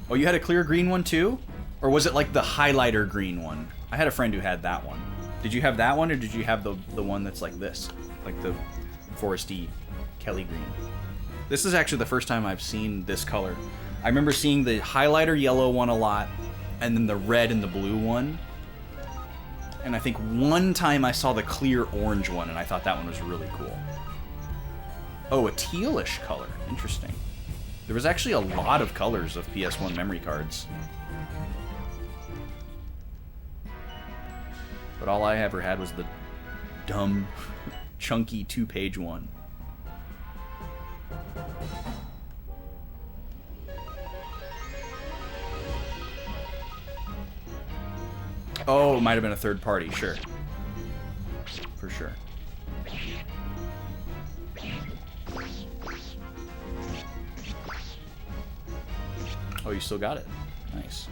Oh, you had a clear green one too? Or was it like the highlighter green one? I had a friend who had that one. Did you have that one or did you have the one that's like this? Like the foresty Kelly green. This is actually the first time I've seen this color. I remember seeing the highlighter yellow one a lot, and then the red and the blue one. And I think one time I saw the clear orange one, and I thought that one was really cool. Oh, a tealish color. Interesting. There was actually a lot of colors of PS1 memory cards. But all I ever had was the dumb, chunky 2-page one. Oh, it might have been a third party, sure. For sure. Oh, you still got it. Nice.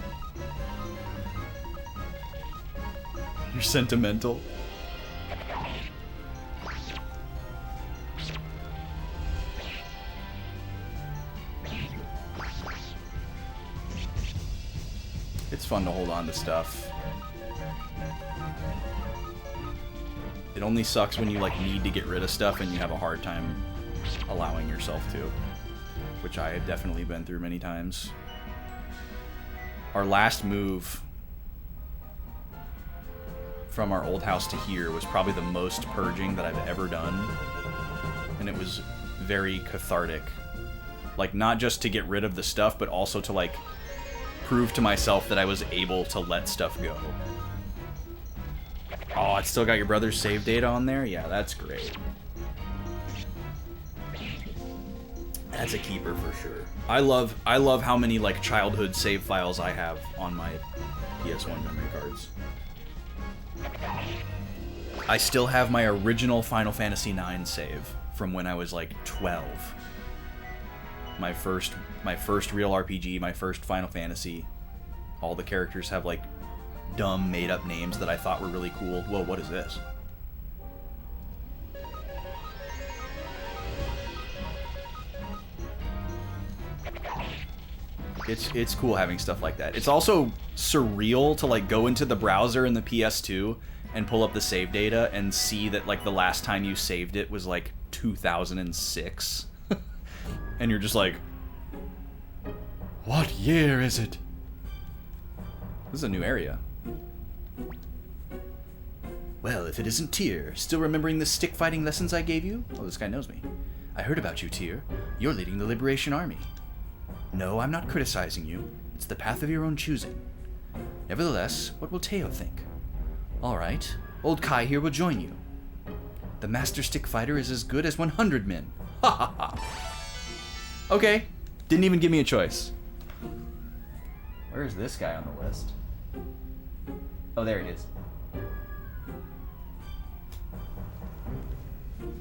You're sentimental. fun to hold on to stuff. It only sucks when you like need to get rid of stuff and you have a hard time allowing yourself to, which I have definitely been through many times. Our last move from our old house to here was probably the most purging that I've ever done, and it was very cathartic. Like, not just to get rid of the stuff, but also to like prove to myself that I was able to let stuff go. Oh, it's still got your brother's save data on there? Yeah, that's great. That's a keeper for sure. I love how many like childhood save files I have on my PS1 memory cards. I still have my original Final Fantasy IX save from when I was like 12. My first real RPG, my first Final Fantasy. All the characters have like dumb made-up names that I thought were really cool. Whoa, what is this? It's cool having stuff like that. It's also surreal to like go into the browser in the PS2 and pull up the save data and see that like the last time you saved it was like 2006. And you're just like, what year is it? This is a new area. Well, if it isn't Tyr, still remembering the stick fighting lessons I gave you? Oh, this guy knows me. I heard about you, Tyr. You're leading the Liberation Army. No, I'm not criticizing you. It's the path of your own choosing. Nevertheless, what will Teo think? Alright, old Kai here will join you. The Master Stick Fighter is as good as 100 men. Ha ha ha. Okay, didn't even give me a choice. Where is this guy on the list? Oh, there he is.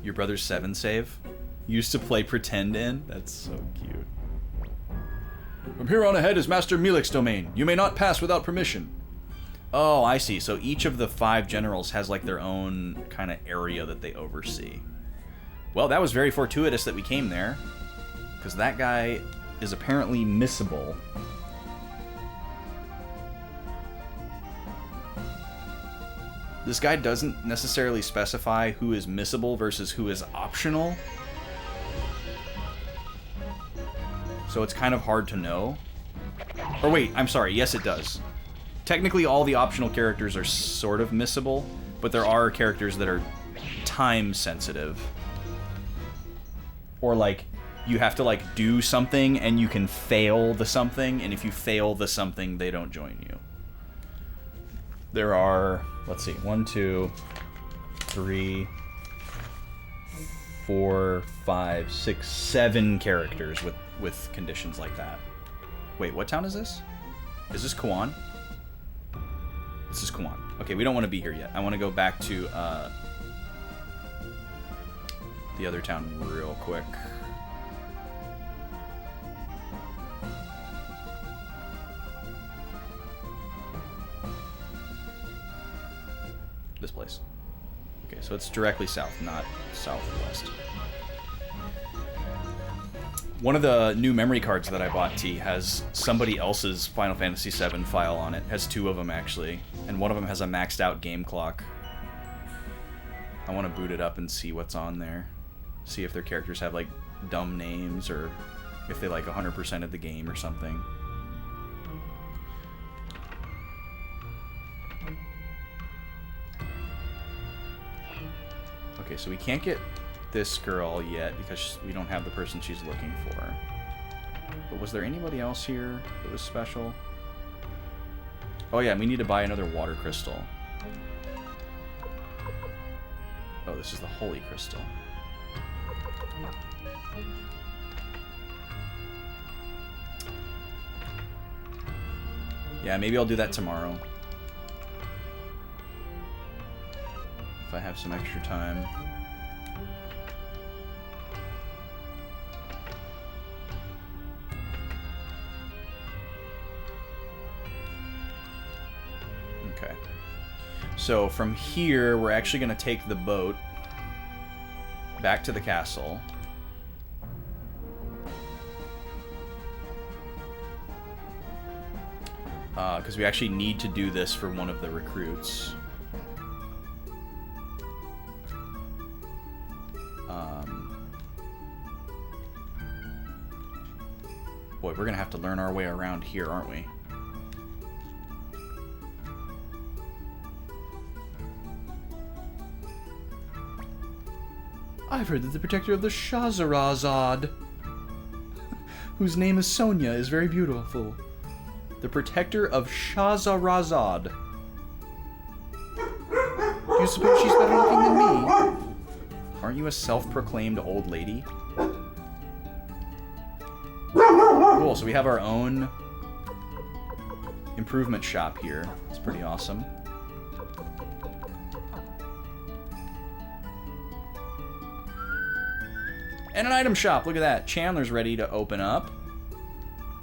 Your brother's 7 save? Used to play Pretend in? That's so cute. From here on ahead is Master Milik's domain. You may not pass without permission. Oh, I see. So each of the 5 generals has like their own kind of area that they oversee. Well, that was very fortuitous that we came there, because that guy is apparently missable. This guy doesn't necessarily specify who is missable versus who is optional. So it's kind of hard to know. Or wait, I'm sorry. Yes, it does. Technically, all the optional characters are sort of missable, but there are characters that are time sensitive. Or like, you have to like do something and you can fail the something, and if you fail the something, they don't join you. There are, let's see, 1, 2, 3, 4, 5, 6, 7 characters with conditions like that. Wait, what town is this? Is this Kawan? This is Kawan. Okay, we don't want to be here yet. I want to go back to the other town real quick. This place. Okay, so it's directly south, not southwest. One of the new memory cards that I bought, T, has somebody else's Final Fantasy VII file on it. It has 2 of them, actually. And one of them has a maxed out game clock. I want to boot it up and see what's on there. See if their characters have, like, dumb names, or if they, like, 100% of the game or something. Okay, so we can't get this girl yet because we don't have the person she's looking for. But was there anybody else here that was special? Oh yeah, we need to buy another water crystal. Oh, this is the holy crystal. Yeah, maybe I'll do that tomorrow. If I have some extra time. Okay. So from here, we're actually going to take the boat back to the castle. Because we actually need to do this for one of the recruits. Boy, we're gonna have to learn our way around here, aren't we? I've heard that the protector of the Shahrazad, whose name is Sonia, is very beautiful. The protector of Shahrazad. Do you suppose she's better looking than me? Aren't you a self-proclaimed old lady? Cool, so we have our own improvement shop here. It's pretty awesome. And an item shop, look at that. Chandler's ready to open up.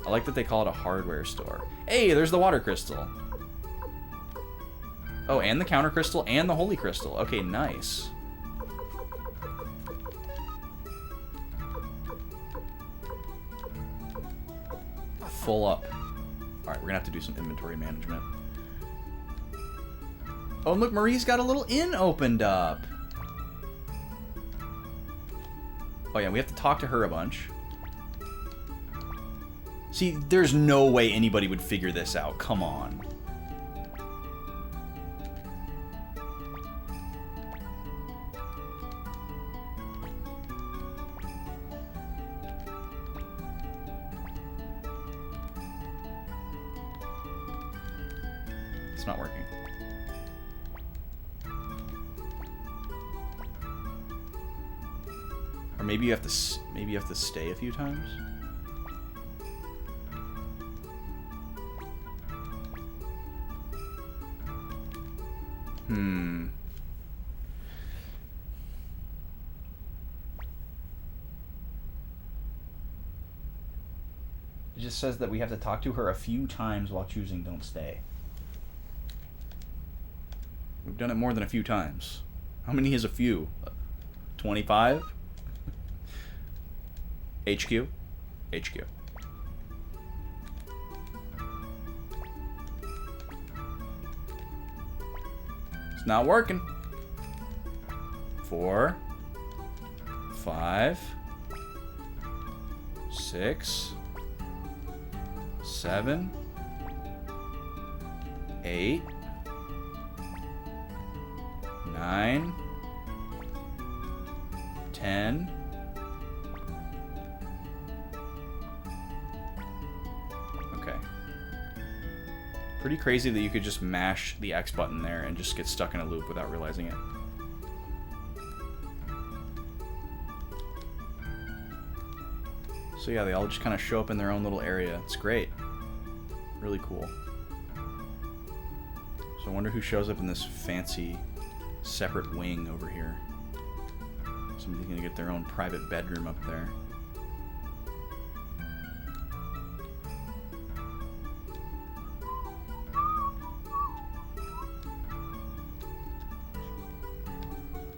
I like that they call it a hardware store. Hey, there's the water crystal. Oh, and the counter crystal and the holy crystal. Okay, nice. Full up. Alright, we're gonna have to do some inventory management. Oh, and look, Marie's got a little inn opened up. Oh yeah, we have to talk to her a bunch. See, there's no way anybody would figure this out. Come on. It's not working. Or maybe you have to stay a few times. It just says that we have to talk to her a few times while choosing don't stay. We've done it more than a few times. How many is a few? 25? HQ? HQ. It's not working. 4, 5, 6, 7, 8, 9, 10. Okay. Pretty crazy that you could just mash the X button there and just get stuck in a loop without realizing it. So yeah, they all just kind of show up in their own little area. It's great. Really cool. So I wonder who shows up in this fancy separate wing over here. Somebody's gonna get their own private bedroom up there.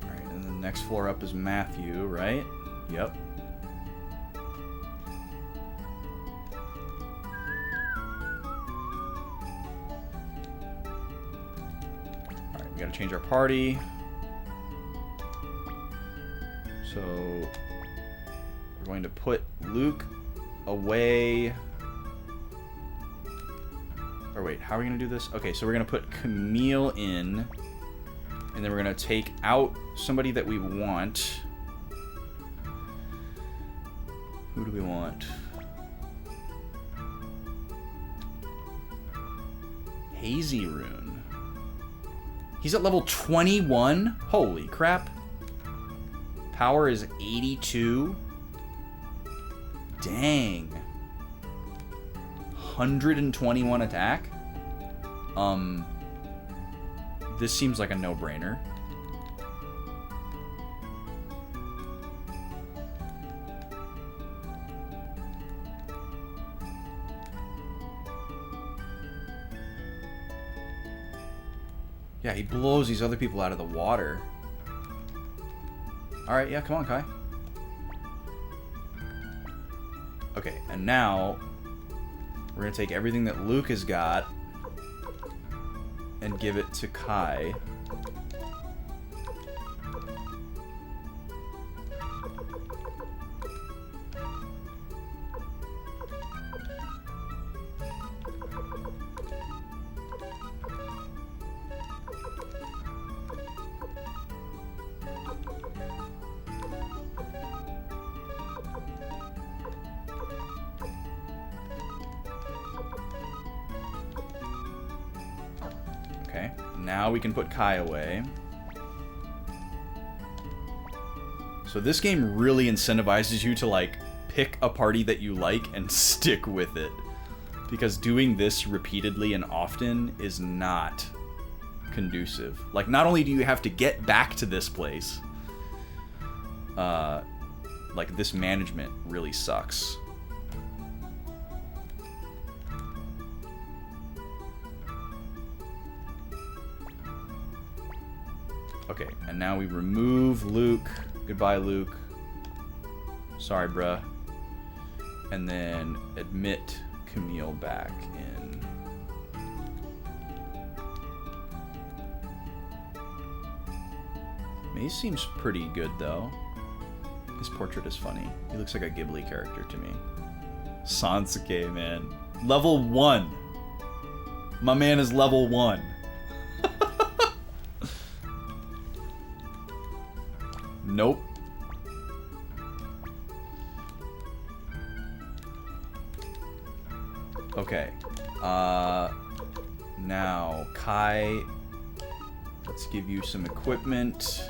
Alright, and the next floor up is Matthew, right? Yep. We gotta change our party. So we're going to put Luke away. Or wait, how are we gonna do this? Okay, so we're gonna put Camille in, and then we're gonna take out somebody that we want. Who do we want? Hazy Rune. He's at level 21? Holy crap. Power is 82. Dang. 121 attack? This seems like a no-brainer. Yeah, he blows these other people out of the water. Alright, yeah, come on, Kai. Okay, and now we're going to take everything that Luke has got. and give it to Kai. Okay, now we can put Kai away. So this game really incentivizes you to, like, pick a party that you like and stick with it. Because doing this repeatedly and often is not conducive. Like, not only do you have to get back to this place, like, this management really sucks. Okay, and now we remove Luke. Goodbye, Luke. Sorry, bruh. And then admit Camille back in. Maze seems pretty good, though. His portrait is funny. He looks like a Ghibli character to me. Sansuke, man. Level 1. My man is level 1. Nope. Okay. Now, Kai, let's give you some equipment.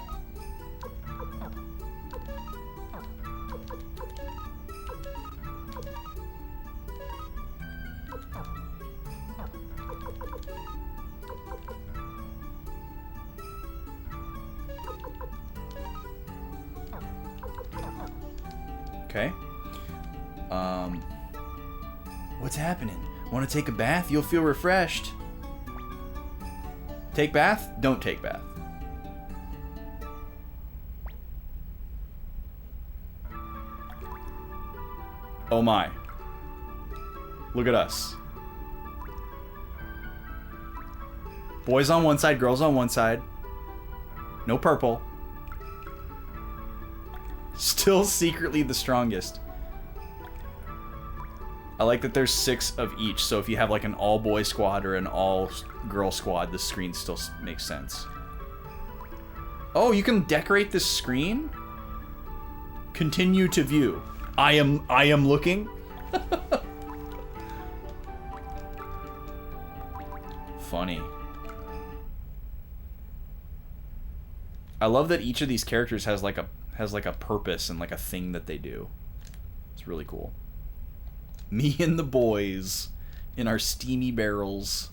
Okay. What's happening? Want to take a bath? You'll feel refreshed. Take bath? Don't take bath. Oh my. Look at us. Boys on one side, girls on one side. No purple. Still secretly the strongest. I like that there's 6 of each, so if you have like an all-boy squad or an all-girl squad, the screen still makes sense. Oh, you can decorate this screen? Continue to view. I am looking. Funny. I love that each of these characters has like a purpose and like a thing that they do. It's really cool. Me and the boys in our steamy barrels.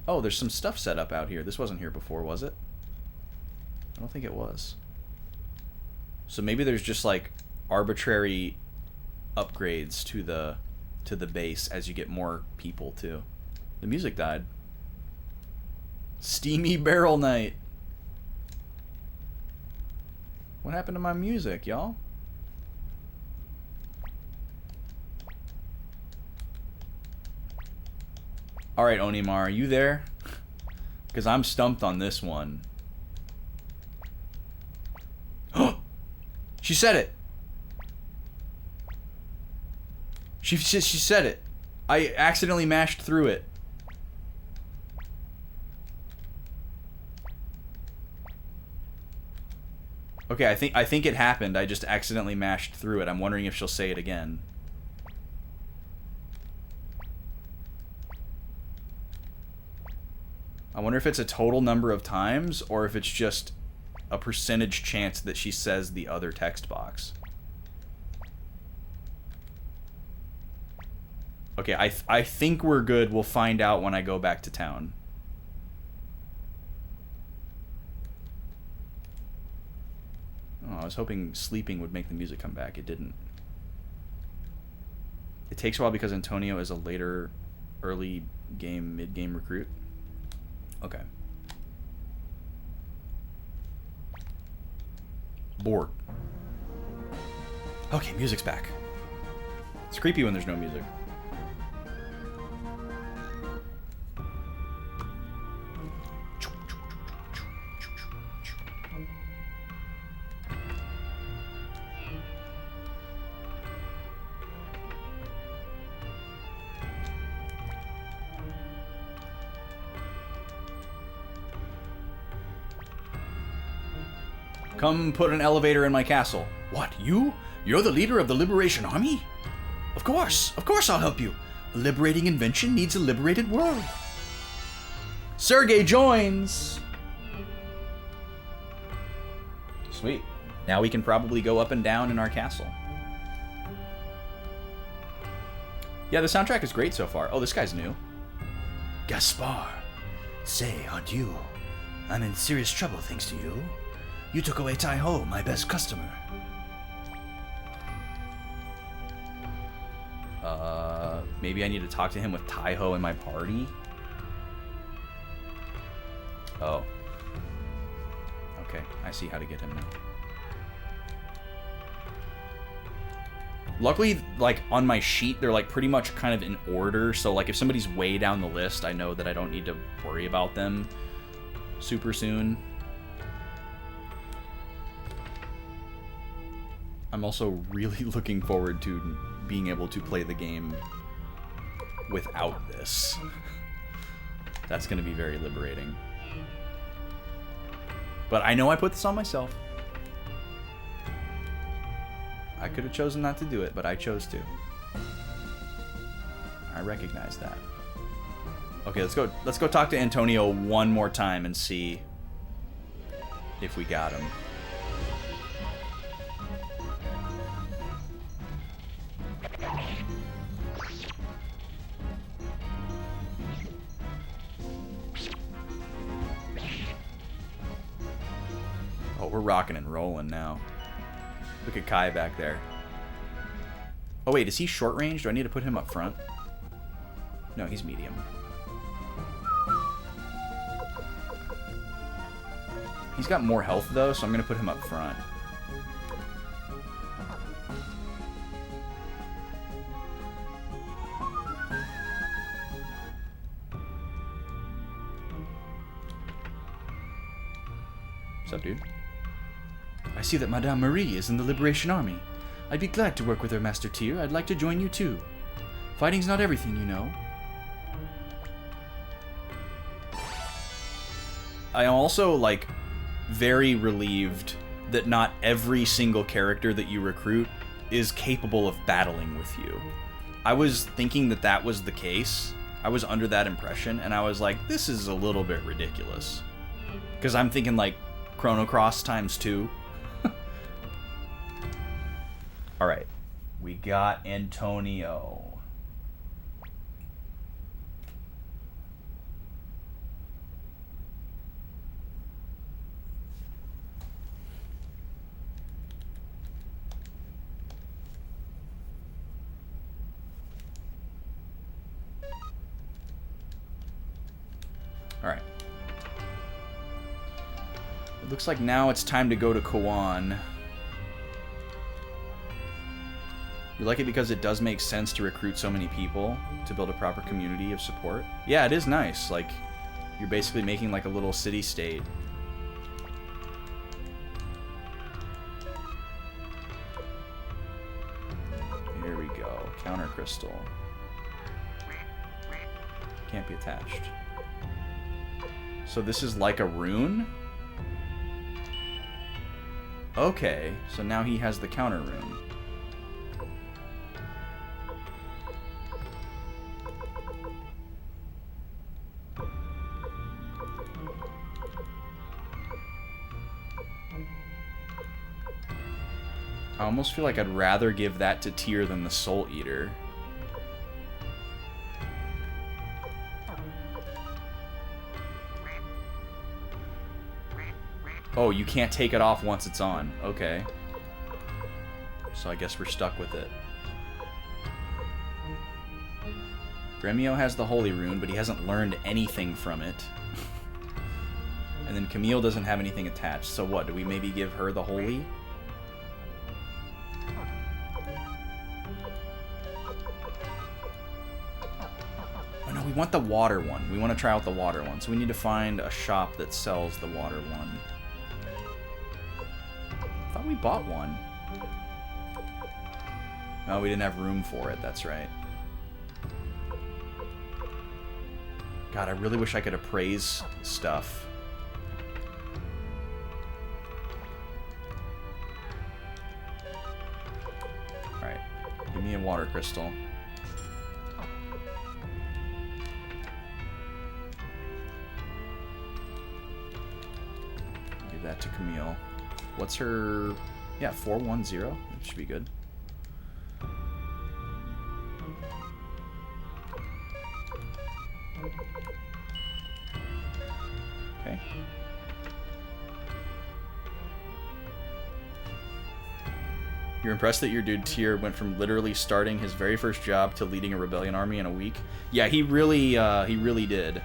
Oh, there's some stuff set up out here. This wasn't here before, was it? I don't think it was. So maybe there's just like arbitrary upgrades to the base as you get more people too. The music died. Steamy barrel night. What happened to my music, y'all? Alright, Onimar, are you there? Because I'm stumped on this one. She said it! She said it. I accidentally mashed through it. Okay, I think it happened. I just accidentally mashed through it. I'm wondering if she'll say it again. I wonder if it's a total number of times or if it's just a percentage chance that she says the other text box. Okay, I think we're good. We'll find out when I go back to town. Oh, I was hoping sleeping would make the music come back. It didn't. It takes a while because Antonio is a later early game, mid-game recruit. Okay. Bored. Okay, music's back. It's creepy when there's no music. Come put an elevator in my castle. What, you? You're the leader of the Liberation Army? Of course I'll help you. A liberating invention needs a liberated world. Sergey joins! Sweet. Now we can probably go up and down in our castle. Yeah, the soundtrack is great so far. Oh, this guy's new. Gaspar, say, aren't you? I'm in serious trouble thanks to you. You took away Tai-Ho, my best customer. Maybe I need to talk to him with Tai-Ho in my party? Oh. Okay, I see how to get him now. Luckily, like, on my sheet, they're, like, pretty much kind of in order, so, like, if somebody's way down the list, I know that I don't need to worry about them super soon. I'm also really looking forward to being able to play the game without this. That's going to be very liberating. But I know I put this on myself. I could have chosen not to do it, but I chose to. I recognize that. Okay, let's go talk to Antonio one more time and see if we got him. Oh, we're rocking and rolling now. Look at Kai back there. Oh wait, is he short range? Do I need to put him up front? No, he's medium. He's got more health though, so I'm gonna put him up front. What's up, dude? I see that Madame Marie is in the Liberation Army. I'd be glad to work with her, Master Tyr. I'd like to join you too. Fighting's not everything, you know. I am also, like, very relieved that not every single character that you recruit is capable of battling with you. I was thinking that that was the case. I was under that impression, and I was like, this is a little bit ridiculous. Because I'm thinking, like, Chrono Cross times 2. Alright. We got Antonio. Alright. It looks like now it's time to go to Kawan. You like it because it does make sense to recruit so many people to build a proper community of support? Yeah, it is nice. Like, you're basically making like a little city-state. Here we go. Counter crystal. Can't be attached. So this is like a rune? Okay, so now he has the counter rune. I almost feel like I'd rather give that to Tyr than the Soul Eater. Oh, you can't take it off once it's on. Okay. So I guess we're stuck with it. Gremio has the Holy Rune, but he hasn't learned anything from it. And then Camille doesn't have anything attached. So what, do we maybe give her the Holy? Oh no, we want the water one. We want to try out the water one. So we need to find a shop that sells the water one. I thought we bought one. Oh, we didn't have room for it. That's right. God, I really wish I could appraise stuff. me a water crystal. Give that to Camille. What's her... Yeah, 410. That should be good. Okay. You're impressed that your dude Tyr went from literally starting his very first job to leading a rebellion army in a week? Yeah, he really did.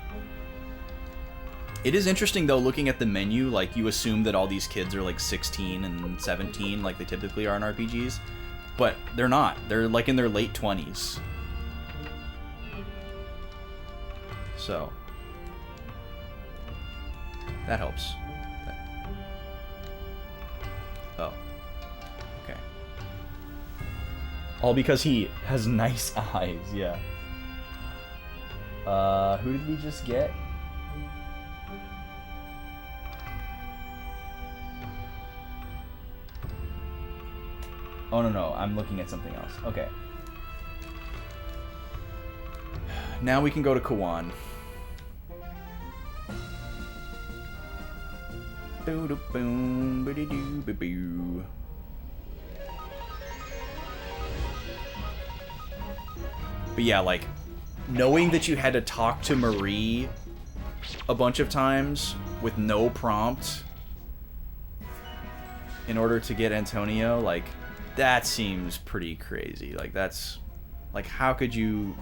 It is interesting, though, looking at the menu, like, you assume that all these kids are, like, 16 and 17, like they typically are in RPGs. But they're not. They're, like, in their late 20s. So. That helps. Oh. Okay. All because he has nice eyes, yeah. Who did we just get? Oh, no, I'm looking at something else. Okay. Now we can go to Kawan. But yeah, like, knowing that you had to talk to Marie a bunch of times with no prompt in order to get Antonio, like, that seems pretty crazy. Like, that's... Like, how could you...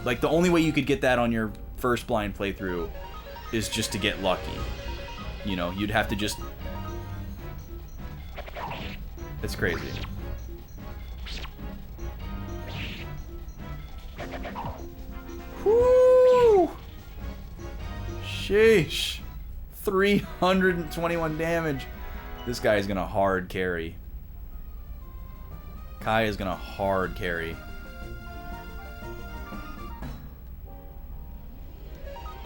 Like, the only way you could get that on your first blind playthrough is just to get lucky. You know, you'd have to just... It's crazy. Whoo! Sheesh. 321 damage. This guy is gonna hard carry. Kai is gonna hard carry.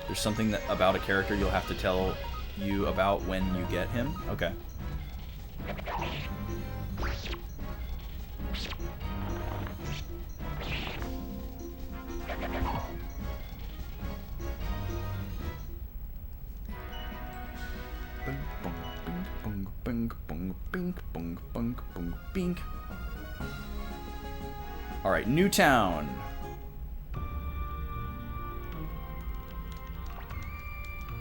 There's something that about a character you'll have to tell you about when you get him? Okay. Alright, Newtown.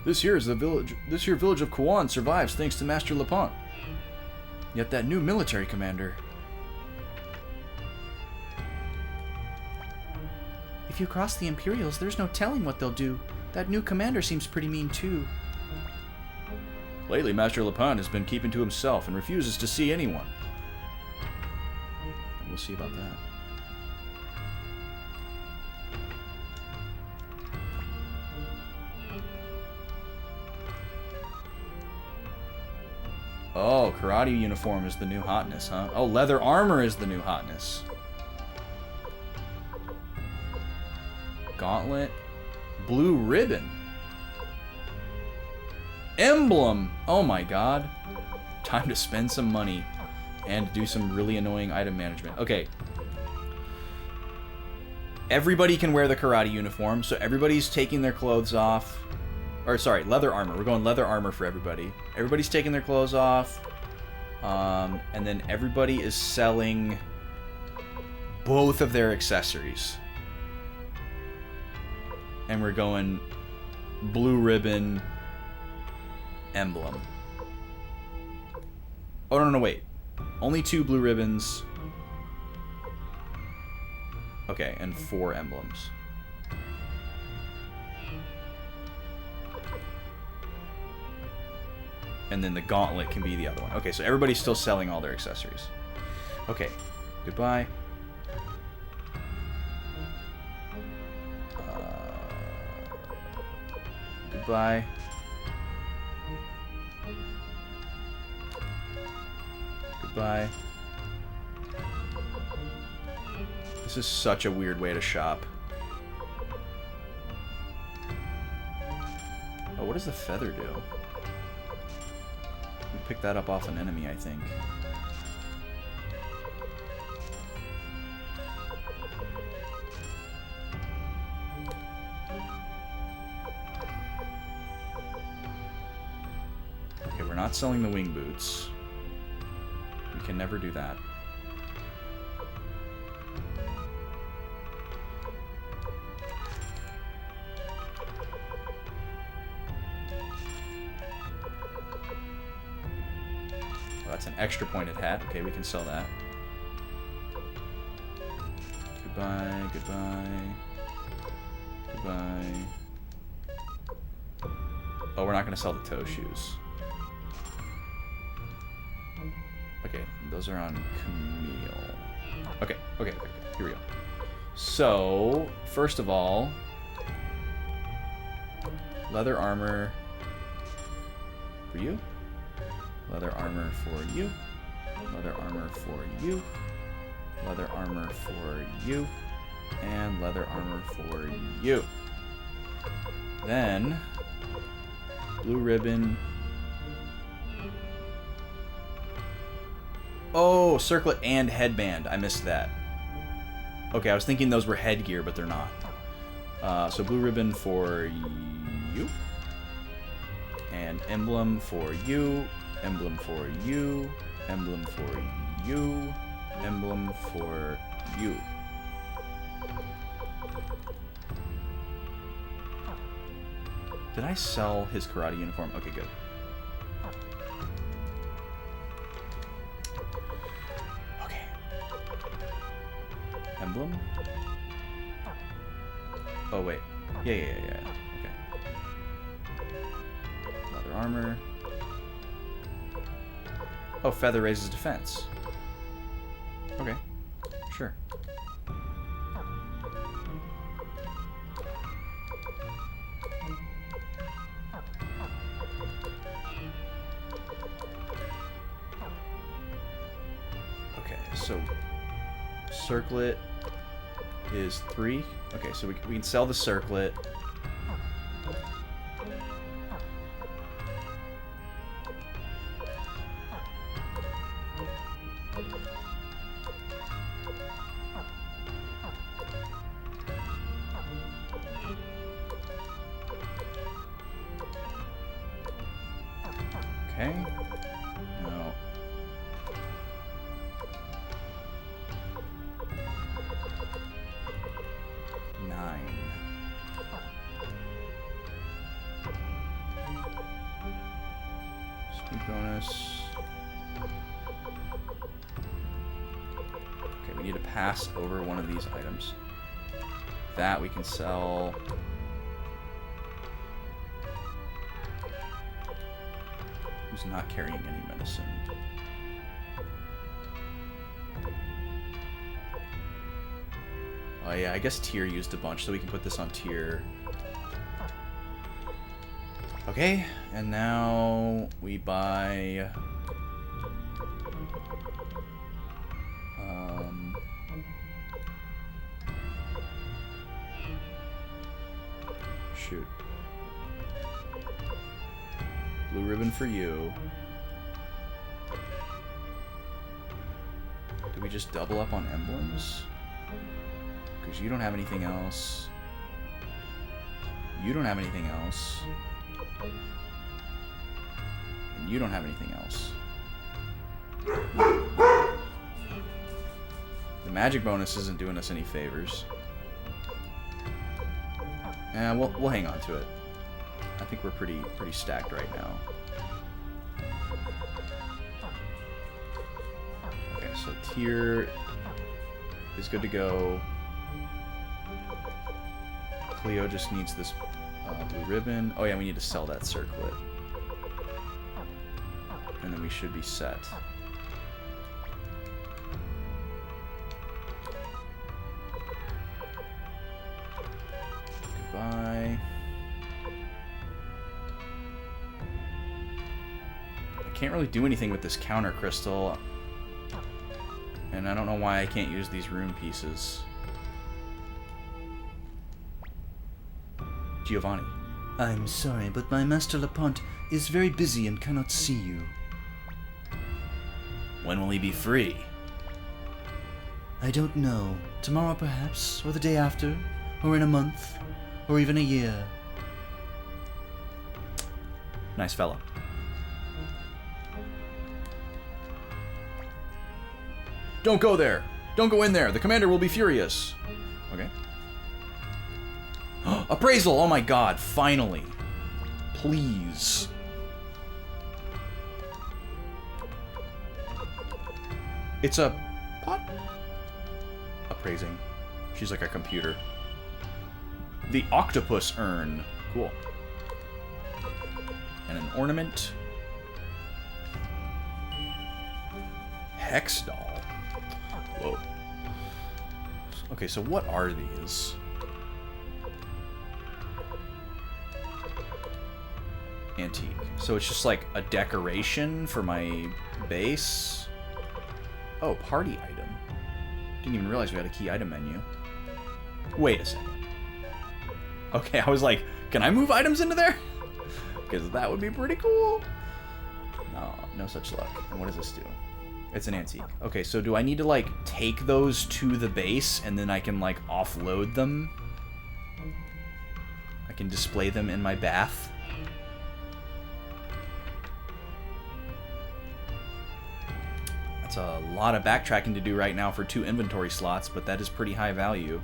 This here village of Kawan survives thanks to Master Lepant. Yet that new military commander. If you cross the Imperials, there's no telling what they'll do. That new commander seems pretty mean too. Lately, Master Lepant has been keeping to himself and refuses to see anyone. We'll see about that. Oh, karate uniform is the new hotness, huh? Oh, leather armor is the new hotness. Gauntlet. Blue ribbon. Emblem! Oh my god. Time to spend some money and do some really annoying item management. Okay. Everybody can wear the karate uniform, so everybody's taking their clothes off. Or, sorry, leather armor. We're going leather armor for everybody. Everybody's taking their clothes off. And then everybody is selling both of their accessories. And we're going blue ribbon, emblem. Oh, no, wait. Only 2 blue ribbons. Okay, and 4 emblems. And then the gauntlet can be the other one. Okay, so everybody's still selling all their accessories. Okay, goodbye. Goodbye. Goodbye. This is such a weird way to shop. Oh, what does the feather do? We picked that up off an enemy, I think. we're not selling the wing boots. We can never do that. Oh, that's an extra pointed hat. Okay, we can sell that. Goodbye, goodbye. Goodbye. Oh, we're not going to sell the toe shoes. Okay, those are on Camille. Okay, okay, here we go. So, first of all, leather armor for you. Leather armor for you. Leather armor for you. Leather armor for you. And leather armor for you. Then, blue ribbon. Oh, circlet and headband. I missed that. Okay, I was thinking those were headgear, but they're not. So blue ribbon for you. And emblem for you. Emblem for you. Emblem for you. Emblem for you. Did I sell his karate uniform? Okay, good. Okay. Emblem? Oh, wait. Yeah. Okay. Leather armor. Oh, feather raises defense. Okay. Sure. So, circlet is 3. Okay, so we can sell the circlet. Okay. Now, bonus. Okay, we need to pass over one of these items. That we can sell. Who's not carrying any medicine? Oh yeah, I guess tier used a bunch, so we can put this on tier. Okay, and now we buy shoot. Blue ribbon for you. Do we just double up on emblems? Because you don't have anything else. You don't have anything else. And you don't have anything else. The magic bonus isn't doing us any favors. We'll hang on to it. I think we're pretty stacked right now. Okay, so tier is good to go. Cleo just needs this blue ribbon. Oh yeah, we need to sell that circlet. And then we should be set. Goodbye. I can't really do anything with this counter crystal. And I don't know why I can't use these rune pieces. Giovanni. I'm sorry, but my Master Lapont is very busy and cannot see you. When will he be free? I don't know. Tomorrow perhaps, or the day after, or in a month, or even a year. Nice fella. Don't go there. Don't go in there. The commander will be furious. Okay. Appraisal. Oh my god. Finally. Please. It's a pot? Appraising. She's like a computer. The octopus urn. Cool. And an ornament. Hex doll. Whoa. Okay, so what are these? Antique. So it's just like a decoration for my base. Oh, party item. Didn't even realize we had a key item menu. Wait a second. Okay, I was like, can I move items into there? Because that would be pretty cool. No, no such luck. And what does this do? It's an antique. Okay, so do I need to, like, take those to the base and then I can, like, offload them? I can display them in my bath? That's a lot of backtracking to do right now for 2 inventory slots, but that is pretty high value.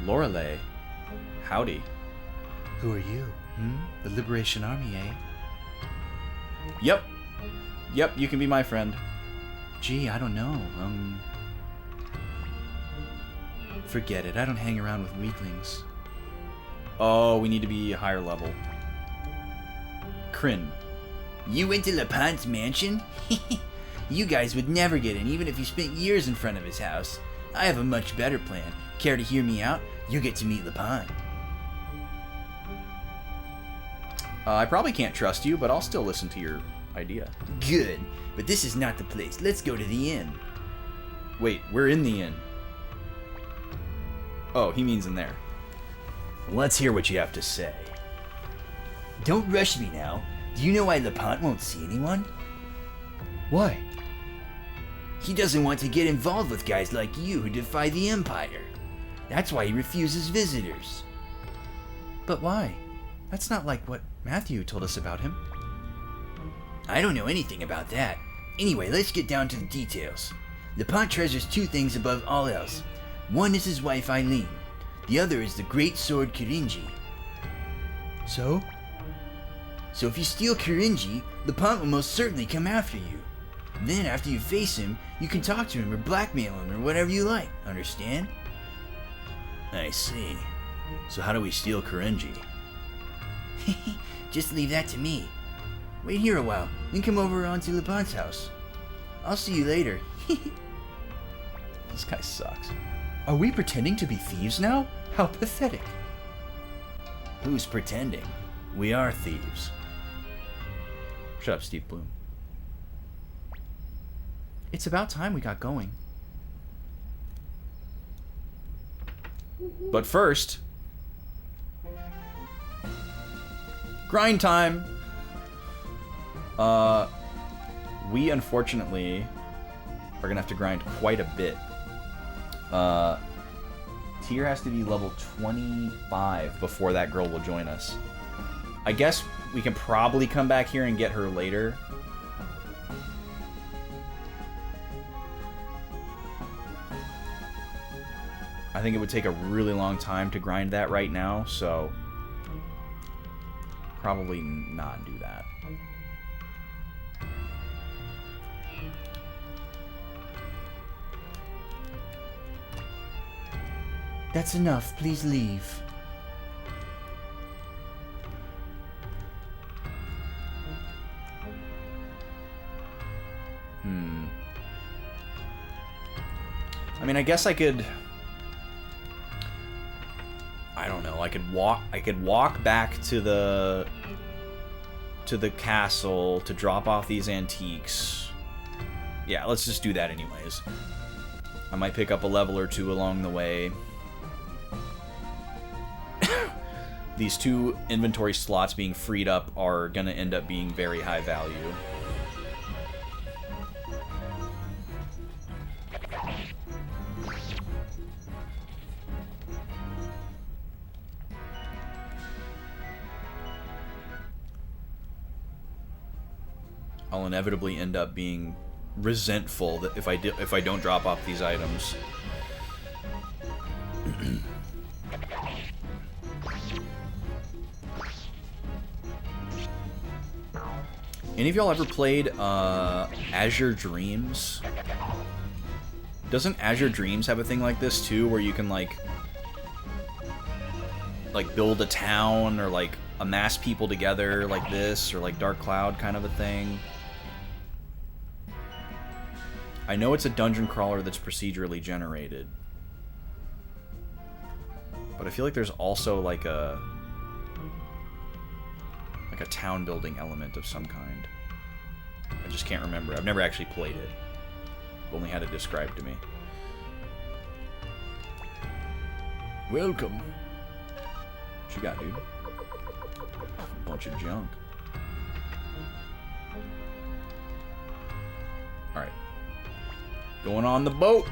Lorelei. Howdy. Who are you? The Liberation Army, eh? Yep. Yep, you can be my friend. Gee, I don't know. Forget it. I don't hang around with weaklings. Oh, we need to be higher level. Kryn. You went to LePant's mansion? You guys would never get in, even if you spent years in front of his house. I have a much better plan. Care to hear me out? You get to meet LePant. I probably can't trust you, but I'll still listen to your idea. Good, but this is not the place. Let's go to the inn. Wait, we're in the inn. Oh, he means in there. Let's hear what you have to say. Don't rush me now. Do you know why LePant won't see anyone? Why? He doesn't want to get involved with guys like you who defy the Empire. That's why he refuses visitors. But why? That's not like what Matthew told us about him. I don't know anything about that. Anyway, let's get down to the details. LePant treasures 2 things above all else. One is his wife Eileen. The other is the great sword Kirinji. So? So if you steal Kirinji, LePant will most certainly come after you. Then after you face him, you can talk to him or blackmail him or whatever you like. Understand? I see. So how do we steal Kirinji? Just leave that to me. Wait here a while, then come over onto LePant's house. I'll see you later. This guy sucks. Are we pretending to be thieves now? How pathetic. Who's pretending? We are thieves. Shut up, Steve Bloom. It's about time we got going. But first... grind time! We unfortunately are gonna have to grind quite a bit. Tier has to be level 25 before that girl will join us. I guess we can probably come back here and get her later. I think it would take a really long time to grind that right now, so probably not do that. That's enough. Please leave. I mean, I guess I could... I don't know. I could walk back to the castle to drop off these antiques. Yeah, let's just do that anyways. I might pick up a level or 2 along the way. These 2 inventory slots being freed up are gonna end up being very high value. I'll inevitably end up being resentful that if I don't drop off these items. Any of y'all ever played Azure Dreams? Doesn't Azure Dreams have a thing like this too, where you can like build a town or like amass people together like this, or like Dark Cloud kind of a thing? I know it's a dungeon crawler that's procedurally generated, but I feel like there's also like a town building element of some kind. I just can't remember. I've never actually played it. I've only had it described to me. Welcome. What you got, dude? A bunch of junk. Alright. Going on the boat.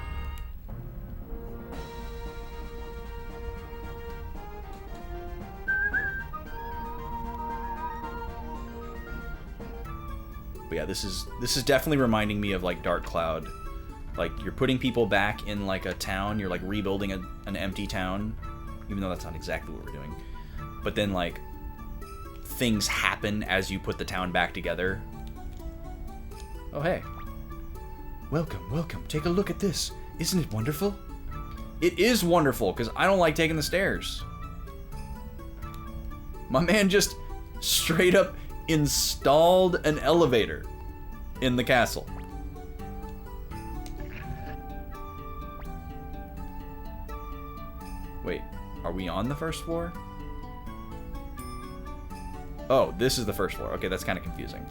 But yeah, this is definitely reminding me of like Dark Cloud. Like, you're putting people back in like a town, you're like rebuilding an empty town, even though that's not exactly what we're doing. But then like things happen as you put the town back together. Oh hey. Welcome, welcome. Take a look at this. Isn't it wonderful? It is wonderful, because I don't like taking the stairs. My man just straight up installed an elevator in the castle. Wait, are we on the first floor? Oh, this is the first floor. Okay, that's kind of confusing.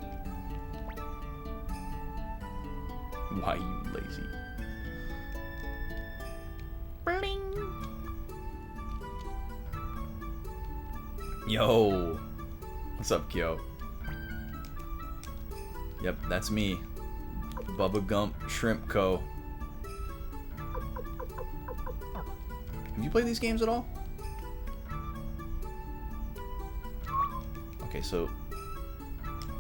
Why, you lazy? Bling. Yo. What's up, Kyo? Yep, that's me. Bubba Gump Shrimp Co. Have you played these games at all? Okay, so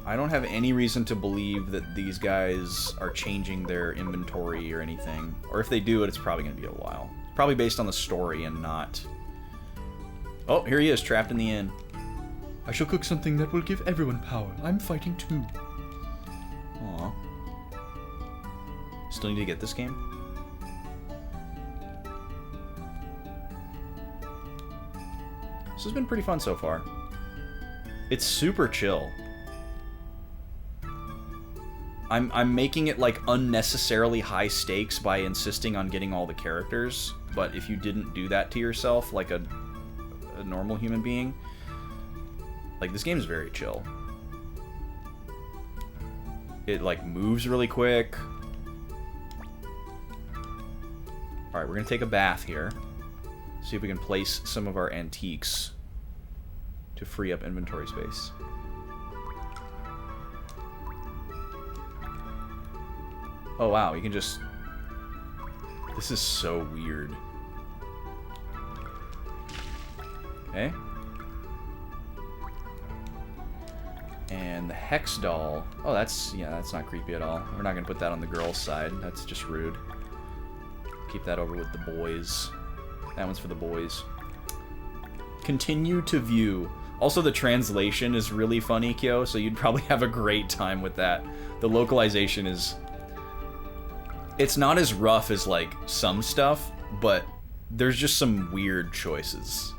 I don't have any reason to believe that these guys are changing their inventory or anything. Or if they do it, it's probably going to be a while. Probably based on the story and not... Oh, here he is, trapped in the inn. I shall cook something that will give everyone power. I'm fighting too. Aw. Still need to get this game? This has been pretty fun so far. It's super chill. I'm making it like unnecessarily high stakes by insisting on getting all the characters, but if you didn't do that to yourself like a normal human being, like, this game is very chill. It like moves really quick. Alright, we're gonna take a bath here. See if we can place some of our antiques to free up inventory space. Oh wow, you can just... This is so weird. Okay. And the Hex doll. Oh, that's not creepy at all. We're not gonna put that on the girl's side. That's just rude. Keep that over with the boys. That one's for the boys. Continue to view. Also, the translation is really funny, Kyo, so you'd probably have a great time with that. The localization is... It's not as rough as, like, some stuff, but there's just some weird choices.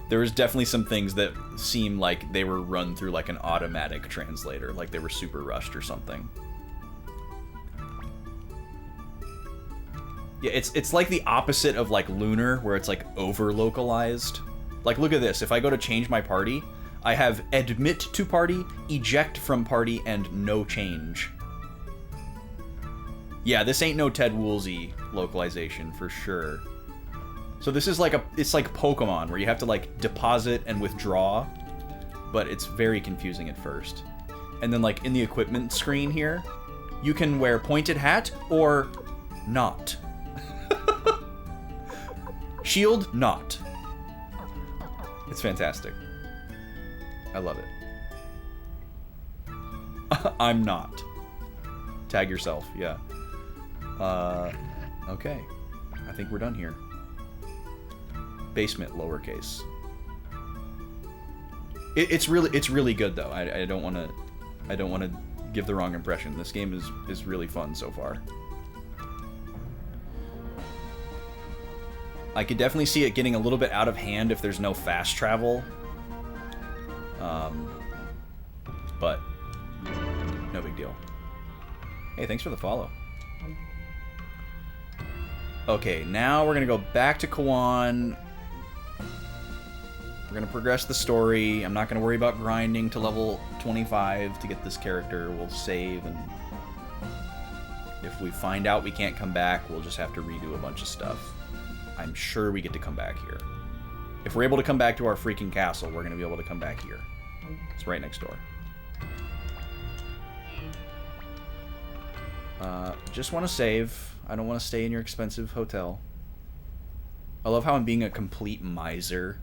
There was definitely some things that seem like they were run through, like, an automatic translator, like they were super rushed or something. Yeah, it's like the opposite of, like, Lunar, where it's, like, over-localized. Like, look at this. If I go to change my party, I have admit to party, eject from party, and no change. Yeah, this ain't no Ted Woolsey localization, for sure. So this is like it's like Pokemon, where you have to, like, deposit and withdraw, but it's very confusing at first. And then, like, in the equipment screen here, you can wear pointed hat or not. Shield, not. It's fantastic. I love it. I'm not. Tag yourself, yeah. Okay. I think we're done here. Basement, lowercase. It's really good though. I don't want to give the wrong impression. This game is really fun so far. I could definitely see it getting a little bit out of hand if there's no fast travel. But no big deal. Hey, thanks for the follow. Okay, now we're gonna go back to Kawan. We're gonna progress the story. I'm not gonna worry about grinding to level 25 to get this character. We'll save, and if we find out we can't come back, we'll just have to redo a bunch of stuff. I'm sure we get to come back here. If we're able to come back to our freaking castle, we're gonna be able to come back here. It's right next door. Just want to save. I don't want to stay in your expensive hotel. I love how I'm being a complete miser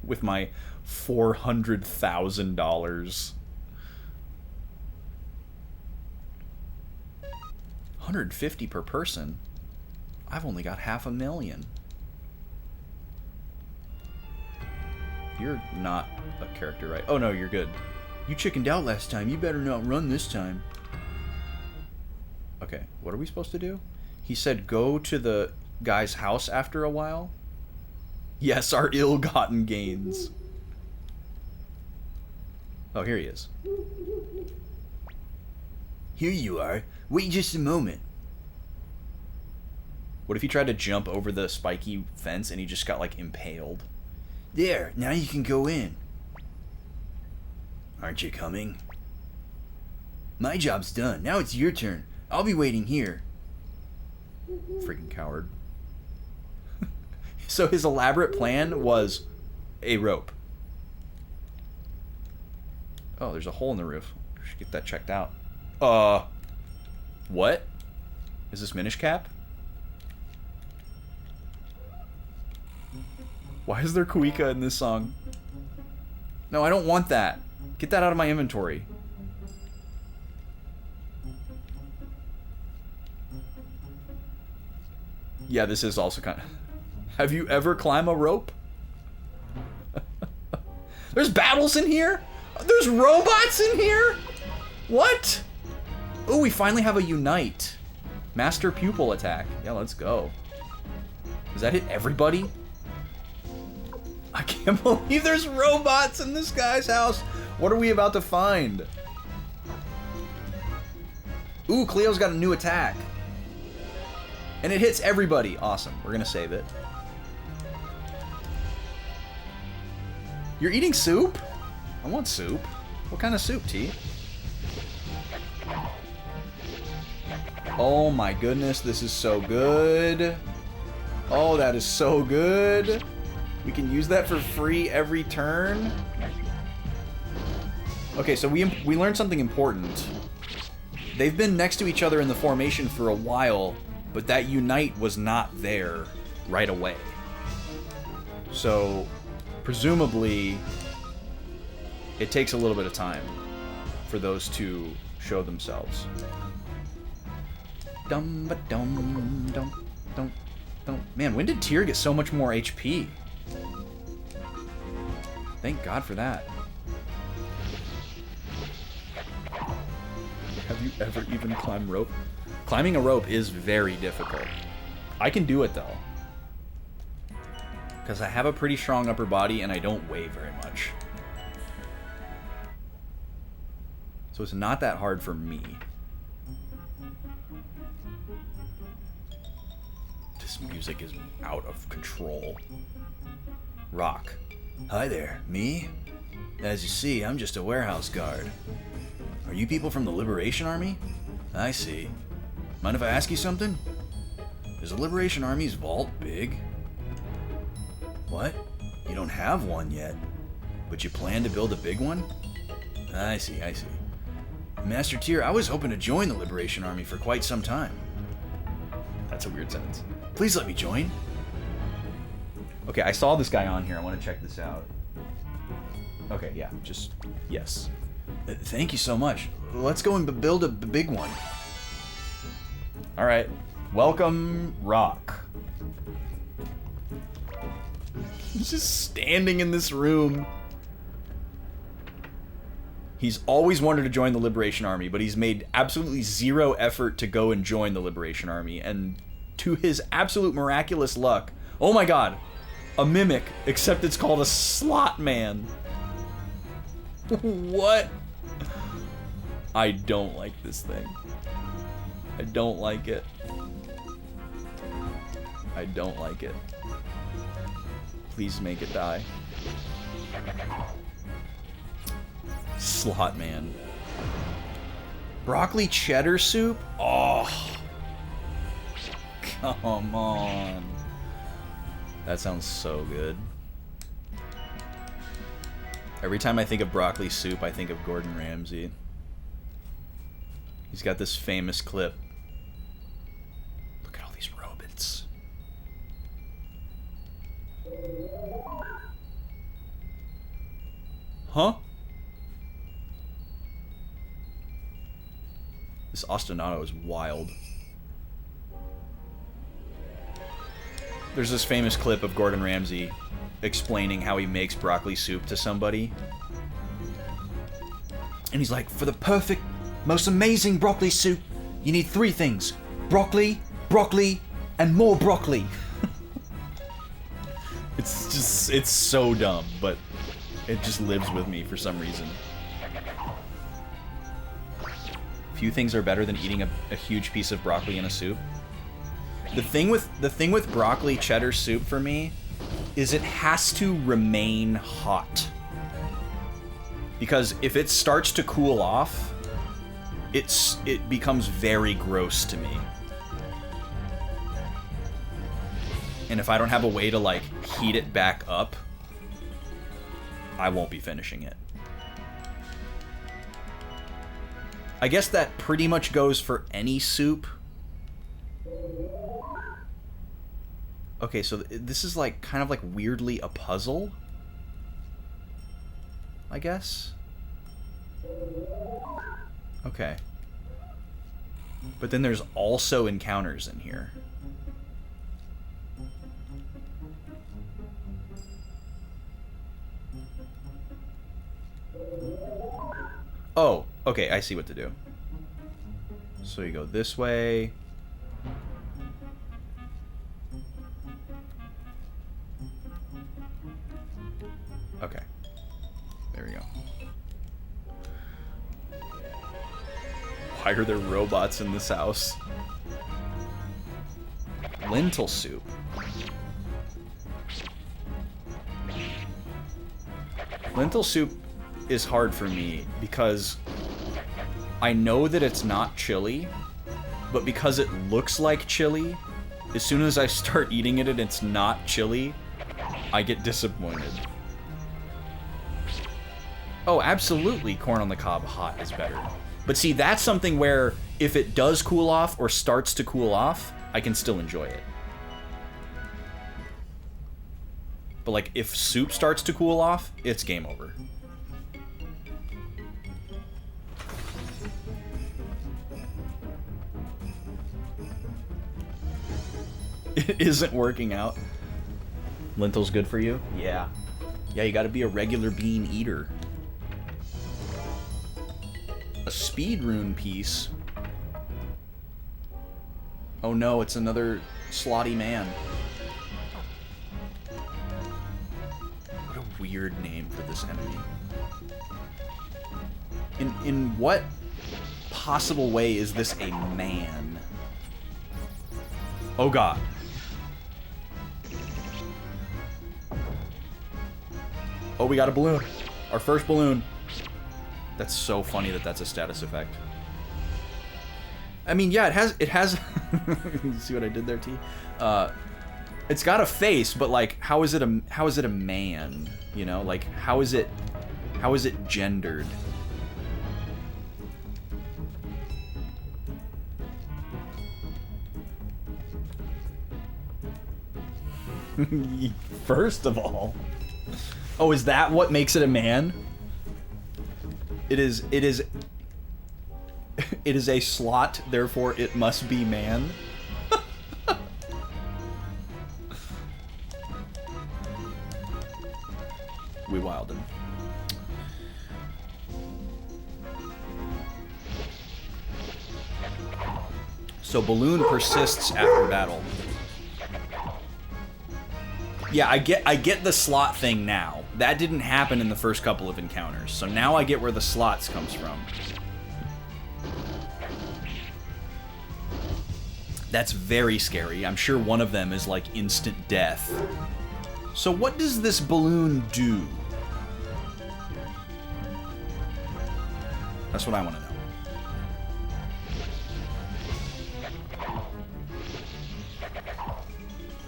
with my $400,000. 150 per person. I've only got $500,000. You're not a character, right? Oh no, you're good. You chickened out last time. You better not run this time. Okay, what are we supposed to do? He said go to the guy's house after a while. Yes, our ill-gotten gains. Oh, here he is. Here you are. Wait just a moment. What if he tried to jump over the spiky fence and he just got, like, impaled? There, now you can go in. Aren't you coming? My job's done. Now it's your turn. I'll be waiting here. Freaking coward. So his elaborate plan was a rope. Oh, there's a hole in the roof. We should get that checked out. What? Is this Minish Cap? Why is there Kuika in this song? No, I don't want that. Get that out of my inventory. Yeah, this is also kind of... Have you ever climbed a rope? There's battles in here? There's robots in here? What? Oh, we finally have a Unite. Master Pupil attack. Yeah, let's go. Does that hit everybody? I can't believe there's robots in this guy's house. What are we about to find? Ooh, Cleo's got a new attack. And it hits everybody. Awesome. We're gonna save it. You're eating soup? I want soup. What kind of soup, T? Oh my goodness, this is so good. Oh, that is so good. We can use that for free every turn. Okay, so we learned something important. They've been next to each other in the formation for a while, but that Unite was not there right away. So, presumably, it takes a little bit of time for those to show themselves. Dum ba dum dum dum dum. Man, when did Tyr get so much more HP? Thank God for that. Have you ever even climbed rope? Climbing a rope is very difficult. I can do it though. Because I have a pretty strong upper body and I don't weigh very much. So it's not that hard for me. This music is out of control. Rock. Hi there, me? As you see, I'm just a warehouse guard. Are you people from the Liberation Army? I see. Mind if I ask you something? Is the Liberation Army's vault big? What? You don't have one yet, but you plan to build a big one? I see, I see. Master Tyr, I was hoping to join the Liberation Army for quite some time. That's a weird sentence. Please let me join. Okay, I saw this guy on here. I want to check this out. Okay, yeah, just... Yes. Thank you so much. Let's go and build a big one. All right. Welcome, Rock. He's just standing in this room. He's always wanted to join the Liberation Army, but he's made absolutely zero effort to go and join the Liberation Army. And to his absolute miraculous luck, oh my god, a mimic, except it's called a slot man. What? I don't like this thing. I don't like it. I don't like it. Please make it die. Slot man. Broccoli cheddar soup? Oh. Come on. That sounds so good. Every time I think of broccoli soup, I think of Gordon Ramsay. He's got this famous clip. Look at all these robots. Huh? This ostinato is wild. There's this famous clip of Gordon Ramsay explaining how he makes broccoli soup to somebody. And he's like, for the perfect, most amazing broccoli soup, you need 3 things. Broccoli, broccoli, and more broccoli. It's so dumb, but it just lives with me for some reason. Few things are better than eating a huge piece of broccoli in a soup. The thing with broccoli cheddar soup for me is it has to remain hot. Because if it starts to cool off, it becomes very gross to me. And if I don't have a way to like heat it back up, I won't be finishing it. I guess that pretty much goes for any soup. Okay, so this is like kind of like weirdly a puzzle, I guess. Okay. But then there's also encounters in here. Oh, okay, I see what to do. So you go this way. Okay. There we go. Why are there robots in this house? Lentil soup. Lentil soup is hard for me because I know that it's not chili, but because it looks like chili, as soon as I start eating it and it's not chili, I get disappointed. Oh, absolutely, corn on the cob hot is better. But see, that's something where if it does cool off or starts to cool off, I can still enjoy it. But like, if soup starts to cool off, it's game over. It isn't working out. Lentil's good for you? Yeah. Yeah, you gotta be a regular bean eater. A speed rune piece. Oh no, it's another slotty man. What a weird name for this enemy. In what possible way is this a man? Oh god. Oh, we got a balloon. Our first balloon. That's so funny that that's a status effect. I mean, yeah, it has see what I did there, T? It's got a face, but like how is it a man, you know? Like how is it gendered? First of all. Oh, is that what makes it a man? It is It is a slot, therefore it must be man. We wildin'. So balloon persists after battle. Yeah, I get the slot thing now. That didn't happen in the first couple of encounters. So now I get where the slots comes from. That's very scary. I'm sure one of them is like instant death. So what does this balloon do? That's what I want to know.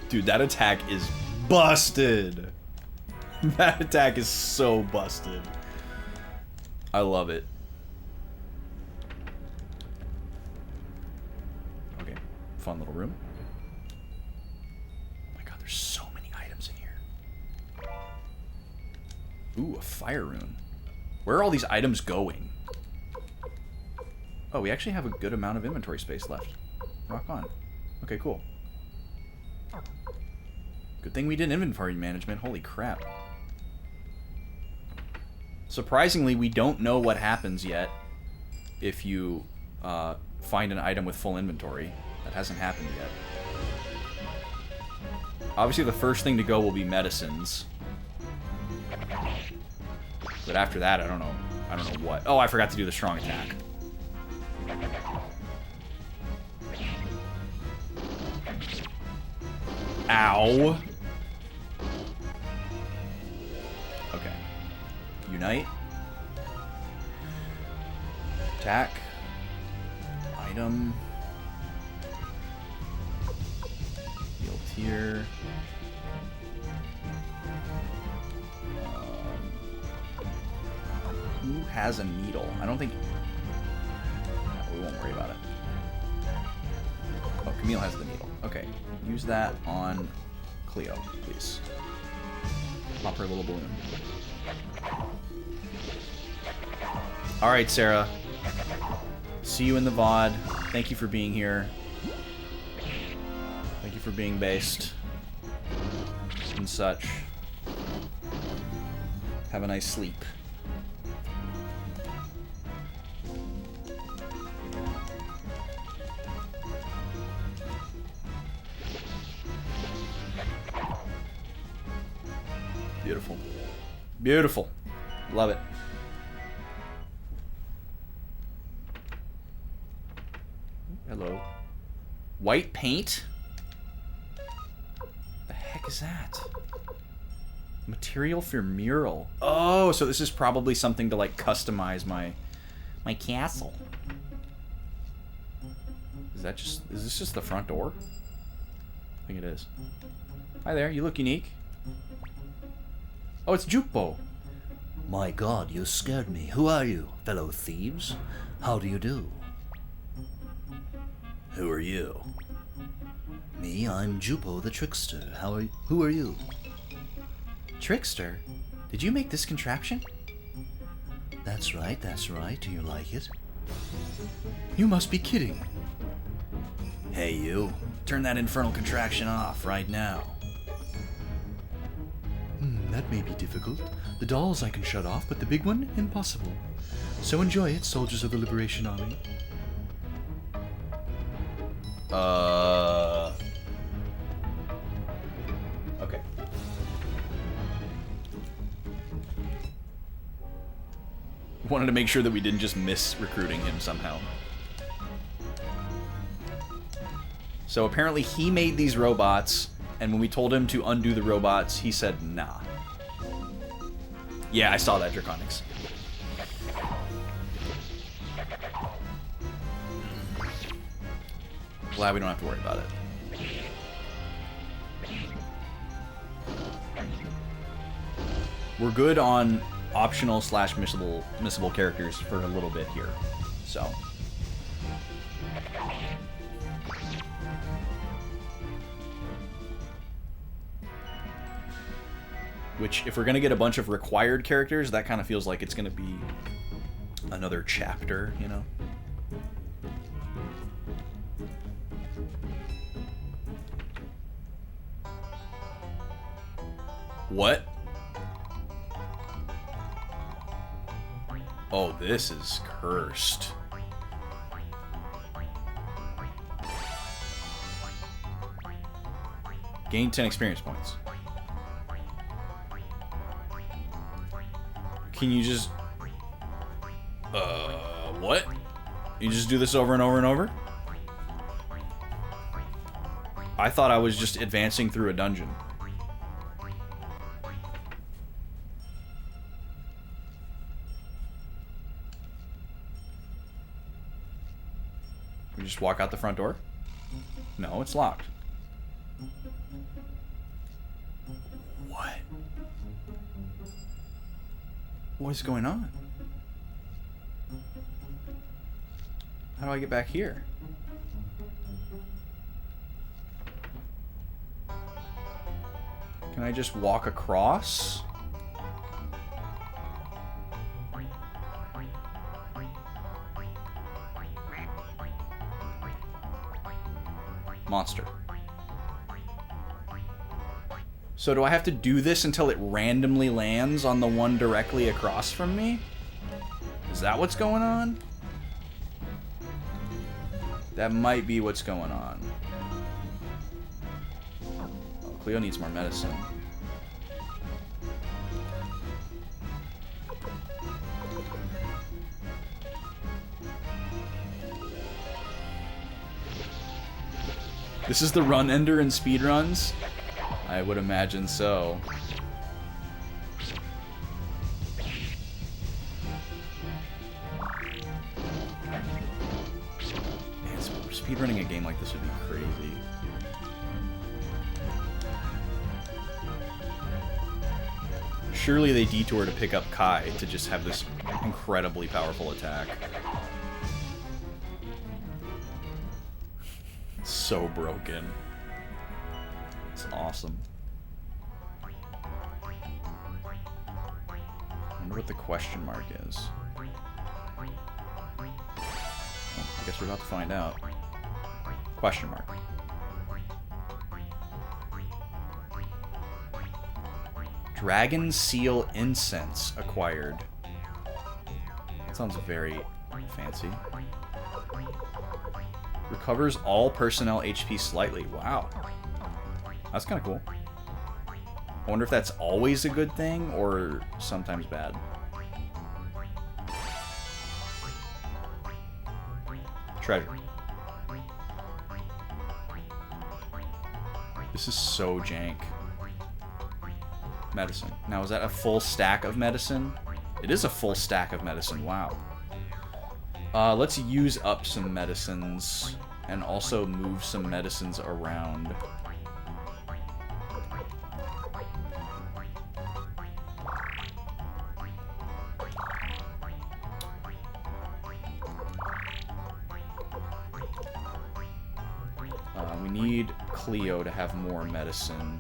Dude, that attack is busted. That attack is so busted. I love it. Okay, fun little room. Oh my god, there's so many items in here. Ooh, a fire rune. Where are all these items going? Oh, we actually have a good amount of inventory space left. Rock on. Okay, cool. Good thing we did inventory management. Holy crap. Surprisingly, we don't know what happens yet if you find an item with full inventory. That hasn't happened yet. Obviously, the first thing to go will be medicines. But after that, I don't know. I don't know what. Oh, I forgot to do the strong attack. Ow. Okay. Unite. Attack. Item. Heal tier. Who has a needle? I don't think... No, we won't worry about it. Oh, Camille has the needle. Okay. Use that on Cleo, please. Pop her little balloon. Alright, Sarah. See you in the VOD. Thank you for being here. Thank you for being based. And such. Have a nice sleep. Beautiful. Beautiful. Love it. Hello. White paint? The heck is that? Material for mural. Oh, so this is probably something to like customize my castle. Is this just the front door? I think it is. Hi there, you look unique. Oh, it's Jupo. My god, you scared me. Who are you, fellow thieves? How do you do? Who are you? Me, I'm Jupo the Trickster. Who are you? Trickster? Did you make this contraption? That's right, that's right. Do you like it? You must be kidding. Hey, you. Turn that infernal contraction off right now. That may be difficult. The dolls I can shut off, but the big one, impossible. So enjoy it, soldiers of the Liberation Army. Okay. Wanted to make sure that we didn't just miss recruiting him somehow. So apparently he made these robots, and when we told him to undo the robots, he said nah. Yeah, I saw that, Draconics. Glad we don't have to worry about it. We're good on optional / missable characters for a little bit here, so. Which, if we're gonna get a bunch of required characters, that kind of feels like it's gonna be another chapter, you know? What? Oh, this is cursed. Gain 10 experience points. Can you just... what? You just do this over and over and over? I thought I was just advancing through a dungeon. We just walk out the front door? No, it's locked. What? What's going on? How do I get back here? Can I just walk across? Monster. So do I have to do this until it randomly lands on the one directly across from me? Is that what's going on? That might be what's going on. Oh, Cleo needs more medicine. This is the run ender in speedruns? I would imagine so. Man, speedrunning a game like this would be crazy. Surely they detour to pick up Kai to just have this incredibly powerful attack. It's so broken. It's awesome. I wonder what the question mark is. Oh, I guess we're about to find out. Question mark. Dragon Seal Incense acquired. That sounds very fancy. Recovers all personnel HP slightly. Wow. That's kind of cool. I wonder if that's always a good thing or sometimes bad. Treasure. This is so jank. Medicine. Now, is that a full stack of medicine? It is a full stack of medicine. Wow. Let's use up some medicines and also move some medicines around. We need Cleo to have more medicine.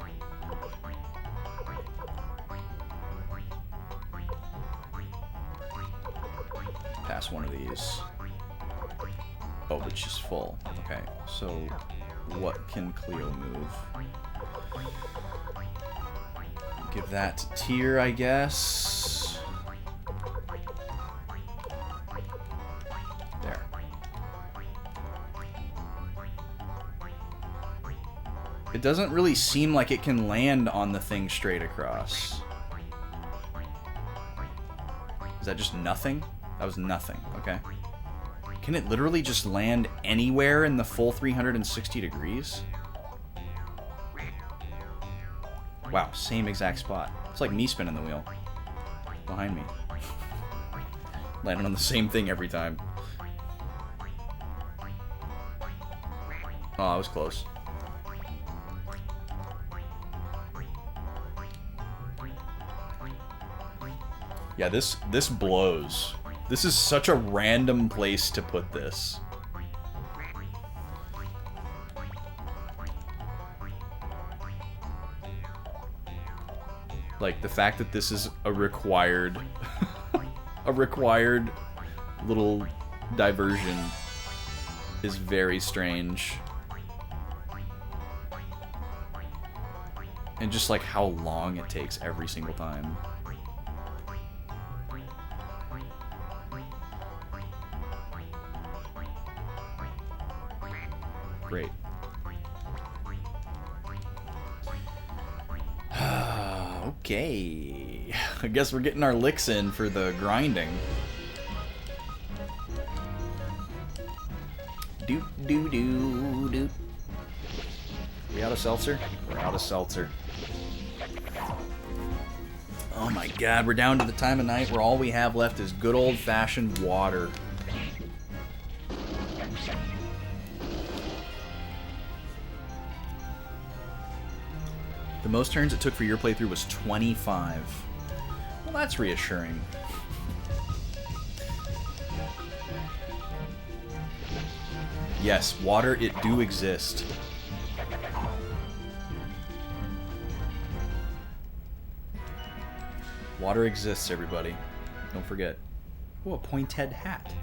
Pass one of these. Oh, but she's full. Okay, so what can Cleo move? Give that to Tyr, I guess. There. It doesn't really seem like it can land on the thing straight across. Is that just nothing? That was nothing, okay. Can it literally just land anywhere in the full 360 degrees? Wow, same exact spot. It's like me spinning the wheel. Behind me. Landing on the same thing every time. Oh, I was close. Yeah, this blows. This is such a random place to put this. Like, the fact that this is a required... a required little diversion is very strange. And just like how long it takes every single time. Great. Okay. I guess we're getting our licks in for the grinding. Doot doo doo doot. We out of seltzer? We're out of seltzer. Oh my god, we're down to the time of night where all we have left is good old-fashioned water. The most turns it took for your playthrough was 25. Well, that's reassuring. Yes, water, it do exist. Water exists, everybody. Don't forget. Oh, a pointed hat.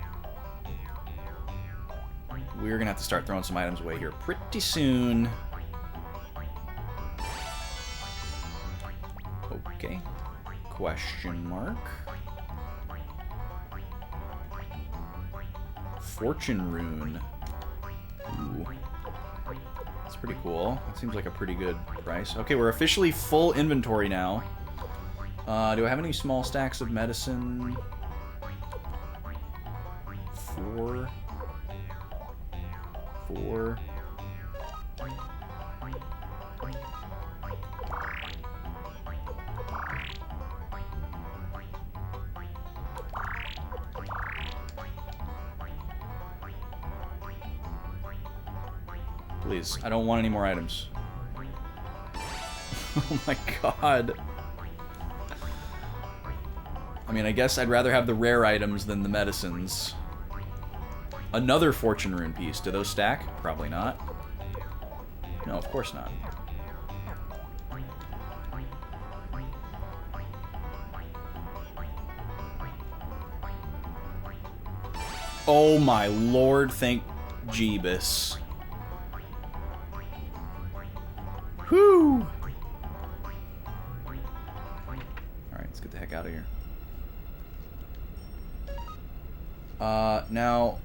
We're gonna have to start throwing some items away here pretty soon. Okay. Question mark. Fortune rune. Ooh. That's pretty cool. That seems like a pretty good price. Okay, we're officially full inventory now. Do I have any small stacks of medicine? 4. Please, I don't want any more items. Oh my god. I mean, I guess I'd rather have the rare items than the medicines. Another fortune rune piece. Do those stack? Probably not. No, of course not. Oh my lord, thank Jeebus. Whew! Alright, let's get the heck out of here. Now,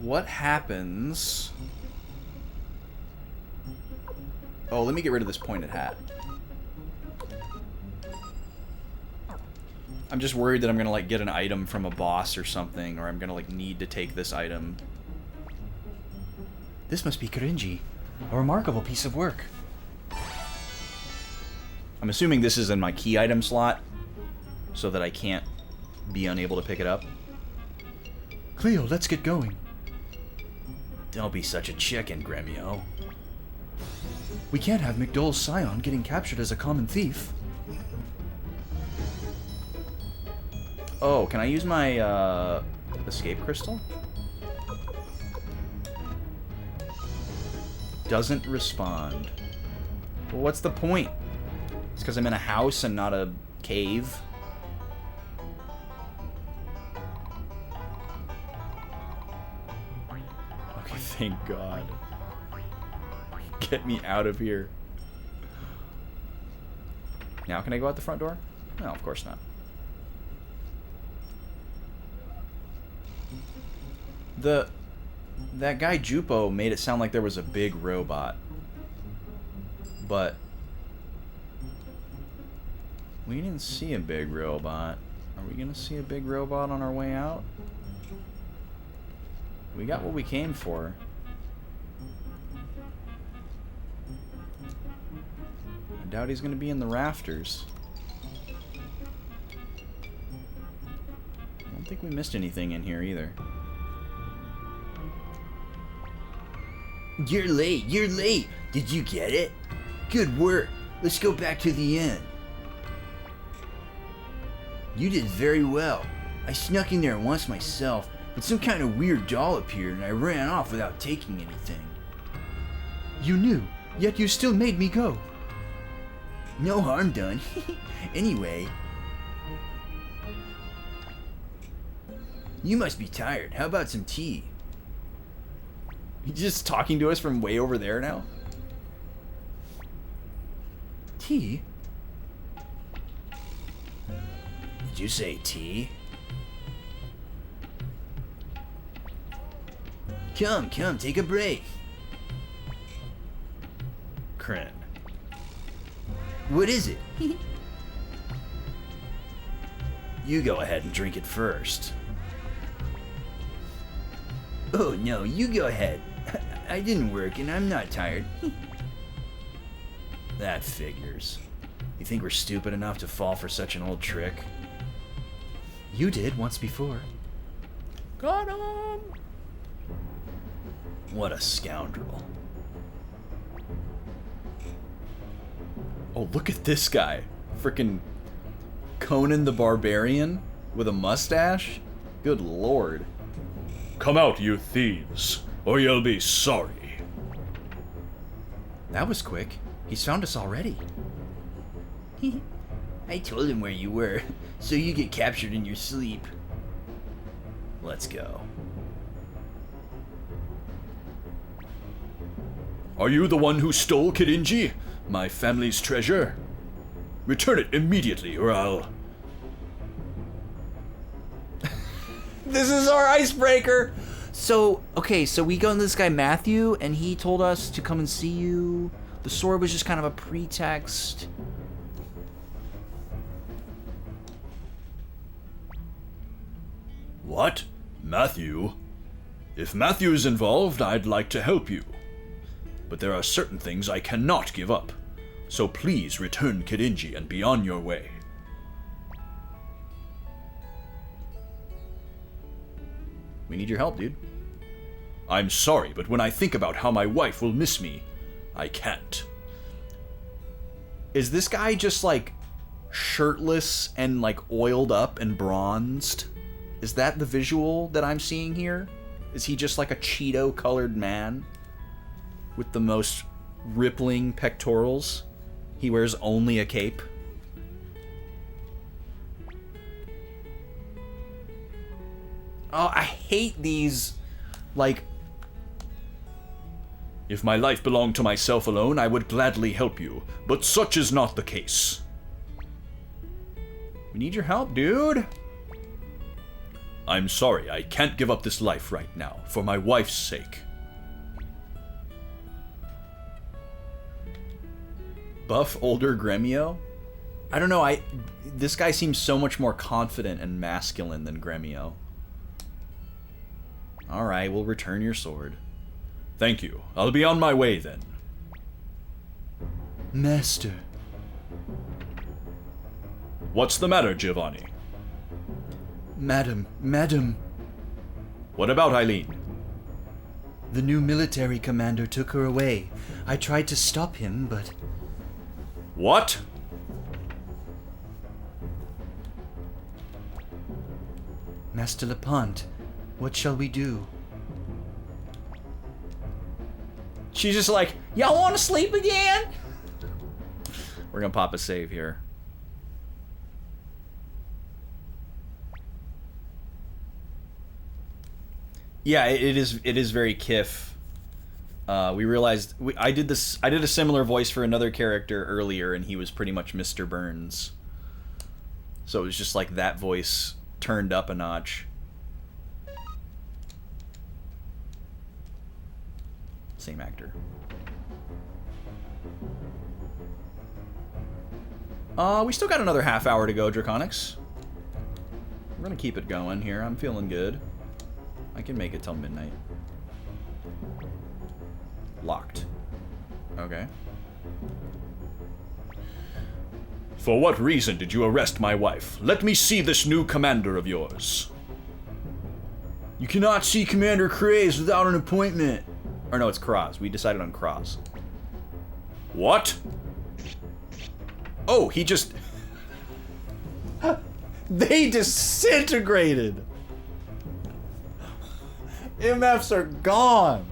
what happens... Oh, let me get rid of this pointed hat. I'm just worried that I'm gonna, like, get an item from a boss or something, or I'm gonna, like, need to take this item. This must be Korinji. A remarkable piece of work. I'm assuming this is in my key item slot, so that I can't be unable to pick it up. Cleo, let's get going. Don't be such a chicken, Gremio. We can't have McDowell's scion getting captured as a common thief. Oh, can I use my, escape crystal? Doesn't respond. Well, what's the point? It's because I'm in a house and not a cave. Okay, thank God. Get me out of here. Now can I go out the front door? No, of course not. That guy Jupo made it sound like there was a big robot. But we didn't see a big robot. Are we gonna see a big robot on our way out? We got what we came for. I doubt he's gonna be in the rafters. I don't think we missed anything in here either. You're late, you're late. Did you get it? Good work. Let's go back to the inn. You did very well. I snuck in there once myself, but some kind of weird doll appeared and I ran off without taking anything. You knew, yet you still made me go. No harm done. Anyway, you must be tired. How about some tea? He's just talking to us from way over there now? Tea? Did you say tea? Come, take a break. Kren. What is it? You go ahead and drink it first. Oh no, you go ahead. I didn't work and I'm not tired. That figures. You think we're stupid enough to fall for such an old trick? You did once before. Got him! What a scoundrel. Oh, look at this guy. Frickin' Conan the Barbarian with a mustache? Good lord. Come out, you thieves, or you'll be sorry. That was quick. He's found us already. I told him where you were, so you get captured in your sleep. Let's go. Are you the one who stole Kirinji, my family's treasure? Return it immediately, or I'll... This is our icebreaker. So, okay, so we go to this guy Matthew, and he told us to come and see you. The sword was just kind of a pretext. What? Matthew? If Matthew's involved, I'd like to help you. But there are certain things I cannot give up. So please return Kirinji and be on your way. We need your help, dude. I'm sorry, but when I think about how my wife will miss me, I can't. Is this guy just like shirtless and like oiled up and bronzed? Is that the visual that I'm seeing here? Is he just like a Cheeto colored man with the most rippling pectorals? He wears only a cape. Oh, I hate these, like... If my life belonged to myself alone, I would gladly help you, but such is not the case. We need your help, dude. I'm sorry, I can't give up this life right now, for my wife's sake. Buff older Gremio? I don't know, this guy seems so much more confident and masculine than Gremio. Alright, we'll return your sword. Thank you. I'll be on my way then. Master. What's the matter, Giovanni? Madam. What about Eileen? The new military commander took her away. I tried to stop him, but... What? Master Lepant, what shall we do? She's just like, y'all want to sleep again? We're gonna pop a save here. Yeah, it is very Kif. We realized I did a similar voice for another character earlier, and he was pretty much Mr. Burns. So it was just like that voice turned up a notch. Same actor. We still got another half hour to go, Draconics. We're gonna keep it going here. I'm feeling good. I can make it till midnight. Locked. Okay. For what reason did you arrest my wife? Let me see this new commander of yours. You cannot see Commander Craze without an appointment. Or no, it's Cross. We decided on Cross. What? Oh, he just... They disintegrated! MFs are gone!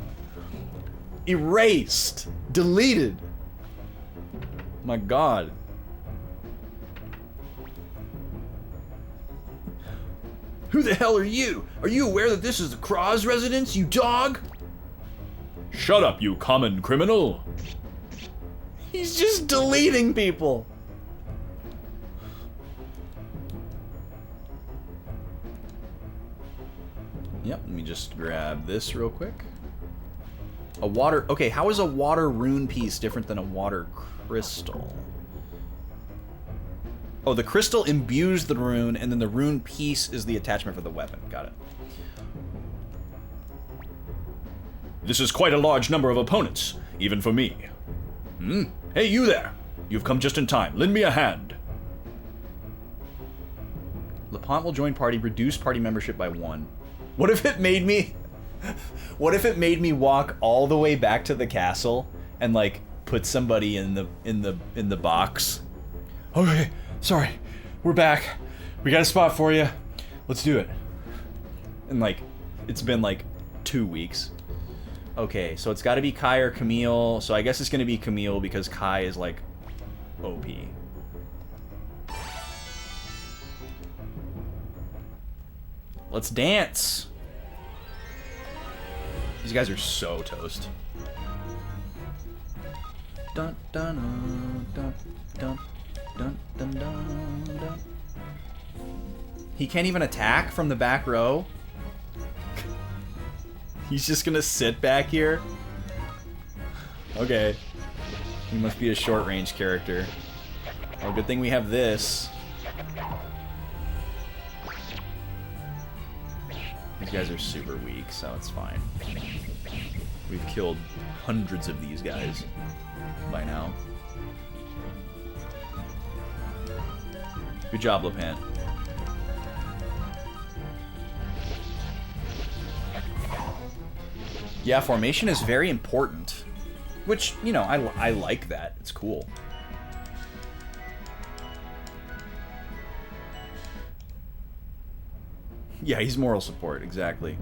Erased! Deleted! My god. Who the hell are you? Are you aware that this is the Kraz residence, you dog? Shut up, you common criminal! He's just deleting people. Yep, let me just grab this real quick. A water... Okay, how is a water rune piece different than a water crystal? Oh, the crystal imbues the rune, and then the rune piece is the attachment for the weapon. Got it. This is quite a large number of opponents, even for me. Hey, you there! You've come just in time. Lend me a hand. LePont will join party, reduce party membership by 1. What if it made me... What if it made me walk all the way back to the castle and, like, put somebody in the box? Okay, sorry. We're back. We got a spot for you. Let's do it. And, like, it's been, like, 2 weeks. Okay, so it's got to be Kai or Camille. So I guess it's going to be Camille because Kai is, like, OP. Let's dance. These guys are so toast. Dun dun dun dun dun dun dun dun. He can't even attack from the back row. He's just gonna sit back here. Okay. He must be a short-range character. Oh, good thing we have this. These guys are super weak, so it's fine. We've killed hundreds of these guys by now. Good job, LePant. Yeah, formation is very important. Which, you know, I like that. It's cool. Yeah, he's moral support, exactly.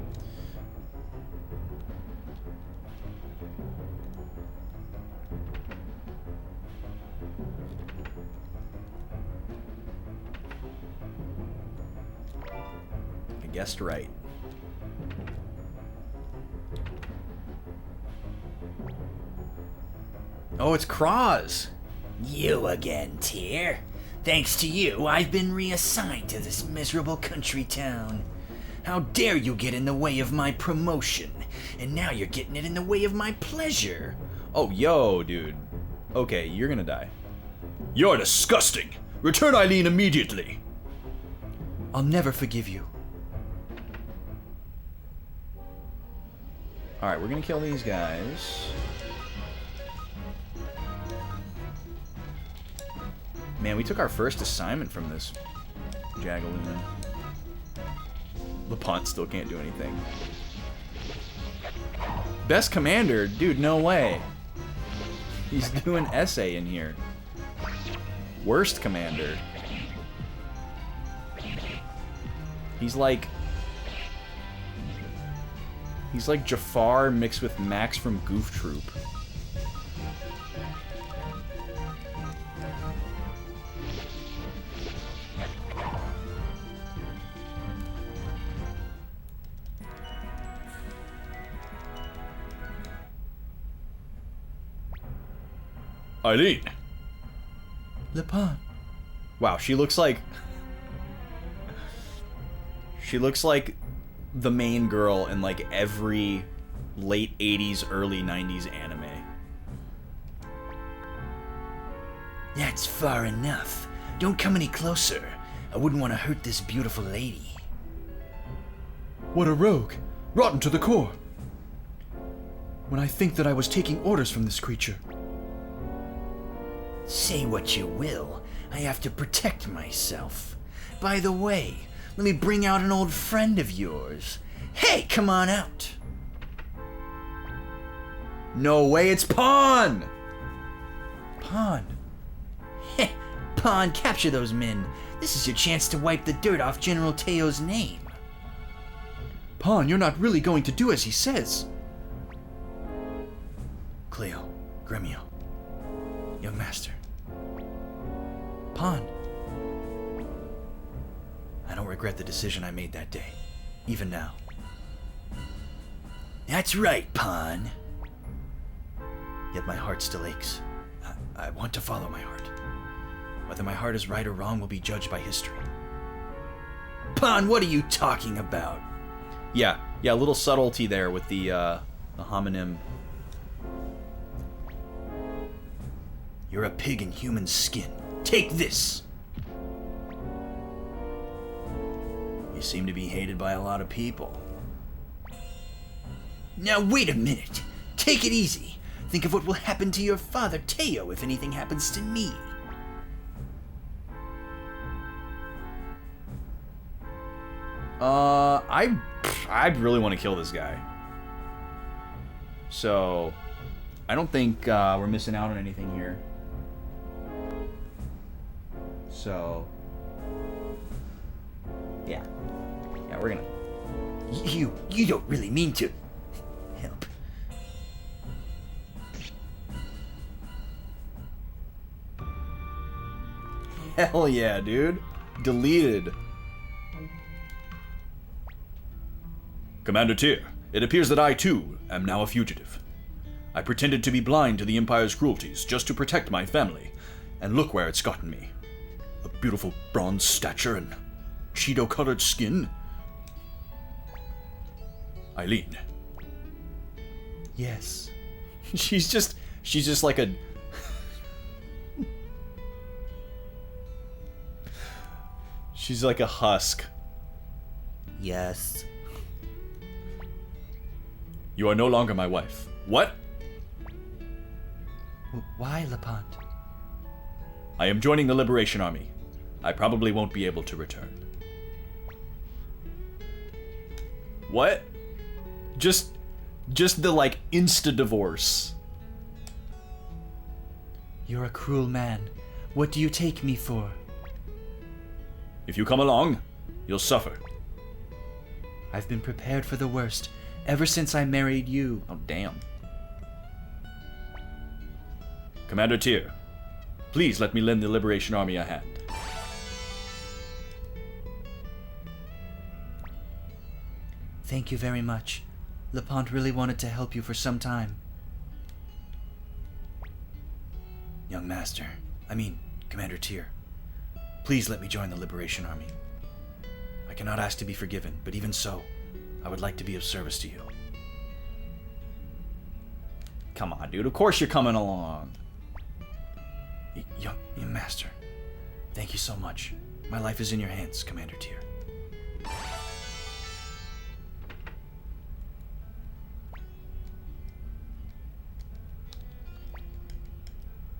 I guessed right. Oh, it's Kraz. You again, Tyr. Thanks to you, I've been reassigned to this miserable country town. How dare you get in the way of my promotion? And now you're getting it in the way of my pleasure. Oh, yo, dude. Okay, you're gonna die. You're disgusting. Return Eileen immediately. I'll never forgive you. Alright, we're gonna kill these guys. Man, we took our first assignment from this Jagaloon. LePont still can't do anything. Best commander? Dude, no way. He's doing essay in here. Worst commander. He's like Jafar mixed with Max from Goof Troop. Eileen. LePont. Wow, she looks like... She looks like the main girl in like every late 80s, early 90s anime. That's far enough. Don't come any closer. I wouldn't want to hurt this beautiful lady. What a rogue. Rotten to the core. When I think that I was taking orders from this creature. Say what you will, I have to protect myself. By the way, let me bring out an old friend of yours. Hey, come on out. No way, it's Pawn! Pawn. Heh, Pawn, capture those men. This is your chance to wipe the dirt off General Teo's name. Pawn, you're not really going to do as he says. Cleo, Gremio, young master. Pawn. I don't regret the decision I made that day, even now. That's right, Pawn. Yet my heart still aches. I want to follow my heart. Whether my heart is right or wrong will be judged by history. Pon, what are you talking about? Yeah, a little subtlety there with the homonym. You're a pig in human skin. Take this! You seem to be hated by a lot of people. Now wait a minute. Take it easy. Think of what will happen to your father, Teo, if anything happens to me. I really want to kill this guy. So, I don't think we're missing out on anything here. So, yeah, we're gonna. You don't really mean to help. Hell yeah, dude. Deleted. Commander Tyr, it appears that I, too, am now a fugitive. I pretended to be blind to the Empire's cruelties just to protect my family, and look where it's gotten me. A beautiful bronze stature and Cheeto-colored skin. Eileen. Yes. She's just like a. She's like a husk. Yes. You are no longer my wife. What? Why, Lepant? I am joining the Liberation Army. I probably won't be able to return. What? Just the like insta-divorce. You're a cruel man. What do you take me for? If you come along, you'll suffer. I've been prepared for the worst ever since I married you. Oh, damn. Commander Tyr, please let me lend the Liberation Army a hand. Thank you very much. Lepant really wanted to help you for some time. Young Master, Commander Tyr, please let me join the Liberation Army. I cannot ask to be forgiven, but even so, I would like to be of service to you. Come on, dude. Of course you're coming along. Young Master, thank you so much. My life is in your hands, Commander Tyr.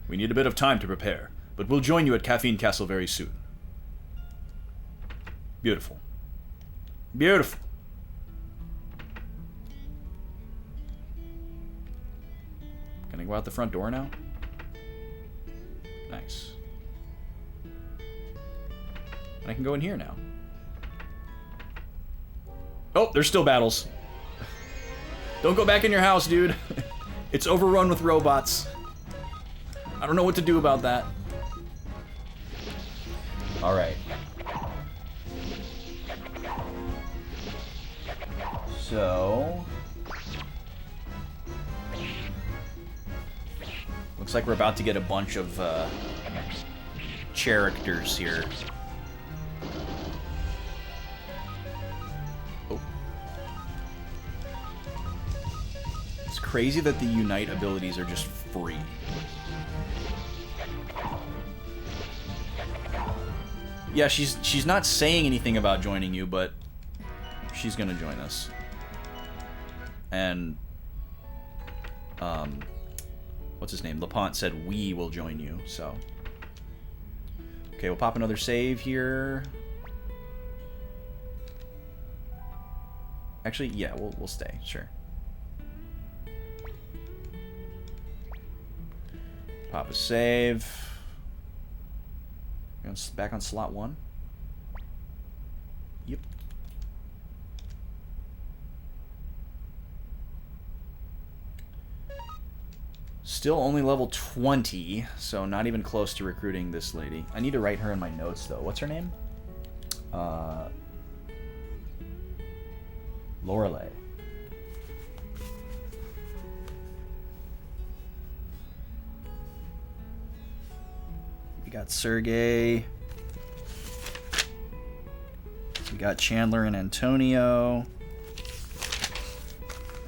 We need a bit of time to prepare, but we'll join you at Caffeine Castle very soon. Beautiful. Beautiful. Can I go out the front door now? Nice. And I can go in here now. Oh, there's still battles. Don't go back in your house, dude. It's overrun with robots. I don't know what to do about that. Alright. So... looks like we're about to get a bunch of characters here. Oh. It's crazy that the Unite abilities are just free. Yeah, she's not saying anything about joining you, but she's gonna join us. And what's his name? Lepant said we will join you, so. Okay, we'll pop another save here. Actually, yeah, we'll stay, sure. Pop a save. Back on slot 1. Yep. Still only level 20, so not even close to recruiting this lady. I need to write her in my notes, though. What's her name? Lorelei. got Sergey. We got Chandler and Antonio.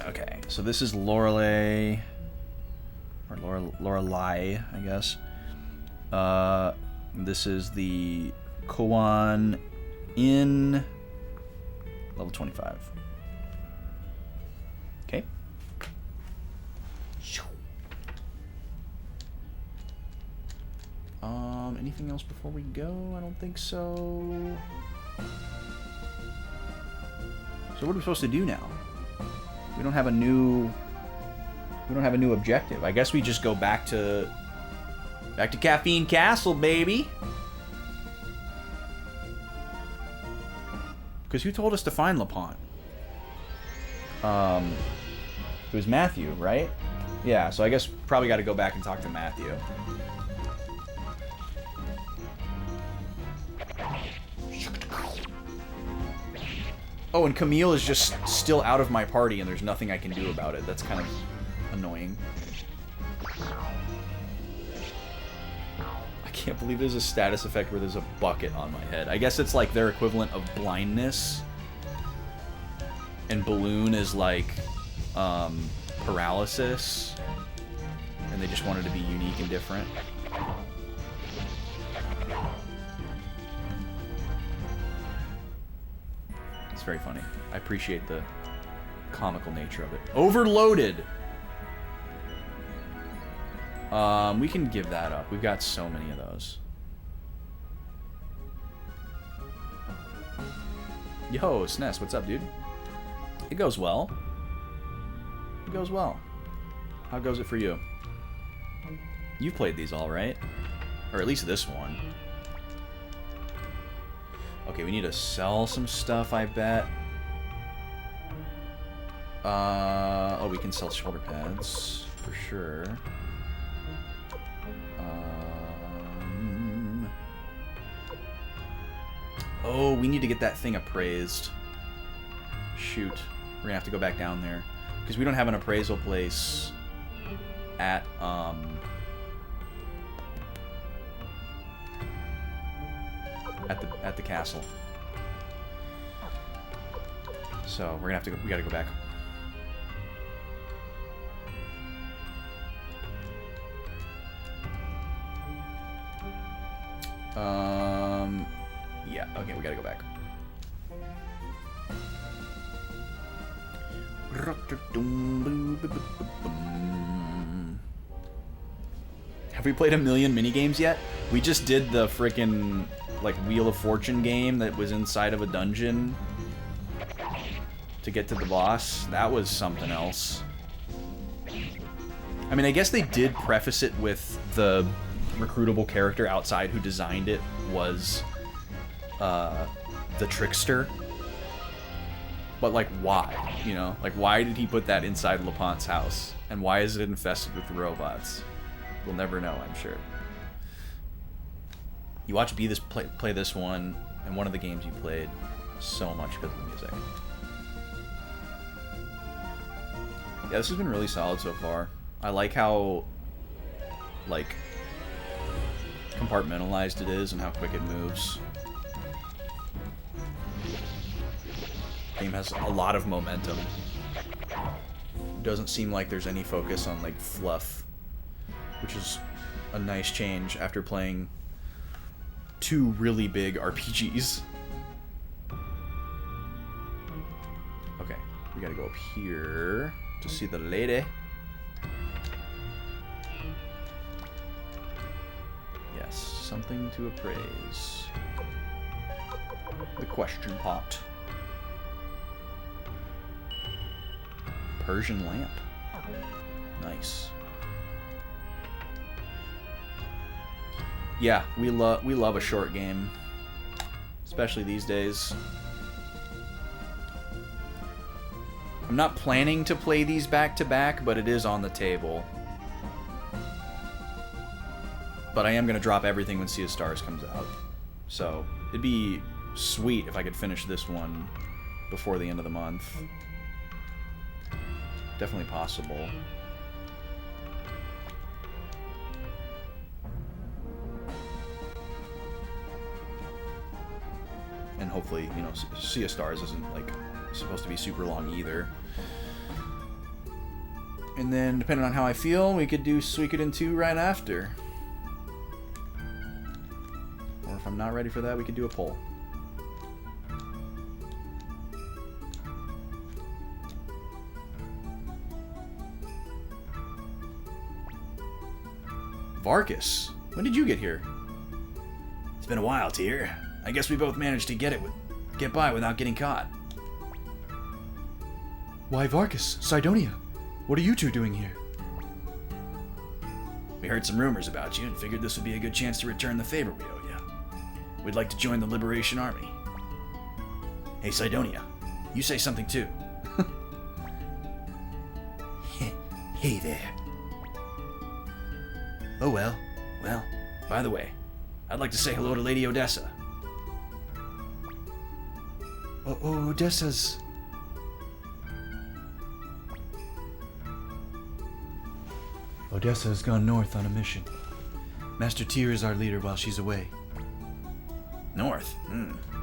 Okay, so this is Lorelei. Or Lorelei, I guess. This is the Koan in level 25. Okay. Anything else before we go? I don't think so. So what are we supposed to do now? We don't have a new objective. I guess we just go back to Caffeine Castle, baby. Because who told us to find LaPont? It was Matthew, right? Yeah, so I guess probably got to go back and talk to Matthew. Oh, and Camille is just still out of my party, and there's nothing I can do about it. That's kind of annoying. I can't believe there's a status effect where there's a bucket on my head. I guess it's like their equivalent of blindness. And Balloon is like paralysis. And they just wanted to be unique and different. It's very funny. I appreciate the comical nature of it. Overloaded! We can give that up. We've got so many of those. Yo, Sness, what's up, dude? It goes well. It goes well. How goes it for you? You've played these all, right? Or at least this one. Okay, we need to sell some stuff, I bet. Oh, we can sell shoulder pads, for sure. Oh, we need to get that thing appraised. Shoot. We're gonna have to go back down there. Because we don't have an appraisal place at the castle. So we're gonna have to go, we gotta go back. Yeah, okay, we gotta go back. Have we played a million minigames yet? We just did the frickin' like Wheel of Fortune game that was inside of a dungeon to get to the boss. That was something else. I mean, I guess they did preface it with the recruitable character outside who designed it was the trickster. But, like, why? You know? Like, why did he put that inside LaPont's house? And why is it infested with robots? We'll never know, I'm sure. You watch B this play this one, and one of the games you played so much because of the music. Yeah, this has been really solid so far. I like how, like, compartmentalized it is and how quick it moves. Game has a lot of momentum. Doesn't seem like there's any focus on, like, fluff, which is a nice change after playing 2 really big RPGs. Okay, we gotta go up here to see the lady. Yes, something to appraise. The question pot. Persian lamp. Nice. Yeah, we love a short game, especially these days. I'm not planning to play these back to back, but it is on the table. But I am gonna drop everything when Sea of Stars comes out. So it'd be sweet if I could finish this one before the end of the month. Definitely possible. And hopefully, you know, Sea of Stars isn't, like, supposed to be super long either. And then, depending on how I feel, we could do Suikoden 2 right after. Or if I'm not ready for that, we could do a poll. Varkas, when did you get here? It's been a while, Tyr. I guess we both managed to get by without getting caught. Why, Varkas, Sidonia, what are you two doing here? We heard some rumors about you and figured this would be a good chance to return the favor we owe you. We'd like to join the Liberation Army. Hey, Sidonia, you say something too. Hey there. Oh well. Well, by the way, I'd like to say hello to Lady Odessa. Odessa's... Odessa has gone north on a mission. Master Tyr is our leader while she's away. North?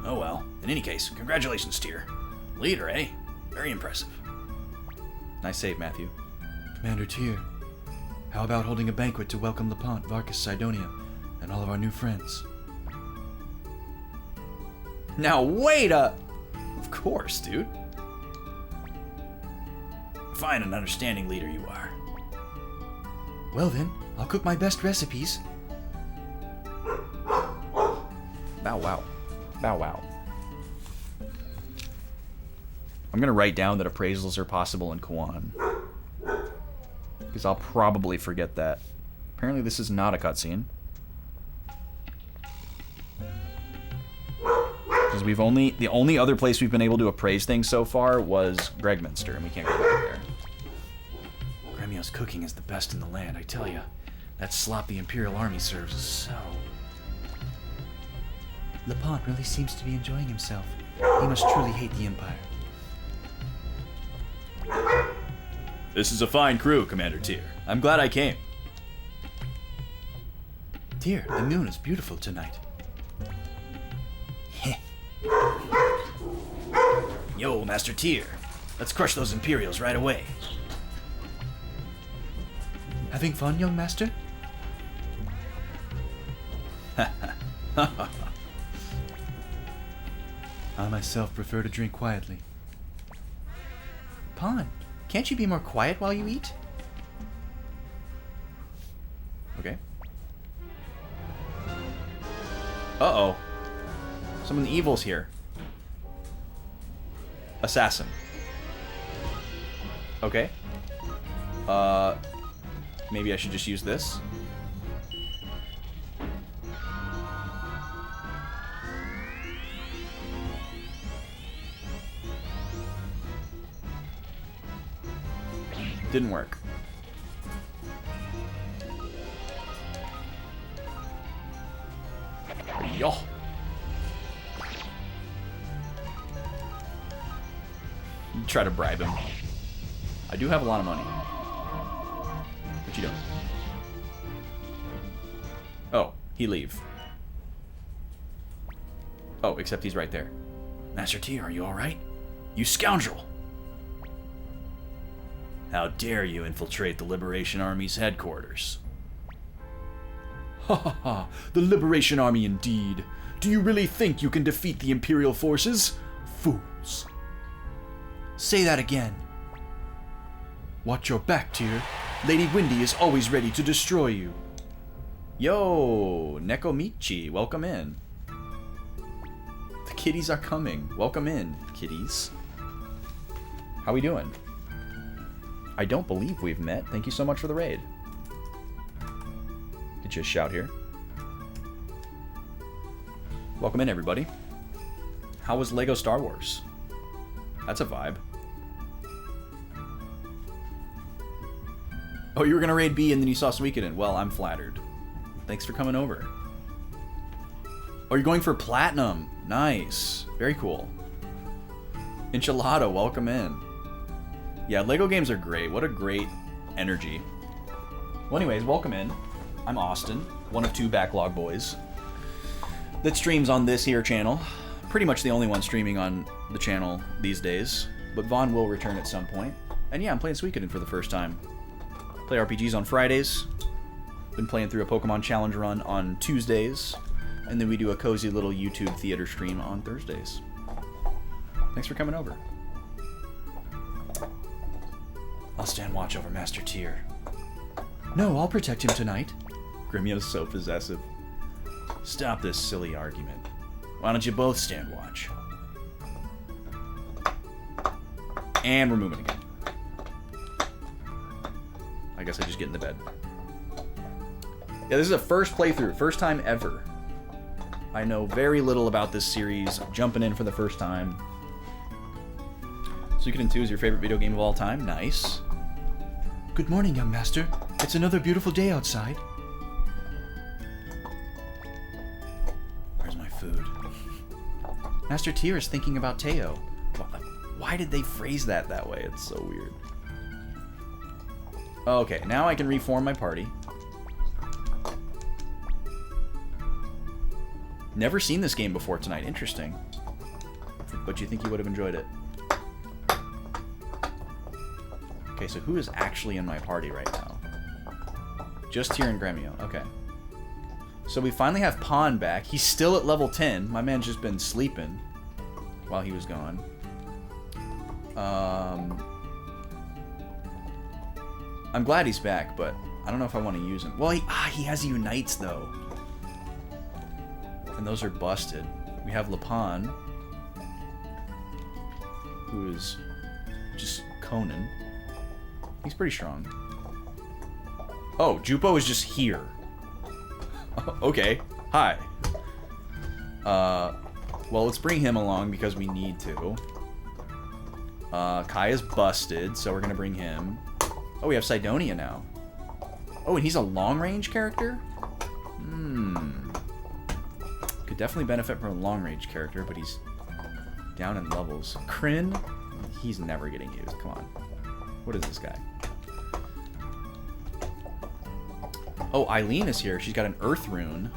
Oh well. In any case, congratulations, Tyr. Leader, eh? Very impressive. Nice save, Matthew. Commander Tyr, how about holding a banquet to welcome Lepant, Varkas, Sidonia, and all of our new friends? Now wait up! Of course, dude. Fine and understanding leader you are. Well then, I'll cook my best recipes. Bow wow. Bow wow. I'm gonna write down that appraisals are possible in Kawan. Because I'll probably forget that. Apparently this is not a cutscene. Because the only other place we've been able to appraise things so far was Gregminster, and we can't go back there. Gremio's cooking is the best in the land, I tell ya. That slop the Imperial Army serves is so... Lepant really seems to be enjoying himself. He must truly hate the Empire. This is a fine crew, Commander Tyr. I'm glad I came. Tyr, the moon is beautiful tonight. Yo, Master Tyr. Let's crush those Imperials right away. Having fun, young master? I myself prefer to drink quietly. Pawn, can't you be more quiet while you eat? Okay. Uh-oh. Someone evil's here. Assassin. Okay. Maybe I should just use this. Didn't work. Yo. Try to bribe him. I do have a lot of money. But you don't. Oh, he leave. Oh, except he's right there. Master T, are you alright? You scoundrel! How dare you infiltrate the Liberation Army's headquarters? Ha ha ha, the Liberation Army indeed. Do you really think you can defeat the Imperial forces? Fools. Say that again. Watch your back, Tyr. Lady Windy is always ready to destroy you. Yo, Nekomichi, welcome in. The kiddies are coming. Welcome in, kiddies. How we doing? I don't believe we've met. Thank you so much for the raid. Get you a shout here. Welcome in, everybody. How was Lego Star Wars? That's a vibe. Oh, you were gonna raid B and then you saw Suikoden. Well, I'm flattered. Thanks for coming over. Oh, you're going for platinum. Nice. Very cool. Enchilada, welcome in. Yeah, Lego games are great. What a great energy. Well, anyways, welcome in. I'm Austin, one of two Backlog boys that streams on this here channel pretty much the only one streaming on the channel these days. But Vaughn will return at some point. And yeah, I'm playing Suikoden for the first time. Play RPGs on Fridays. Been playing through a Pokemon Challenge run on Tuesdays. And then we do a cozy little YouTube theater stream on Thursdays. Thanks for coming over. I'll stand watch over Master Tyr. No, I'll protect him tonight. Gremio's so possessive. Stop this silly argument. Why don't you both stand watch? And we're moving again. I guess I just get in the bed. Yeah, this is a first playthrough. First time ever. I know very little about this series. I'm jumping in for the first time. Suikoden 2 is your favorite video game of all time? Nice. Good morning, young master. It's another beautiful day outside. Where's my food? Master Tyr is thinking about Teo. Why did they phrase that way? It's so weird. Okay, now I can reform my party. Never seen this game before tonight. Interesting. But you think you would have enjoyed it? Okay, so who is actually in my party right now? Just Tyr and Gremio. Okay. So we finally have Pawn back. He's still at level 10. My man's just been sleeping while he was gone. I'm glad he's back, but I don't know if I want to use him. Well, he has Unites, though. And those are busted. We have Lapon, who is just Conan. He's pretty strong. Oh, Jupo is just here. Okay. Hi. Well, let's bring him along because we need to. Kai is busted, so we're going to bring him. Oh, we have Sidonia now. Oh, and he's a long-range character? Could definitely benefit from a long-range character, but he's down in levels. Kryn? He's never getting used. Come on. What is this guy? Oh, Eileen is here. She's got an Earth Rune.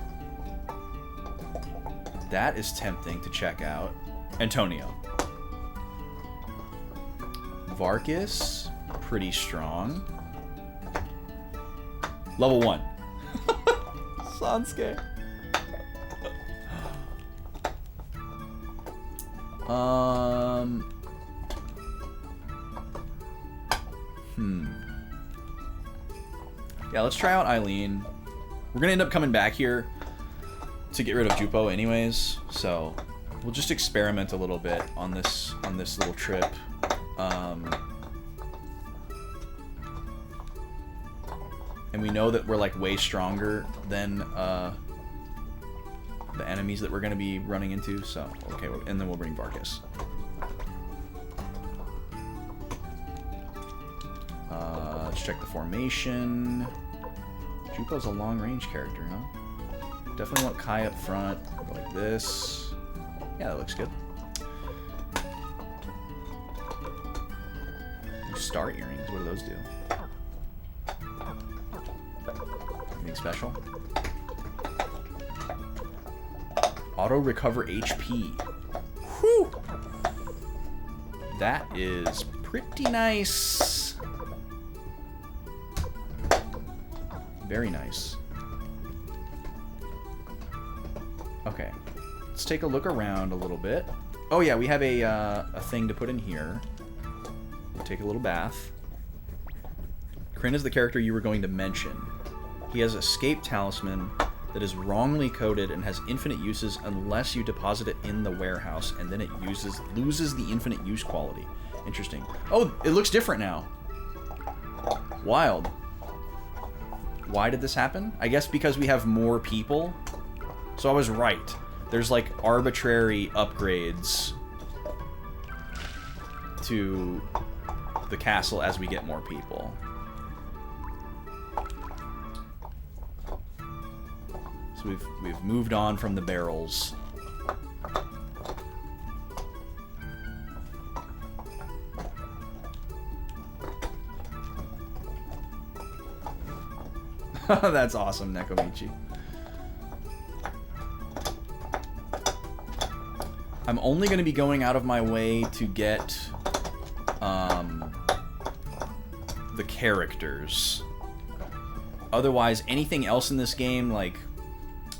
That is tempting to check out. Antonio. Vargas, pretty strong. Level 1. Sansuke. Yeah, let's try out Eileen. We're gonna end up coming back here to get rid of Jupo anyways, so we'll just experiment a little bit on this little trip. And we know that we're like way stronger than the enemies that we're gonna be running into, so okay, and then we'll bring Vargas. Let's check the formation. Jupo's a long-range character, huh? Definitely want Kai up front, like this. Yeah, that looks good. Star earrings, what do those do? Anything special? Auto recover HP. Whew! That is pretty nice. Very nice. Okay. Let's take a look around a little bit. Oh yeah, we have a thing to put in here. We'll take a little bath. Kryn is the character you were going to mention. He has Escape Talisman that is wrongly coded and has infinite uses unless you deposit it in the warehouse, and then it loses the infinite use quality. Interesting. Oh, it looks different now. Wild. Why did this happen? I guess because we have more people. So I was right. There's like arbitrary upgrades to the castle as we get more people. So we've moved on from the barrels. That's awesome, Nekomichi. I'm only going to be going out of my way to get the characters. Otherwise, anything else in this game, like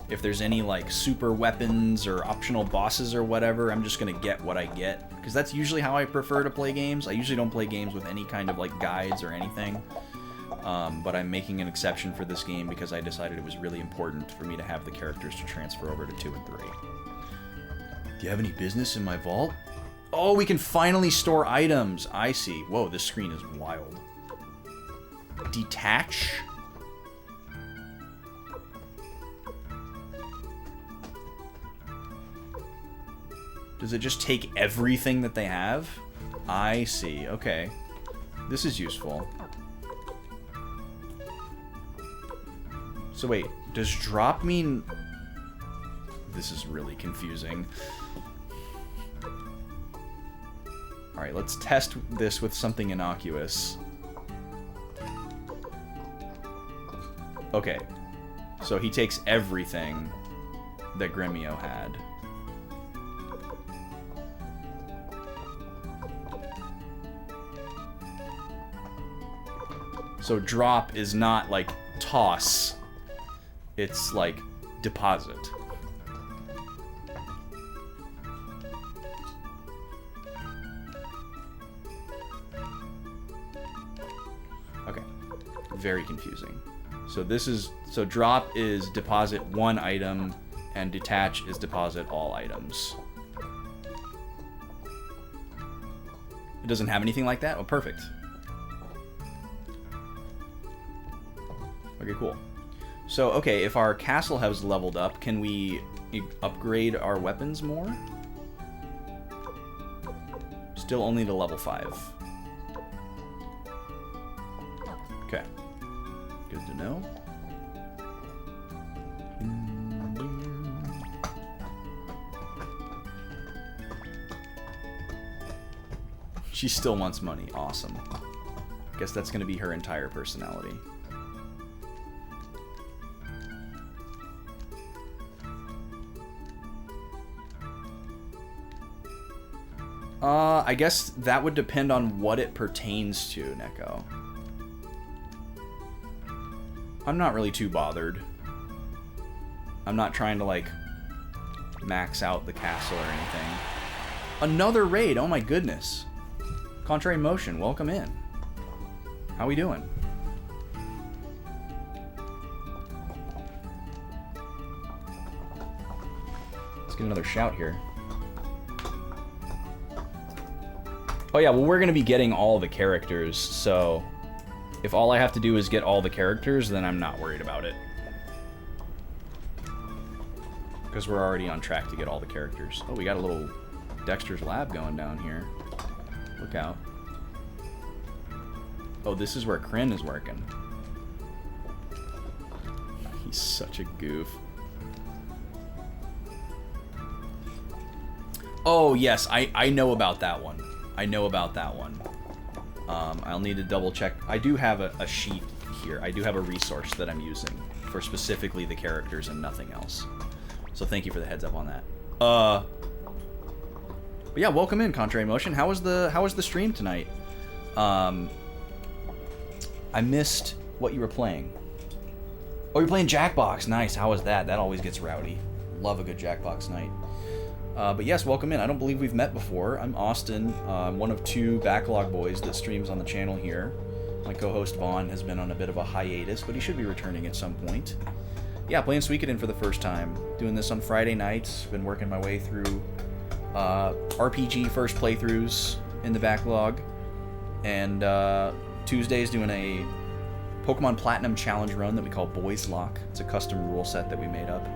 if there's any like super weapons or optional bosses or whatever, I'm just going to get what I get. Because that's usually how I prefer to play games. I usually don't play games with any kind of like guides or anything. But I'm making an exception for this game because I decided it was really important for me to have the characters to transfer over to 2 and 3. Do you have any business in my vault? Oh, we can finally store items. I see. Whoa, this screen is wild. Detach? Does it just take everything that they have? I see. Okay. This is useful. So wait, does drop mean... This is really confusing. Alright, let's test this with something innocuous. Okay. So he takes everything that Gremio had. So drop is not like toss. It's like deposit. Okay. Very confusing. So this is, so drop is deposit one item and detach is deposit all items. It doesn't have anything like that? Oh, perfect. Okay, cool. So, okay, if our castle has leveled up, can we upgrade our weapons more? Still only to level 5. Okay. Good to know. She still wants money. Awesome. Guess that's going to be her entire personality. I guess that would depend on what it pertains to, Neko. I'm not really too bothered. I'm not trying to, like, max out the castle or anything. Another raid! Oh my goodness. Contrary Motion, welcome in. How we doing? Let's get another shout here. Oh yeah, well we're going to be getting all the characters, so if all I have to do is get all the characters, then I'm not worried about it. Because we're already on track to get all the characters. Oh, we got a little Dexter's Lab going down here. Look out. Oh, this is where Kryn is working. He's such a goof. Oh, yes, I know about that one. I know about that one. I'll need to double check. I do have a sheet here. I do have a resource that I'm using for specifically the characters and nothing else. So thank you for the heads up on that. But yeah, welcome in, Contrary Motion. How was the stream tonight? I missed what you were playing. Oh, you're playing Jackbox. Nice. How was that? That always gets rowdy. Love a good Jackbox night. But yes, welcome in. I don't believe we've met before. I'm Austin. I'm one of 2 Backlog boys that streams on the channel here. My co-host Vaughn has been on a bit of a hiatus, but he should be returning at some point. Yeah, playing Suikoden for the first time. Doing this on Friday nights. Been working my way through RPG first playthroughs in the Backlog. And Tuesdays doing a Pokemon Platinum Challenge run that we call Boys Lock. It's a custom rule set that we made up.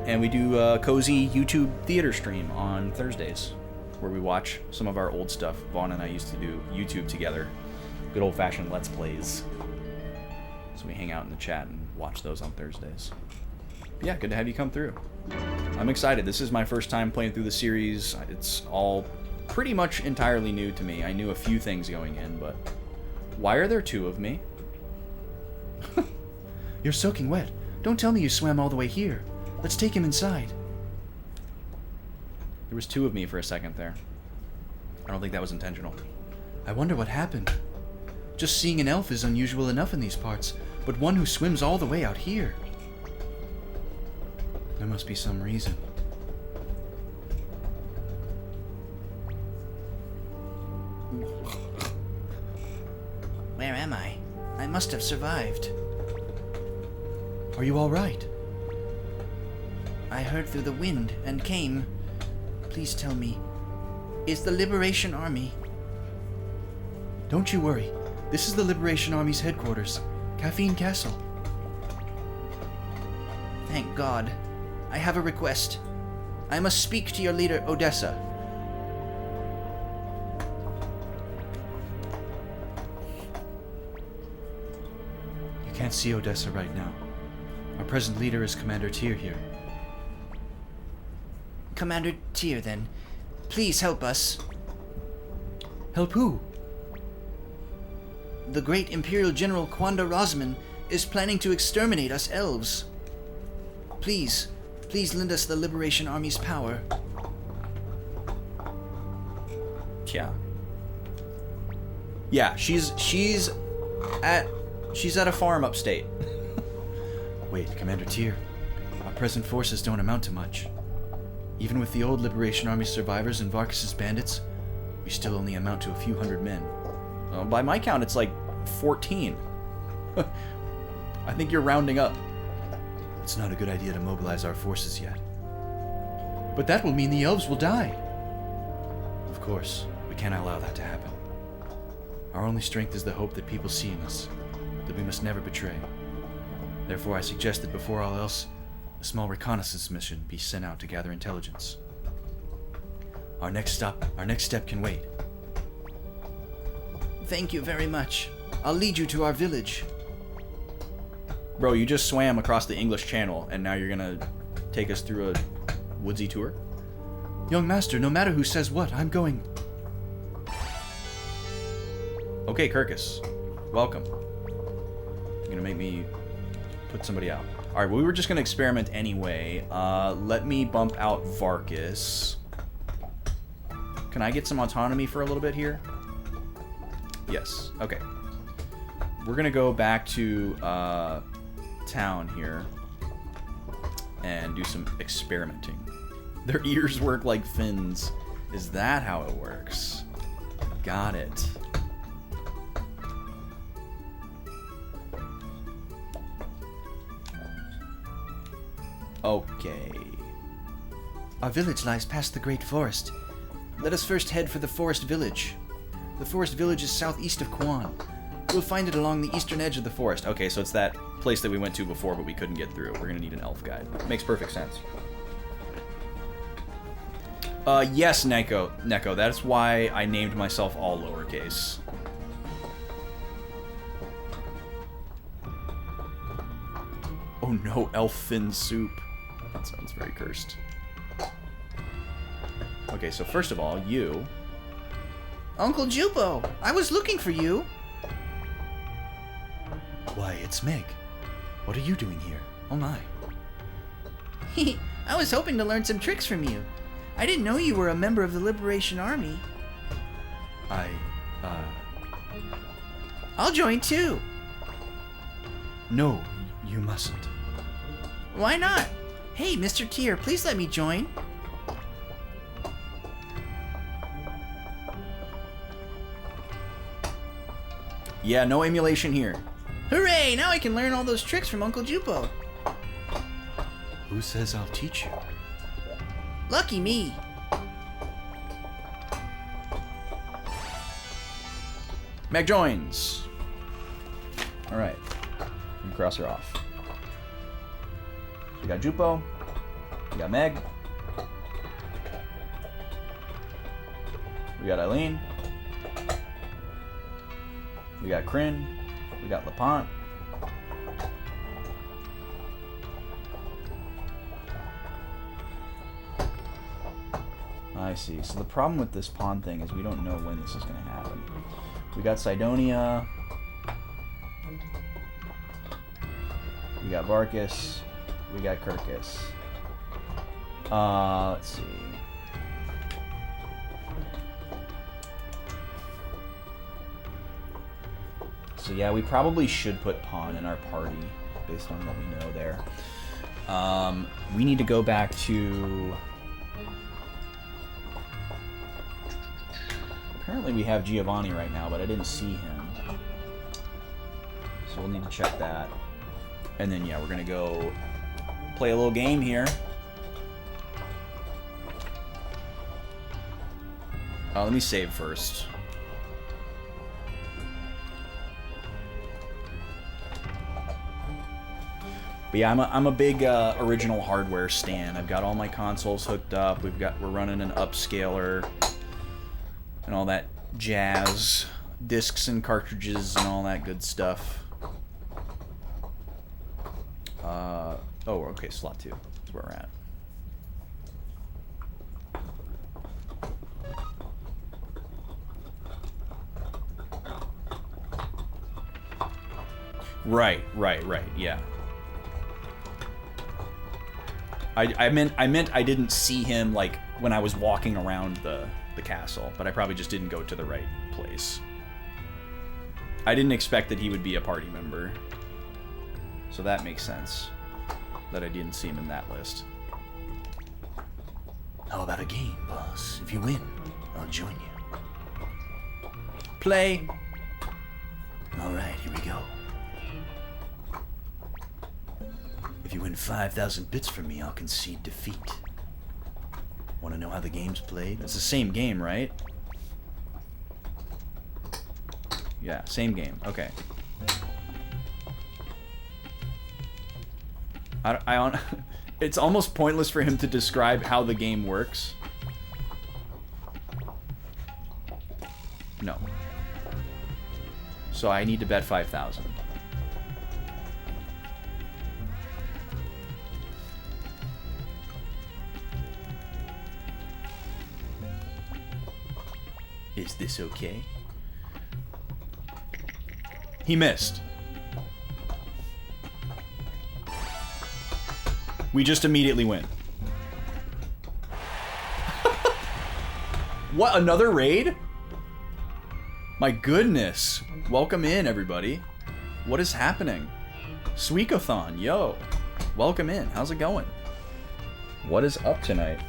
And we do a cozy YouTube theater stream on Thursdays, where we watch some of our old stuff. Vaughn and I used to do YouTube together. Good old-fashioned Let's Plays. So we hang out in the chat and watch those on Thursdays. But yeah, good to have you come through. I'm excited. This is my first time playing through the series. It's all pretty much entirely new to me. I knew a few things going in, but... Why are there 2 of me? You're soaking wet. Don't tell me you swam all the way here. Let's take him inside. There was two of me for a second there. I don't think that was intentional. I wonder what happened. Just seeing an elf is unusual enough in these parts, but one who swims all the way out here. There must be some reason. Where am I? I must have survived. Are you all right? I heard through the wind and came. Please tell me, is the Liberation Army? Don't you worry. This is the Liberation Army's headquarters, Caffeine Castle. Thank God. I have a request. I must speak to your leader, Odessa. You can't see Odessa right now. Our present leader is Commander Tyr here. Commander Tyr, then. Please help us. Help who? The great Imperial General Kwanda Rosman is planning to exterminate us elves. Please lend us the Liberation Army's power. Yeah, she's at a farm upstate. Wait, Commander Tyr. Our present forces don't amount to much. Even with the old Liberation Army survivors and Varkus's bandits, we still only amount to a few hundred men. By my count, it's like 14. I think you're rounding up. It's not a good idea to mobilize our forces yet. But that will mean the elves will die. Of course, we cannot allow that to happen. Our only strength is the hope that people see in us, that we must never betray. Therefore, I suggest that before all else, a small reconnaissance mission be sent out to gather intelligence. Our next step can wait. Thank you very much. I'll lead you to our village. Bro, you just swam across the English Channel, and now you're gonna take us through a woodsy tour? Young master, no matter who says what, I'm going. Okay, Kirkus. Welcome. You're gonna make me put somebody out. Alright, well, we were just gonna experiment anyway. Let me bump out Varkus. Can I get some autonomy for a little bit here? Yes. Okay. We're gonna go back to town here and do some experimenting. Their ears work like fins. Is that how it works? Got it. Okay. Our village lies past the Great Forest. Let us first head for the Forest Village. The Forest Village is southeast of Kwan. We'll find it along the eastern edge of the forest. Okay, so it's that place that we went to before, but we couldn't get through. We're gonna need an elf guide. Makes perfect sense. Yes, Neko. That's why I named myself all lowercase. Oh no, elf fin soup. That sounds very cursed. Okay, so first of all, you... Uncle Jupo, I was looking for you. Why, it's Meg. What are you doing here? Oh my. I was hoping to learn some tricks from you. I didn't know you were a member of the Liberation Army. I'll join too. No, you mustn't. Why not? Hey, Mr. Tyr, please let me join. Yeah, no emulation here. Hooray! Now I can learn all those tricks from Uncle Jupo. Who says I'll teach you? Lucky me. Meg joins. Alright. We can cross her off. We got Jupo. We got Meg. We got Eileen. We got Kryn. We got LaPont. I see. So the problem with this pawn thing is we don't know when this is going to happen. We got Cydonia. We got Varkus. We got Kirkus. Let's see. So yeah, we probably should put Pawn in our party based on what we know there. We need to go back to... Apparently we have Giovanni right now, but I didn't see him. So we'll need to check that. And then yeah, we're gonna go play a little game here. Let me save first. But yeah, I'm a big original hardware stan. I've got all my consoles hooked up. We're running an upscaler and all that jazz, discs and cartridges and all that good stuff. Oh, okay, slot 2. That's where we're at. Right, yeah. I meant I didn't see him like when I was walking around the castle, but I probably just didn't go to the right place. I didn't expect that he would be a party member. So that makes sense that I didn't see him in that list. How about a game, boss? If you win, I'll join you. Play. Alright, here we go. If you win 5,000 bits from me, I'll concede defeat. Want to know how the game's played? It's the same game, right? Yeah, same game. Okay. It's almost pointless for him to describe how the game works. No. So I need to bet 5,000. Is this okay? He missed. We just immediately win. What, another raid? My goodness. Welcome in, everybody. What is happening? Suikoden, yo. Welcome in. How's it going? What is up tonight?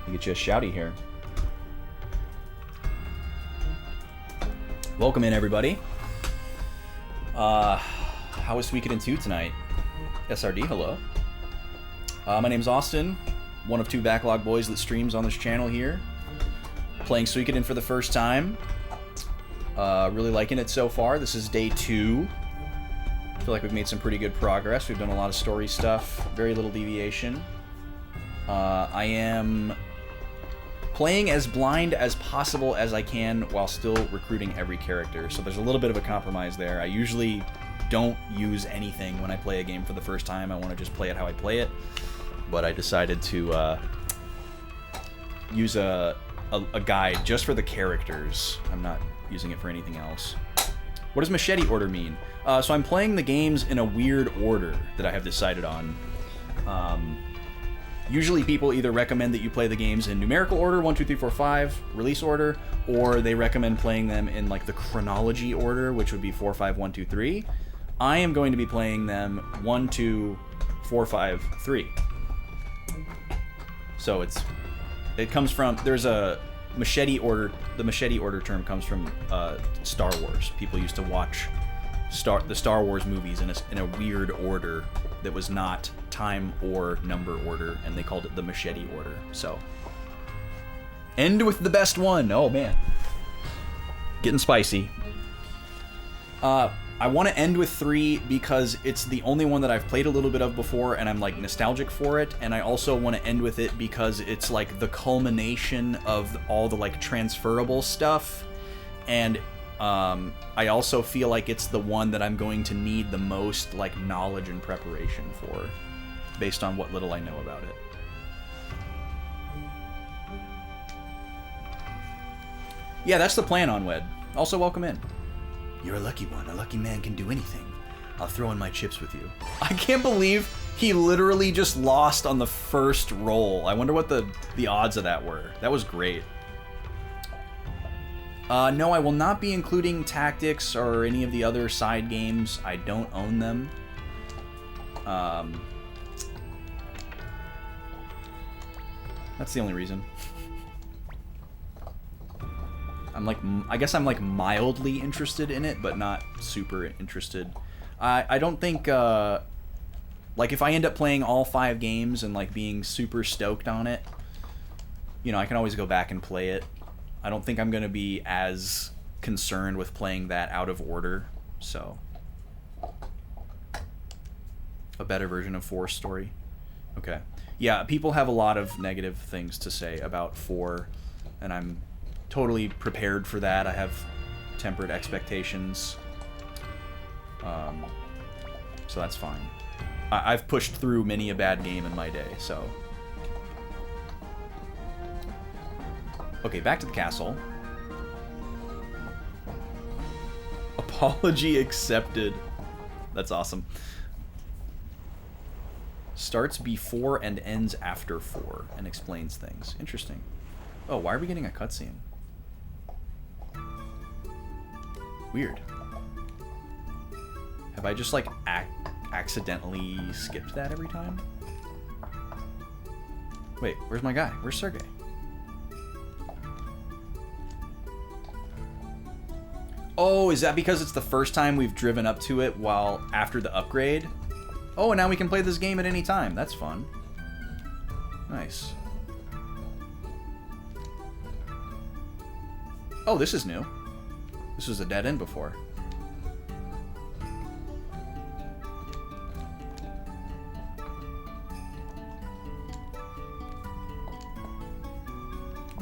I'll get you a shouty here. Welcome in, everybody. How is Suikoden 2 tonight? SRD, hello. My name's Austin, one of 2 Backlog boys that streams on this channel here. Playing Suikoden for the first time. Really liking it so far. This is day 2. I feel like we've made some pretty good progress. We've done a lot of story stuff, very little deviation. I am playing as blind as possible as I can while still recruiting every character. So there's a little bit of a compromise there. I usually don't use anything when I play a game for the first time. I want to just play it how I play it. But I decided to use a guide just for the characters. I'm not using it for anything else. What does machete order mean? So I'm playing the games in a weird order that I have decided on. Usually people either recommend that you play the games in numerical order, 1, 2, 3, 4, 5, release order, or they recommend playing them in like the chronology order, which would be 4, 5, 1, 2, 3. I am going to be playing them 1, 2, 4, 5, 3. So it comes from, there's a machete order, the machete order term comes from Star Wars. People used to watch the Star Wars movies in a weird order that was not time or number order, and they called it the machete order. So end with the best one. Oh man, getting spicy. I want to end with 3 because it's the only one that I've played a little bit of before, and I'm like nostalgic for it. And I also want to end with it because it's like the culmination of all the like transferable stuff, and I also feel like it's the one that I'm going to need the most like knowledge and preparation for, based on what little I know about it. Yeah, that's the plan, Onwed. Also, welcome in. You're a lucky one. A lucky man can do anything. I'll throw in my chips with you. I can't believe he literally just lost on the first roll. I wonder what the odds of that were. That was great. No, I will not be including Tactics or any of the other side games. I don't own them. That's the only reason. I guess I'm like mildly interested in it, but not super interested. I don't think, like if I end up playing all 5 games and like being super stoked on it, you know, I can always go back and play it. I don't think I'm going to be as concerned with playing that out of order, so. A better version of 4 story. Okay. Yeah, people have a lot of negative things to say about 4, and I'm totally prepared for that. I have tempered expectations. So that's fine. I've pushed through many a bad game in my day, so. Okay, back to the castle. Apology accepted. That's awesome. Starts before and ends after 4 and explains things. Interesting. Oh, why are we getting a cutscene? Weird. Have I just like accidentally skipped that every time? Wait, where's my guy? Where's Sergey? Oh, is that because it's the first time we've driven up to it while after the upgrade? Oh, and now we can play this game at any time. That's fun. Nice. Oh, this is new. This was a dead end before.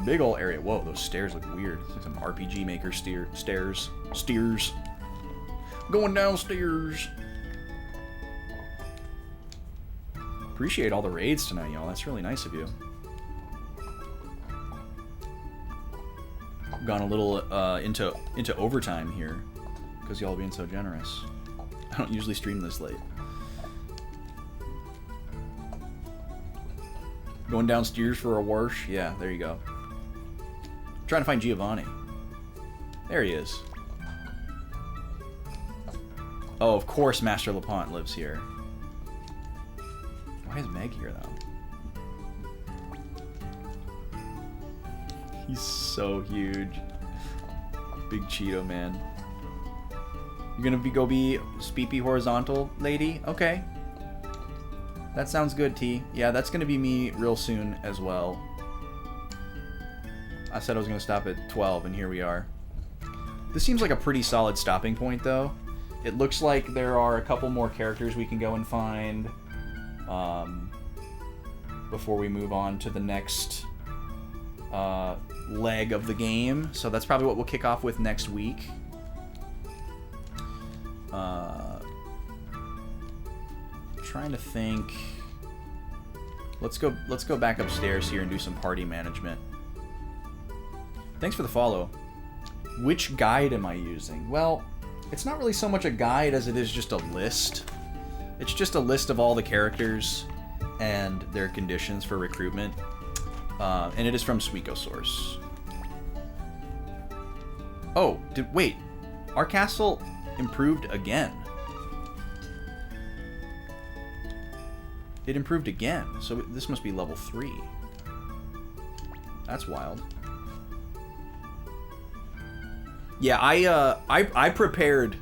Big ol' area. Whoa, those stairs look weird. It's like some RPG Maker stairs. Steers. Going downstairs. Appreciate all the raids tonight, y'all. That's really nice of you. Gone a little into overtime here because y'all being so generous. I don't usually stream this late. Going downstairs for a wash? Yeah, there you go. Trying to find Giovanni. There he is. Oh, of course Master LaPont lives here. Why is Meg here, though? He's so huge. Big Cheeto, man. You're gonna go be Speepy Horizontal Lady? Okay. That sounds good, T. Yeah, that's gonna be me real soon as well. I said I was gonna stop at 12, and here we are. This seems like a pretty solid stopping point, though. It looks like there are a couple more characters we can go and find before we move on to the next leg of the game. So that's probably what we'll kick off with next week. Trying to think. Let's go back upstairs here and do some party management. Thanks for the follow. Which guide am I using? Well, it's not really so much a guide as it is just a list. It's just a list of all the characters and their conditions for recruitment. And it is from Suikosource. Oh, wait. Our castle improved again. It improved again, so this must be level 3. That's wild. Yeah, I prepared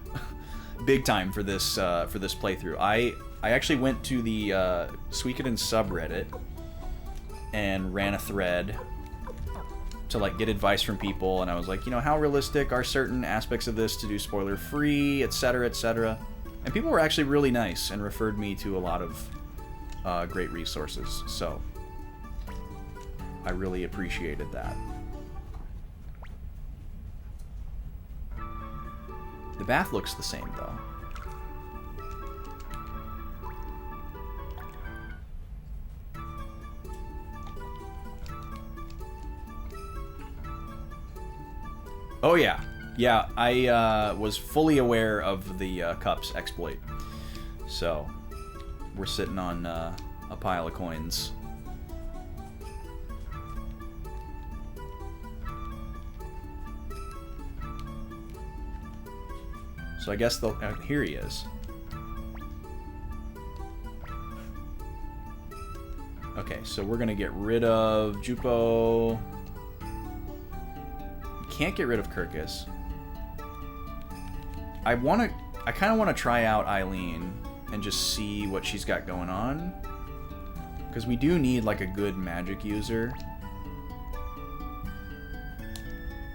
big time for this playthrough. I actually went to the Suikoden subreddit and ran a thread to like get advice from people, and I was like, you know, how realistic are certain aspects of this to do spoiler free, etc., etc. And people were actually really nice and referred me to a lot of great resources, so I really appreciated that. The bath looks the same, though. Oh yeah. Yeah, I was fully aware of the cups exploit. So, we're sitting on a pile of coins. So I guess they'll... here he is. Okay, so we're gonna get rid of Jupo. Can't get rid of Kirkus. I kind of want to try out Eileen and just see what she's got going on. Because we do need, like, a good magic user.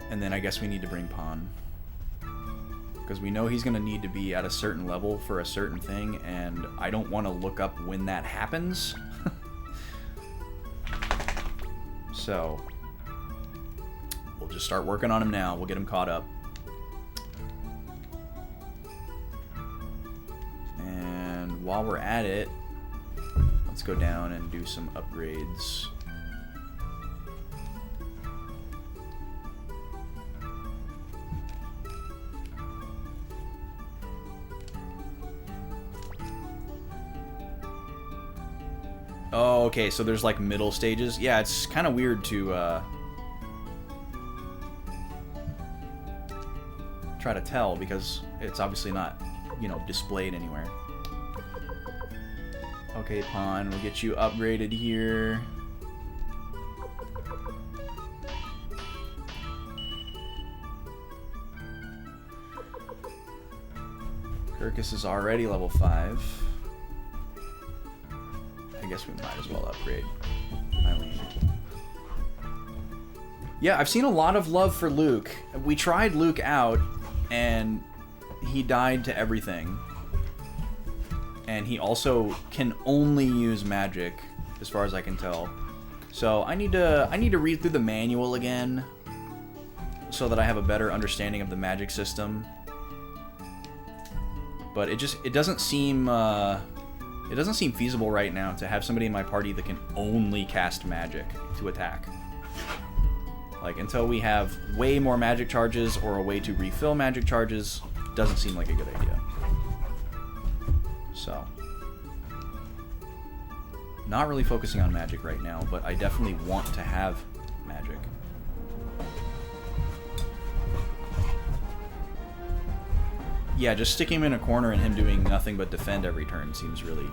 And then I guess we need to bring Pan. Because we know he's going to need to be at a certain level for a certain thing, and I don't want to look up when that happens. So, we'll just start working on him now. We'll get him caught up. And while we're at it, let's go down and do some upgrades. Oh, okay, so there's like middle stages. Yeah, it's kind of weird to try to tell because it's obviously not, you know, displayed anywhere. Okay, Pawn, we'll get you upgraded here. Kirkus is already level 5. I guess we might as well upgrade Eileen. Yeah, I've seen a lot of love for Luke. We tried Luke out, and he died to everything. And he also can only use magic, as far as I can tell. So I need to read through the manual again, so that I have a better understanding of the magic system. But it doesn't seem feasible right now to have somebody in my party that can only cast magic to attack. Like, until we have way more magic charges or a way to refill magic charges, doesn't seem like a good idea. So, not really focusing on magic right now, but I definitely want to have magic. Yeah, just sticking him in a corner and him doing nothing but defend every turn seems really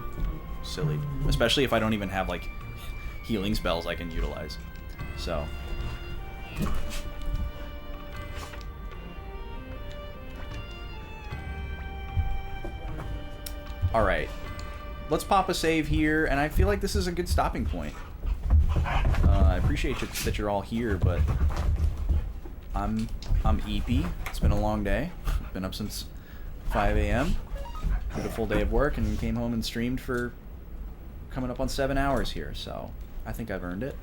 silly. Especially if I don't even have, like, healing spells I can utilize. So. Alright. Let's pop a save here, and I feel like this is a good stopping point. I appreciate that you're all here, but I'm EP. It's been a long day. Been up since 5 a.m. Did a full day of work and came home and streamed for coming up on 7 hours here, so I think I've earned it.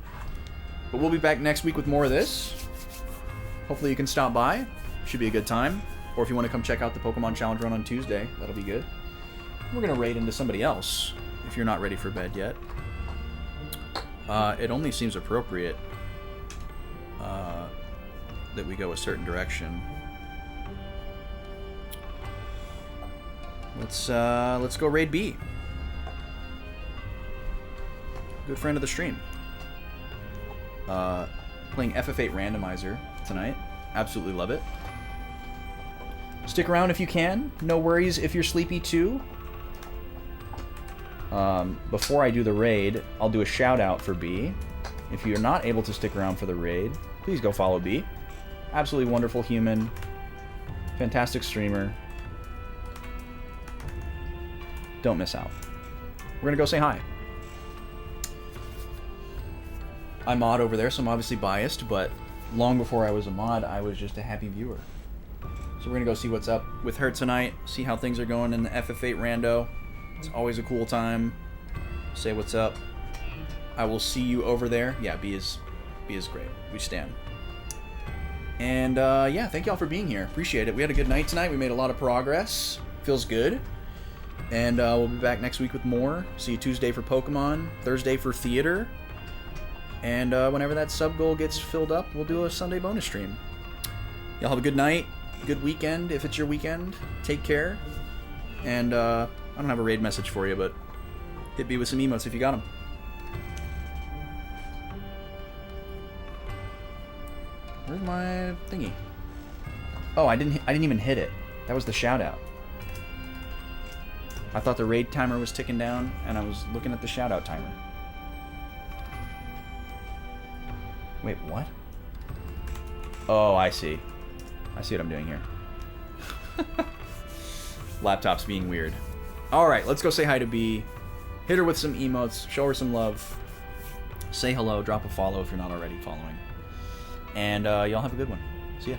But we'll be back next week with more of this. Hopefully you can stop by. Should be a good time. Or if you want to come check out the Pokemon Challenge run on Tuesday, that'll be good. We're going to raid into somebody else if you're not ready for bed yet. It only seems appropriate that we go a certain direction. Let's go raid B. Good friend of the stream. Playing FF8 Randomizer tonight. Absolutely love it. Stick around if you can. No worries if you're sleepy too. Before I do the raid, I'll do a shout out for B. If you're not able to stick around for the raid, please go follow B. Absolutely wonderful human. Fantastic streamer. Don't miss out. We're gonna go say hi. I mod over there, so I'm obviously biased, but long before I was a mod, I was just a happy viewer. So we're gonna go see what's up with her tonight, see how things are going in the FF8 rando. It's always a cool time. Say what's up. I will see you over there. Yeah, B is great. We stand. And yeah, thank y'all for being here. Appreciate it. We had a good night tonight. We made a lot of progress. Feels good. And we'll be back next week with more. See you Tuesday for Pokemon, Thursday for theater. And whenever that sub goal gets filled up, we'll do a Sunday bonus stream. Y'all have a good night, good weekend if it's your weekend. Take care. And I don't have a raid message for you, but hit B with some emotes if you got them. Where's my thingy? Oh, I didn't even hit it. That was the shout out. I thought the raid timer was ticking down, and I was looking at the shout out timer. Wait, what? Oh, I see. I see what I'm doing here. Laptop's being weird. Alright, let's go say hi to B. Hit her with some emotes. Show her some love. Say hello. Drop a follow if you're not already following. And y'all have a good one. See ya.